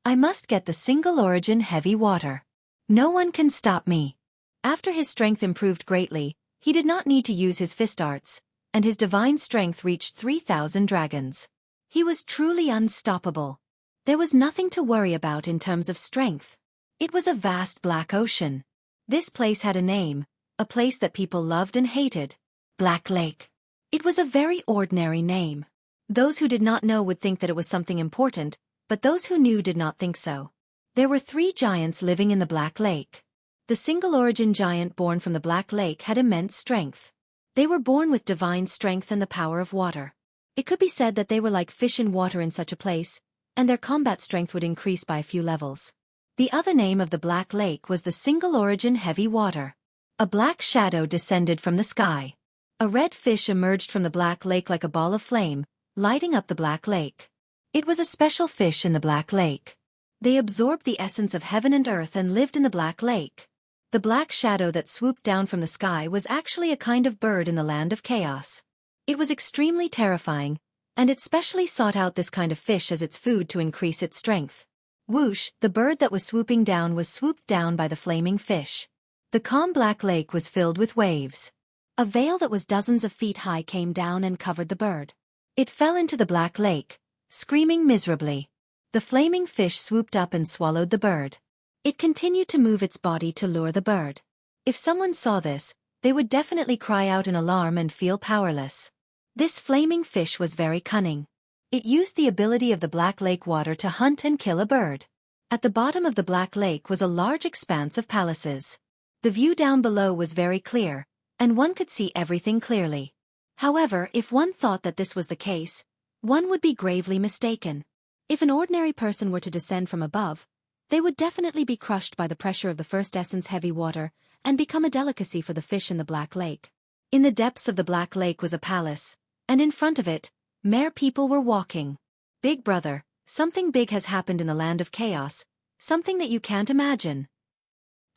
I must get the single origin heavy water. No one can stop me. After his strength improved greatly, he did not need to use his fist arts, and his divine strength reached 3,000 dragons. He was truly unstoppable. There was nothing to worry about in terms of strength. It was a vast black ocean. This place had a name, a place that people loved and hated. Black Lake. It was a very ordinary name. Those who did not know would think that it was something important, but those who knew did not think so. There were 3 giants living in the Black Lake. The single origin giant born from the Black Lake had immense strength. They were born with divine strength and the power of water. It could be said that they were like fish in water in such a place, and their combat strength would increase by a few levels. The other name of the Black Lake was the single origin heavy water. A black shadow descended from the sky. A red fish emerged from the Black Lake like a ball of flame, lighting up the Black Lake. It was a special fish in the Black Lake. They absorbed the essence of heaven and earth and lived in the Black Lake. The black shadow that swooped down from the sky was actually a kind of bird in the land of chaos. It was extremely terrifying, and it specially sought out this kind of fish as its food to increase its strength. Whoosh, the bird that was swooping down was swooped down by the flaming fish. The calm Black Lake was filled with waves. A veil that was dozens of feet high came down and covered the bird. It fell into the Black Lake, screaming miserably. The flaming fish swooped up and swallowed the bird. It continued to move its body to lure the bird. If someone saw this, they would definitely cry out in alarm and feel powerless. This flaming fish was very cunning. It used the ability of the Black Lake water to hunt and kill a bird. At the bottom of the Black Lake was a large expanse of palaces. The view down below was very clear, and one could see everything clearly. However, if one thought that this was the case, one would be gravely mistaken. If an ordinary person were to descend from above, they would definitely be crushed by the pressure of the first essence heavy water, and become a delicacy for the fish in the Black Lake. In the depths of the Black Lake was a palace, and in front of it, mere people were walking. Big brother, something big has happened in the land of chaos, something that you can't imagine.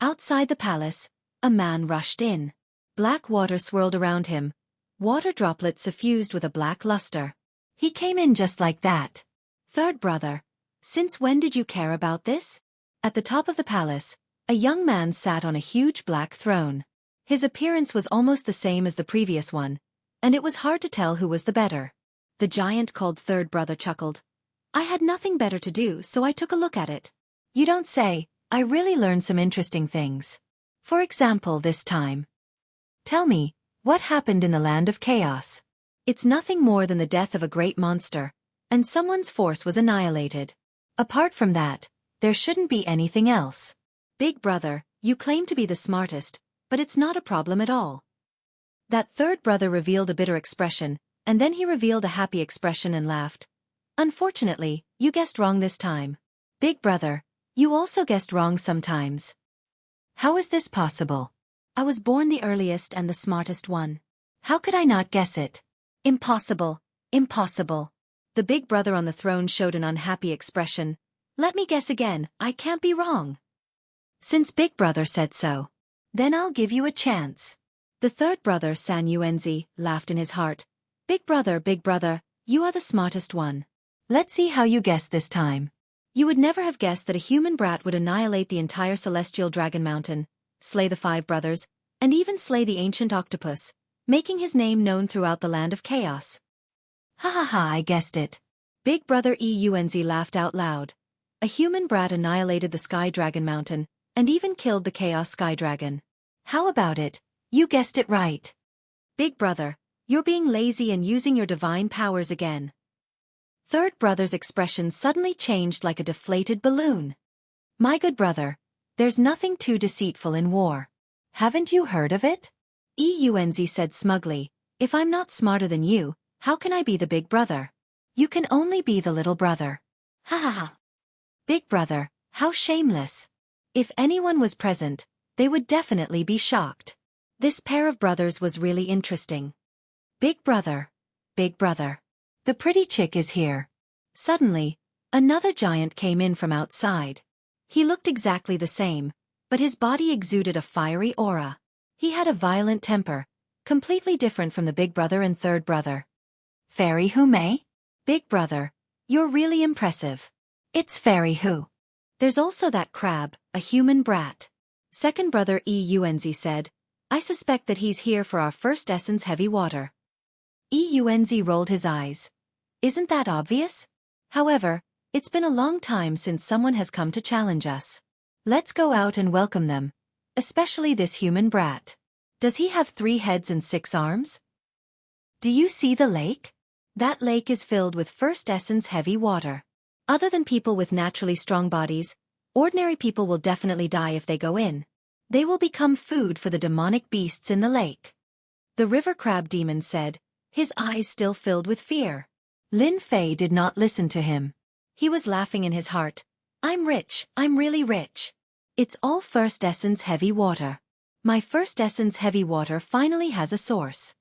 Outside the palace, a man rushed in. Black water swirled around him, water droplets suffused with a black luster. He came in just like that. Third brother, since when did you care about this? At the top of the palace, a young man sat on a huge black throne. His appearance was almost the same as the previous one, and it was hard to tell who was the better. The giant called third brother chuckled. I had nothing better to do, so I took a look at it. You don't say. I really learned some interesting things. For example, this time. Tell me, what happened in the land of chaos? It's nothing more than the death of a great monster, and someone's force was annihilated. Apart from that, there shouldn't be anything else. Big brother, you claim to be the smartest, but it's not a problem at all. That third brother revealed a bitter expression, and then he revealed a happy expression and laughed. Unfortunately, you guessed wrong this time. Big brother, you also guessed wrong sometimes. How is this possible? I was born the earliest and the smartest one. How could I not guess it? Impossible, impossible. The big brother on the throne showed an unhappy expression. Let me guess again, I can't be wrong. Since Big Brother said so, then I'll give you a chance. The third brother, San Yuanzi, laughed in his heart. Big brother, you are the smartest one. Let's see how you guess this time. You would never have guessed that a human brat would annihilate the entire celestial dragon mountain, slay the 5 brothers, and even slay the ancient octopus, making his name known throughout the land of chaos. Ha ha ha, I guessed it. Big brother Eunzi laughed out loud. A human brat annihilated the sky dragon mountain, and even killed the chaos sky dragon. How about it? You guessed it right. Big brother, you're being lazy and using your divine powers again. Third brother's expression suddenly changed like a deflated balloon. My good brother, there's nothing too deceitful in war. Haven't you heard of it? Eunz said smugly, if I'm not smarter than you, how can I be the big brother? You can only be the little brother. Ha ha ha. Big brother, how shameless. If anyone was present, they would definitely be shocked. This pair of brothers was really interesting. Big brother. Big brother. The pretty chick is here. Suddenly, another giant came in from outside. He looked exactly the same, but his body exuded a fiery aura. He had a violent temper, completely different from the big brother and third brother. Fairy Hu Mei? Big brother, you're really impressive. It's Fairy Hu. There's also that crab, a human brat. Second brother Eunz said, I suspect that he's here for our first essence heavy water. Eunz rolled his eyes. Isn't that obvious? However, it's been a long time since someone has come to challenge us. Let's go out and welcome them, especially this human brat. Does he have 3 heads and 6 arms? Do you see the lake? That lake is filled with first essence heavy water. Other than people with naturally strong bodies, ordinary people will definitely die if they go in. They will become food for the demonic beasts in the lake. The river crab demon said, his eyes still filled with fear. Lin Fei did not listen to him. He was laughing in his heart. I'm rich, I'm really rich. It's all first essence heavy water. My first essence heavy water finally has a source.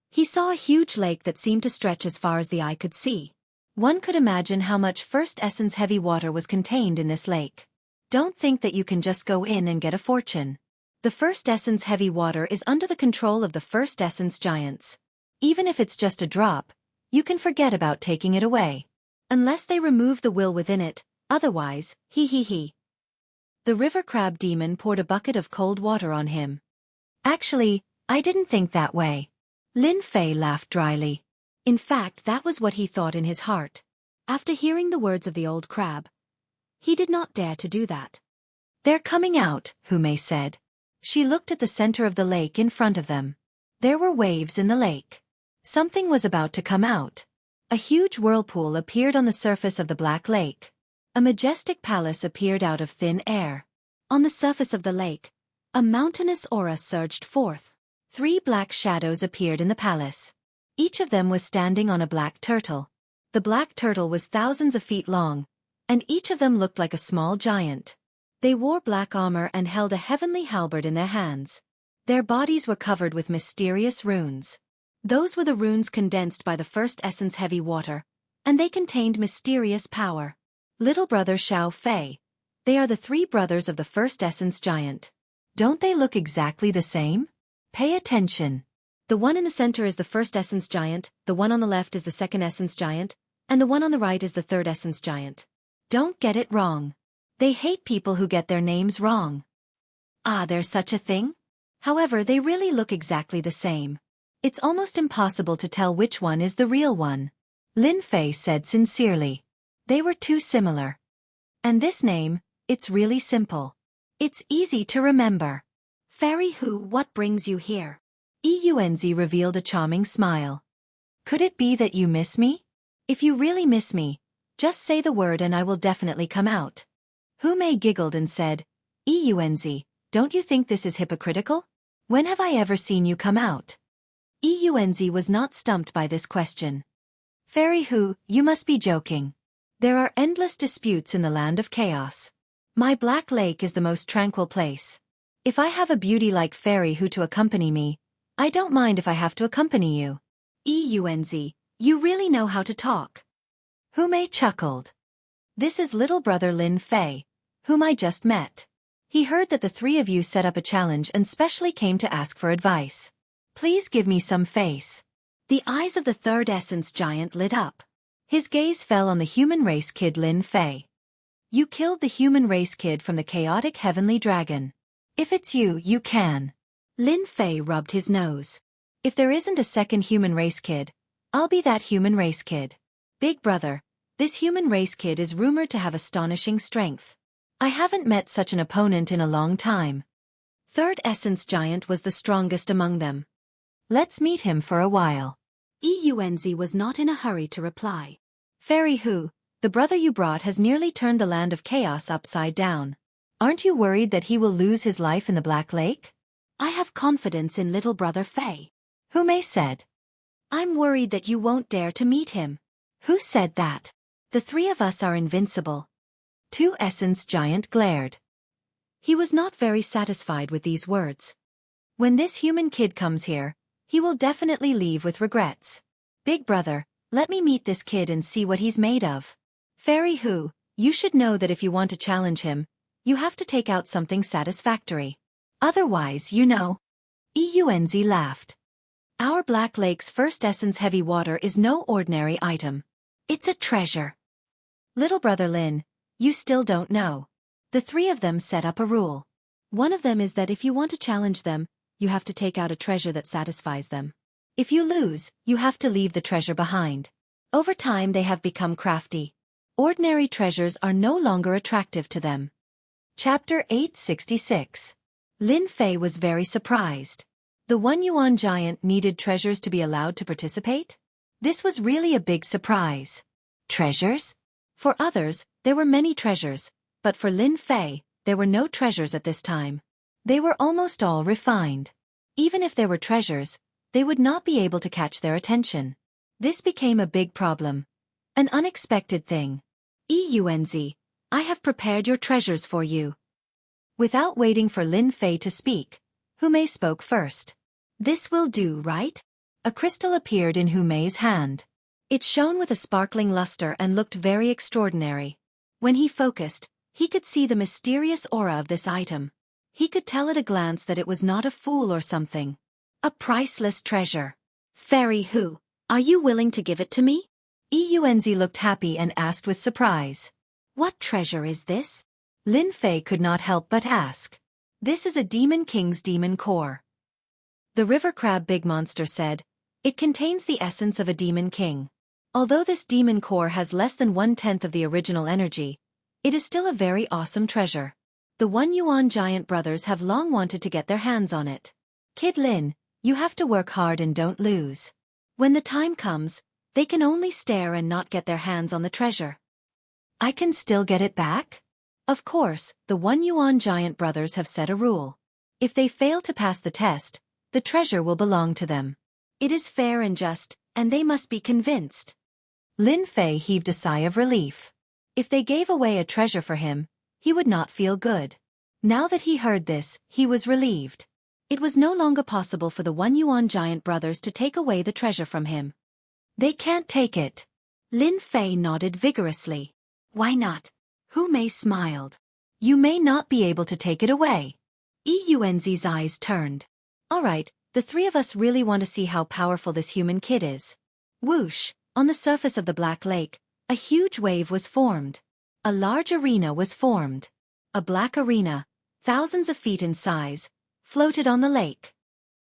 He saw a huge lake that seemed to stretch as far as the eye could see. One could imagine how much first essence heavy water was contained in this lake. Don't think that you can just go in and get a fortune. The first essence heavy water is under the control of the first essence giants. Even if it's just a drop, you can forget about taking it away. Unless they remove the will within it, otherwise, he. The river crab demon poured a bucket of cold water on him. Actually, I didn't think that way. Lin Fei laughed dryly. In fact, that was what he thought in his heart. After hearing the words of the old crab, he did not dare to do that. They're coming out, Hu Mei said. She looked at the center of the lake in front of them. There were waves in the lake. Something was about to come out. A huge whirlpool appeared on the surface of the black lake. A majestic palace appeared out of thin air. On the surface of the lake, a mountainous aura surged forth. 3 black shadows appeared in the palace. Each of them was standing on a black turtle. The black turtle was thousands of feet long, and each of them looked like a small giant. They wore black armor and held a heavenly halberd in their hands. Their bodies were covered with mysterious runes. Those were the runes condensed by the first essence heavy water, and they contained mysterious power. Little brother Xiao Fei. They are the 3 brothers of the first essence giant. Don't they look exactly the same? Pay attention. The one in the center is the first essence giant, the one on the left is the second essence giant, and the one on the right is the third essence giant. Don't get it wrong. They hate people who get their names wrong. Ah, there's such a thing? However, they really look exactly the same. It's almost impossible to tell which one is the real one. Lin Fei said sincerely. They were too similar. And this name, it's really simple. It's easy to remember. Fairy Hu, what brings you here? Eunz revealed a charming smile. Could it be that you miss me? If you really miss me, just say the word and I will definitely come out. Hu Mei giggled and said, Eunz, don't you think this is hypocritical? When have I ever seen you come out? Eunz was not stumped by this question. Fairy Hu, you must be joking. There are endless disputes in the land of chaos. My black lake is the most tranquil place. If I have a beauty like Fairy Hu to accompany me, I don't mind if I have to accompany you. Eunz, you really know how to talk. Hu Mei chuckled. This is little brother Lin Fei, whom I just met. He heard that the 3 of you set up a challenge and specially came to ask for advice. Please give me some face. The eyes of the third essence giant lit up. His gaze fell on the human race kid Lin Fei. You killed the human race kid from the chaotic heavenly dragon. If it's you, you can. Lin Fei rubbed his nose. If there isn't a second human race kid, I'll be that human race kid. Big brother, this human race kid is rumored to have astonishing strength. I haven't met such an opponent in a long time. Third essence giant was the strongest among them. Let's meet him for a while. Eunz was not in a hurry to reply. Fairy Hu, the brother you brought has nearly turned the land of chaos upside down. Aren't you worried that he will lose his life in the Black Lake? I have confidence in little brother Fei. Hu Mei said. I'm worried that you won't dare to meet him. Who said that? The three of us are invincible. Two Essence Giant glared. He was not very satisfied with these words. When this human kid comes here, he will definitely leave with regrets. Big brother, let me meet this kid and see what he's made of. Fairy Hu, you should know that if you want to challenge him, you have to take out something satisfactory. Otherwise, Eunzi laughed. Our Black Lake's first essence heavy water is no ordinary item. It's a treasure. Little brother Lin, you still don't know. The three of them set up a rule. One of them is that if you want to challenge them, you have to take out a treasure that satisfies them. If you lose, you have to leave the treasure behind. Over time they have become crafty. Ordinary treasures are no longer attractive to them. Chapter 866. Lin Fei was very surprised. The One Yuan giant needed treasures to be allowed to participate? This was really a big surprise. Treasures? For others, there were many treasures, but for Lin Fei, there were no treasures at this time. They were almost all refined. Even if there were treasures, they would not be able to catch their attention. This became a big problem. An unexpected thing. Eunzi, I have prepared your treasures for you. Without waiting for Lin Fei to speak, Hu Mei spoke first. This will do, right? A crystal appeared in Hu Mei's hand. It shone with a sparkling luster and looked very extraordinary. When he focused, he could see the mysterious aura of this item. He could tell at a glance that it was not a fool or something. A priceless treasure. Fairy Hu, are you willing to give it to me? Eunzi looked happy and asked with surprise. What treasure is this? Lin Fei could not help but ask. This is a Demon King's demon core. The river crab big monster said. It contains the essence of a demon king. Although this demon core has less than 1/10 of the original energy, it is still a very awesome treasure. The One Yuan giant brothers have long wanted to get their hands on it. Kid Lin, you have to work hard and don't lose. When the time comes, they can only stare and not get their hands on the treasure. I can still get it back? Of course, the One Yuan giant brothers have set a rule. If they fail to pass the test, the treasure will belong to them. It is fair and just, and they must be convinced. Lin Fei heaved a sigh of relief. If they gave away a treasure for him, he would not feel good. Now that he heard this, he was relieved. It was no longer possible for the One Yuan giant brothers to take away the treasure from him. They can't take it. Lin Fei nodded vigorously. Why not? Hu Mei smiled. You may not be able to take it away. Eunzi's eyes turned. All right, the three of us really want to see how powerful this human kid is. Whoosh, on the surface of the Black Lake, a huge wave was formed. A large arena was formed. A black arena, thousands of feet in size, floated on the lake.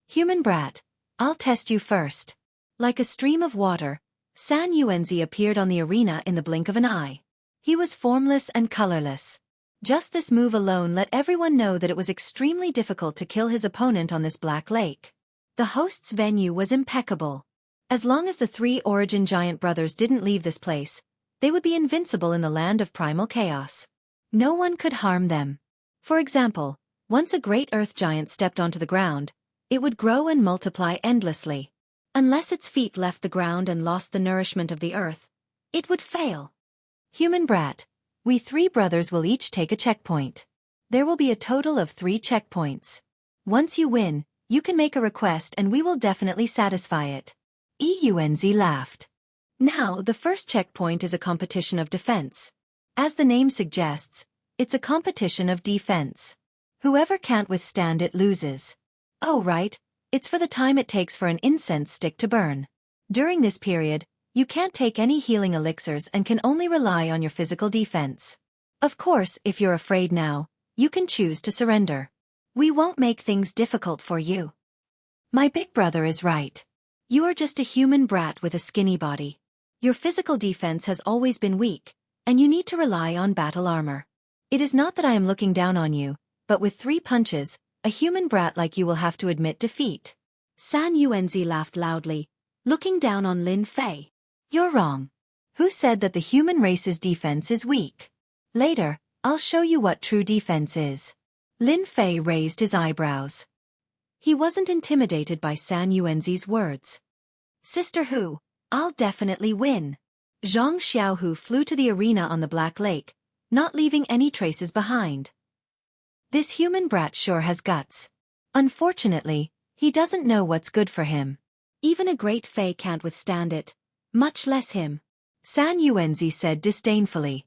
Human brat, I'll test you first. Like a stream of water, San Yuanzi appeared on the arena in the blink of an eye. He was formless and colorless. Just this move alone let everyone know that it was extremely difficult to kill his opponent on this Black Lake. The host's venue was impeccable. As long as the three Origin Giant brothers didn't leave this place, they would be invincible in the land of primal chaos. No one could harm them. For example, once a great earth giant stepped onto the ground, it would grow and multiply endlessly. Unless its feet left the ground and lost the nourishment of the earth, it would fail. Human brat, we three brothers will each take a checkpoint. There will be a total of 3 checkpoints. Once you win, you can make a request and we will definitely satisfy it. Eunzi laughed. Now, the first checkpoint is a competition of defense. As the name suggests, it's a competition of defense. Whoever can't withstand it loses. Oh right, it's for the time it takes for an incense stick to burn. During this period, you can't take any healing elixirs and can only rely on your physical defense. Of course, if you're afraid now, you can choose to surrender. We won't make things difficult for you. My big brother is right. You are just a human brat with a skinny body. Your physical defense has always been weak, and you need to rely on battle armor. It is not that I am looking down on you, but with 3 punches, a human brat like you will have to admit defeat. San Yuanzi laughed loudly, looking down on Lin Fei. You're wrong. Who said that the human race's defense is weak? Later, I'll show you what true defense is. Lin Fei raised his eyebrows. He wasn't intimidated by San Yuanzi's words. Sister Hu, I'll definitely win. Zhang Xiaohu flew to the arena on the Black Lake, not leaving any traces behind. This human brat sure has guts. Unfortunately, he doesn't know what's good for him. Even a great Fei can't withstand it, much less him. San Yuanzi said disdainfully.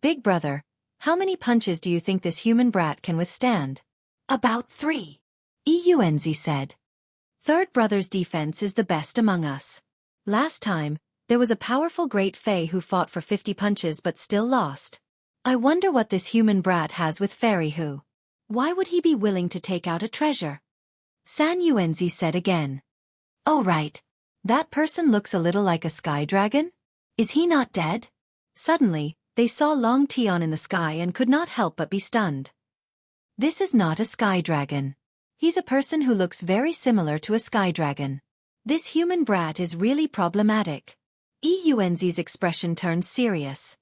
Big brother, how many punches do you think this human brat can withstand? About 3. Yuanzi said. Third brother's defense is the best among us. Last time, there was a powerful great Fei who fought for 50 punches but still lost. I wonder what this human brat has with Fairy Hu. Why would he be willing to take out a treasure? San Yuanzi said again. Oh right. That person looks a little like a sky dragon? Is he not dead? Suddenly, they saw Long Tian in the sky and could not help but be stunned. This is not a sky dragon. He's a person who looks very similar to a sky dragon. This human brat is really problematic. Yuanzi's expression turned serious.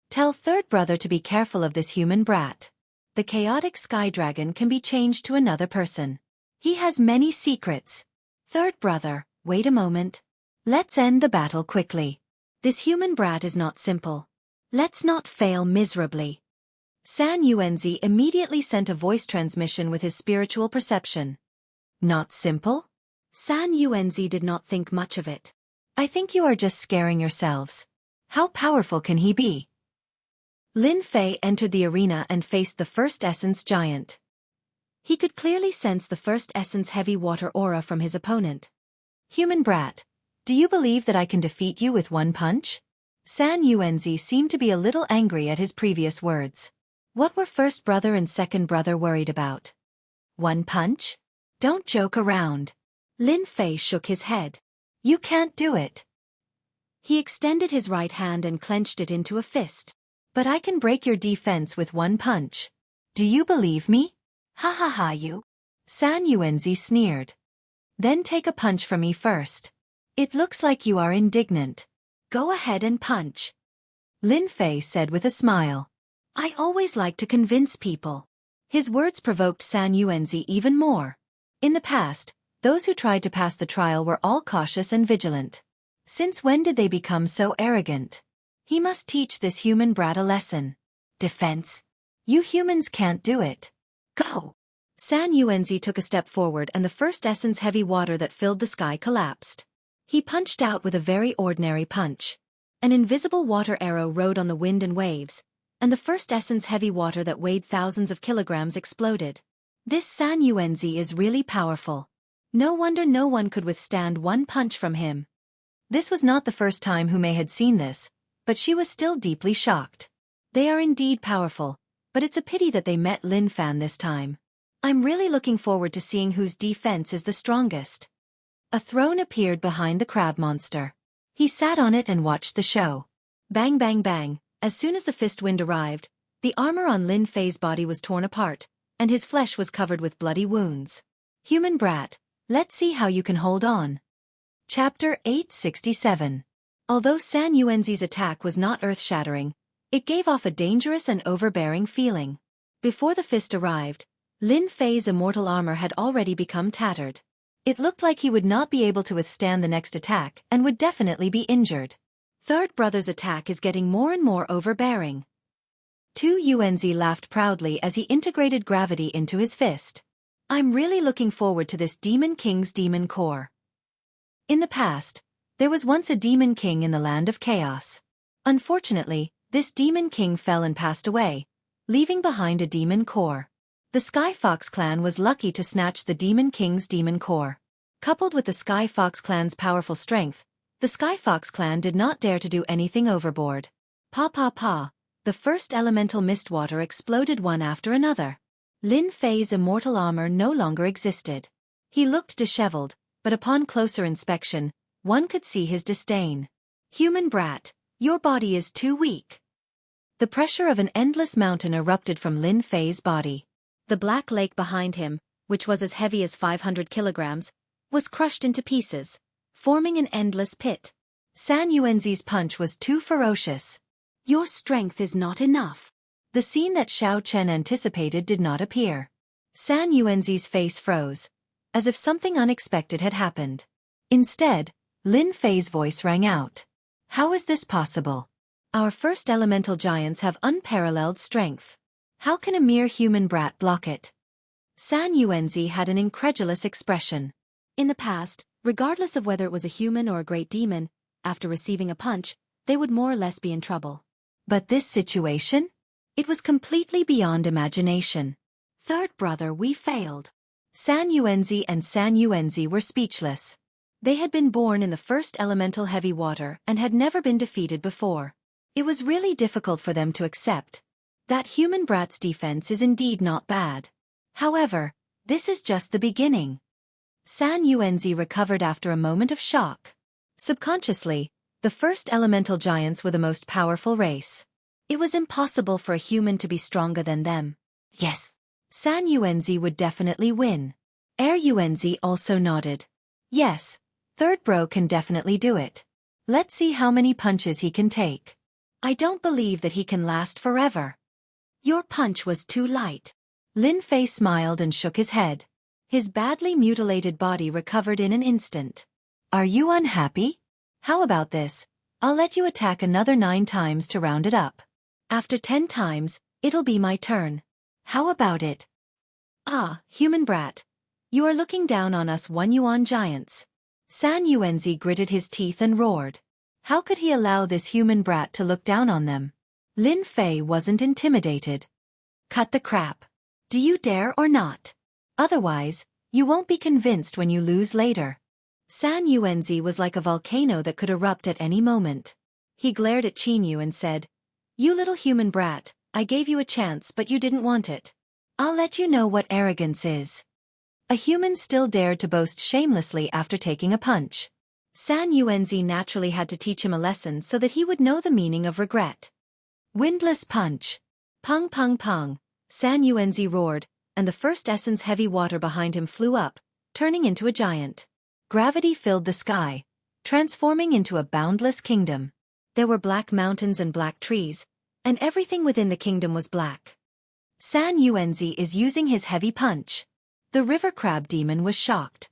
Tell third brother to be careful of this human brat. The chaotic sky dragon can be changed to another person. He has many secrets. Third brother, wait a moment. Let's end the battle quickly. This human brat is not simple. Let's not fail miserably. San Yuanzi immediately sent a voice transmission with his spiritual perception. Not simple? San Yuanzi did not think much of it. I think you are just scaring yourselves. How powerful can he be? Lin Fei entered the arena and faced the First Essence giant. He could clearly sense the First Essence heavy water aura from his opponent. Human brat, do you believe that I can defeat you with one punch? San Yuanzi seemed to be a little angry at his previous words. What were first brother and second brother worried about? One punch? Don't joke around. Lin Fei shook his head. You can't do it. He extended his right hand and clenched it into a fist. But I can break your defense with one punch. Do you believe me? Ha ha ha you. San Yuanzi sneered. Then take a punch from me first. It looks like you are indignant. Go ahead and punch. Lin Fei said with a smile. I always like to convince people. His words provoked San Yuanzi even more. In the past, those who tried to pass the trial were all cautious and vigilant. Since when did they become so arrogant? He must teach this human brat a lesson. Defense. You humans can't do it. Go. San Yuanzi took a step forward and the First Essence heavy water that filled the sky collapsed. He punched out with a very ordinary punch. An invisible water arrow rode on the wind and waves, and the First Essence heavy water that weighed thousands of kilograms exploded. This San Yuanzi is really powerful. No wonder no one could withstand one punch from him. This was not the first time Hu Mei had seen this, but she was still deeply shocked. They are indeed powerful, but it's a pity that they met Lin Fan this time. I'm really looking forward to seeing whose defense is the strongest. A throne appeared behind the crab monster. He sat on it and watched the show. Bang bang bang, as soon as the fist wind arrived, the armor on Lin Fei's body was torn apart, and his flesh was covered with bloody wounds. Human brat, let's see how you can hold on. Chapter 867. Although San Yuanzi's attack was not earth-shattering, it gave off a dangerous and overbearing feeling. Before the fist arrived, Lin Fei's immortal armor had already become tattered. It looked like he would not be able to withstand the next attack and would definitely be injured. Third brother's attack is getting more and more overbearing. Yuanzi laughed proudly as he integrated gravity into his fist. I'm really looking forward to this Demon King's demon core. In the past, there was once a demon king in the land of chaos. Unfortunately, this demon king fell and passed away, leaving behind a demon core. The Sky Fox clan was lucky to snatch the demon king's demon core. Coupled with the Sky Fox clan's powerful strength, the Sky Fox clan did not dare to do anything overboard. Pa pa pa, the first elemental mist water exploded one after another. Lin Fei's immortal armor no longer existed. He looked disheveled, but upon closer inspection, one could see his disdain. Human brat, your body is too weak. The pressure of an endless mountain erupted from Lin Fei's body. The black lake behind him, which was as heavy as 500 kilograms, was crushed into pieces, forming an endless pit. San Yuanzi's punch was too ferocious. Your strength is not enough. The scene that Xiao Chen anticipated did not appear. San Yuanzi's face froze, as if something unexpected had happened. Instead, Lin Fei's voice rang out. How is this possible? Our first elemental giants have unparalleled strength. How can a mere human brat block it? San Yuanzi had an incredulous expression. In the past, regardless of whether it was a human or a great demon, after receiving a punch, they would more or less be in trouble. But this situation? It was completely beyond imagination. Third brother, we failed. San Yuanzi and San Yuanzi were speechless. They had been born in the first elemental heavy water and had never been defeated before. It was really difficult for them to accept. That human brat's defense is indeed not bad. However, this is just the beginning. San Yuanzi recovered after a moment of shock. Subconsciously, the first elemental giants were the most powerful race. It was impossible for a human to be stronger than them. Yes, San Yuanzi would definitely win. Yuanzi also nodded. Yes, third bro can definitely do it. Let's see how many punches he can take. I don't believe that he can last forever. Your punch was too light. Lin Fei smiled and shook his head. His badly mutilated body recovered in an instant. Are you unhappy? How about this? I'll let you attack another 9 times to round it up. After 10 times, it'll be my turn. How about it? Ah, human brat. You are looking down on us 1 yuan giants. San Yuanzi gritted his teeth and roared. How could he allow this human brat to look down on them? Lin Fei wasn't intimidated. Cut the crap. Do you dare or not? Otherwise, you won't be convinced when you lose later. San Yuanzi was like a volcano that could erupt at any moment. He glared at Jianghu and said, You little human brat, I gave you a chance but you didn't want it. I'll let you know what arrogance is. A human still dared to boast shamelessly after taking a punch. San Yuanzi naturally had to teach him a lesson so that he would know the meaning of regret. Windless punch. Pung pung pung, San Yuanzi roared, and the first essence heavy water behind him flew up, turning into a giant. Gravity filled the sky, transforming into a boundless kingdom. There were black mountains and black trees, and everything within the kingdom was black. San Yuanzi is using his heavy punch. The river crab demon was shocked.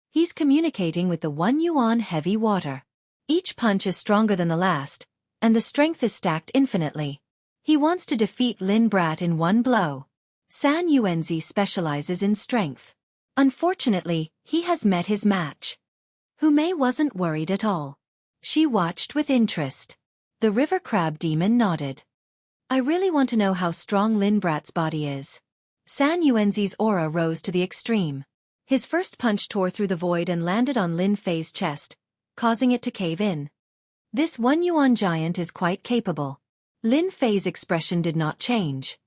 He's communicating with the 1 yuan heavy water. Each punch is stronger than the last, and the strength is stacked infinitely. He wants to defeat Lin Brat in 1 blow. San Yuanzi specializes in strength. Unfortunately, he has met his match. Hu Mei wasn't worried at all. She watched with interest. The river crab demon nodded. I really want to know how strong Lin Brat's body is. San Yuanzi's aura rose to the extreme. His first punch tore through the void and landed on Lin Fei's chest, causing it to cave in. This 1 yuan giant is quite capable. Lin Fei's expression did not change.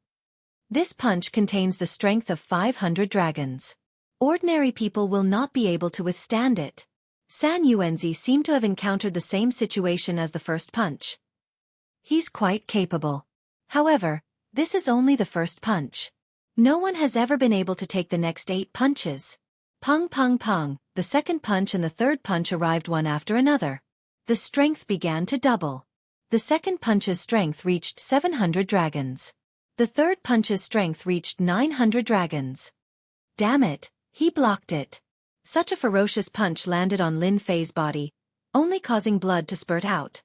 This punch contains the strength of 500 dragons. Ordinary people will not be able to withstand it. San Yuanzi seemed to have encountered the same situation as the first punch. He's quite capable. However, this is only the first punch. No one has ever been able to take the next 8 punches. Pung pung pung, the second punch and the third punch arrived one after another. The strength began to double. The second punch's strength reached 700 dragons. The third punch's strength reached 900 dragons. Damn it, he blocked it. Such a ferocious punch landed on Lin Fei's body, only causing blood to spurt out.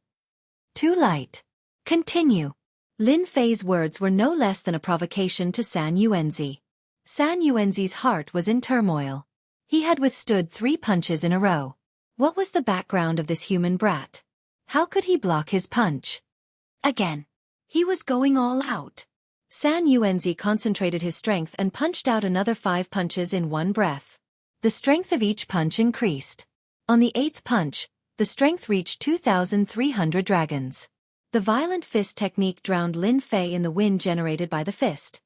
Too light. Continue. Lin Fei's words were no less than a provocation to San Yuanzi. San Yuanzi's heart was in turmoil. He had withstood 3 punches in a row. What was the background of this human brat? How could he block his punch? Again. He was going all out. San Yuanzi concentrated his strength and punched out another 5 punches in one breath. The strength of each punch increased. On the 8th punch, the strength reached 2,300 dragons. The violent fist technique drowned Lin Fei in the wind generated by the fist.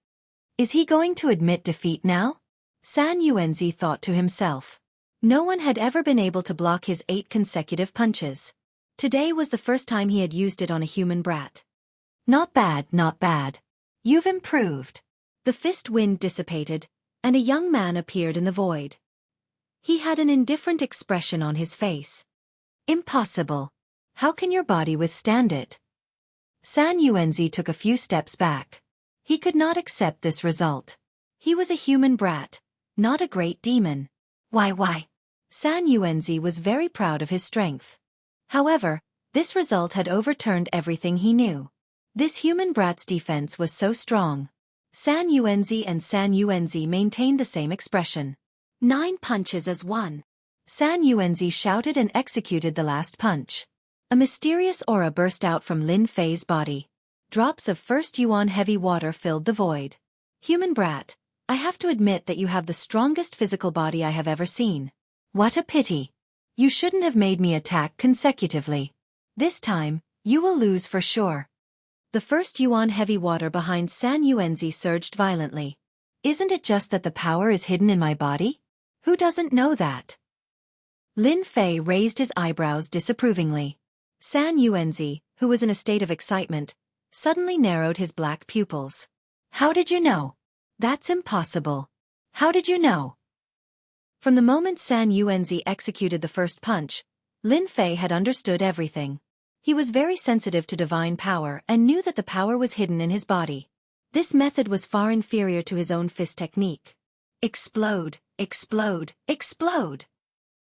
Is he going to admit defeat now? San Yuanzi thought to himself. No one had ever been able to block his 8 consecutive punches. Today was the first time he had used it on a human brat. Not bad, not bad. You've improved. The fist wind dissipated, and a young man appeared in the void. He had an indifferent expression on his face. Impossible. How can your body withstand it? San Yuanzi took a few steps back. He could not accept this result. He was a human brat, not a great demon. Why? San Yuanzi was very proud of his strength. However, this result had overturned everything he knew. This human brat's defense was so strong. San Yuanzi and San Yuanzi maintained the same expression. 9 punches as one. San Yuanzi shouted and executed the last punch. A mysterious aura burst out from Lin Fei's body. Drops of first yuan heavy water filled the void. Human brat, I have to admit that you have the strongest physical body I have ever seen. What a pity. You shouldn't have made me attack consecutively. This time, you will lose for sure. The first yuan heavy water behind San Yuanzi surged violently. Isn't it just that the power is hidden in my body? Who doesn't know that? Lin Fei raised his eyebrows disapprovingly. San Yuanzi, who was in a state of excitement, suddenly narrowed his black pupils. How did you know? That's impossible. How did you know? From the moment San Yuanzi executed the first punch, Lin Fei had understood everything. He was very sensitive to divine power and knew that the power was hidden in his body. This method was far inferior to his own fist technique. Explode, explode, explode.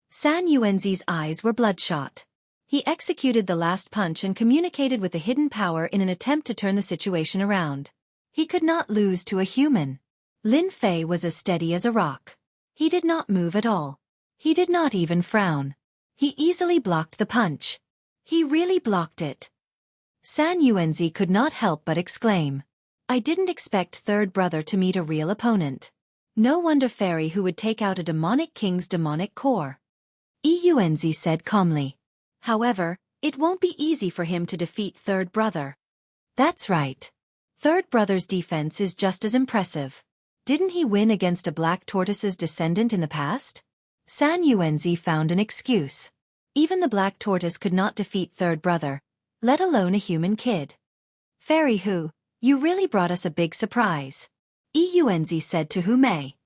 San Yuanzi's eyes were bloodshot. He executed the last punch and communicated with the hidden power in an attempt to turn the situation around. He could not lose to a human. Lin Fei was as steady as a rock. He did not move at all. He did not even frown. He easily blocked the punch. He really blocked it. San Yuanzi could not help but exclaim. I didn't expect third brother to meet a real opponent. No wonder fairy who would take out a demonic king's demonic core. Yuanzi said calmly. However, it won't be easy for him to defeat third brother. That's right. Third brother's defense is just as impressive. Didn't he win against a black tortoise's descendant in the past? San Yuanzi found an excuse. Even the black tortoise could not defeat third brother, let alone a human kid. Fairy Hu, you really brought us a big surprise. Yuanzi said to Hu Mei.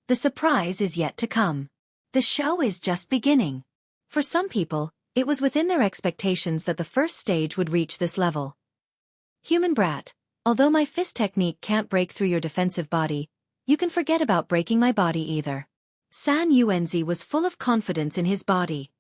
The surprise is yet to come. The show is just beginning. For some people, it was within their expectations that the first stage would reach this level. Human brat, although my fist technique can't break through your defensive body, you can forget about breaking my body either. San Yuanzi was full of confidence in his body.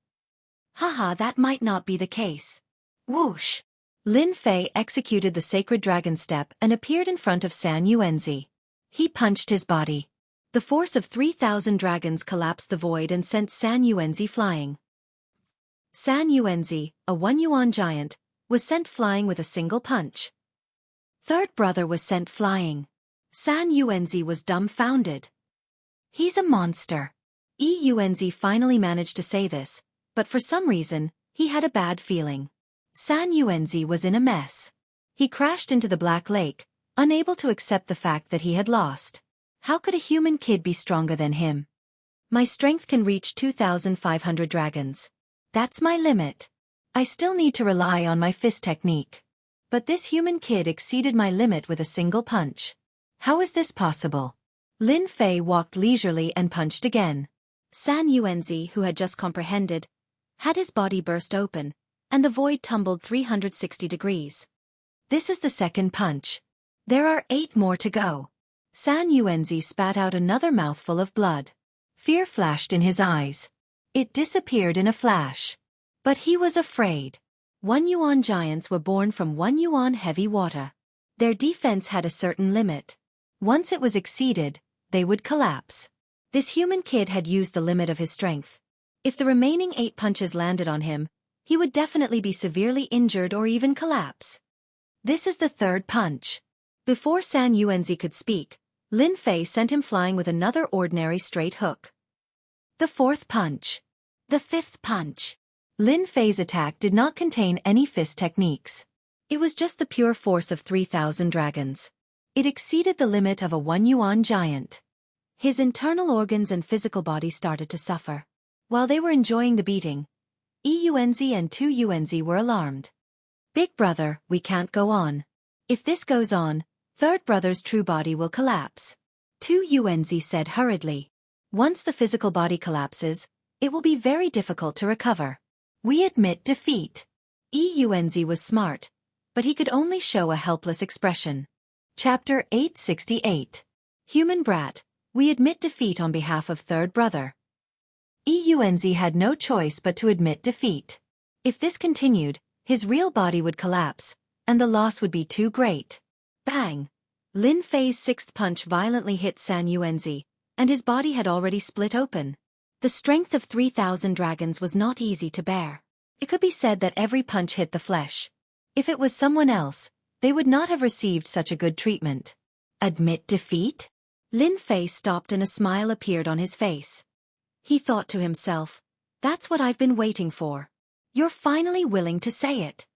Haha, that might not be the case. Whoosh! Lin Fei executed the sacred dragon step and appeared in front of San Yuanzi. He punched his body. The force of 3,000 dragons collapsed the void and sent San Yuanzi flying. San Yuanzi, a 1 yuan giant, was sent flying with a single punch. Third brother was sent flying. San Yuanzi was dumbfounded. He's a monster. Yuanzi finally managed to say this, but for some reason, he had a bad feeling. San Yuanzi was in a mess. He crashed into the Black Lake, unable to accept the fact that he had lost. How could a human kid be stronger than him? My strength can reach 2,500 dragons. That's my limit. I still need to rely on my fist technique. But this human kid exceeded my limit with a single punch. How is this possible? Lin Fei walked leisurely and punched again. San Yuanzi, who had just comprehended, had his body burst open, and the void tumbled 360 degrees. This is the second punch. There are 8 more to go. San Yuanzi spat out another mouthful of blood. Fear flashed in his eyes. It disappeared in a flash. But he was afraid. 1 yuan giants were born from 1 yuan heavy water. Their defense had a certain limit. Once it was exceeded, they would collapse. This human kid had used the limit of his strength. If the remaining 8 punches landed on him, he would definitely be severely injured or even collapse. This is the third punch. Before San Yuanzi could speak, Lin Fei sent him flying with another ordinary straight hook. The fourth punch. The fifth punch. Lin Fei's attack did not contain any fist techniques. It was just the pure force of 3,000 dragons. It exceeded the limit of a 1 yuan giant. His internal organs and physical body started to suffer. While they were enjoying the beating, Yuanzi and Yuanzi were alarmed. Big brother, we can't go on. If this goes on, third brother's true body will collapse. Yuanzi said hurriedly. Once the physical body collapses, it will be very difficult to recover. We admit defeat. Eunz was smart, but he could only show a helpless expression. Chapter 868. Human Brat, we admit defeat on behalf of third brother. Eunz had no choice but to admit defeat. If this continued, his real body would collapse, and the loss would be too great. Bang! Lin Fei's sixth punch violently hit Xianxia, and his body had already split open. The strength of 3,000 dragons was not easy to bear. It could be said that every punch hit the flesh. If it was someone else, they would not have received such a good treatment. Admit defeat? Lin Fei stopped and a smile appeared on his face. He thought to himself, that's what I've been waiting for. You're finally willing to say it.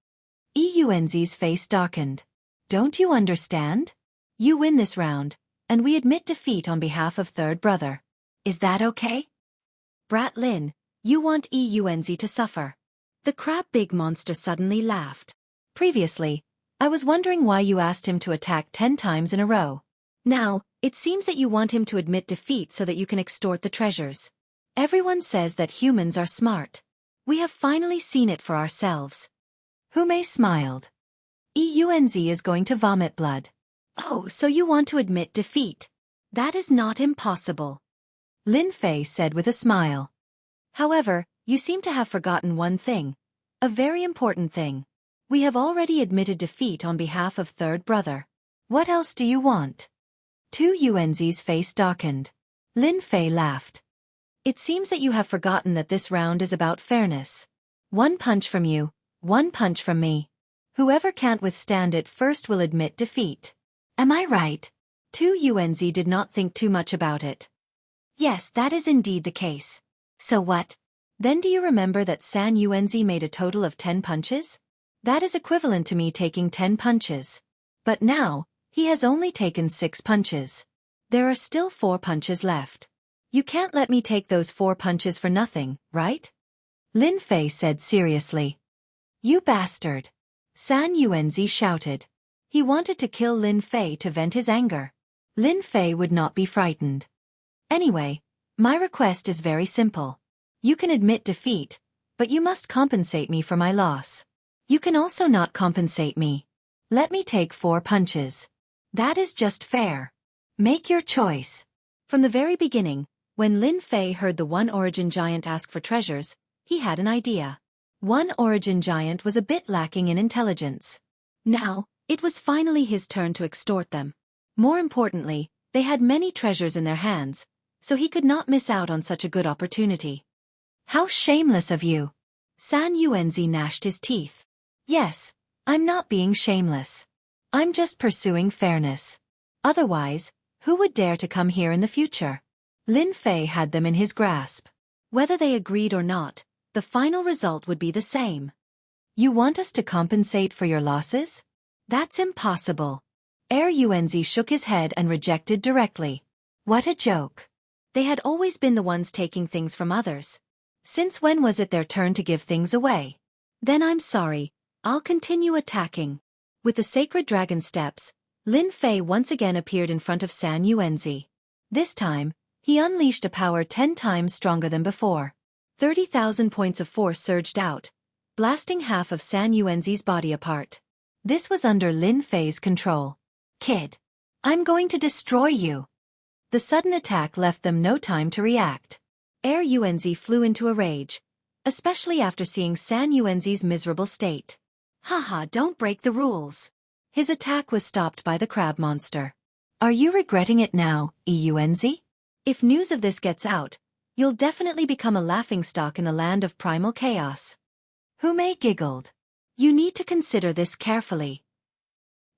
Eunz's face darkened. Don't you understand? You win this round, and we admit defeat on behalf of third brother. Is that okay? Brat Lin, you want Eunz to suffer. The crab-big monster suddenly laughed. Previously, I was wondering why you asked him to attack 10 times in a row. Now, it seems that you want him to admit defeat so that you can extort the treasures. Everyone says that humans are smart. We have finally seen it for ourselves. Hume smiled. Eunz is going to vomit blood. Oh, so you want to admit defeat? That is not impossible. Lin Fei said with a smile. However, you seem to have forgotten one thing. A very important thing. We have already admitted defeat on behalf of third brother. What else do you want? Eunz's face darkened. Lin Fei laughed. It seems that you have forgotten that this round is about fairness. 1 punch from you, 1 punch from me. Whoever can't withstand it first will admit defeat. Am I right? Eunz did not think too much about it. Yes, that is indeed the case. So what? Then do you remember that Xianxia made a total of 10 punches? That is equivalent to me taking 10 punches. But now, he has only taken 6 punches. There are still 4 punches left. You can't let me take those 4 punches for nothing, right? Lin Fei said seriously. You bastard! Xianxia shouted. He wanted to kill Lin Fei to vent his anger. Lin Fei would not be frightened. Anyway, my request is very simple. You can admit defeat, but you must compensate me for my loss. You can also not compensate me. Let me take 4 punches. That is just fair. Make your choice. From the very beginning, when Lin Fei heard the One Origin Giant ask for treasures, he had an idea. One Origin Giant was a bit lacking in intelligence. Now, it was finally his turn to extort them. More importantly, they had many treasures in their hands, so he could not miss out on such a good opportunity. How shameless of you! Xianxia gnashed his teeth. Yes, I'm not being shameless. I'm just pursuing fairness. Otherwise, who would dare to come here in the future? Lin Fei had them in his grasp. Whether they agreed or not, the final result would be the same. You want us to compensate for your losses? That's impossible. Eunz shook his head and rejected directly. What a joke. They had always been the ones taking things from others. Since when was it their turn to give things away? Then I'm sorry, I'll continue attacking. With the sacred dragon steps, Lin Fei once again appeared in front of Xianxia. This time, he unleashed a power 10 times stronger than before. 30,000 points of force surged out, blasting half of Xianxua's body apart. This was under Lin Fei's control. Kid, I'm going to destroy you. The sudden attack left them no time to react. Eunz flew into a rage, especially after seeing Xianxua's miserable state. Haha, don't break the rules. His attack was stopped by the crab monster. Are you regretting it now, Eunz? If news of this gets out, you'll definitely become a laughingstock in the land of primal chaos. Hume giggled. You need to consider this carefully.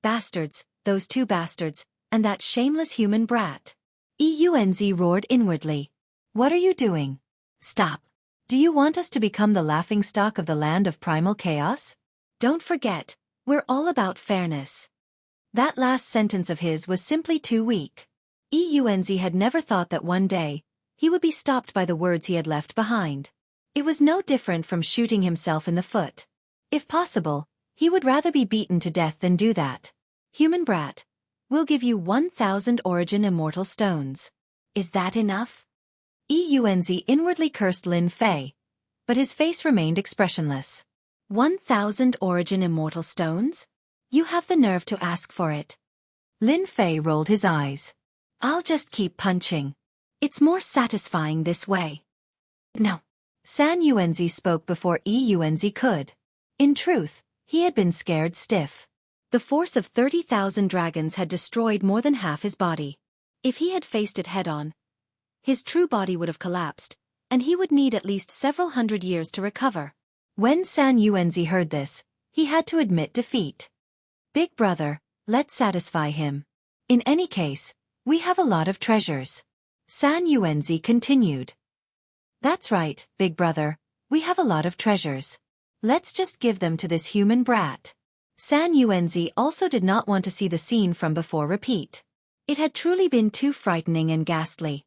Bastards, those 2 bastards, and that shameless human brat. Eunz roared inwardly. What are you doing? Stop. Do you want us to become the laughingstock of the land of primal chaos? Don't forget, we're all about fairness. That last sentence of his was simply too weak. Eunz had never thought that one day, he would be stopped by the words he had left behind. It was no different from shooting himself in the foot. If possible, he would rather be beaten to death than do that. Human brat, we'll give you 1,000 Origin Immortal Stones. Is that enough? Eunz inwardly cursed Lin Fei, but his face remained expressionless. 1,000 origin immortal stones? You have the nerve to ask for it. Lin Fei rolled his eyes. I'll just keep punching. It's more satisfying this way. No. San Yuanzi spoke before Yuanzi could. In truth, he had been scared stiff. The force of 30,000 dragons had destroyed more than half his body. If he had faced it head-on, his true body would have collapsed, and he would need at least several hundred years to recover. When San Yuanzi heard this, he had to admit defeat. Big brother, let's satisfy him. In any case, we have a lot of treasures. San Yuanzi continued. That's right, big brother, we have a lot of treasures. Let's just give them to this human brat. San Yuanzi also did not want to see the scene from before repeat. It had truly been too frightening and ghastly.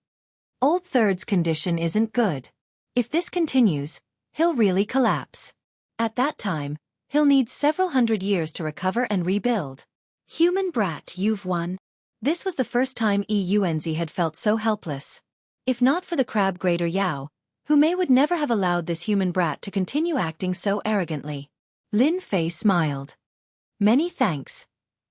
Old Third's condition isn't good. If this continues, he'll really collapse. At that time, he'll need several hundred years to recover and rebuild. Human brat, you've won. This was the first time Yuanzi had felt so helpless. If not for the crab grader Yao, who would never have allowed this human brat to continue acting so arrogantly. Lin Fei smiled. Many thanks,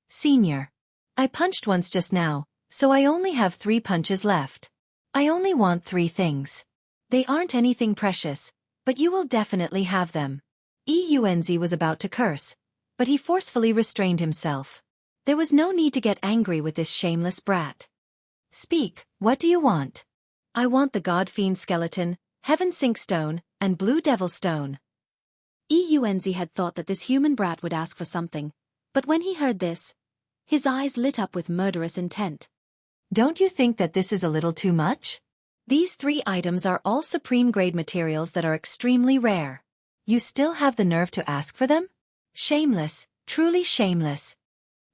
Senior. I punched once just now, so I only have 3 punches left. I only want 3 things. They aren't anything precious, but you will definitely have them. Yuanzi was about to curse, but he forcefully restrained himself. There was no need to get angry with this shameless brat. Speak, what do you want? I want the God Fiend skeleton, Heaven Sink Stone, and Blue Devil Stone. Yuanzi had thought that this human brat would ask for something, but when he heard this, his eyes lit up with murderous intent. Don't you think that this is a little too much? These 3 items are all supreme-grade materials that are extremely rare. You still have the nerve to ask for them? Shameless, truly shameless.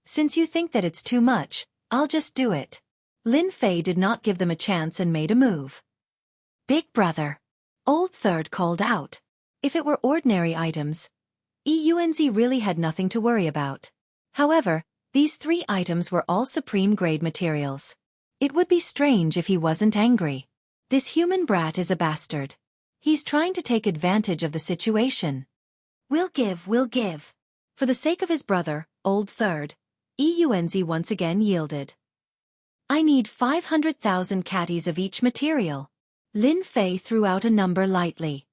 Since you think that it's too much, I'll just do it. Lin Fei did not give them a chance and made a move. Big brother. Old Third called out. If it were ordinary items, Yuanzi really had nothing to worry about. However, these 3 items were all supreme-grade materials. It would be strange if he wasn't angry. This human brat is a bastard. He's trying to take advantage of the situation. We'll give. For the sake of his brother, Old Third, Yuanzi once again yielded. I need 500,000 catties of each material. Lin Fei threw out a number lightly.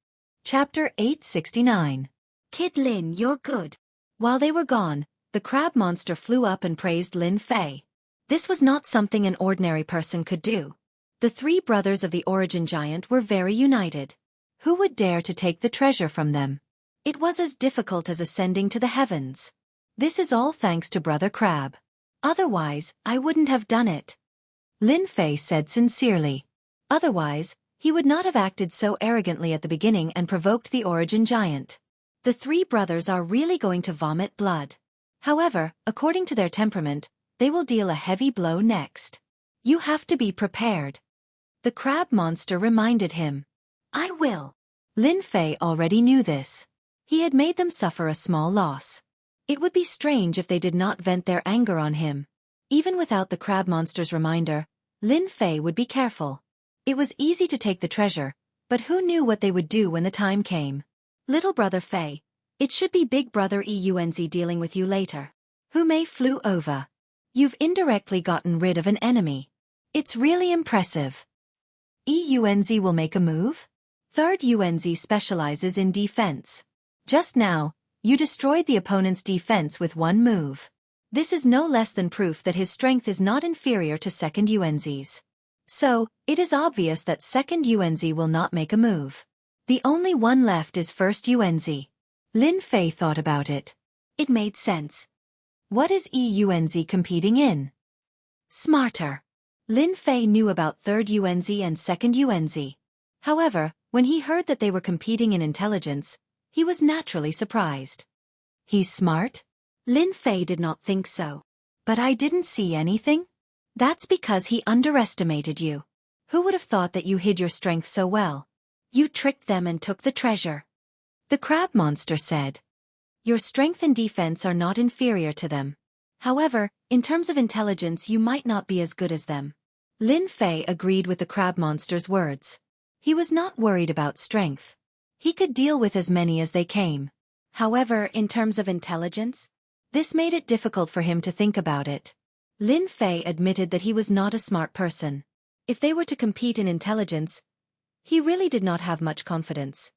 Chapter 869. Kid Lin, you're good. While they were gone, the crab monster flew up and praised Lin Fei. This was not something an ordinary person could do. The 3 brothers of the origin giant were very united. Who would dare to take the treasure from them? It was as difficult as ascending to the heavens. This is all thanks to Brother Crab. Otherwise, I wouldn't have done it. Lin Fei said sincerely. Otherwise, he would not have acted so arrogantly at the beginning and provoked the origin giant. The 3 brothers are really going to vomit blood. However, according to their temperament, they will deal a heavy blow next. You have to be prepared. The crab monster reminded him. I will. Lin Fei already knew this. He had made them suffer a small loss. It would be strange if they did not vent their anger on him. Even without the crab monster's reminder, Lin Fei would be careful. It was easy to take the treasure, but who knew what they would do when the time came? Little brother Fei, it should be big brother Yuanzi dealing with you later. Who flew over. You've indirectly gotten rid of an enemy. It's really impressive. Yuanzi will make a move? Third Yuanzi specializes in defense. Just now, you destroyed the opponent's defense with 1 move. This is no less than proof that his strength is not inferior to second Yuanzi's. So, it is obvious that second Yuanzi will not make a move. The only one left is first Yuanzi. Lin Fei thought about it. It made sense. What is Yuanzi competing in? Smarter. Lin Fei knew about third Yuanzi and second Yuanzi. However, when he heard that they were competing in intelligence, he was naturally surprised. He's smart? Lin Fei did not think so. But I didn't see anything? That's because he underestimated you. Who would have thought that you hid your strength so well? You tricked them and took the treasure. The crab monster said. Your strength and defense are not inferior to them. However, in terms of intelligence you might not be as good as them. Lin Fei agreed with the crab monster's words. He was not worried about strength. He could deal with as many as they came. However, in terms of intelligence, this made it difficult for him to think about it. Lin Fei admitted that he was not a smart person. If they were to compete in intelligence, he really did not have much confidence.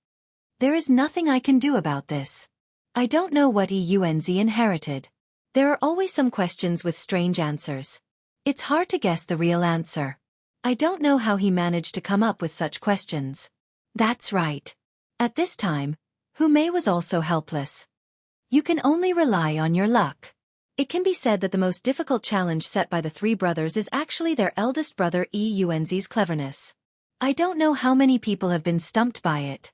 There is nothing I can do about this. I don't know what Yuanzi inherited. There are always some questions with strange answers. It's hard to guess the real answer. I don't know how he managed to come up with such questions. That's right. At this time, Hu Mei was also helpless. You can only rely on your luck. It can be said that the most difficult challenge set by the three brothers is actually their eldest brother Yuanzi's cleverness. I don't know how many people have been stumped by it.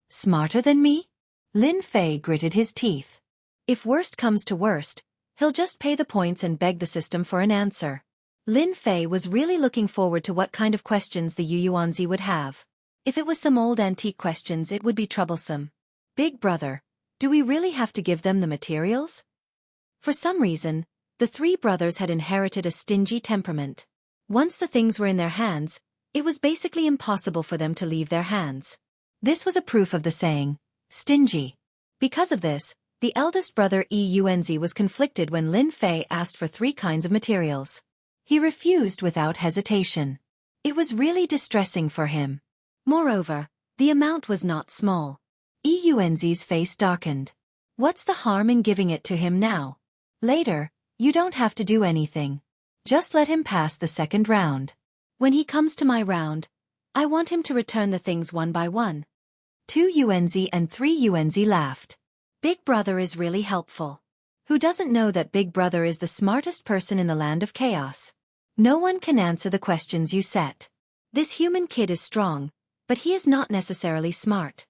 Smarter than me? Lin Fei gritted his teeth. If worst comes to worst, he'll just pay the points and beg the system for an answer. Lin Fei was really looking forward to what kind of questions the Yuanzi would have. If it was some old antique questions, it would be troublesome. Big brother, do we really have to give them the materials? For some reason, the three brothers had inherited a stingy temperament. Once the things were in their hands, it was basically impossible for them to leave their hands. This was a proof of the saying, stingy. Because of this, the eldest brother Yuanzi was conflicted when Lin Fei asked for 3 kinds of materials. He refused without hesitation. It was really distressing for him. Moreover, the amount was not small. Yuanzi's face darkened. What's the harm in giving it to him now? Later, you don't have to do anything. Just let him pass the second round. When he comes to my round, I want him to return the things one by one. 2 Yuanzi and 3 Yuanzi laughed. Big brother is really helpful. Who doesn't know that Big brother is the smartest person in the land of chaos? No one can answer the questions you set. This human kid is strong, but he is not necessarily smart.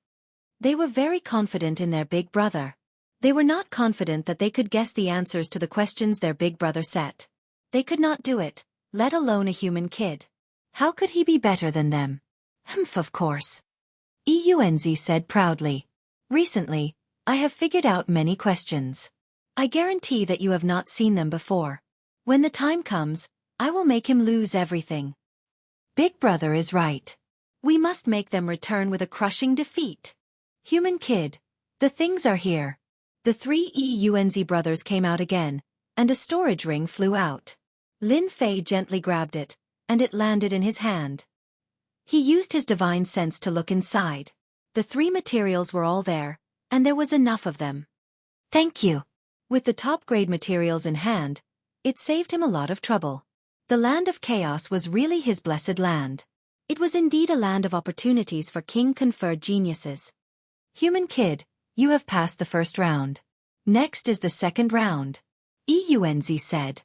They were very confident in their big brother. They were not confident that they could guess the answers to the questions their big brother set. They could not do it, let alone a human kid. How could he be better than them? Humph, of course. Yuanzi said proudly. Recently, I have figured out many questions. I guarantee that you have not seen them before. When the time comes, I will make him lose everything. Big brother is right. We must make them return with a crushing defeat. Human kid, the things are here. The 3 Yuanzi brothers came out again, and a storage ring flew out. Lin Fei gently grabbed it, and it landed in his hand. He used his divine sense to look inside. The 3 materials were all there, and there was enough of them. Thank you. With the top-grade materials in hand, it saved him a lot of trouble. The land of chaos was really his blessed land. It was indeed a land of opportunities for king-conferred geniuses. Human kid, you have passed the first round. Next is the second round. Yuanzi said.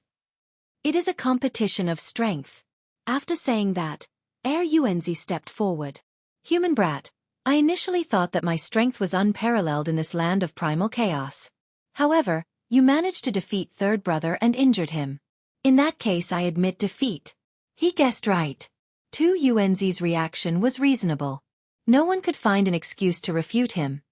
It is a competition of strength. After saying that, Yuanzi stepped forward. Human brat, I initially thought that my strength was unparalleled in this land of primal chaos. However, you managed to defeat third brother and injured him. In that case, I admit defeat. He guessed right. 2 Yuanzi's reaction was reasonable. No one could find an excuse to refute him.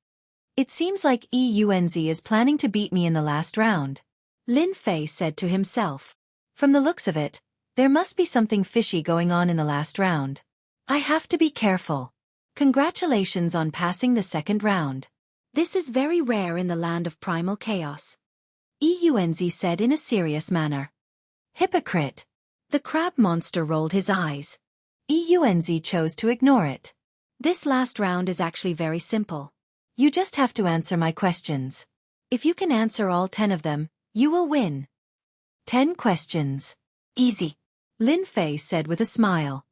It seems like Yuanzi is planning to beat me in the last round. Lin Fei said to himself. From the looks of it, there must be something fishy going on in the last round. I have to be careful. Congratulations on passing the second round. This is very rare in the land of primal chaos. Yuanzi said in a serious manner. Hypocrite. The crab monster rolled his eyes. Yuanzi chose to ignore it. This last round is actually very simple. You just have to answer my questions. If you can answer all 10 of them, you will win. 10 questions. Easy. Lin Fei said with a smile.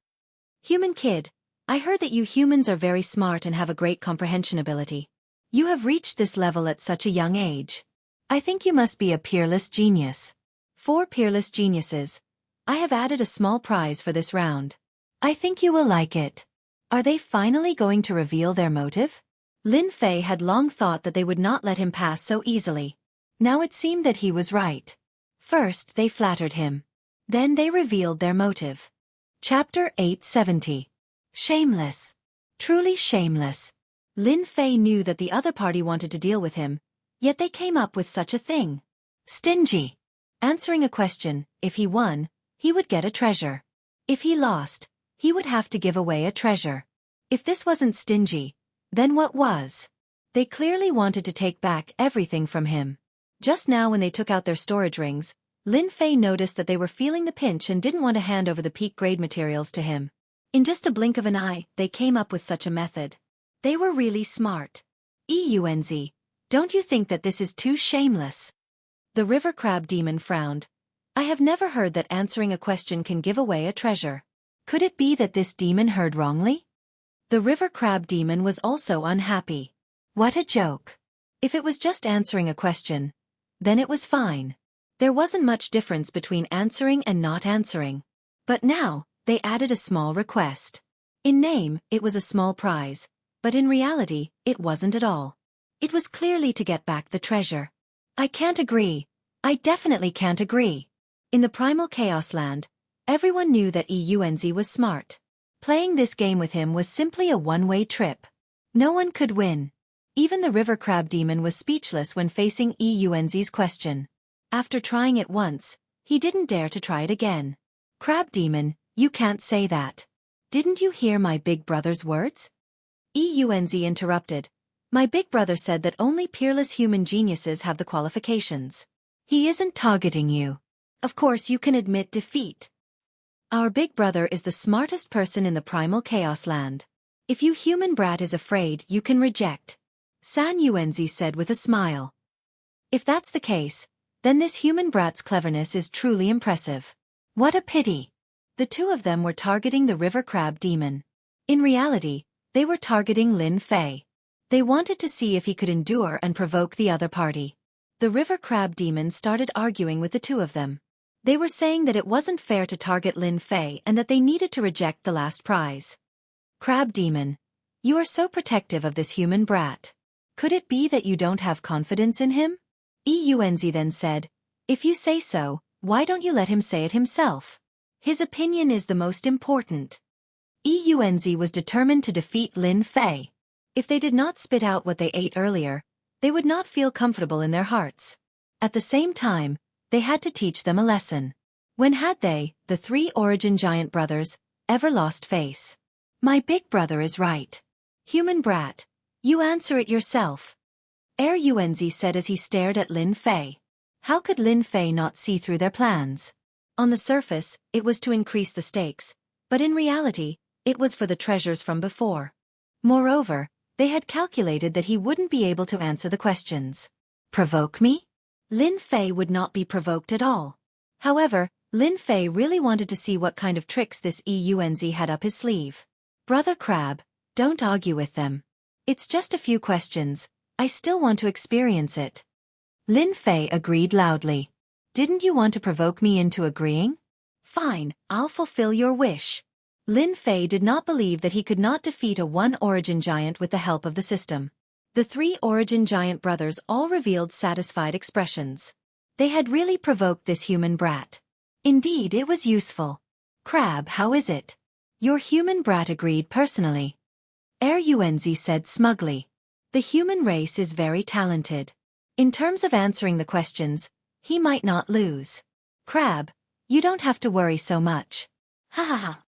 Human kid, I heard that you humans are very smart and have a great comprehension ability. You have reached this level at such a young age. I think you must be a peerless genius. 4 peerless geniuses. I have added a small prize for this round. I think you will like it. Are they finally going to reveal their motive? Lin Fei had long thought that they would not let him pass so easily. Now it seemed that he was right. First, they flattered him. Then they revealed their motive. Chapter 870. Shameless. Truly shameless. Lin Fei knew that the other party wanted to deal with him, yet they came up with such a thing. Stingy. Answering a question, if he won, he would get a treasure. If he lost, he would have to give away a treasure. If this wasn't stingy, then what was? They clearly wanted to take back everything from him. Just now when they took out their storage rings, Lin Fei noticed that they were feeling the pinch and didn't want to hand over the peak-grade materials to him. In just a blink of an eye, they came up with such a method. They were really smart. Eunz, don't you think that this is too shameless? The river crab demon frowned. I have never heard that answering a question can give away a treasure. Could it be that this demon heard wrongly? The river crab demon was also unhappy. What a joke. If it was just answering a question, then it was fine. There wasn't much difference between answering and not answering. But now, they added a small request. In name, it was a small prize, but in reality, it wasn't at all. It was clearly to get back the treasure. I can't agree. I definitely can't agree. In the primal chaos land, everyone knew that Eunz was smart. Playing this game with him was simply a one-way trip. No one could win. Even the river crab demon was speechless when facing Eunz's question. After trying it once, he didn't dare to try it again. Crab demon, you can't say that. Didn't you hear my big brother's words? Eunz interrupted. My big brother said that only peerless human geniuses have the qualifications. He isn't targeting you. Of course you can admit defeat. Our big brother is the smartest person in the primal chaos land. If you human brat is afraid, you can reject. San Yuanzi said with a smile. If that's the case, then this human brat's cleverness is truly impressive. What a pity. The two of them were targeting the river crab demon. In reality, they were targeting Lin Fei. They wanted to see if he could endure and provoke the other party. The river crab demon started arguing with the two of them. They were saying that it wasn't fair to target Lin Fei and that they needed to reject the last prize. Crab demon, you are so protective of this human brat. Could it be that you don't have confidence in him? Eunz then said, if you say so, why don't you let him say it himself? His opinion is the most important. Eunz was determined to defeat Lin Fei. If they did not spit out what they ate earlier, they would not feel comfortable in their hearts. At the same time, they had to teach them a lesson. When had they, the three origin giant brothers, ever lost face? My big brother is right. Human brat, you answer it yourself. Eunz said as he stared at Lin Fei. How could Lin Fei not see through their plans? On the surface, it was to increase the stakes, but in reality, it was for the treasures from before. Moreover, they had calculated that he wouldn't be able to answer the questions. Provoke me? Lin Fei would not be provoked at all. However, Lin Fei really wanted to see what kind of tricks this Eunz had up his sleeve. Brother Crab, don't argue with them. It's just a few questions, I still want to experience it. Lin Fei agreed loudly. Didn't you want to provoke me into agreeing? Fine, I'll fulfill your wish. Lin Fei did not believe that he could not defeat a one-origin giant with the help of the system. The three origin giant brothers all revealed satisfied expressions. They had really provoked this human brat. Indeed, it was useful. Crab, how is it? Your human brat agreed personally. Eunz said smugly. The human race is very talented. In terms of answering the questions, he might not lose. Crab, you don't have to worry so much. Ha ha ha.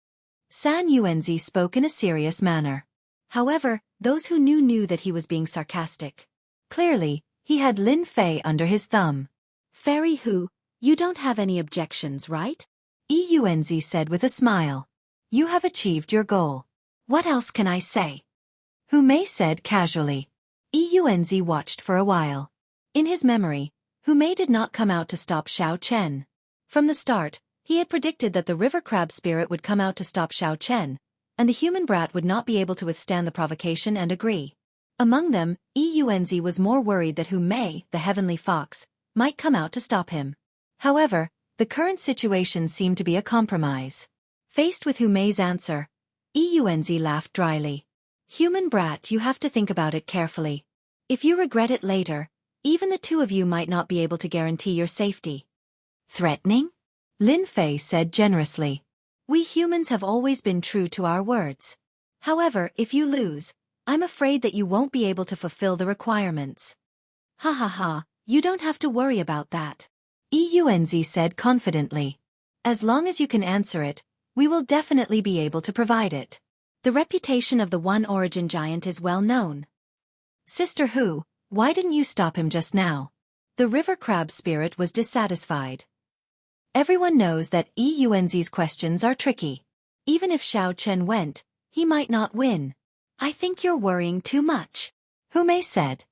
San Yuanzi spoke in a serious manner. However, those who knew that he was being sarcastic. Clearly, he had Lin Fei under his thumb. Fairy Hu, you don't have any objections, right? Eunz said with a smile. You have achieved your goal. What else can I say? Hu Mei said casually. Eunz watched for a while. In his memory, Hu Mei did not come out to stop Xiao Chen. From the start, he had predicted that the river crab spirit would come out to stop Xiao Chen, and the human brat would not be able to withstand the provocation and agree. Among them, Eunz was more worried that Hu Mei, the heavenly fox, might come out to stop him. However, the current situation seemed to be a compromise. Faced with Hu Mei's answer, Eunz laughed dryly. Human brat, you have to think about it carefully. If you regret it later, even the two of you might not be able to guarantee your safety. Threatening? Lin Fei said generously. We humans have always been true to our words. However, if you lose, I'm afraid that you won't be able to fulfill the requirements. Ha ha ha, you don't have to worry about that. Eunz said confidently. As long as you can answer it, we will definitely be able to provide it. The reputation of the one origin giant is well known. Sister Hu, why didn't you stop him just now? The river crab spirit was dissatisfied. Everyone knows that Yunzi's questions are tricky. Even if Xiao Chen went, he might not win. I think you're worrying too much, Hu Mei said.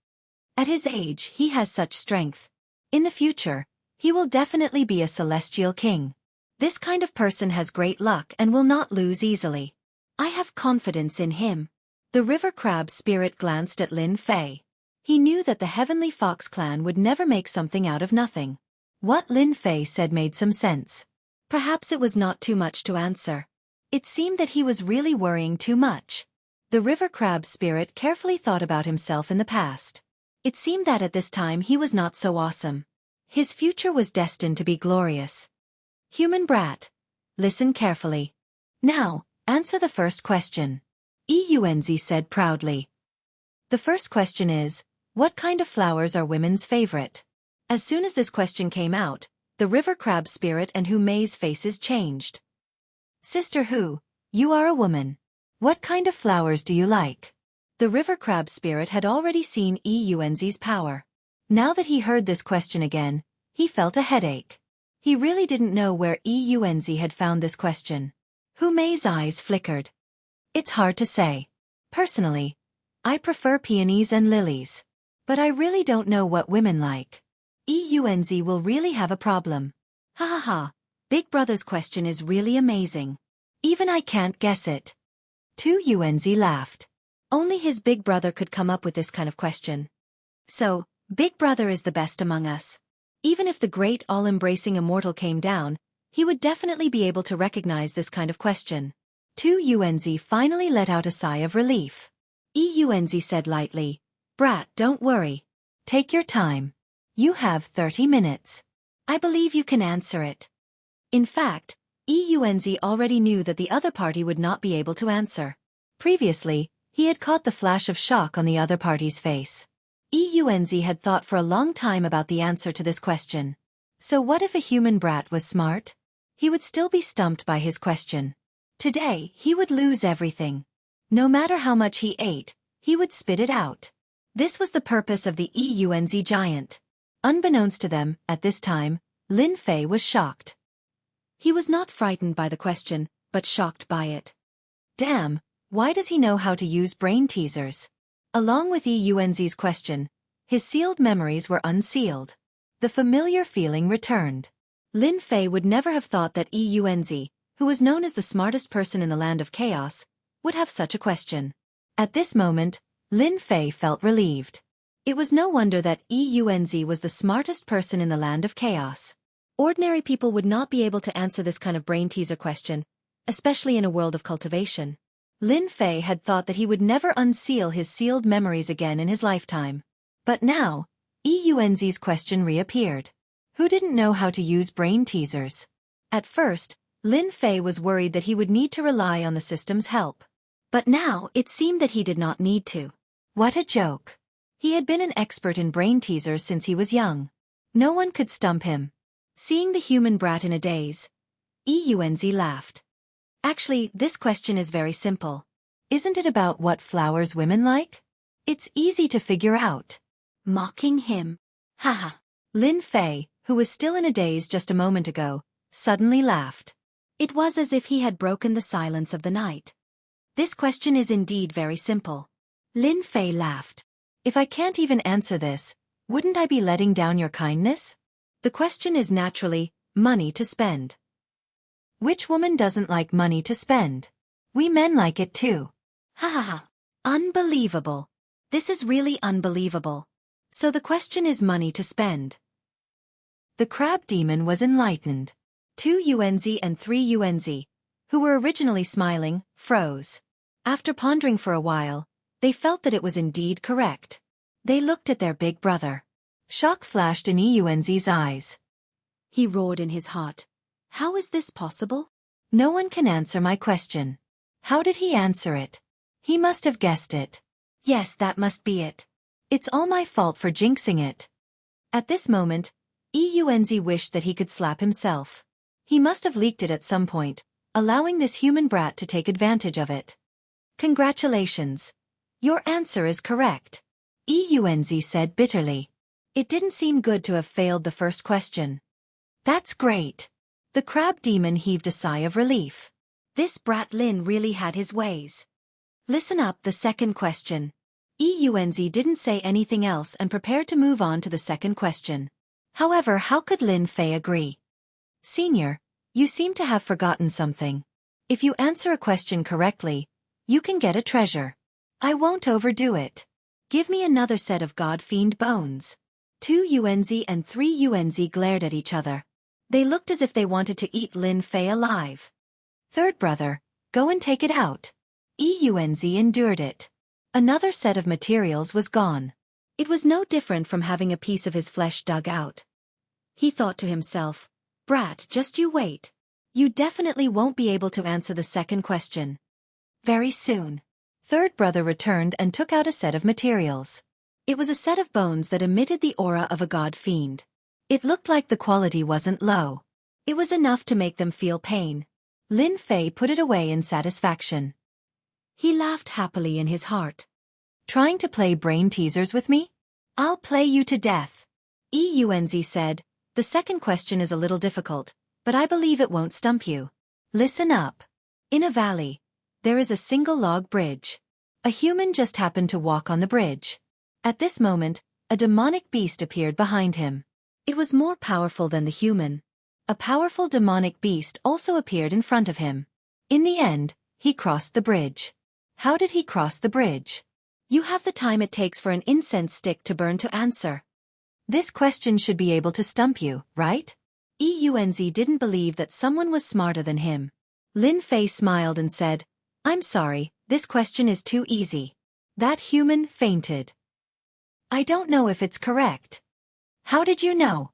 At his age, he has such strength. In the future, he will definitely be a celestial king. This kind of person has great luck and will not lose easily. I have confidence in him. The river crab spirit glanced at Lin Fei. He knew that the Heavenly Fox clan would never make something out of nothing. What Lin Fei said made some sense. Perhaps it was not too much to answer. It seemed that he was really worrying too much. The river crab spirit carefully thought about himself in the past. It seemed that at this time he was not so awesome. His future was destined to be glorious. Human brat, listen carefully. Now, answer the first question. Yunzi said proudly. The first question is, what kind of flowers are women's favorite? As soon as this question came out, the river crab spirit and Hu Mei's faces changed. Sister Hu, you are a woman. What kind of flowers do you like? The river crab spirit had already seen Yunzi's power. Now that he heard this question again, he felt a headache. He really didn't know where Yunzi had found this question. Hu Mei's eyes flickered. It's hard to say. Personally, I prefer peonies and lilies. But I really don't know what women like. Yunzi will really have a problem. Ha ha ha, Big Brother's question is really amazing. Even I can't guess it. Yunzi laughed. Only his big brother could come up with this kind of question. So, Big Brother is the best among us. Even if the great all-embracing immortal came down, he would definitely be able to recognize this kind of question. Yunzi finally let out a sigh of relief. Yunzi said lightly, Brat, don't worry. Take your time. You have 30 minutes. I believe you can answer it. In fact, Yunzi already knew that the other party would not be able to answer. Previously, he had caught the flash of shock on the other party's face. Yunzi had thought for a long time about the answer to this question. So what if a human brat was smart? He would still be stumped by his question. Today, he would lose everything. No matter how much he ate, he would spit it out. This was the purpose of the Yunzi giant. Unbeknownst to them, at this time, Lin Fei was shocked. He was not frightened by the question, but shocked by it. Damn, why does he know how to use brain teasers? Along with Yunzi's question, his sealed memories were unsealed. The familiar feeling returned. Lin Fei would never have thought that Yunzi, who was known as the smartest person in the land of chaos, would have such a question. At this moment, Lin Fei felt relieved. It was no wonder that Yunzi was the smartest person in the land of chaos. Ordinary people would not be able to answer this kind of brain teaser question, especially in a world of cultivation. Lin Fei had thought that he would never unseal his sealed memories again in his lifetime. But now, Yunzi's question reappeared. Who didn't know how to use brain teasers? At first, Lin Fei was worried that he would need to rely on the system's help. But now it seemed that he did not need to. What a joke. He had been an expert in brain teasers since he was young. No one could stump him. Seeing the human brat in a daze, Yunzi laughed. Actually, this question is very simple. Isn't it about what flowers women like? It's easy to figure out. Mocking him. Haha. Lin Fei, who was still in a daze just a moment ago, suddenly laughed. It was as if he had broken the silence of the night. This question is indeed very simple. Lin Fei laughed. If I can't even answer this, wouldn't I be letting down your kindness? The question is naturally, money to spend. Which woman doesn't like money to spend? We men like it too. Ha ha ha. Unbelievable. This is really unbelievable. So the question is money to spend. The crab demon was enlightened. Yunzi and Yunzi, who were originally smiling, froze. After pondering for a while, they felt that it was indeed correct. They looked at their big brother. Shock flashed in Yunzi's eyes. He roared in his heart. How is this possible? No one can answer my question. How did he answer it? He must have guessed it. Yes, that must be it. It's all my fault for jinxing it. At this moment, Yunzi wished that he could slap himself. He must have leaked it at some point, allowing this human brat to take advantage of it. Congratulations. Your answer is correct. Eunz said bitterly. It didn't seem good to have failed the first question. That's great. The crab demon heaved a sigh of relief. This brat Lin really had his ways. Listen up, the second question. Eunz didn't say anything else and prepared to move on to the second question. However, how could Lin Fei agree? Senior, you seem to have forgotten something. If you answer a question correctly, you can get a treasure. I won't overdo it. Give me another set of god-fiend bones. 2 Unz and 3 Unz glared at each other. They looked as if they wanted to eat Lin Fei alive. Third brother, go and take it out. Eunz endured it. Another set of materials was gone. It was no different from having a piece of his flesh dug out. He thought to himself, brat, just you wait. You definitely won't be able to answer the second question. Very soon. Third brother returned and took out a set of materials. It was a set of bones that emitted the aura of a god-fiend. It looked like the quality wasn't low. It was enough to make them feel pain. Lin Fei put it away in satisfaction. He laughed happily in his heart. Trying to play brain teasers with me? I'll play you to death. Eunz said, the second question is a little difficult, but I believe it won't stump you. Listen up. In a valley, there is a single log bridge. A human just happened to walk on the bridge. At this moment, a demonic beast appeared behind him. It was more powerful than the human. A powerful demonic beast also appeared in front of him. In the end, he crossed the bridge. How did he cross the bridge? You have the time it takes for an incense stick to burn to answer. This question should be able to stump you, right? Eunz didn't believe that someone was smarter than him. Lin Fei smiled and said, I'm sorry, this question is too easy. That human fainted. I don't know if it's correct. How did you know?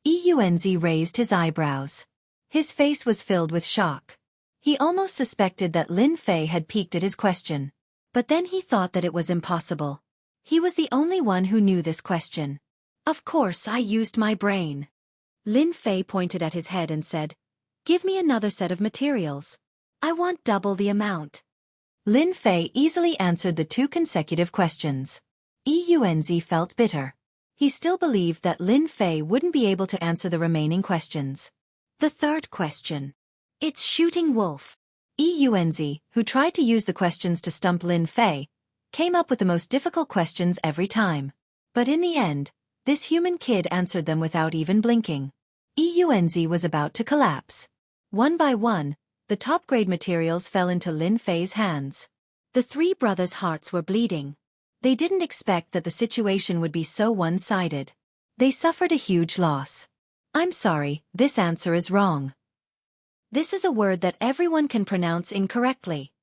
Eunz raised his eyebrows. His face was filled with shock. He almost suspected that Lin Fei had peeked at his question. But then he thought that it was impossible. He was the only one who knew this question. Of course I used my brain. Lin Fei pointed at his head and said, give me another set of materials. I want double the amount. Lin Fei easily answered the 2 consecutive questions. Eunz felt bitter. He still believed that Lin Fei wouldn't be able to answer the remaining questions. The third question. It's shooting wolf. Eunz, who tried to use the questions to stump Lin Fei, came up with the most difficult questions every time. But in the end, this human kid answered them without even blinking. Eunz was about to collapse. One by one, the top-grade materials fell into Lin Fei's hands. The 3 brothers' hearts were bleeding. They didn't expect that the situation would be so one-sided. They suffered a huge loss. I'm sorry, this answer is wrong. This is a word that everyone can pronounce incorrectly.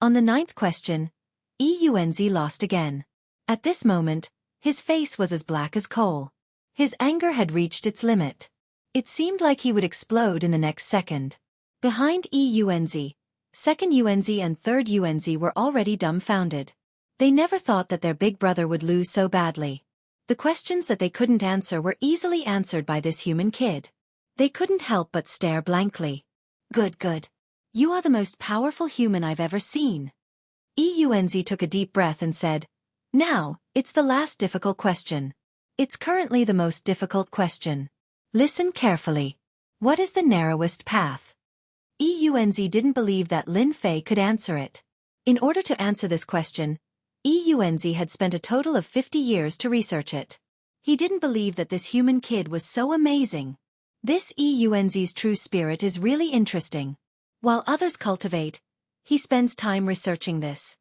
On the 9th question, Eunz lost again. At this moment, his face was as black as coal. His anger had reached its limit. It seemed like he would explode in the next second. Behind Eunz, 2nd Unz and 3rd Unz were already dumbfounded. They never thought that their big brother would lose so badly. The questions that they couldn't answer were easily answered by this human kid. They couldn't help but stare blankly. Good. You are the most powerful human I've ever seen. Eunz took a deep breath and said, now, it's the last difficult question. It's currently the most difficult question. Listen carefully. What is the narrowest path? Eunz didn't believe that Lin Fei could answer it. In order to answer this question, Eunz had spent a total of 50 years to research it. He didn't believe that this human kid was so amazing. This Eunz's true spirit is really interesting. While others cultivate, he spends time researching this.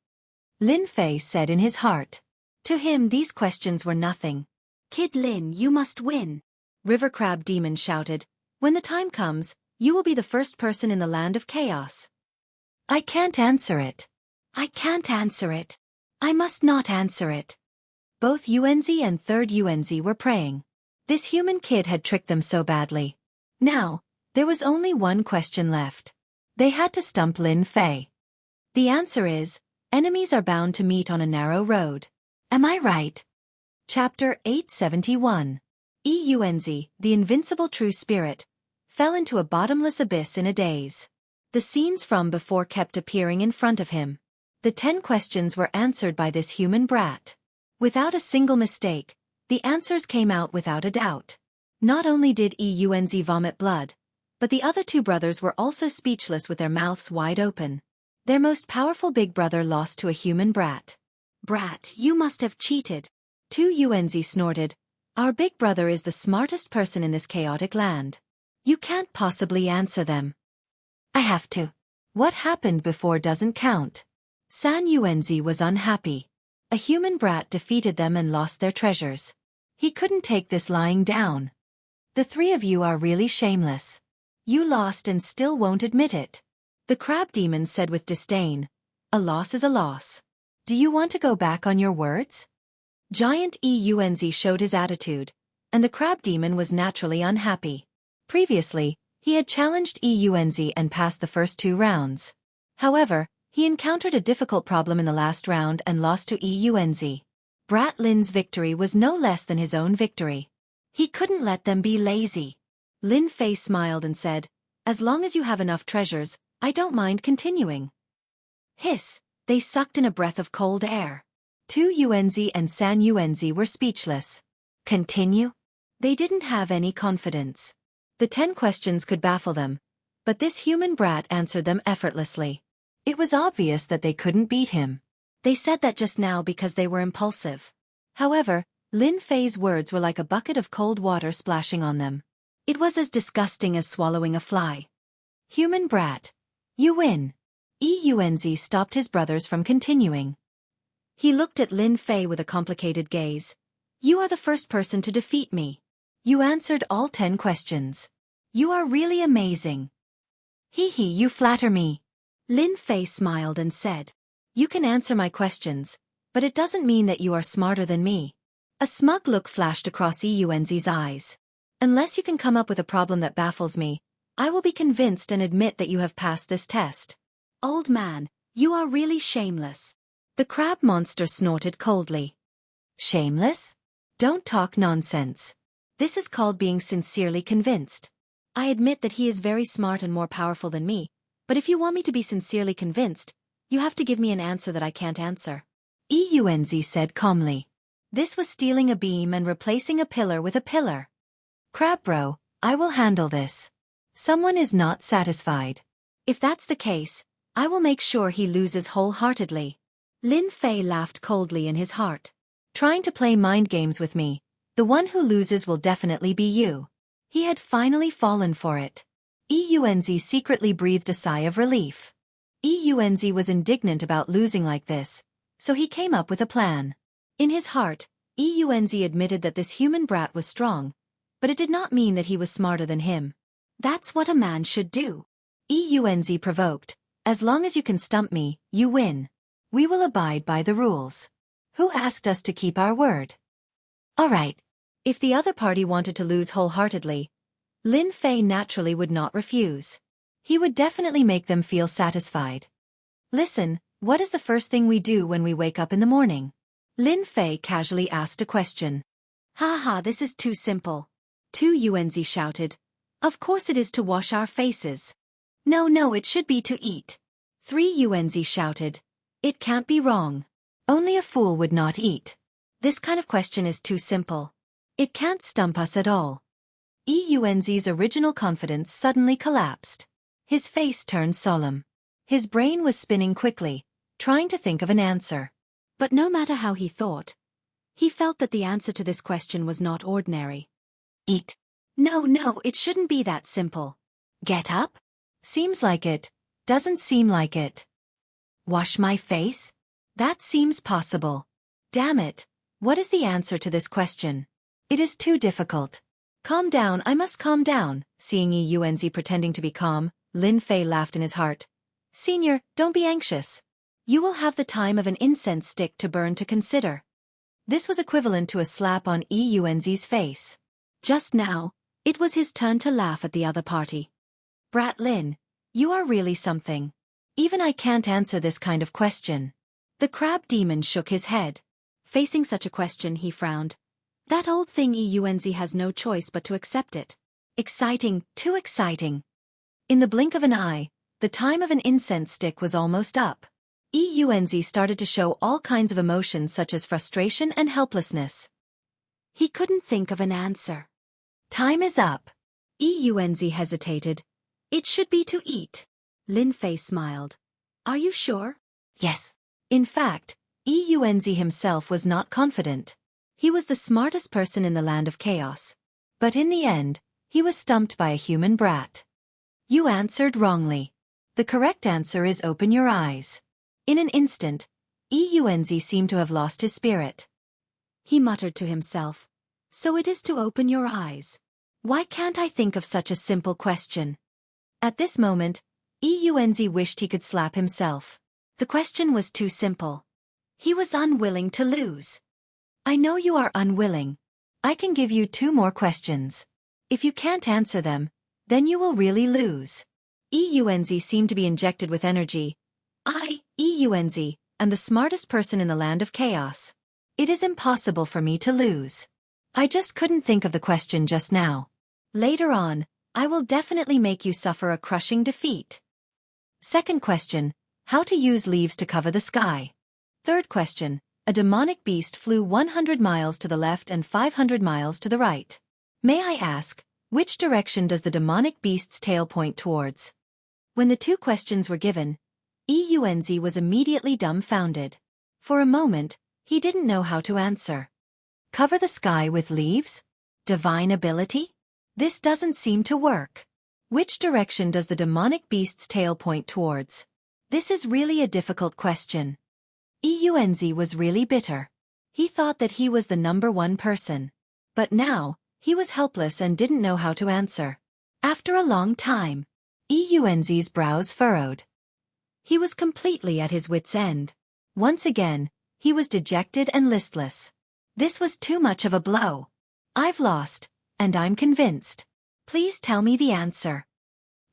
Lin Fei said in his heart. To him these questions were nothing. Kid Lin, you must win. River Crab Demon shouted. When the time comes, you will be the first person in the land of chaos. I can't answer it. I can't answer it. I must not answer it. Both Unz and 3rd Unz were praying. This human kid had tricked them so badly. Now, there was only one question left. They had to stump Lin Fei. The answer is, enemies are bound to meet on a narrow road. Am I right? Chapter 871. Eunz, the invincible true spirit, fell into a bottomless abyss in a daze. The scenes from before kept appearing in front of him. The 10 questions were answered by this human brat. Without a single mistake, the answers came out without a doubt. Not only did Eunz vomit blood, but the other two brothers were also speechless with their mouths wide open. Their most powerful big brother lost to a human brat. Brat, you must have cheated. Eunz snorted. Our big brother is the smartest person in this chaotic land. You can't possibly answer them. I have to. What happened before doesn't count. Xianxia was unhappy. A human brat defeated them and lost their treasures. He couldn't take this lying down. The three of you are really shameless. You lost and still won't admit it. The crab demon said with disdain. A loss is a loss. Do you want to go back on your words? Giant Eunz showed his attitude, and the crab demon was naturally unhappy. Previously, he had challenged Eunz and passed the first 2 rounds. However, he encountered a difficult problem in the last round and lost to Eunz. Brat Lin's victory was no less than his own victory. He couldn't let them be lazy. Lin Fei smiled and said, as long as you have enough treasures, I don't mind continuing. Hiss, they sucked in a breath of cold air. Eunz and Xianxia were speechless. Continue? They didn't have any confidence. The 10 questions could baffle them, but this human brat answered them effortlessly. It was obvious that they couldn't beat him. They said that just now because they were impulsive. However, Lin Fei's words were like a bucket of cold water splashing on them. It was as disgusting as swallowing a fly. Human brat. You win. Eunz stopped his brothers from continuing. He looked at Lin Fei with a complicated gaze. You are the first person to defeat me. You answered all 10 questions. You are really amazing. Hee hee, you flatter me. Lin Fei smiled and said. You can answer my questions, but it doesn't mean that you are smarter than me. A smug look flashed across Eunz's eyes. Unless you can come up with a problem that baffles me, I will be convinced and admit that you have passed this test. Old man, you are really shameless. The crab monster snorted coldly. Shameless? Don't talk nonsense. This is called being sincerely convinced. I admit that he is very smart and more powerful than me, but if you want me to be sincerely convinced, you have to give me an answer that I can't answer. Eunz said calmly. This was stealing a beam and replacing a pillar with a pillar. Crab bro, I will handle this. Someone is not satisfied. If that's the case, I will make sure he loses wholeheartedly. Lin Fei laughed coldly in his heart. Trying to play mind games with me, the one who loses will definitely be you. He had finally fallen for it. Eunz secretly breathed a sigh of relief. Eunz was indignant about losing like this, so he came up with a plan. In his heart, Eunz admitted that this human brat was strong, but it did not mean that he was smarter than him. That's what a man should do. Eunz provoked. As long as you can stump me, you win. We will abide by the rules. Who asked us to keep our word? All right. If the other party wanted to lose wholeheartedly, Lin Fei naturally would not refuse. He would definitely make them feel satisfied. Listen, what is the first thing we do when we wake up in the morning? Lin Fei casually asked a question. Ha ha, this is too simple. Eunz shouted. Of course it is to wash our faces. No, it should be to eat. Eunz shouted. It can't be wrong. Only a fool would not eat. This kind of question is too simple. It can't stump us at all. Eunz's original confidence suddenly collapsed. His face turned solemn. His brain was spinning quickly, trying to think of an answer. But no matter how he thought, he felt that the answer to this question was not ordinary. Eat. No, it shouldn't be that simple. Get up? Seems like it. Doesn't seem like it. Wash my face? That seems possible. Damn it. What is the answer to this question? It is too difficult. Calm down, I must calm down. Seeing Eunz pretending to be calm, Lin Fei laughed in his heart. Senior, don't be anxious. You will have the time of an incense stick to burn to consider. This was equivalent to a slap on Eunz's face. Just now, it was his turn to laugh at the other party. Brat Lin, you are really something. Even I can't answer this kind of question. The crab demon shook his head. Facing such a question, he frowned. That old thing Eunz has no choice but to accept it. Exciting, too exciting. In the blink of an eye, the time of an incense stick was almost up. Eunzi started to show all kinds of emotions such as frustration and helplessness. He couldn't think of an answer. Time is up. Eunzi hesitated. It should be to eat. Lin Fei smiled. Are you sure? Yes. In fact, Eunzi himself was not confident. He was the smartest person in the land of chaos. But in the end, he was stumped by a human brat. You answered wrongly. The correct answer is open your eyes. In an instant, Eunzi seemed to have lost his spirit. He muttered to himself. So it is to open your eyes. Why can't I think of such a simple question? At this moment, Eunzi wished he could slap himself. The question was too simple. He was unwilling to lose. I know you are unwilling. I can give you 2 more questions. If you can't answer them, then you will really lose. Eunzi seemed to be injected with energy. Eunzi, am the smartest person in the land of chaos. It is impossible for me to lose. I just couldn't think of the question just now. Later on, I will definitely make you suffer a crushing defeat. Second question, how to use leaves to cover the sky. Third question, a demonic beast flew 100 miles to the left and 500 miles to the right. May I ask, which direction does the demonic beast's tail point towards? When the 2 questions were given, Eunzi was immediately dumbfounded. For a moment, he didn't know how to answer. Cover the sky with leaves? Divine ability? This doesn't seem to work. Which direction does the demonic beast's tail point towards? This is really a difficult question. Eunzi was really bitter. He thought that he was the number 1 person. But now, he was helpless and didn't know how to answer. After a long time, Eunzi's brows furrowed. He was completely at his wits' end. Once again, he was dejected and listless. This was too much of a blow. I've lost, and I'm convinced. Please tell me the answer.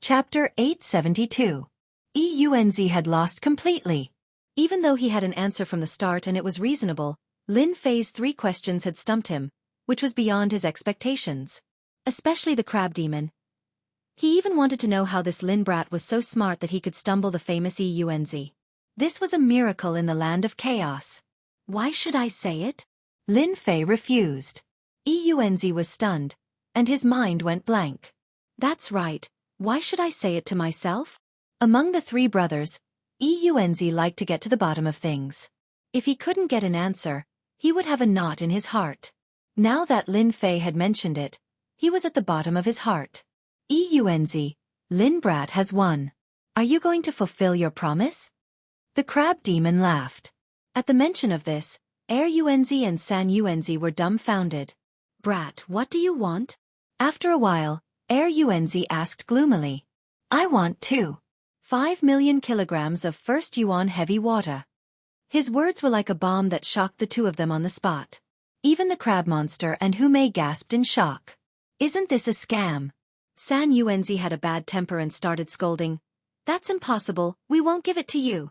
Chapter 872. Eunzi had lost completely. Even though he had an answer from the start and it was reasonable, Lin Fei's 3 questions had stumped him, which was beyond his expectations. Especially the crab demon. He even wanted to know how this Lin brat was so smart that he could stumble the famous Eunzi. This was a miracle in the land of chaos. Why should I say it? Lin Fei refused. Eunzi was stunned, and his mind went blank. That's right, why should I say it to myself? Among the 3 brothers, Eunzi liked to get to the bottom of things. If he couldn't get an answer, he would have a knot in his heart. Now that Lin Fei had mentioned it, he was at the bottom of his heart. Eunzi, Lin brat has won. Are you going to fulfill your promise? The crab demon laughed. At the mention of this, Eunzi and Xianxia were dumbfounded. Brat, what do you want? After a while, Eunzi asked gloomily. I want 5 million kilograms of first yuan heavy water. His words were like a bomb that shocked the 2 of them on the spot. Even the crab monster and Humei gasped in shock. Isn't this a scam? Xianxia had a bad temper and started scolding. That's impossible, we won't give it to you.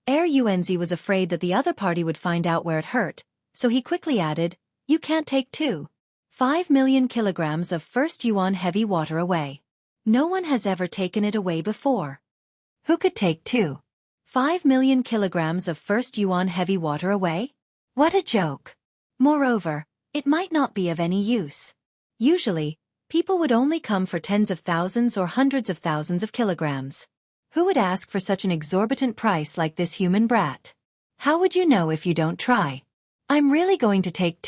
Eunzi was afraid that the other party would find out where it hurt, so he quickly added, you can't take 5 million kilograms of first yuan heavy water away. No one has ever taken it away before. Who could take 5 million kilograms of first yuan heavy water away? What a joke. Moreover, it might not be of any use. Usually, people would only come for tens of thousands or hundreds of thousands of kilograms. Who would ask for such an exorbitant price like this human brat? How would you know if you don't try? I'm really going to take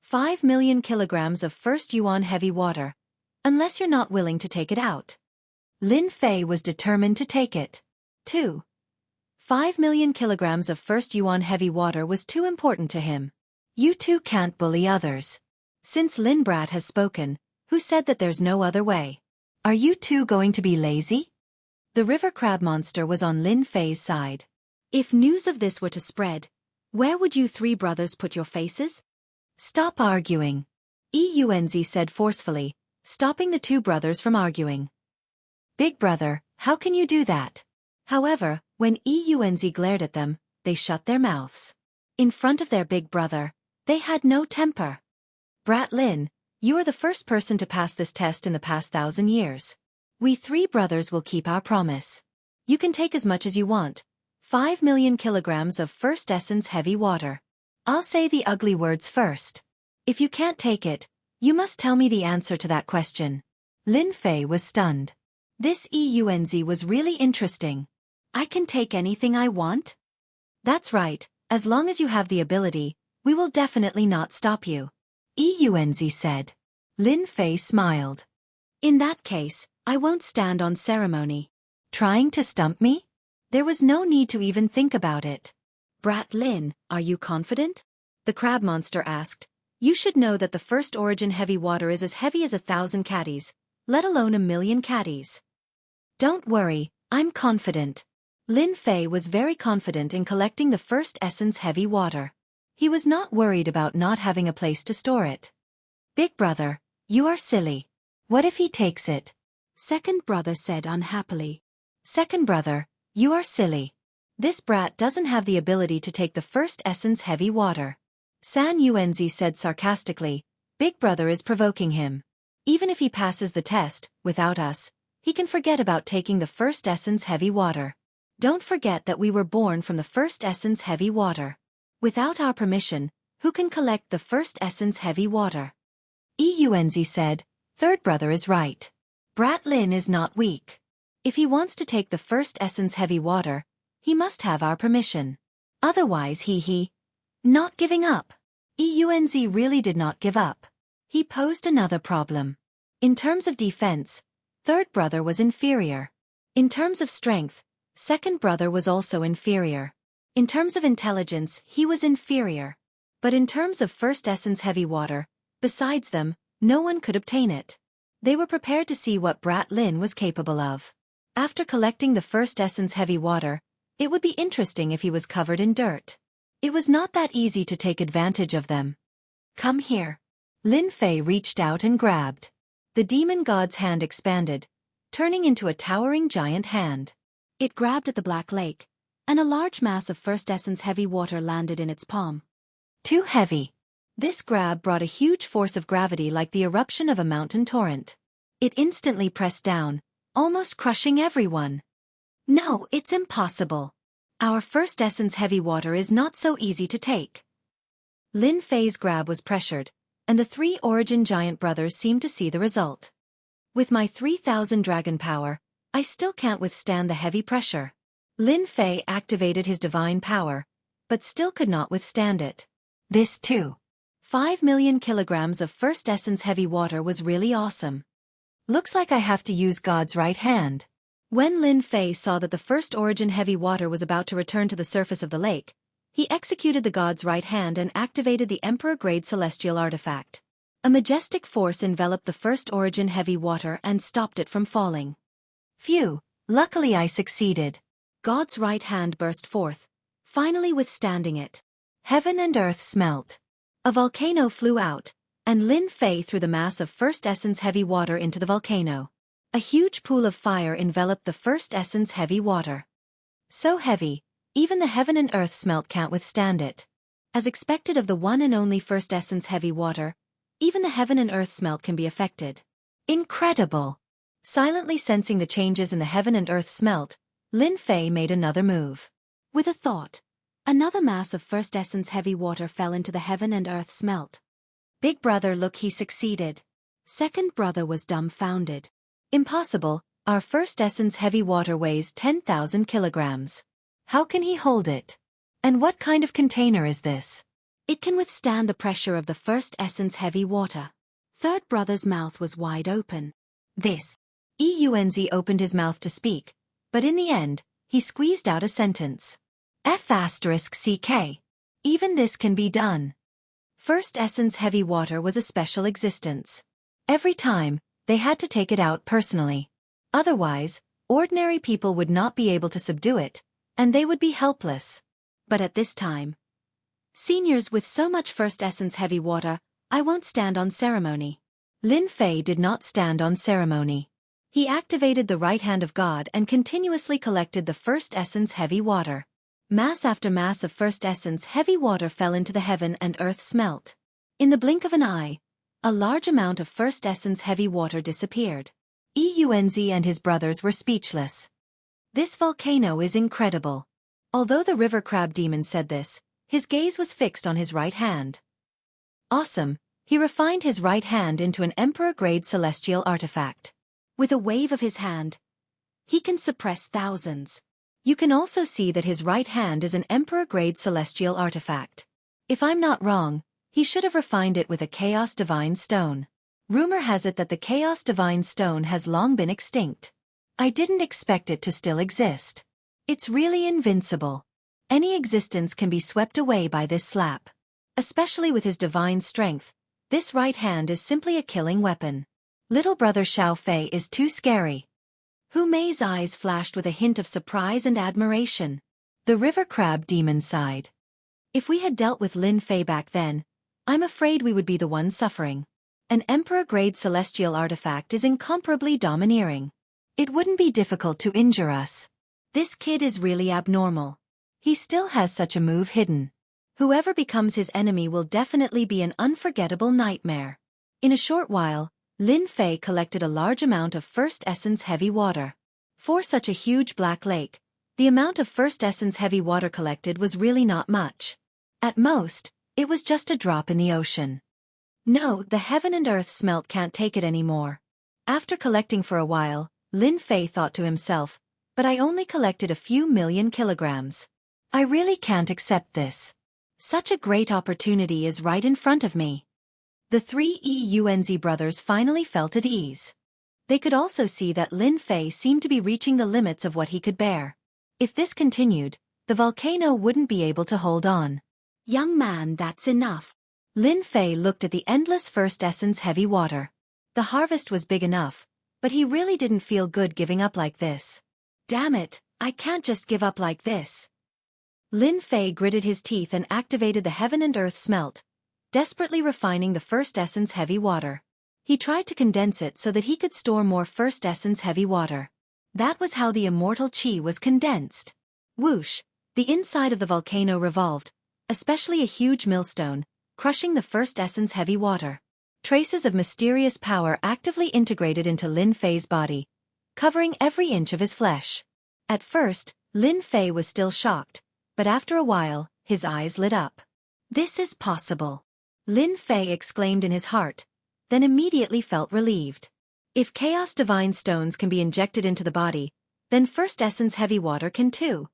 5 million kilograms of first yuan heavy water, unless you're not willing to take it out. Lin Fei was determined to take it. 5 million kilograms of first yuan heavy water was too important to him. You 2 can't bully others. Since Lin brat has spoken, who said that there's no other way? Are you 2 going to be lazy? The river crab monster was on Lin Fei's side. If news of this were to spread, where would you 3 brothers put your faces? Stop arguing. Eunzi said forcefully, stopping the 2 brothers from arguing. Big brother, how can you do that? However, when Eunzi glared at them, they shut their mouths. In front of their big brother, they had no temper. Brat Lin, you are the first person to pass this test in the past 1,000 years. We 3 brothers will keep our promise. You can take as much as you want, 5 million kilograms of first essence heavy water. I'll say the ugly words first. If you can't take it, you must tell me the answer to that question. Lin Fei was stunned. This EUNZ was really interesting. I can take anything I want? That's right, as long as you have the ability, we will definitely not stop you. EUNZ said. Lin Fei smiled. In that case, I won't stand on ceremony. Trying to stump me? There was no need to even think about it. Brat Lin, are you confident? The crab monster asked. You should know that the first origin heavy water is as heavy as 1,000 caddies, let alone 1,000,000 caddies. Don't worry, I'm confident. Lin Fei was very confident in collecting the first essence heavy water. He was not worried about not having a place to store it. Big brother, you are silly. What if he takes it? Second brother said unhappily. Second brother, you are silly. This brat doesn't have the ability to take the first essence heavy water. San Yuanzi said sarcastically. Big brother is provoking him. Even if he passes the test, without us, he can forget about taking the first essence heavy water. Don't forget that we were born from the first essence heavy water. Without our permission, who can collect the first essence heavy water? EUNZ said, third brother is right. Brat Lin is not weak. If he wants to take the first essence heavy water, he must have our permission. Otherwise he not giving up. EUNZ really did not give up. He posed another problem. In terms of defense, third brother was inferior. In terms of strength, second brother was also inferior. In terms of intelligence, he was inferior. But in terms of first essence heavy water, besides them, no one could obtain it. They were prepared to see what Brat Lin was capable of. After collecting the first essence heavy water, it would be interesting if he was covered in dirt. It was not that easy to take advantage of them. Come here. Lin Fei reached out and grabbed. The demon god's hand expanded, turning into a towering giant hand. It grabbed at the black lake, and a large mass of first essence heavy water landed in its palm. Too heavy. This grab brought a huge force of gravity like the eruption of a mountain torrent. It instantly pressed down, almost crushing everyone. No, it's impossible. Our first essence heavy water is not so easy to take. Lin Fei's grab was pressured, and the 3 origin giant brothers seemed to see the result. With my 3,000 dragon power, I still can't withstand the heavy pressure. Lin Fei activated his divine power, but still could not withstand it. This too. 5 million kilograms of first essence heavy water was really awesome. Looks like I have to use God's right hand. When Lin Fei saw that the first origin heavy water was about to return to the surface of the lake, he executed the god's right hand and activated the Emperor-grade celestial artifact. A majestic force enveloped the first origin heavy water and stopped it from falling. Phew, luckily I succeeded. God's right hand burst forth, finally withstanding it. Heaven and earth smelt. A volcano flew out, and Lin Fei threw the mass of first essence heavy water into the volcano. A huge pool of fire enveloped the first essence heavy water. So heavy, even the heaven and earth smelt can't withstand it. As expected of the one and only first essence heavy water, even the heaven and earth smelt can be affected. Incredible! Silently sensing the changes in the heaven and earth smelt, Lin Fei made another move. With a thought, another mass of first essence heavy water fell into the heaven and earth smelt. Big brother, look, he succeeded. Second brother was dumbfounded. Impossible, our first essence heavy water weighs 10,000 kilograms. How can he hold it? And what kind of container is this? It can withstand the pressure of the first essence heavy water. Third brother's mouth was wide open. This. EUNZ opened his mouth to speak, but in the end, he squeezed out a sentence. F***CK. Even this can be done. First essence heavy water was a special existence. Every time, they had to take it out personally. Otherwise, ordinary people would not be able to subdue it, and they would be helpless. But at this time, seniors with so much first essence heavy water, I won't stand on ceremony. Lin Fei did not stand on ceremony. He activated the right hand of God and continuously collected the first essence heavy water. Mass after mass of first essence heavy water fell into the heaven and earth smelt. In the blink of an eye, a large amount of first essence heavy water disappeared. EUNZ and his brothers were speechless. This volcano is incredible. Although the river crab demon said this, his gaze was fixed on his right hand. Awesome, he refined his right hand into an emperor-grade celestial artifact. With a wave of his hand, he can suppress thousands. You can also see that his right hand is an emperor-grade celestial artifact. If I'm not wrong, he should have refined it with a Chaos Divine Stone. Rumor has it that the Chaos Divine Stone has long been extinct. I didn't expect it to still exist. It's really invincible. Any existence can be swept away by this slap. Especially with his divine strength, this right hand is simply a killing weapon. Little brother Xiao Fei is too scary. Hu Mei's eyes flashed with a hint of surprise and admiration. The river crab demon sighed. If we had dealt with Lin Fei back then, I'm afraid we would be the ones suffering. An emperor-grade celestial artifact is incomparably domineering. It wouldn't be difficult to injure us. This kid is really abnormal. He still has such a move hidden. Whoever becomes his enemy will definitely be an unforgettable nightmare. In a short while, Lin Fei collected a large amount of First Essence Heavy Water. For such a huge black lake, the amount of First Essence Heavy Water collected was really not much. At most, it was just a drop in the ocean. No, the heaven and earth smelt can't take it anymore. After collecting for a while, Lin Fei thought to himself, but I only collected a few million kilograms. I really can't accept this. Such a great opportunity is right in front of me. The three Eunzi brothers finally felt at ease. They could also see that Lin Fei seemed to be reaching the limits of what he could bear. If this continued, the volcano wouldn't be able to hold on. Young man, that's enough. Lin Fei looked at the endless First Essence Heavy Water. The harvest was big enough, but he really didn't feel good giving up like this. Damn it, I can't just give up like this. Lin Fei gritted his teeth and activated the heaven and earth smelt, desperately refining the First Essence Heavy Water. He tried to condense it so that he could store more First Essence Heavy Water. That was how the immortal Qi was condensed. Whoosh, the inside of the volcano revolved, especially a huge millstone, crushing the First Essence Heavy Water. Traces of mysterious power actively integrated into Lin Fei's body, covering every inch of his flesh. At first, Lin Fei was still shocked, but after a while, his eyes lit up. This is possible. Lin Fei exclaimed in his heart, then immediately felt relieved. If Chaos Divine Stones can be injected into the body, then First Essence Heavy Water can too.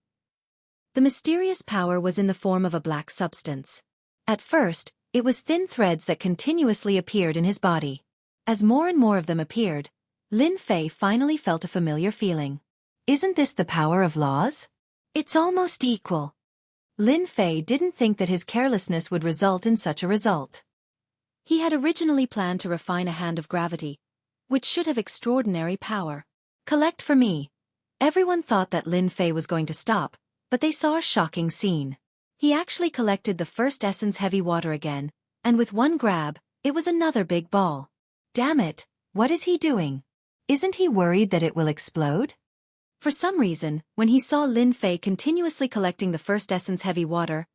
The mysterious power was in the form of a black substance. At first, it was thin threads that continuously appeared in his body. As more and more of them appeared, Lin Fei finally felt a familiar feeling. Isn't this the power of laws? It's almost equal. Lin Fei didn't think that his carelessness would result in such a result. He had originally planned to refine a hand of gravity, which should have extraordinary power. Collect for me. Everyone thought that Lin Fei was going to stop, but they saw a shocking scene. He actually collected the First Essence Heavy Water again, and with one grab, it was another big ball. Damn it, what is he doing? Isn't he worried that it will explode? For some reason, when he saw Lin Fei continuously collecting the First Essence Heavy Water,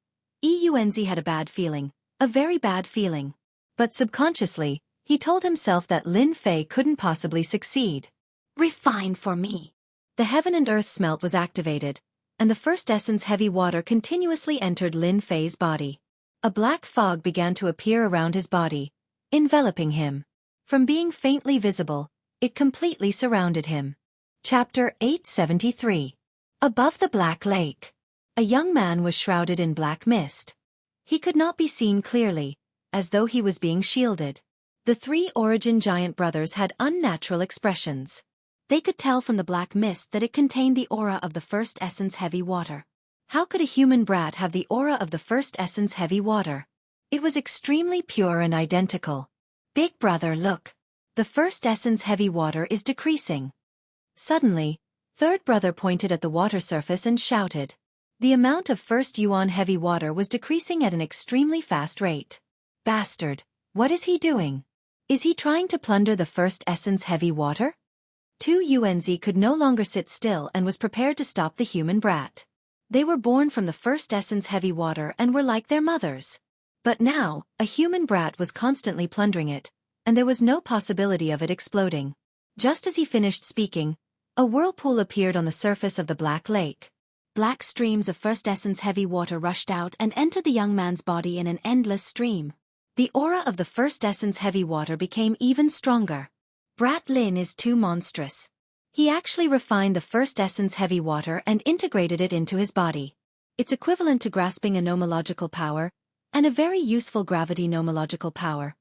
Eunzi had a bad feeling, a very bad feeling. But subconsciously, he told himself that Lin Fei couldn't possibly succeed. Refine for me. The heaven and earth smelt was activated, and the First Essence Heavy Water continuously entered Lin Fei's body. A black fog began to appear around his body, enveloping him. From being faintly visible, it completely surrounded him. Chapter 873. Above the Black Lake. A young man was shrouded in black mist. He could not be seen clearly, as though he was being shielded. The three Origin Giant brothers had unnatural expressions. They could tell from the black mist that it contained the aura of the First Essence Heavy Water. How could a human brat have the aura of the First Essence Heavy Water? It was extremely pure and identical. Big brother, look. The First Essence Heavy Water is decreasing. Suddenly, third brother pointed at the water surface and shouted. The amount of First Yuan Heavy Water was decreasing at an extremely fast rate. Bastard, what is he doing? Is he trying to plunder the First Essence Heavy Water? Eunzi could no longer sit still and was prepared to stop the human brat. They were born from the First Essence Heavy Water and were like their mothers. But now, a human brat was constantly plundering it, and there was no possibility of it exploding. Just as he finished speaking, a whirlpool appeared on the surface of the Black Lake. Black streams of first essence heavy water rushed out and entered the young man's body in an endless stream. The aura of the first essence heavy water became even stronger. Brat Lin is too monstrous. He actually refined the first essence heavy water and integrated it into his body. It's equivalent to grasping a nomological power, and a very useful gravity nomological power.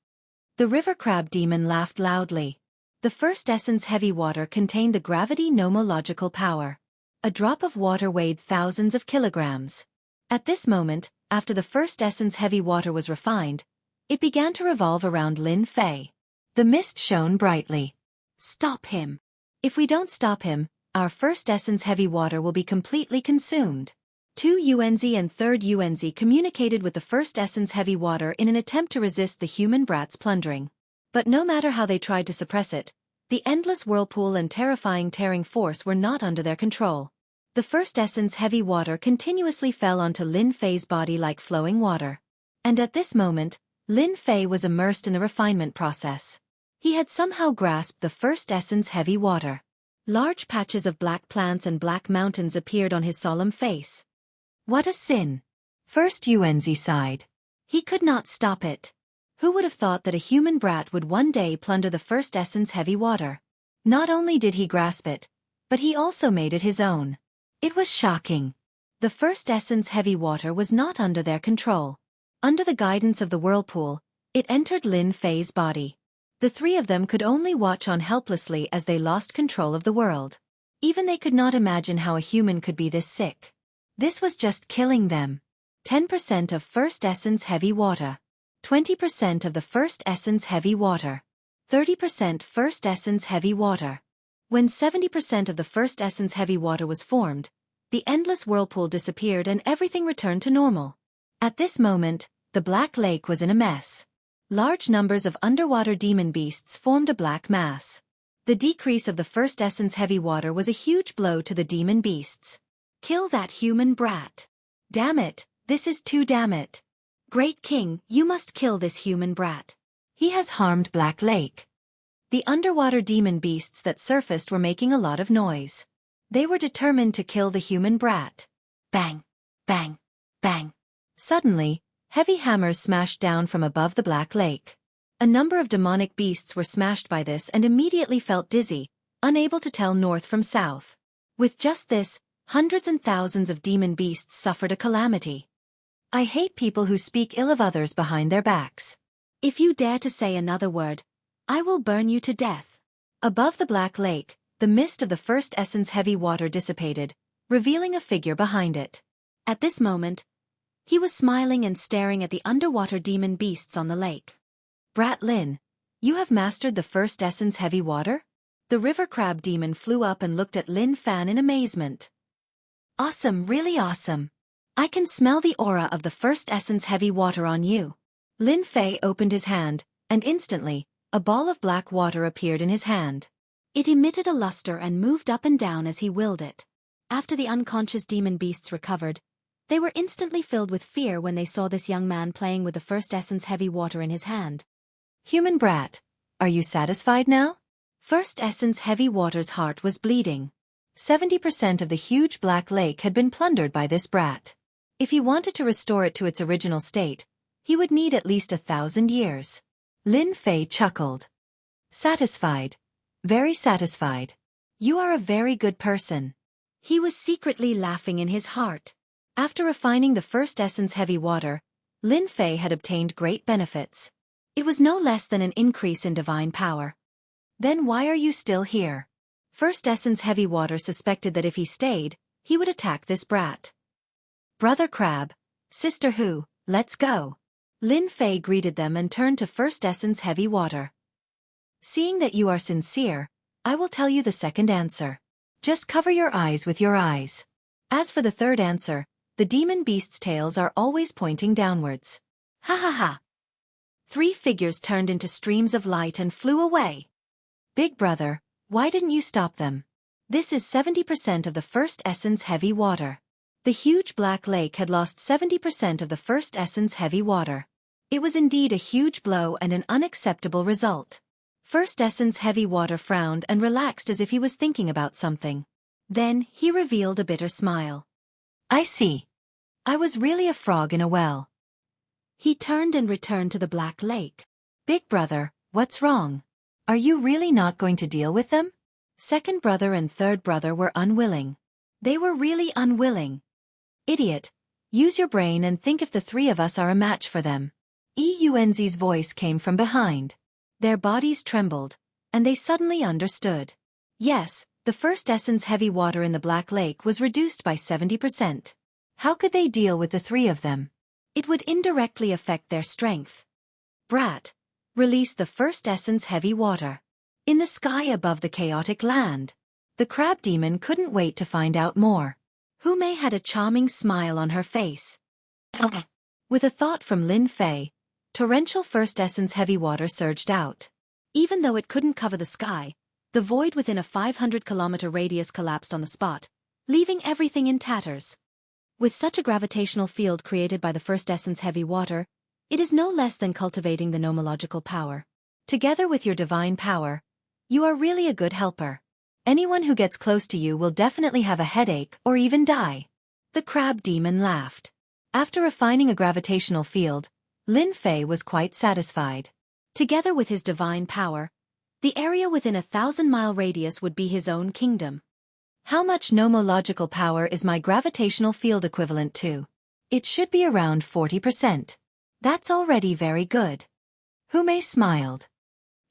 The river crab demon laughed loudly. The first essence heavy water contained the gravity nomological power. A drop of water weighed thousands of kilograms. At this moment, after the first essence heavy water was refined, it began to revolve around Lin Fei. The mist shone brightly. Stop him. If we don't stop him, our first essence heavy water will be completely consumed. 2 Yuanzi and 3rd Yuanzi communicated with the first essence heavy water in an attempt to resist the human brat's plundering. But no matter how they tried to suppress it, the endless whirlpool and terrifying tearing force were not under their control. The first essence heavy water continuously fell onto Lin Fei's body like flowing water. And at this moment, Lin Fei was immersed in the refinement process. He had somehow grasped the first essence heavy water. Large patches of black plants and black mountains appeared on his solemn face. What a sin! First Yuanzi sighed. He could not stop it. Who would have thought that a human brat would one day plunder the first essence heavy water? Not only did he grasp it, but he also made it his own. It was shocking. The first essence heavy water was not under their control. Under the guidance of the whirlpool, it entered Lin Fei's body. The three of them could only watch on helplessly as they lost control of the world. Even they could not imagine how a human could be this sick. This was just killing them. 10% of first essence heavy water. 20% of the first essence heavy water. 30% first essence heavy water. When 70% of the first essence heavy water was formed, the endless whirlpool disappeared and everything returned to normal. At this moment, the Black Lake was in a mess. Large numbers of underwater demon beasts formed a black mass. The decrease of the first essence heavy water was a huge blow to the demon beasts. Kill that human brat. Damn it, this is too damn it. Great King, you must kill this human brat. He has harmed Black Lake. The underwater demon beasts that surfaced were making a lot of noise. They were determined to kill the human brat. Bang, bang, bang. Suddenly, heavy hammers smashed down from above the Black Lake. A number of demonic beasts were smashed by this and immediately felt dizzy, unable to tell north from south. With just this, hundreds and thousands of demon beasts suffered a calamity. I hate people who speak ill of others behind their backs. If you dare to say another word, I will burn you to death. Above the Black Lake, the mist of the first essence heavy water dissipated, revealing a figure behind it. At this moment, he was smiling and staring at the underwater demon beasts on the lake. Brat Lin, you have mastered the first essence heavy water? The river crab demon flew up and looked at Lin Fan in amazement. Awesome, really awesome. I can smell the aura of the first essence heavy water on you. Lin Fei opened his hand, and instantly, a ball of black water appeared in his hand. It emitted a luster and moved up and down as he willed it. After the unconscious demon beasts recovered, they were instantly filled with fear when they saw this young man playing with the first essence heavy water in his hand. Human brat, are you satisfied now? First essence heavy water's heart was bleeding. 70% of the huge Black Lake had been plundered by this brat. If he wanted to restore it to its original state, he would need at least 1,000 years. Lin Fei chuckled. Satisfied. Very satisfied. You are a very good person. He was secretly laughing in his heart. After refining the first essence heavy water, Lin Fei had obtained great benefits. It was no less than an increase in divine power. Then why are you still here? First essence heavy water suspected that if he stayed, he would attack this brat. Brother Crab, Sister Hu, let's go. Lin Fei greeted them and turned to first essence heavy water. Seeing that you are sincere, I will tell you the second answer. Just cover your eyes with your eyes. As for the third answer, the demon beast's tails are always pointing downwards. Ha ha ha. 3 figures turned into streams of light and flew away. Big brother, why didn't you stop them? This is 70% of the first essence heavy water. The huge Black Lake had lost 70% of the first essence heavy water. It was indeed a huge blow and an unacceptable result. First essence heavy water frowned and relaxed as if he was thinking about something. Then, he revealed a bitter smile. I see. I was really a frog in a well. He turned and returned to the Black Lake. Big brother, what's wrong? Are you really not going to deal with them? Second brother and third brother were unwilling. They were really unwilling. Idiot, use your brain and think if the three of us are a match for them. Eunzi's voice came from behind. Their bodies trembled, and they suddenly understood. Yes, the first essence heavy water in the Black Lake was reduced by 70%. How could they deal with the three of them? It would indirectly affect their strength. Brat, release the first essence heavy water. In the sky above the chaotic land. The crab demon couldn't wait to find out more. Humei had a charming smile on her face. With a thought from Lin Fei, torrential first essence heavy water surged out. Even though it couldn't cover the sky, the void within a 500-kilometer radius collapsed on the spot, leaving everything in tatters. With such a gravitational field created by the first essence heavy water, it is no less than cultivating the nomological power. Together with your divine power, you are really a good helper. Anyone who gets close to you will definitely have a headache or even die. The crab demon laughed. After refining a gravitational field, Lin Fei was quite satisfied. Together with his divine power, the area within a 1,000-mile radius would be his own kingdom. How much nomological power is my gravitational field equivalent to? It should be around 40%. That's already very good. Humei smiled.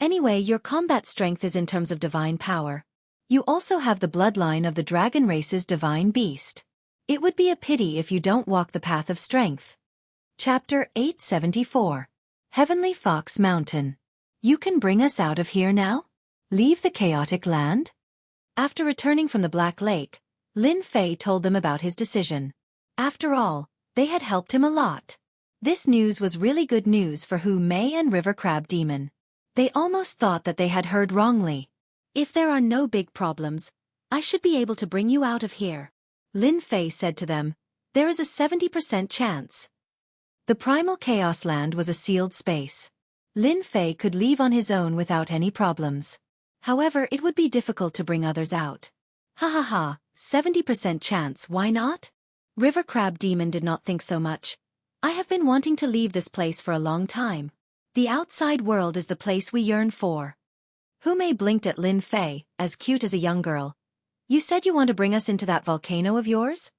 Anyway, your combat strength is in terms of divine power. You also have the bloodline of the dragon race's divine beast. It would be a pity if you don't walk the path of strength. Chapter 874. Heavenly Fox Mountain. You can bring us out of here now? Leave the chaotic land? After returning from the Black Lake, Lin Fei told them about his decision. After all, they had helped him a lot. This news was really good news for Hu Mei and River Crab Demon. They almost thought that they had heard wrongly. If there are no big problems, I should be able to bring you out of here. Lin Fei said to them, there is a 70% chance. The primal chaos land was a sealed space. Lin Fei could leave on his own without any problems. However, it would be difficult to bring others out. Ha ha ha, 70% chance, why not? River Crab Demon did not think so much. I have been wanting to leave this place for a long time. The outside world is the place we yearn for. Humei blinked at Lin Fei, as cute as a young girl. You said you want to bring us into that volcano of yours?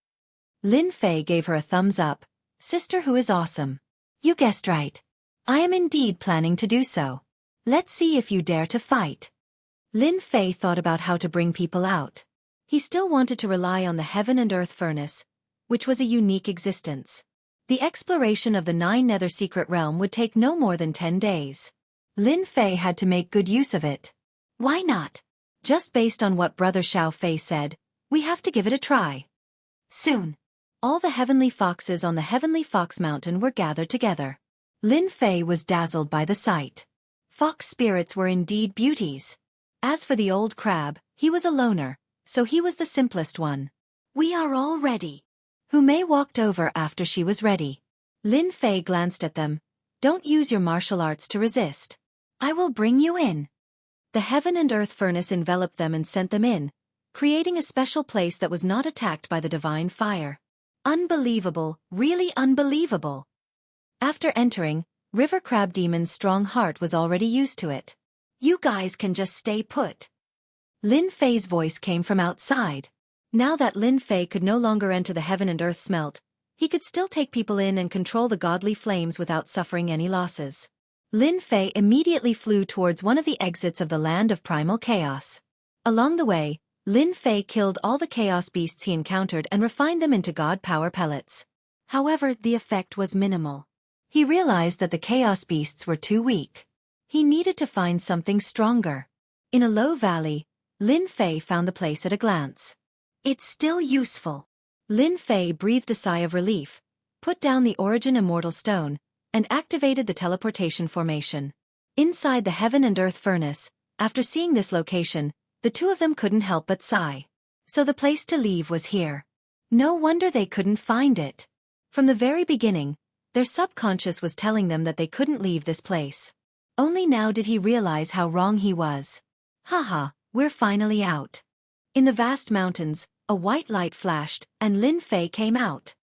Lin Fei gave her a thumbs up. Sister who is awesome. You guessed right. I am indeed planning to do so. Let's see if you dare to fight. Lin Fei thought about how to bring people out. He still wanted to rely on the heaven and earth furnace, which was a unique existence. The exploration of the 9 Nether Secret Realm would take no more than 10 days. Lin Fei had to make good use of it. Why not? Just based on what Brother Xiao Fei said, we have to give it a try. Soon, all the heavenly foxes on the Heavenly Fox Mountain were gathered together. Lin Fei was dazzled by the sight. Fox spirits were indeed beauties. As for the old crab, he was a loner, so he was the simplest one. We are all ready. Humei walked over after she was ready. Lin Fei glanced at them. Don't use your martial arts to resist. I will bring you in. The heaven and earth furnace enveloped them and sent them in, creating a special place that was not attacked by the divine fire. Unbelievable, really unbelievable. After entering, River Crab Demon's strong heart was already used to it. You guys can just stay put. Lin Fei's voice came from outside. Now that Lin Fei could no longer enter the heaven and earth smelt, he could still take people in and control the godly flames without suffering any losses. Lin Fei immediately flew towards one of the exits of the land of primal chaos. Along the way, Lin Fei killed all the chaos beasts he encountered and refined them into god power pellets. However, the effect was minimal. He realized that the chaos beasts were too weak. He needed to find something stronger. In a low valley, Lin Fei found the place at a glance. It's still useful. Lin Fei breathed a sigh of relief, put down the Origin Immortal Stone, and activated the teleportation formation. Inside the heaven and earth furnace, after seeing this location, the two of them couldn't help but sigh. So the place to leave was here. No wonder they couldn't find it. From the very beginning, their subconscious was telling them that they couldn't leave this place. Only now did he realize how wrong he was. Haha, we're finally out. In the vast mountains, a white light flashed, and Lin Fei came out.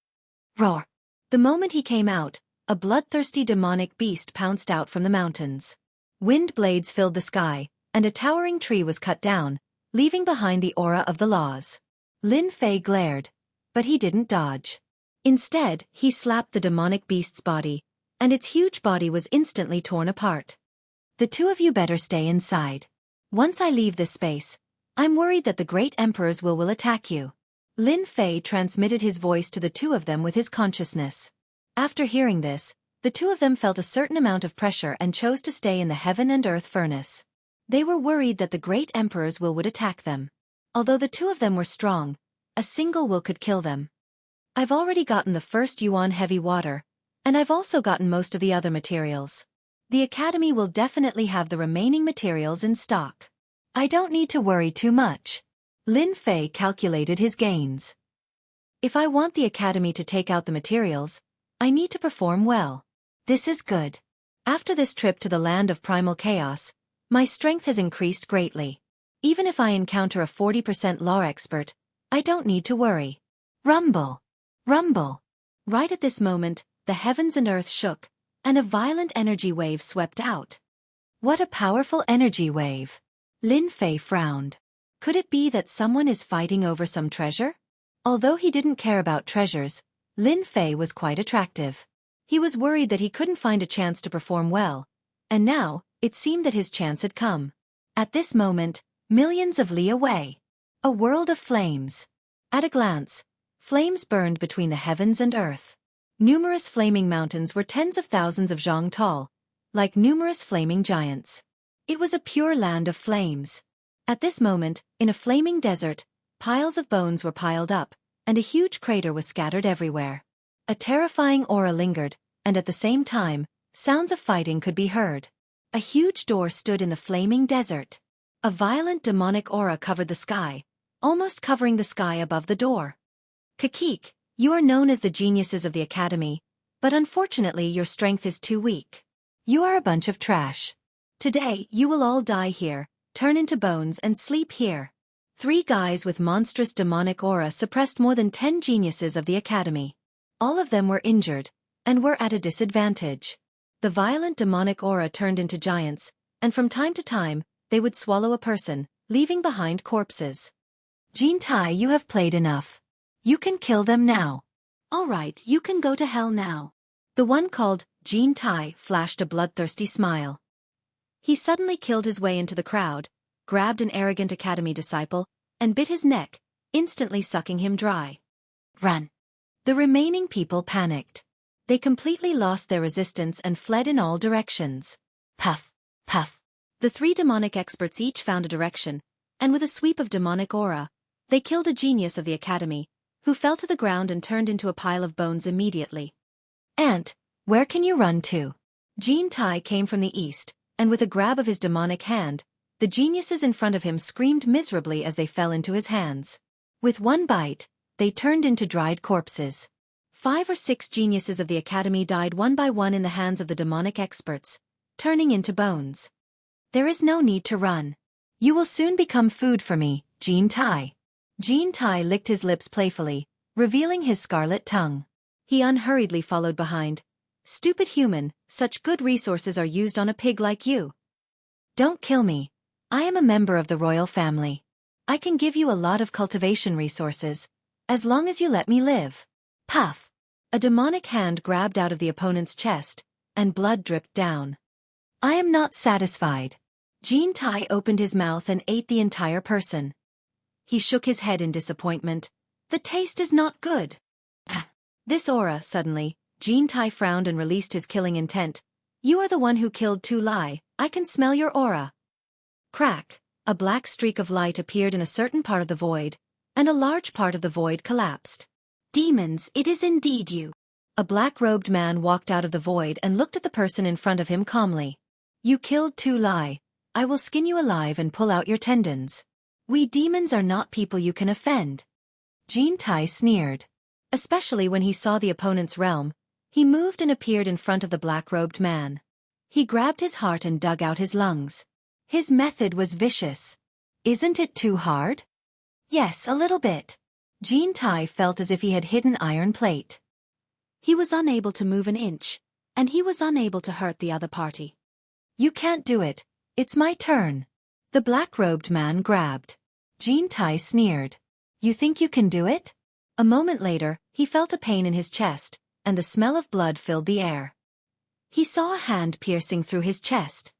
Roar! The moment he came out, a bloodthirsty demonic beast pounced out from the mountains. Wind blades filled the sky, and a towering tree was cut down, leaving behind the aura of the laws. Lin Fei glared, but he didn't dodge. Instead, he slapped the demonic beast's body, and its huge body was instantly torn apart. The two of you better stay inside. Once I leave this space, I'm worried that the great emperors will attack you. Lin Fei transmitted his voice to the two of them with his consciousness. After hearing this, the two of them felt a certain amount of pressure and chose to stay in the heaven and earth furnace. They were worried that the great emperors would attack them. Although the two of them were strong, a single will could kill them. I've already gotten the first yuan heavy water, and I've also gotten most of the other materials. The academy will definitely have the remaining materials in stock. I don't need to worry too much. Lin Fei calculated his gains. If I want the academy to take out the materials, I need to perform well. This is good. After this trip to the land of primal chaos, my strength has increased greatly. Even if I encounter a 40% law expert, I don't need to worry. Rumble! Rumble! Right at this moment, the heavens and earth shook, and a violent energy wave swept out. What a powerful energy wave! Lin Fei frowned. Could it be that someone is fighting over some treasure? Although he didn't care about treasures, Lin Fei was quite attractive. He was worried that he couldn't find a chance to perform well, and now, it seemed that his chance had come. At this moment, millions of li away. A world of flames. At a glance, flames burned between the heavens and earth. Numerous flaming mountains were tens of thousands of zhang tall, like numerous flaming giants. It was a pure land of flames. At this moment, in a flaming desert, piles of bones were piled up, and a huge crater was scattered everywhere. A terrifying aura lingered, and at the same time, sounds of fighting could be heard. A huge door stood in the flaming desert. A violent demonic aura covered the sky, almost covering the sky above the door. Kakik, you are known as the geniuses of the academy, but unfortunately your strength is too weak. You are a bunch of trash. Today, you will all die here, turn into bones and sleep here. 3 guys with monstrous demonic aura suppressed more than 10 geniuses of the academy. All of them were injured, and were at a disadvantage. The violent demonic aura turned into giants, and from time to time, they would swallow a person, leaving behind corpses. Jin Tai, you have played enough. You can kill them now. All right, you can go to hell now. The one called Jin Tai flashed a bloodthirsty smile. He suddenly killed his way into the crowd, grabbed an arrogant academy disciple, and bit his neck, instantly sucking him dry. Run! The remaining people panicked. They completely lost their resistance and fled in all directions. Puff! Puff! The 3 demonic experts each found a direction, and with a sweep of demonic aura, they killed a genius of the academy, who fell to the ground and turned into a pile of bones immediately. Ant, where can you run to? Jin Tai came from the east, and with a grab of his demonic hand, the geniuses in front of him screamed miserably as they fell into his hands. With one bite, they turned into dried corpses. 5 or 6 geniuses of the academy died one by one in the hands of the demonic experts, turning into bones. There is no need to run. You will soon become food for me, Jin Tai. Jin Tai licked his lips playfully, revealing his scarlet tongue. He unhurriedly followed behind. Stupid human, such good resources are used on a pig like you. Don't kill me. I am a member of the royal family. I can give you a lot of cultivation resources, as long as you let me live. Puff! A demonic hand grabbed out of the opponent's chest, and blood dripped down. I am not satisfied. Jin Tai opened his mouth and ate the entire person. He shook his head in disappointment. The taste is not good. This aura, suddenly, Jin Tai frowned and released his killing intent. You are the one who killed Tu Lai, I can smell your aura. Crack! A black streak of light appeared in a certain part of the void, and a large part of the void collapsed. Demons, it is indeed you. A black-robed man walked out of the void and looked at the person in front of him calmly. You killed Tu Lai. I will skin you alive and pull out your tendons. We demons are not people you can offend. Jin Tai sneered. Especially when he saw the opponent's realm, he moved and appeared in front of the black-robed man. He grabbed his heart and dug out his lungs. His method was vicious. Isn't it too hard? Yes, a little bit. Jean Tai felt as if he had hit an iron plate. He was unable to move an inch, and he was unable to hurt the other party. You can't do it. It's my turn. The black-robed man grabbed. Jean Tai sneered. You think you can do it? A moment later, he felt a pain in his chest, and the smell of blood filled the air. He saw a hand piercing through his chest.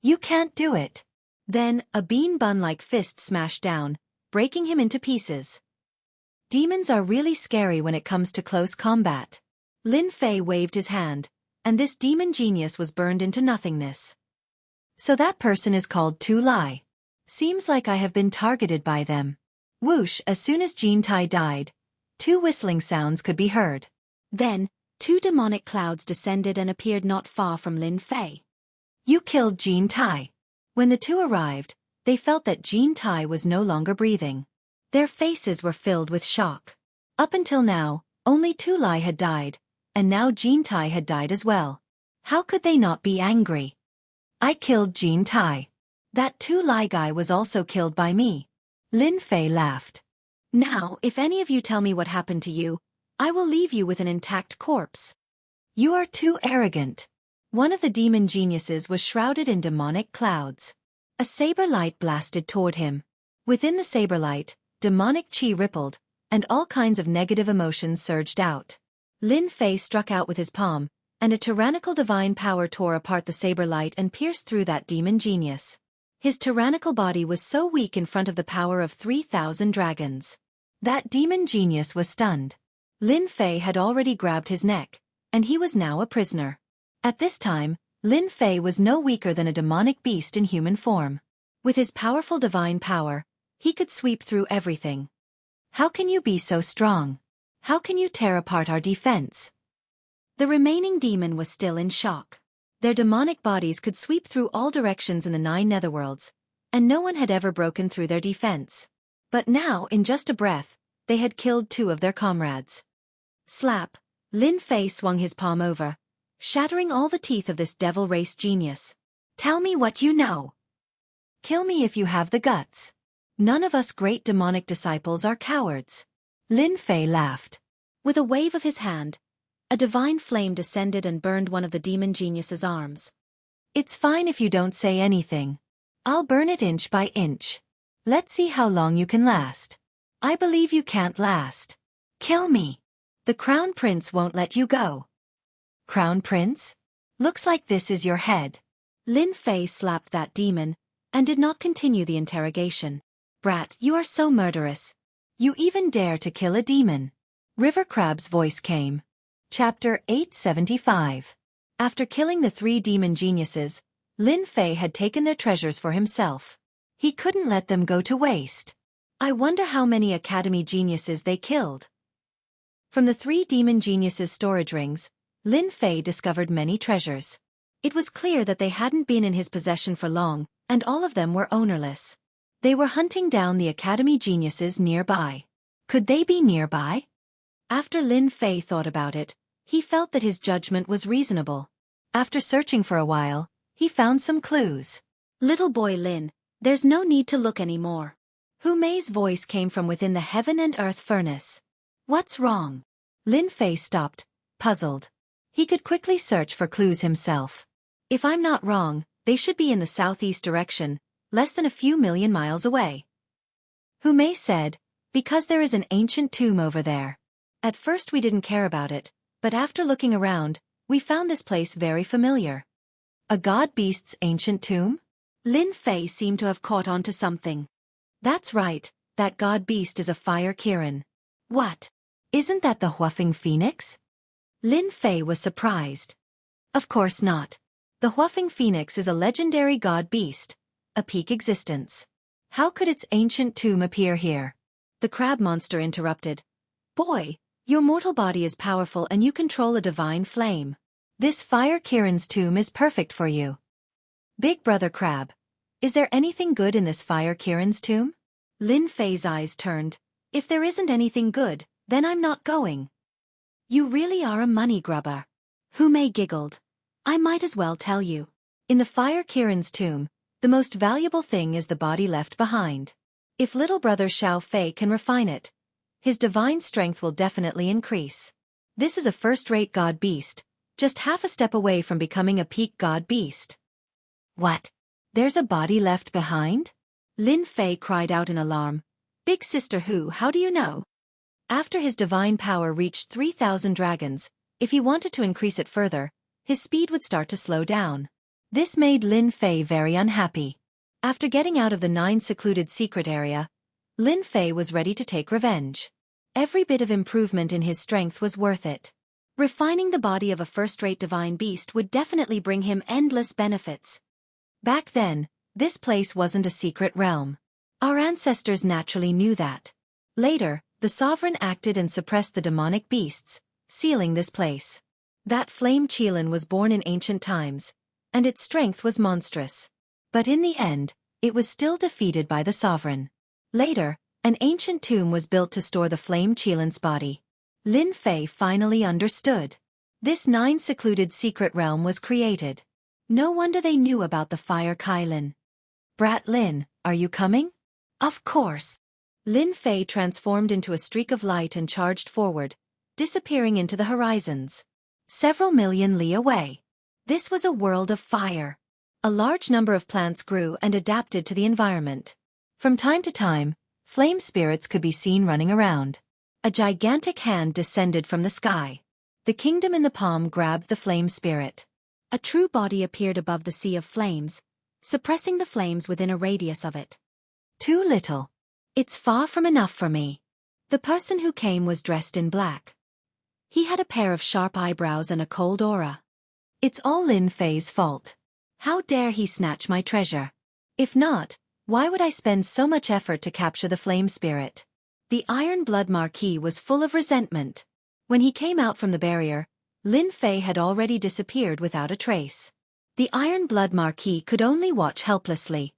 You can't do it. Then, a bean bun-like fist smashed down, breaking him into pieces. Demons are really scary when it comes to close combat. Lin Fei waved his hand, and this demon genius was burned into nothingness. So that person is called Tu Lai. Seems like I have been targeted by them. Whoosh! As soon as Jean Tai died, 2 whistling sounds could be heard. Then, 2 demonic clouds descended and appeared not far from Lin Fei. You killed Jean Tai. When the 2 arrived, they felt that Jean Tai was no longer breathing. Their faces were filled with shock. Up until now, only Tu Lai had died, and now Jean Tai had died as well. How could they not be angry? I killed Jean Tai. That Tu Lai guy was also killed by me. Lin Fei laughed. Now, if any of you tell me what happened to you, I will leave you with an intact corpse. You are too arrogant. One of the demon geniuses was shrouded in demonic clouds. A saber light blasted toward him. Within the saber light, demonic chi rippled, and all kinds of negative emotions surged out. Lin Fei struck out with his palm, and a tyrannical divine power tore apart the saber light and pierced through that demon genius. His tyrannical body was so weak in front of the power of 3,000 dragons. That demon genius was stunned. Lin Fei had already grabbed his neck, and he was now a prisoner. At this time, Lin Fei was no weaker than a demonic beast in human form. With his powerful divine power, he could sweep through everything. How can you be so strong? How can you tear apart our defense? The remaining demon was still in shock. Their demonic bodies could sweep through all directions in the 9 netherworlds, and no one had ever broken through their defense. But now, in just a breath, they had killed 2 of their comrades. Slap! Lin Fei swung his palm over, shattering all the teeth of this devil-race genius. Tell me what you know. Kill me if you have the guts. None of us great demonic disciples are cowards. Lin Fei laughed. With a wave of his hand, a divine flame descended and burned one of the demon genius's arms. It's fine if you don't say anything. I'll burn it inch by inch. Let's see how long you can last. I believe you can't last. Kill me. The Crown Prince won't let you go. Crown Prince? Looks like this is your head. Lin Fei slapped that demon, and did not continue the interrogation. Brat, you are so murderous. You even dare to kill a demon. River Crab's voice came. Chapter 875. After killing the 3 demon geniuses, Lin Fei had taken their treasures for himself. He couldn't let them go to waste. I wonder how many academy geniuses they killed. From the 3 demon geniuses' storage rings, Lin Fei discovered many treasures. It was clear that they hadn't been in his possession for long, and all of them were ownerless. They were hunting down the academy geniuses nearby. Could they be nearby? After Lin Fei thought about it, he felt that his judgment was reasonable. After searching for a while, he found some clues. Little boy Lin, there's no need to look anymore. Hu Mei's voice came from within the heaven and earth furnace. What's wrong? Lin Fei stopped, puzzled. He could quickly search for clues himself. If I'm not wrong, they should be in the southeast direction, less than a few million miles away. Hu Mei said, because there is an ancient tomb over there. At first we didn't care about it, but after looking around, we found this place very familiar. A god beast's ancient tomb? Lin Fei seemed to have caught on to something. That's right, that god beast is a fire Kirin. What? Isn't that the Huafeng Phoenix? Lin Fei was surprised. Of course not. The Huafeng Phoenix is a legendary god beast, a peak existence. How could its ancient tomb appear here? The crab monster interrupted. Boy, your mortal body is powerful and you control a divine flame. This fire Kirin's tomb is perfect for you. Big brother crab, is there anything good in this fire Kirin's tomb? Lin Fei's eyes turned. If there isn't anything good, then I'm not going. You really are a money grubber. Hu Mei giggled. I might as well tell you. In the fire Kirin's tomb, the most valuable thing is the body left behind. If little brother Xiao Fei can refine it, his divine strength will definitely increase. This is a first-rate god beast, just half a step away from becoming a peak god beast. What? There's a body left behind? Lin Fei cried out in alarm. Big sister Hu, how do you know? After his divine power reached 3,000 dragons, if he wanted to increase it further, his speed would start to slow down. This made Lin Fei very unhappy. After getting out of the 9 secluded secret area, Lin Fei was ready to take revenge. Every bit of improvement in his strength was worth it. Refining the body of a first-rate divine beast would definitely bring him endless benefits. Back then, this place wasn't a secret realm. Our ancestors naturally knew that. Later, the sovereign acted and suppressed the demonic beasts, sealing this place. That flame Qilin was born in ancient times, and its strength was monstrous. But in the end, it was still defeated by the sovereign. Later, an ancient tomb was built to store the flame Qilin's body. Lin Fei finally understood. This 9 secluded secret realm was created. No wonder they knew about the fire Qilin. Brat Lin, are you coming? Of course. Lin Fei transformed into a streak of light and charged forward, disappearing into the horizons. Several million li away. This was a world of fire. A large number of plants grew and adapted to the environment. From time to time, flame spirits could be seen running around. A gigantic hand descended from the sky. The kingdom in the palm grabbed the flame spirit. A true body appeared above the sea of flames, suppressing the flames within a radius of it. Too little. It's far from enough for me. The person who came was dressed in black. He had a pair of sharp eyebrows and a cold aura. It's all Lin Fei's fault. How dare he snatch my treasure? If not, why would I spend so much effort to capture the flame spirit? The Iron Blood Marquis was full of resentment. When he came out from the barrier, Lin Fei had already disappeared without a trace. The Iron Blood Marquis could only watch helplessly.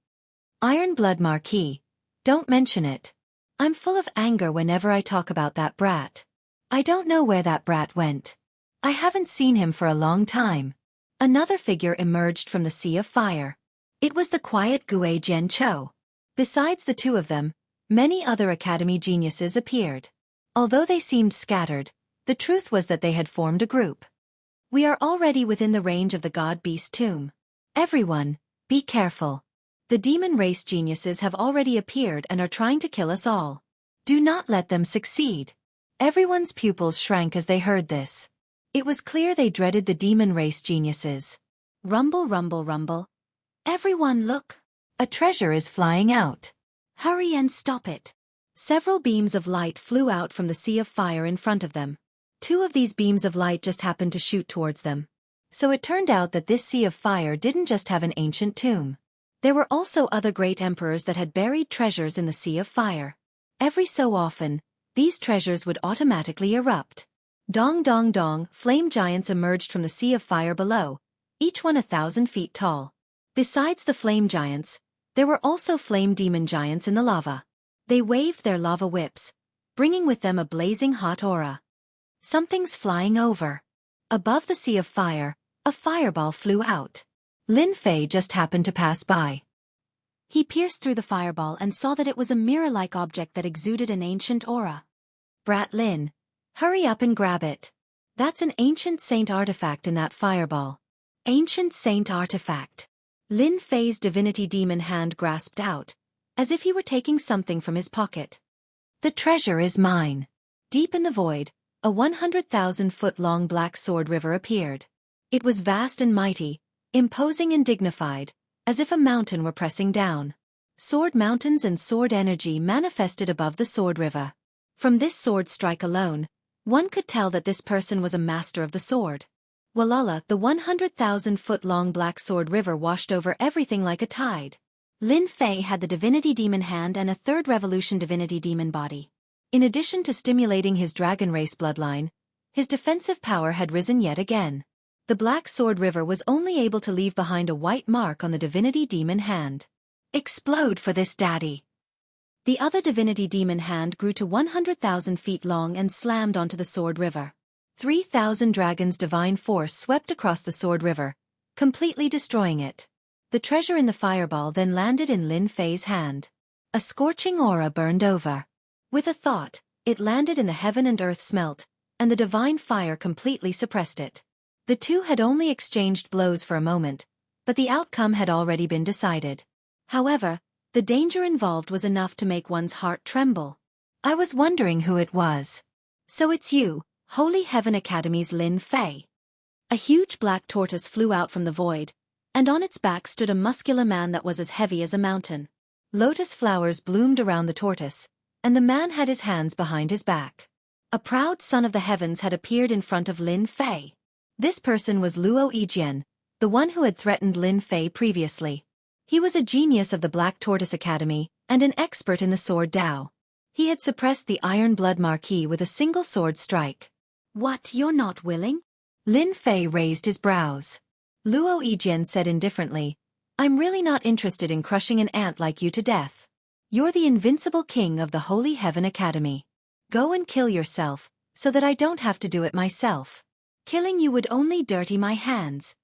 Iron Blood Marquis, don't mention it. I'm full of anger whenever I talk about that brat. I don't know where that brat went. I haven't seen him for a long time. Another figure emerged from the sea of fire. It was the quiet Gue Jianchou. Besides the two of them, many other academy geniuses appeared. Although they seemed scattered, the truth was that they had formed a group. We are already within the range of the god-beast tomb. Everyone, be careful. The demon race geniuses have already appeared and are trying to kill us all. Do not let them succeed. Everyone's pupils shrank as they heard this. It was clear they dreaded the demon race geniuses. Rumble, rumble, rumble. Everyone look. A treasure is flying out. Hurry and stop it. Several beams of light flew out from the sea of fire in front of them. 2 of these beams of light just happened to shoot towards them. So it turned out that this sea of fire didn't just have an ancient tomb. There were also other great emperors that had buried treasures in the sea of fire. Every so often, these treasures would automatically erupt. Dong dong dong, flame giants emerged from the sea of fire below, each one 1,000 feet tall. Besides the flame giants, there were also flame demon giants in the lava. They waved their lava whips, bringing with them a blazing hot aura. Something's flying over. Above the sea of fire, a fireball flew out. Lin Fei just happened to pass by. He pierced through the fireball and saw that it was a mirror-like object that exuded an ancient aura. Brat Lin, hurry up and grab it. That's an ancient saint artifact in that fireball. Ancient saint artifact. Lin Fei's divinity demon hand grasped out, as if he were taking something from his pocket. The treasure is mine. Deep in the void, a 100,000-foot-long black sword river appeared. It was vast and mighty, imposing and dignified, as if a mountain were pressing down. Sword mountains and sword energy manifested above the sword river. From this sword strike alone, one could tell that this person was a master of the sword. Walala, the 100,000-foot-long black sword river washed over everything like a tide. Lin Fei had the divinity demon hand and a 3rd revolution divinity demon body. In addition to stimulating his dragon race bloodline, his defensive power had risen yet again. The black sword river was only able to leave behind a white mark on the divinity demon hand. Explode for this daddy. The other divinity demon hand grew to 100,000 feet long and slammed onto the sword river. 3,000 dragons' divine force swept across the sword river, completely destroying it. The treasure in the fireball then landed in Lin Fei's hand. A scorching aura burned over. With a thought, It landed in the heaven and earth smelt, and the divine fire completely suppressed it. The two had only exchanged blows for a moment, but the outcome had already been decided. However, the danger involved was enough to make one's heart tremble. I was wondering who it was. So it's you, Holy Heaven Academy's Lin Fei. A huge black tortoise flew out from the void, and on its back stood a muscular man that was as heavy as a mountain. Lotus flowers bloomed around the tortoise, and the man had his hands behind his back. A proud son of the heavens had appeared in front of Lin Fei. This person was Luo Yijian, the one who had threatened Lin Fei previously. He was a genius of the Black Tortoise Academy and an expert in the sword Dao. He had suppressed the Iron Blood Marquis with a single sword strike. What, you're not willing? Lin Fei raised his brows. Luo Yijian said indifferently, I'm really not interested in crushing an ant like you to death. You're the invincible king of the Holy Heaven Academy. Go and kill yourself, so that I don't have to do it myself. Killing you would only dirty my hands.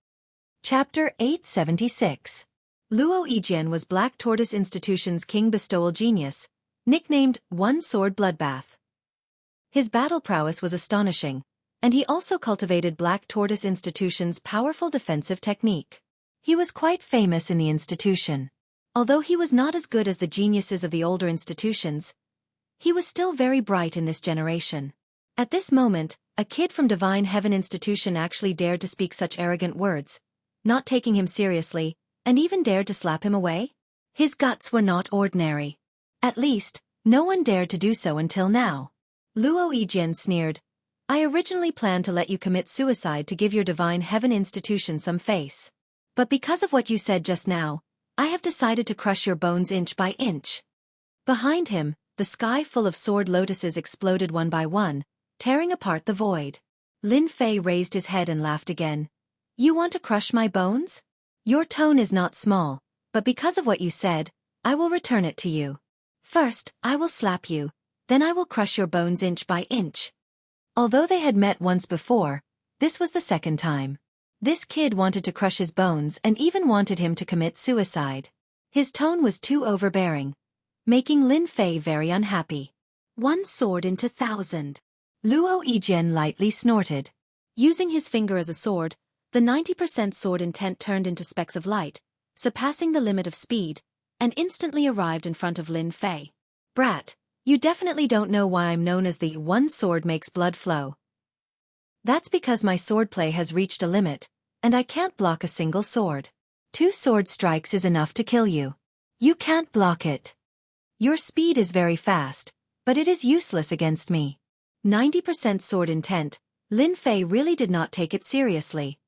Chapter 876. Luo Yijian was Black Tortoise Institution's king bestowal genius, nicknamed One Sword Bloodbath. His battle prowess was astonishing, and he also cultivated Black Tortoise Institution's powerful defensive technique. He was quite famous in the institution. Although he was not as good as the geniuses of the older institutions, he was still very bright in this generation. At this moment, a kid from Divine Heaven Institution actually dared to speak such arrogant words, not taking him seriously, and even dared to slap him away? His guts were not ordinary. At least, no one dared to do so until now. Luo Yijian sneered, I originally planned to let you commit suicide to give your Divine Heaven Institution some face. But because of what you said just now, I have decided to crush your bones inch by inch. Behind him, the sky full of sword lotuses exploded one by one, tearing apart the void. Lin Fei raised his head and laughed again. You want to crush my bones? Your tone is not small, but because of what you said, I will return it to you. First, I will slap you, then I will crush your bones inch by inch. Although they had met once before, this was the second time. This kid wanted to crush his bones and even wanted him to commit suicide. His tone was too overbearing, making Lin Fei very unhappy. One sword into 1,000. Luo Yijian lightly snorted. Using his finger as a sword, the 90% sword intent turned into specks of light, surpassing the limit of speed, and instantly arrived in front of Lin Fei. Brat, you definitely don't know why I'm known as the one sword makes blood flow. That's because my swordplay has reached a limit, and I can't block a single sword. 2 sword strikes is enough to kill you. You can't block it. Your speed is very fast, but it is useless against me. 90% sword intent, Lin Fei really did not take it seriously.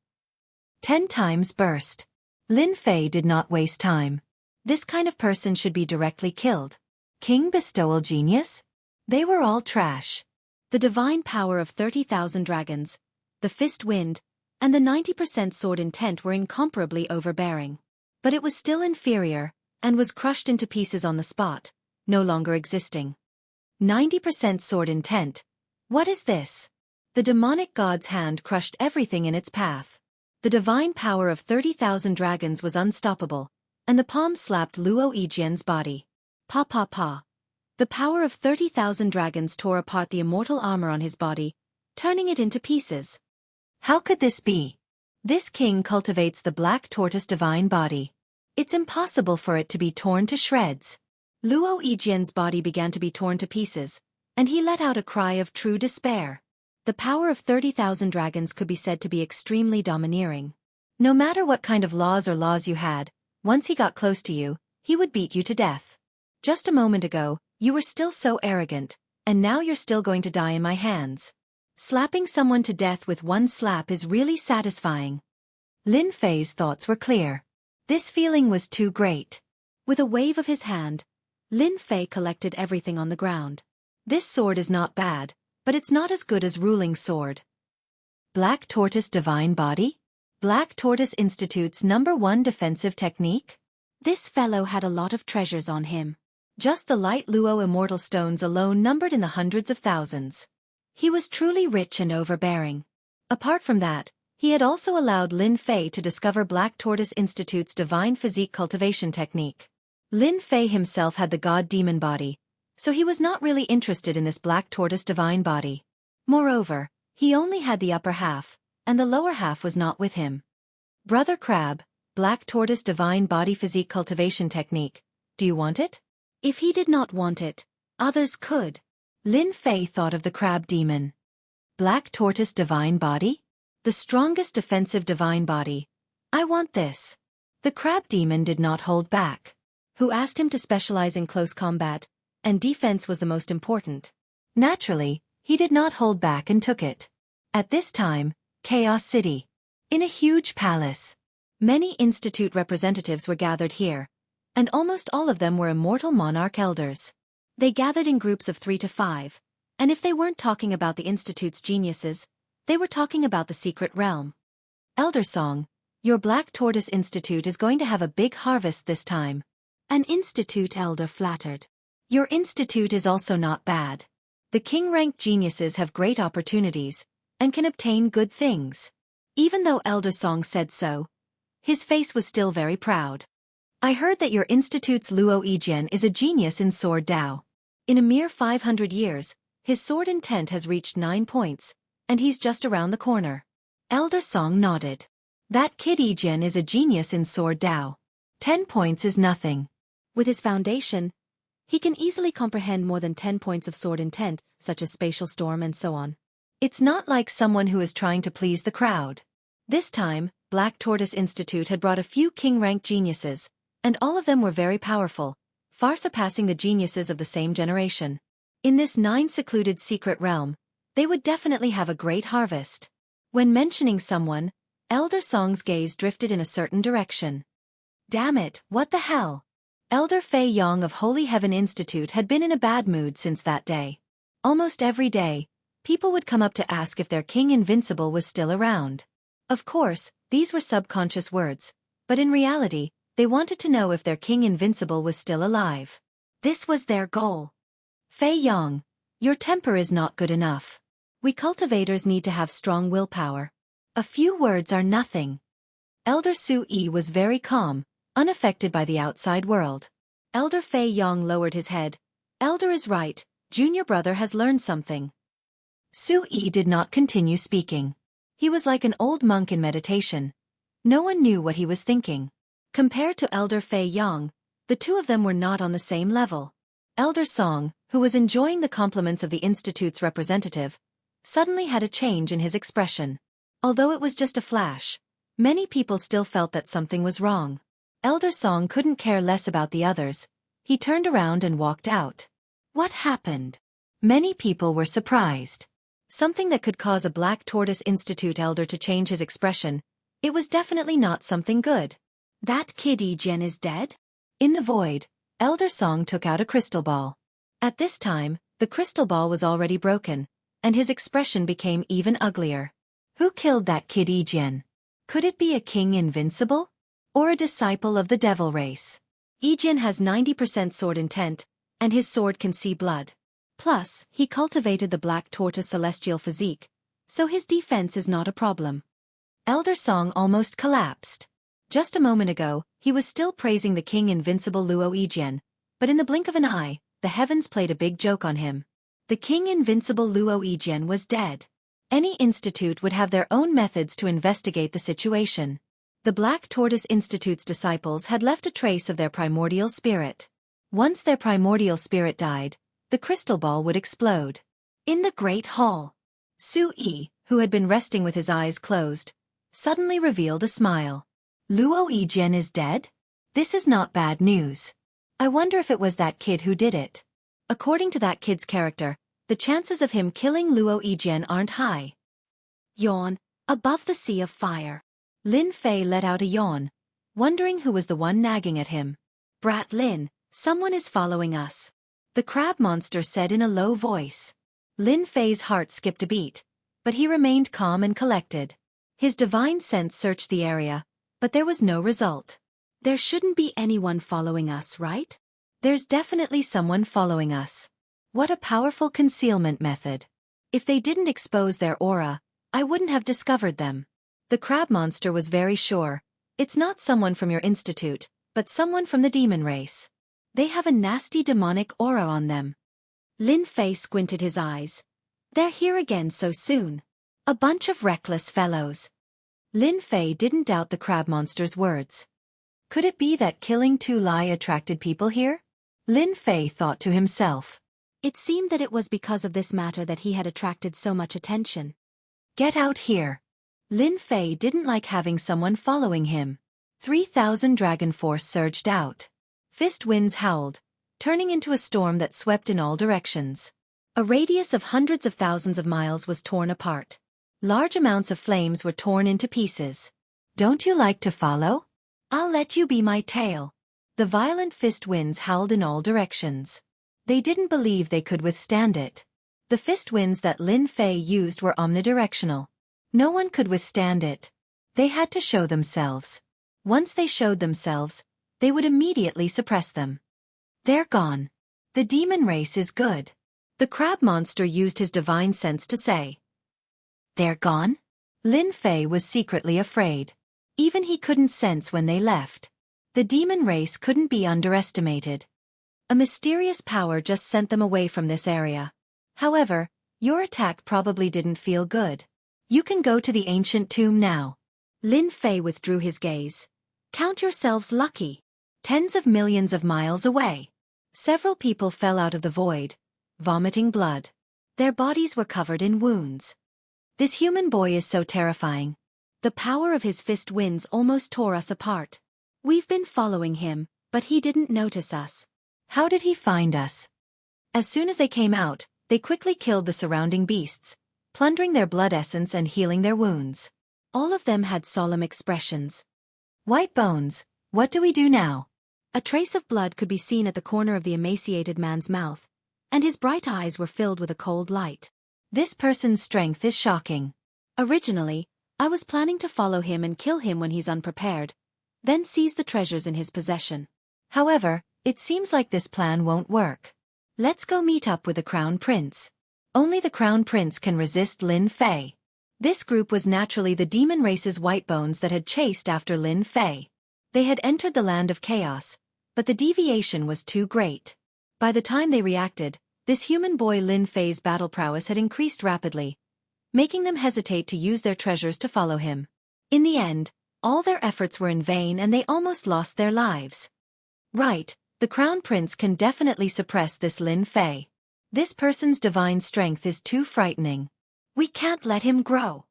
10 times burst. Lin Fei did not waste time. This kind of person should be directly killed. King bestowal genius? They were all trash. The divine power of 30,000 dragons, the fist wind, and the 90% sword intent were incomparably overbearing. But it was still inferior, and was crushed into pieces on the spot, no longer existing. 90% sword intent. What is this? The demonic god's hand crushed everything in its path. The divine power of 30,000 dragons was unstoppable, and the palm slapped Luo Yijian's body. Pa pa pa. The power of 30,000 dragons tore apart the immortal armor on his body, turning it into pieces. How could this be? This king cultivates the black tortoise divine body. It's impossible for it to be torn to shreds. Luo Yijian's body began to be torn to pieces, and he let out a cry of true despair. The power of 30,000 dragons could be said to be extremely domineering. No matter what kind of laws you had, once he got close to you, he would beat you to death. Just a moment ago, you were still so arrogant, and now you're still going to die in my hands. Slapping someone to death with one slap is really satisfying. Lin Fei's thoughts were clear. This feeling was too great. With a wave of his hand, Lin Fei collected everything on the ground. This sword is not bad, but it's not as good as ruling sword. Black Tortoise Divine Body? Black Tortoise Institute's #1 defensive technique? This fellow had a lot of treasures on him. Just the light Luo immortal stones alone numbered in the hundreds of thousands. He was truly rich and overbearing. Apart from that, he had also allowed Lin Fei to discover Black Tortoise Institute's divine physique cultivation technique. Lin Fei himself had the god demon body, so he was not really interested in this black tortoise divine body. Moreover, he only had the upper half, and the lower half was not with him. Brother Crab, black tortoise divine body physique cultivation technique. Do you want it? If he did not want it, others could. Lin Fei thought of the crab demon. Black tortoise divine body? The strongest defensive divine body. I want this. The crab demon did not hold back. Who asked him to specialize in close combat, and defense was the most important. Naturally, he did not hold back and took it. At this time, Chaos City. In a huge palace. Many institute representatives were gathered here, and almost all of them were immortal monarch elders. They gathered in groups of 3 to 5, and if they weren't talking about the institute's geniuses, they were talking about the secret realm. Elder Song, your Black Tortoise Institute is going to have a big harvest this time. An institute elder flattered. Your institute is also not bad. The king-ranked geniuses have great opportunities, and can obtain good things. Even though Elder Song said so, his face was still very proud. I heard that your institute's Luo Yijian is a genius in sword Dao. In a mere 500 years, his sword intent has reached 9 points, and he's just around the corner. Elder Song nodded. That kid Yijian is a genius in sword Dao. 10 points is nothing. With his foundation, he can easily comprehend more than 10 points of sword intent, such as spatial storm and so on. It's not like someone who is trying to please the crowd. This time, Black Tortoise Institute had brought a few king-ranked geniuses, and all of them were very powerful, far surpassing the geniuses of the same generation. In this 9 secluded secret realm, they would definitely have a great harvest. When mentioning someone, Elder Song's gaze drifted in a certain direction. Damn it, what the hell? Elder Fei Yong of Holy Heaven Institute had been in a bad mood since that day. Almost every day, people would come up to ask if their King Invincible was still around. Of course, these were subconscious words, but in reality, they wanted to know if their King Invincible was still alive. This was their goal. Fei Yong, your temper is not good enough. We cultivators need to have strong willpower. A few words are nothing. Elder Su Yi was very calm, unaffected by the outside world. Elder Fei Yong lowered his head. Elder is right, junior brother has learned something. Su Yi did not continue speaking. He was like an old monk in meditation. No one knew what he was thinking. Compared to Elder Fei Yong, the two of them were not on the same level. Elder Song, who was enjoying the compliments of the Institute's representative, suddenly had a change in his expression. Although it was just a flash, many people still felt that something was wrong. Elder Song couldn't care less about the others. He turned around and walked out. What happened? Many people were surprised. Something that could cause a Black Tortoise Institute elder to change his expression. It was definitely not something good. That kid Yijian is dead? In the void, Elder Song took out a crystal ball. At this time, the crystal ball was already broken, and his expression became even uglier. Who killed that kid Yijian? Could it be a King Invincible? Or a disciple of the devil race? Yijian has 90% sword intent, and his sword can see blood. Plus, he cultivated the Black Tortoise Celestial Physique, so his defense is not a problem. Elder Song almost collapsed. Just a moment ago, he was still praising the King Invincible Luo Yijian, but in the blink of an eye, the heavens played a big joke on him. The King Invincible Luo Yijian was dead. Any institute would have their own methods to investigate the situation. The Black Tortoise Institute's disciples had left a trace of their primordial spirit. Once their primordial spirit died, the crystal ball would explode. In the Great Hall, Su Yi, who had been resting with his eyes closed, suddenly revealed a smile. Luo Yijian is dead? This is not bad news. I wonder if it was that kid who did it. According to that kid's character, the chances of him killing Luo Yijian aren't high. Yawn, above the sea of fire. Lin Fei let out a yawn, wondering who was the one nagging at him. Brat Lin, someone is following us. The crab monster said in a low voice. Lin Fei's heart skipped a beat, but he remained calm and collected. His divine sense searched the area, but there was no result. There shouldn't be anyone following us, right? There's definitely someone following us. What a powerful concealment method. If they didn't expose their aura, I wouldn't have discovered them. The crab monster was very sure. It's not someone from your institute, but someone from the demon race. They have a nasty demonic aura on them. Lin Fei squinted his eyes. They're here again so soon. A bunch of reckless fellows. Lin Fei didn't doubt the crab monster's words. Could it be that killing Tu Lai attracted people here? Lin Fei thought to himself. It seemed that it was because of this matter that he had attracted so much attention. Get out here. Lin Fei didn't like having someone following him. 3,000 dragon force surged out. Fist winds howled, turning into a storm that swept in all directions. A radius of hundreds of thousands of miles was torn apart. Large amounts of flames were torn into pieces. Don't you like to follow? I'll let you be my tail. The violent fist winds howled in all directions. They didn't believe they could withstand it. The fist winds that Lin Fei used were omnidirectional. No one could withstand it. They had to show themselves. Once they showed themselves, they would immediately suppress them. They're gone. The demon race is good. The crab monster used his divine sense to say. They're gone? Lin Fei was secretly afraid. Even he couldn't sense when they left. The demon race couldn't be underestimated. A mysterious power just sent them away from this area. However, your attack probably didn't feel good. You can go to the ancient tomb now. Lin Fei withdrew his gaze. Count yourselves lucky. Tens of millions of miles away. Several people fell out of the void, vomiting blood. Their bodies were covered in wounds. This human boy is so terrifying. The power of his fist winds almost tore us apart. We've been following him, but he didn't notice us. How did he find us? As soon as they came out, they quickly killed the surrounding beasts, plundering their blood essence and healing their wounds. All of them had solemn expressions. White bones, what do we do now? A trace of blood could be seen at the corner of the emaciated man's mouth, and his bright eyes were filled with a cold light. This person's strength is shocking. Originally, I was planning to follow him and kill him when he's unprepared, then seize the treasures in his possession. However, it seems like this plan won't work. Let's go meet up with the Crown Prince. Only the Crown Prince can resist Lin Fei. This group was naturally the demon race's white bones that had chased after Lin Fei. They had entered the land of chaos, but the deviation was too great. By the time they reacted, this human boy Lin Fei's battle prowess had increased rapidly, making them hesitate to use their treasures to follow him. In the end, all their efforts were in vain and they almost lost their lives. Right, the Crown Prince can definitely suppress this Lin Fei. This person's divine strength is too frightening. We can't let him grow.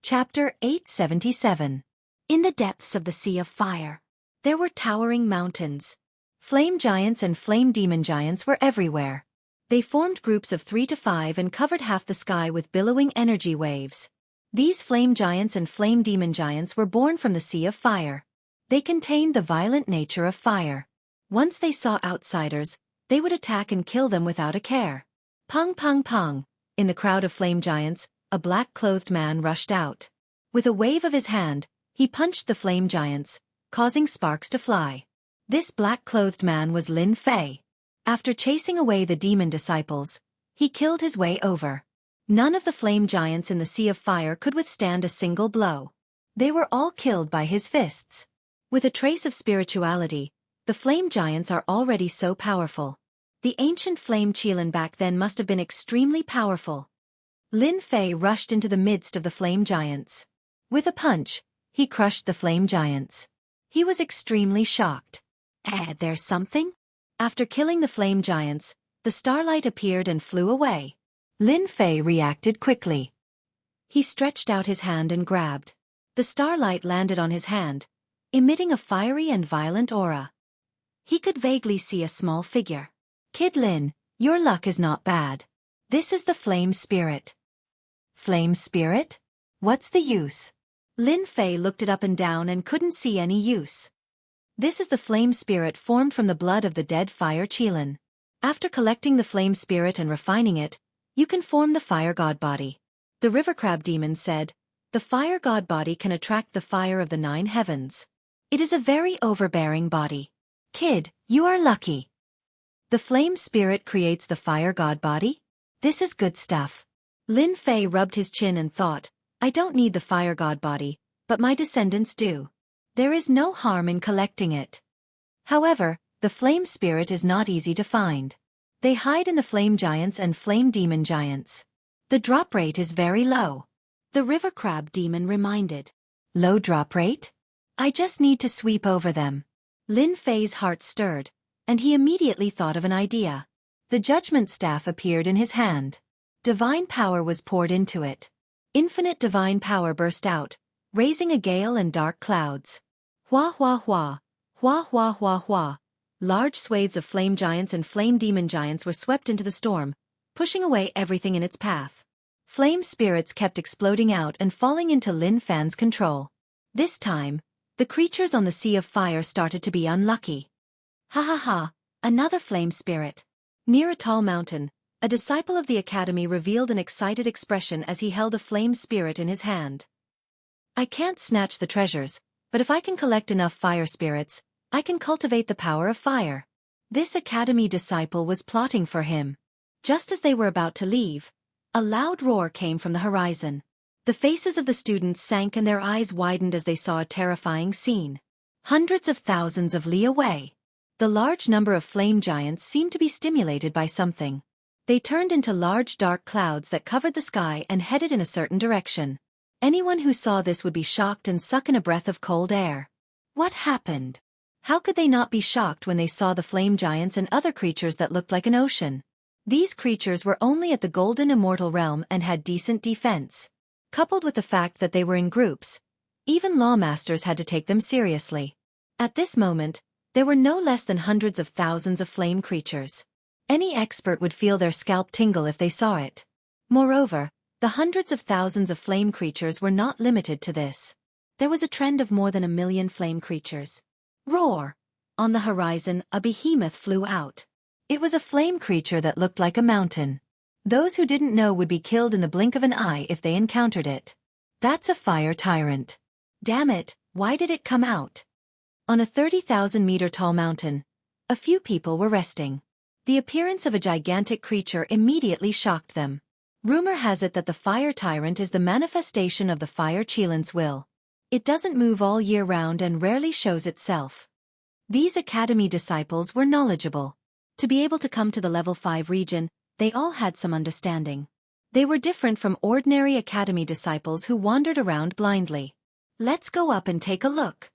Chapter 877. In the depths of the Sea of Fire, there were towering mountains. Flame giants and flame demon giants were everywhere. They formed groups of 3 to 5 and covered half the sky with billowing energy waves. These flame giants and flame demon giants were born from the Sea of Fire. They contained the violent nature of fire. Once they saw outsiders, they would attack and kill them without a care. Pong pong pong. In the crowd of flame giants, a black-clothed man rushed out. With a wave of his hand, he punched the flame giants, causing sparks to fly. This black-clothed man was Lin Fei. After chasing away the demon disciples, he killed his way over. None of the flame giants in the Sea of Fire could withstand a single blow. They were all killed by his fists. With a trace of spirituality, the flame giants are already so powerful. The ancient flame Qilin back then must have been extremely powerful. Lin Fei rushed into the midst of the flame giants. With a punch, he crushed the flame giants. He was extremely shocked. There's something? After killing the flame giants, the starlight appeared and flew away. Lin Fei reacted quickly. He stretched out his hand and grabbed. The starlight landed on his hand, emitting a fiery and violent aura. He could vaguely see a small figure. Kid Lin, your luck is not bad. This is the flame spirit. Flame spirit? What's the use? Lin Fei looked it up and down and couldn't see any use. This is the flame spirit formed from the blood of the dead fire Qilin. After collecting the flame spirit and refining it, you can form the fire god body. The river crab demon said, the fire god body can attract the fire of the 9 heavens. It is a very overbearing body. Kid, you are lucky. The flame spirit creates the fire god body? This is good stuff. Lin Fei rubbed his chin and thought, I don't need the fire god body, but my descendants do. There is no harm in collecting it. However, the flame spirit is not easy to find. They hide in the flame giants and flame demon giants. The drop rate is very low. The river crab demon reminded. Low drop rate? I just need to sweep over them. Lin Fei's heart stirred, and he immediately thought of an idea. The judgment staff appeared in his hand. Divine power was poured into it. Infinite divine power burst out, raising a gale and dark clouds. Hua hua hua, hua hua hua hua. Large swathes of flame giants and flame demon giants were swept into the storm, pushing away everything in its path. Flame spirits kept exploding out and falling into Lin Fan's control. This time, the creatures on the Sea of Fire started to be unlucky. Ha ha ha, another flame spirit. Near a tall mountain, a disciple of the academy revealed an excited expression as he held a flame spirit in his hand. I can't snatch the treasures, but if I can collect enough fire spirits, I can cultivate the power of fire. This academy disciple was plotting for him. Just as they were about to leave, a loud roar came from the horizon. The faces of the students sank and their eyes widened as they saw a terrifying scene. Hundreds of thousands of li away. The large number of flame giants seemed to be stimulated by something. They turned into large dark clouds that covered the sky and headed in a certain direction. Anyone who saw this would be shocked and suck in a breath of cold air. What happened? How could they not be shocked when they saw the flame giants and other creatures that looked like an ocean? These creatures were only at the golden immortal realm and had decent defense. Coupled with the fact that they were in groups, even lawmasters had to take them seriously. At this moment, there were no less than hundreds of thousands of flame creatures. Any expert would feel their scalp tingle if they saw it. Moreover, the hundreds of thousands of flame creatures were not limited to this. There was a trend of more than 1 million flame creatures. Roar! On the horizon, a behemoth flew out. It was a flame creature that looked like a mountain. Those who didn't know would be killed in the blink of an eye if they encountered it. That's a fire tyrant. Damn it, why did it come out? On a 30,000-meter tall mountain, a few people were resting. The appearance of a gigantic creature immediately shocked them. Rumor has it that the fire tyrant is the manifestation of the fire Qilin's will. It doesn't move all year round and rarely shows itself. These academy disciples were knowledgeable. To be able to come to the level 5 region, they all had some understanding. They were different from ordinary academy disciples who wandered around blindly. Let's go up and take a look.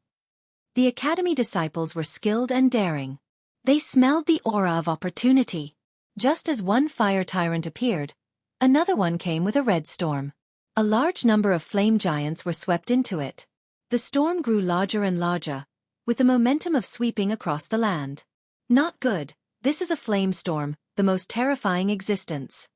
The academy disciples were skilled and daring. They smelled the aura of opportunity. Just as one fire tyrant appeared, another one came with a red storm. A large number of flame giants were swept into it. The storm grew larger and larger, with the momentum of sweeping across the land. Not good, this is a flame storm, the most terrifying existence.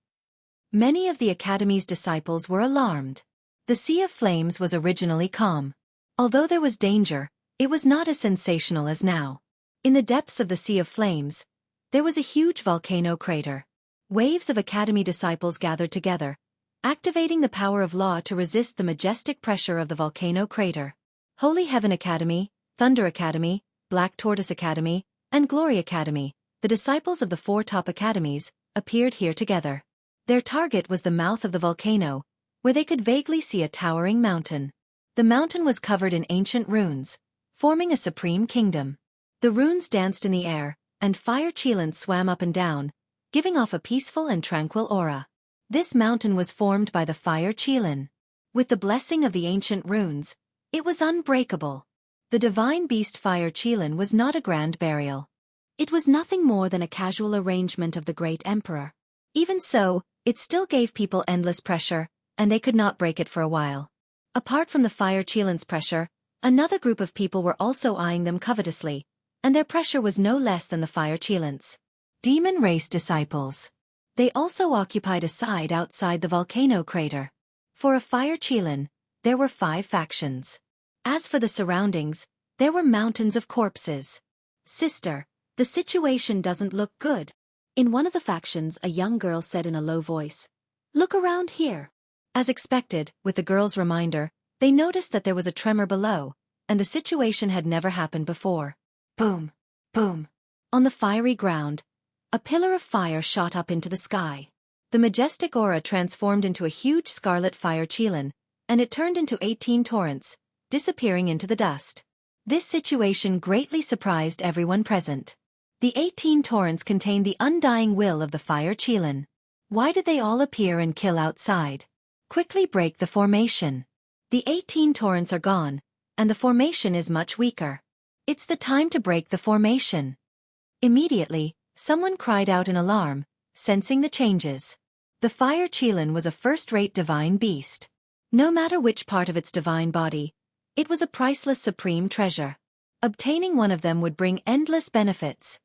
Many of the academy's disciples were alarmed. The Sea of Flames was originally calm. Although there was danger, it was not as sensational as now. In the depths of the Sea of Flames, there was a huge volcano crater. Waves of academy disciples gathered together, activating the power of law to resist the majestic pressure of the volcano crater. Holy Heaven Academy, Thunder Academy, Black Tortoise Academy, and Glory Academy, the disciples of the 4 top academies, appeared here together. Their target was the mouth of the volcano, where they could vaguely see a towering mountain. The mountain was covered in ancient runes, forming a supreme kingdom. The runes danced in the air, and fire Qilin swam up and down, giving off a peaceful and tranquil aura. This mountain was formed by the fire Qilin. With the blessing of the ancient runes, it was unbreakable. The divine beast fire Qilin was not a grand burial. It was nothing more than a casual arrangement of the great emperor. Even so, it still gave people endless pressure, and they could not break it for a while. Apart from the fire Qilin's pressure, another group of people were also eyeing them covetously, and their pressure was no less than the fire Qilin's. Demon race disciples. They also occupied a side outside the volcano crater. For a fire Qilin, there were 5 factions. As for the surroundings, there were mountains of corpses. Sister, the situation doesn't look good. In one of the factions, a young girl said in a low voice, "Look around here." As expected, with the girl's reminder, they noticed that there was a tremor below, and the situation had never happened before. Boom! Boom! On the fiery ground, a pillar of fire shot up into the sky. The majestic aura transformed into a huge scarlet fire Qilin, and it turned into 18 torrents, disappearing into the dust. This situation greatly surprised everyone present. The 18 torrents contain the undying will of the fire Qilin. Why did they all appear and kill outside? Quickly break the formation. The 18 torrents are gone, and the formation is much weaker. It's the time to break the formation. Immediately, someone cried out in alarm, sensing the changes. The fire Qilin was a first-rate divine beast. No matter which part of its divine body, it was a priceless supreme treasure. Obtaining one of them would bring endless benefits.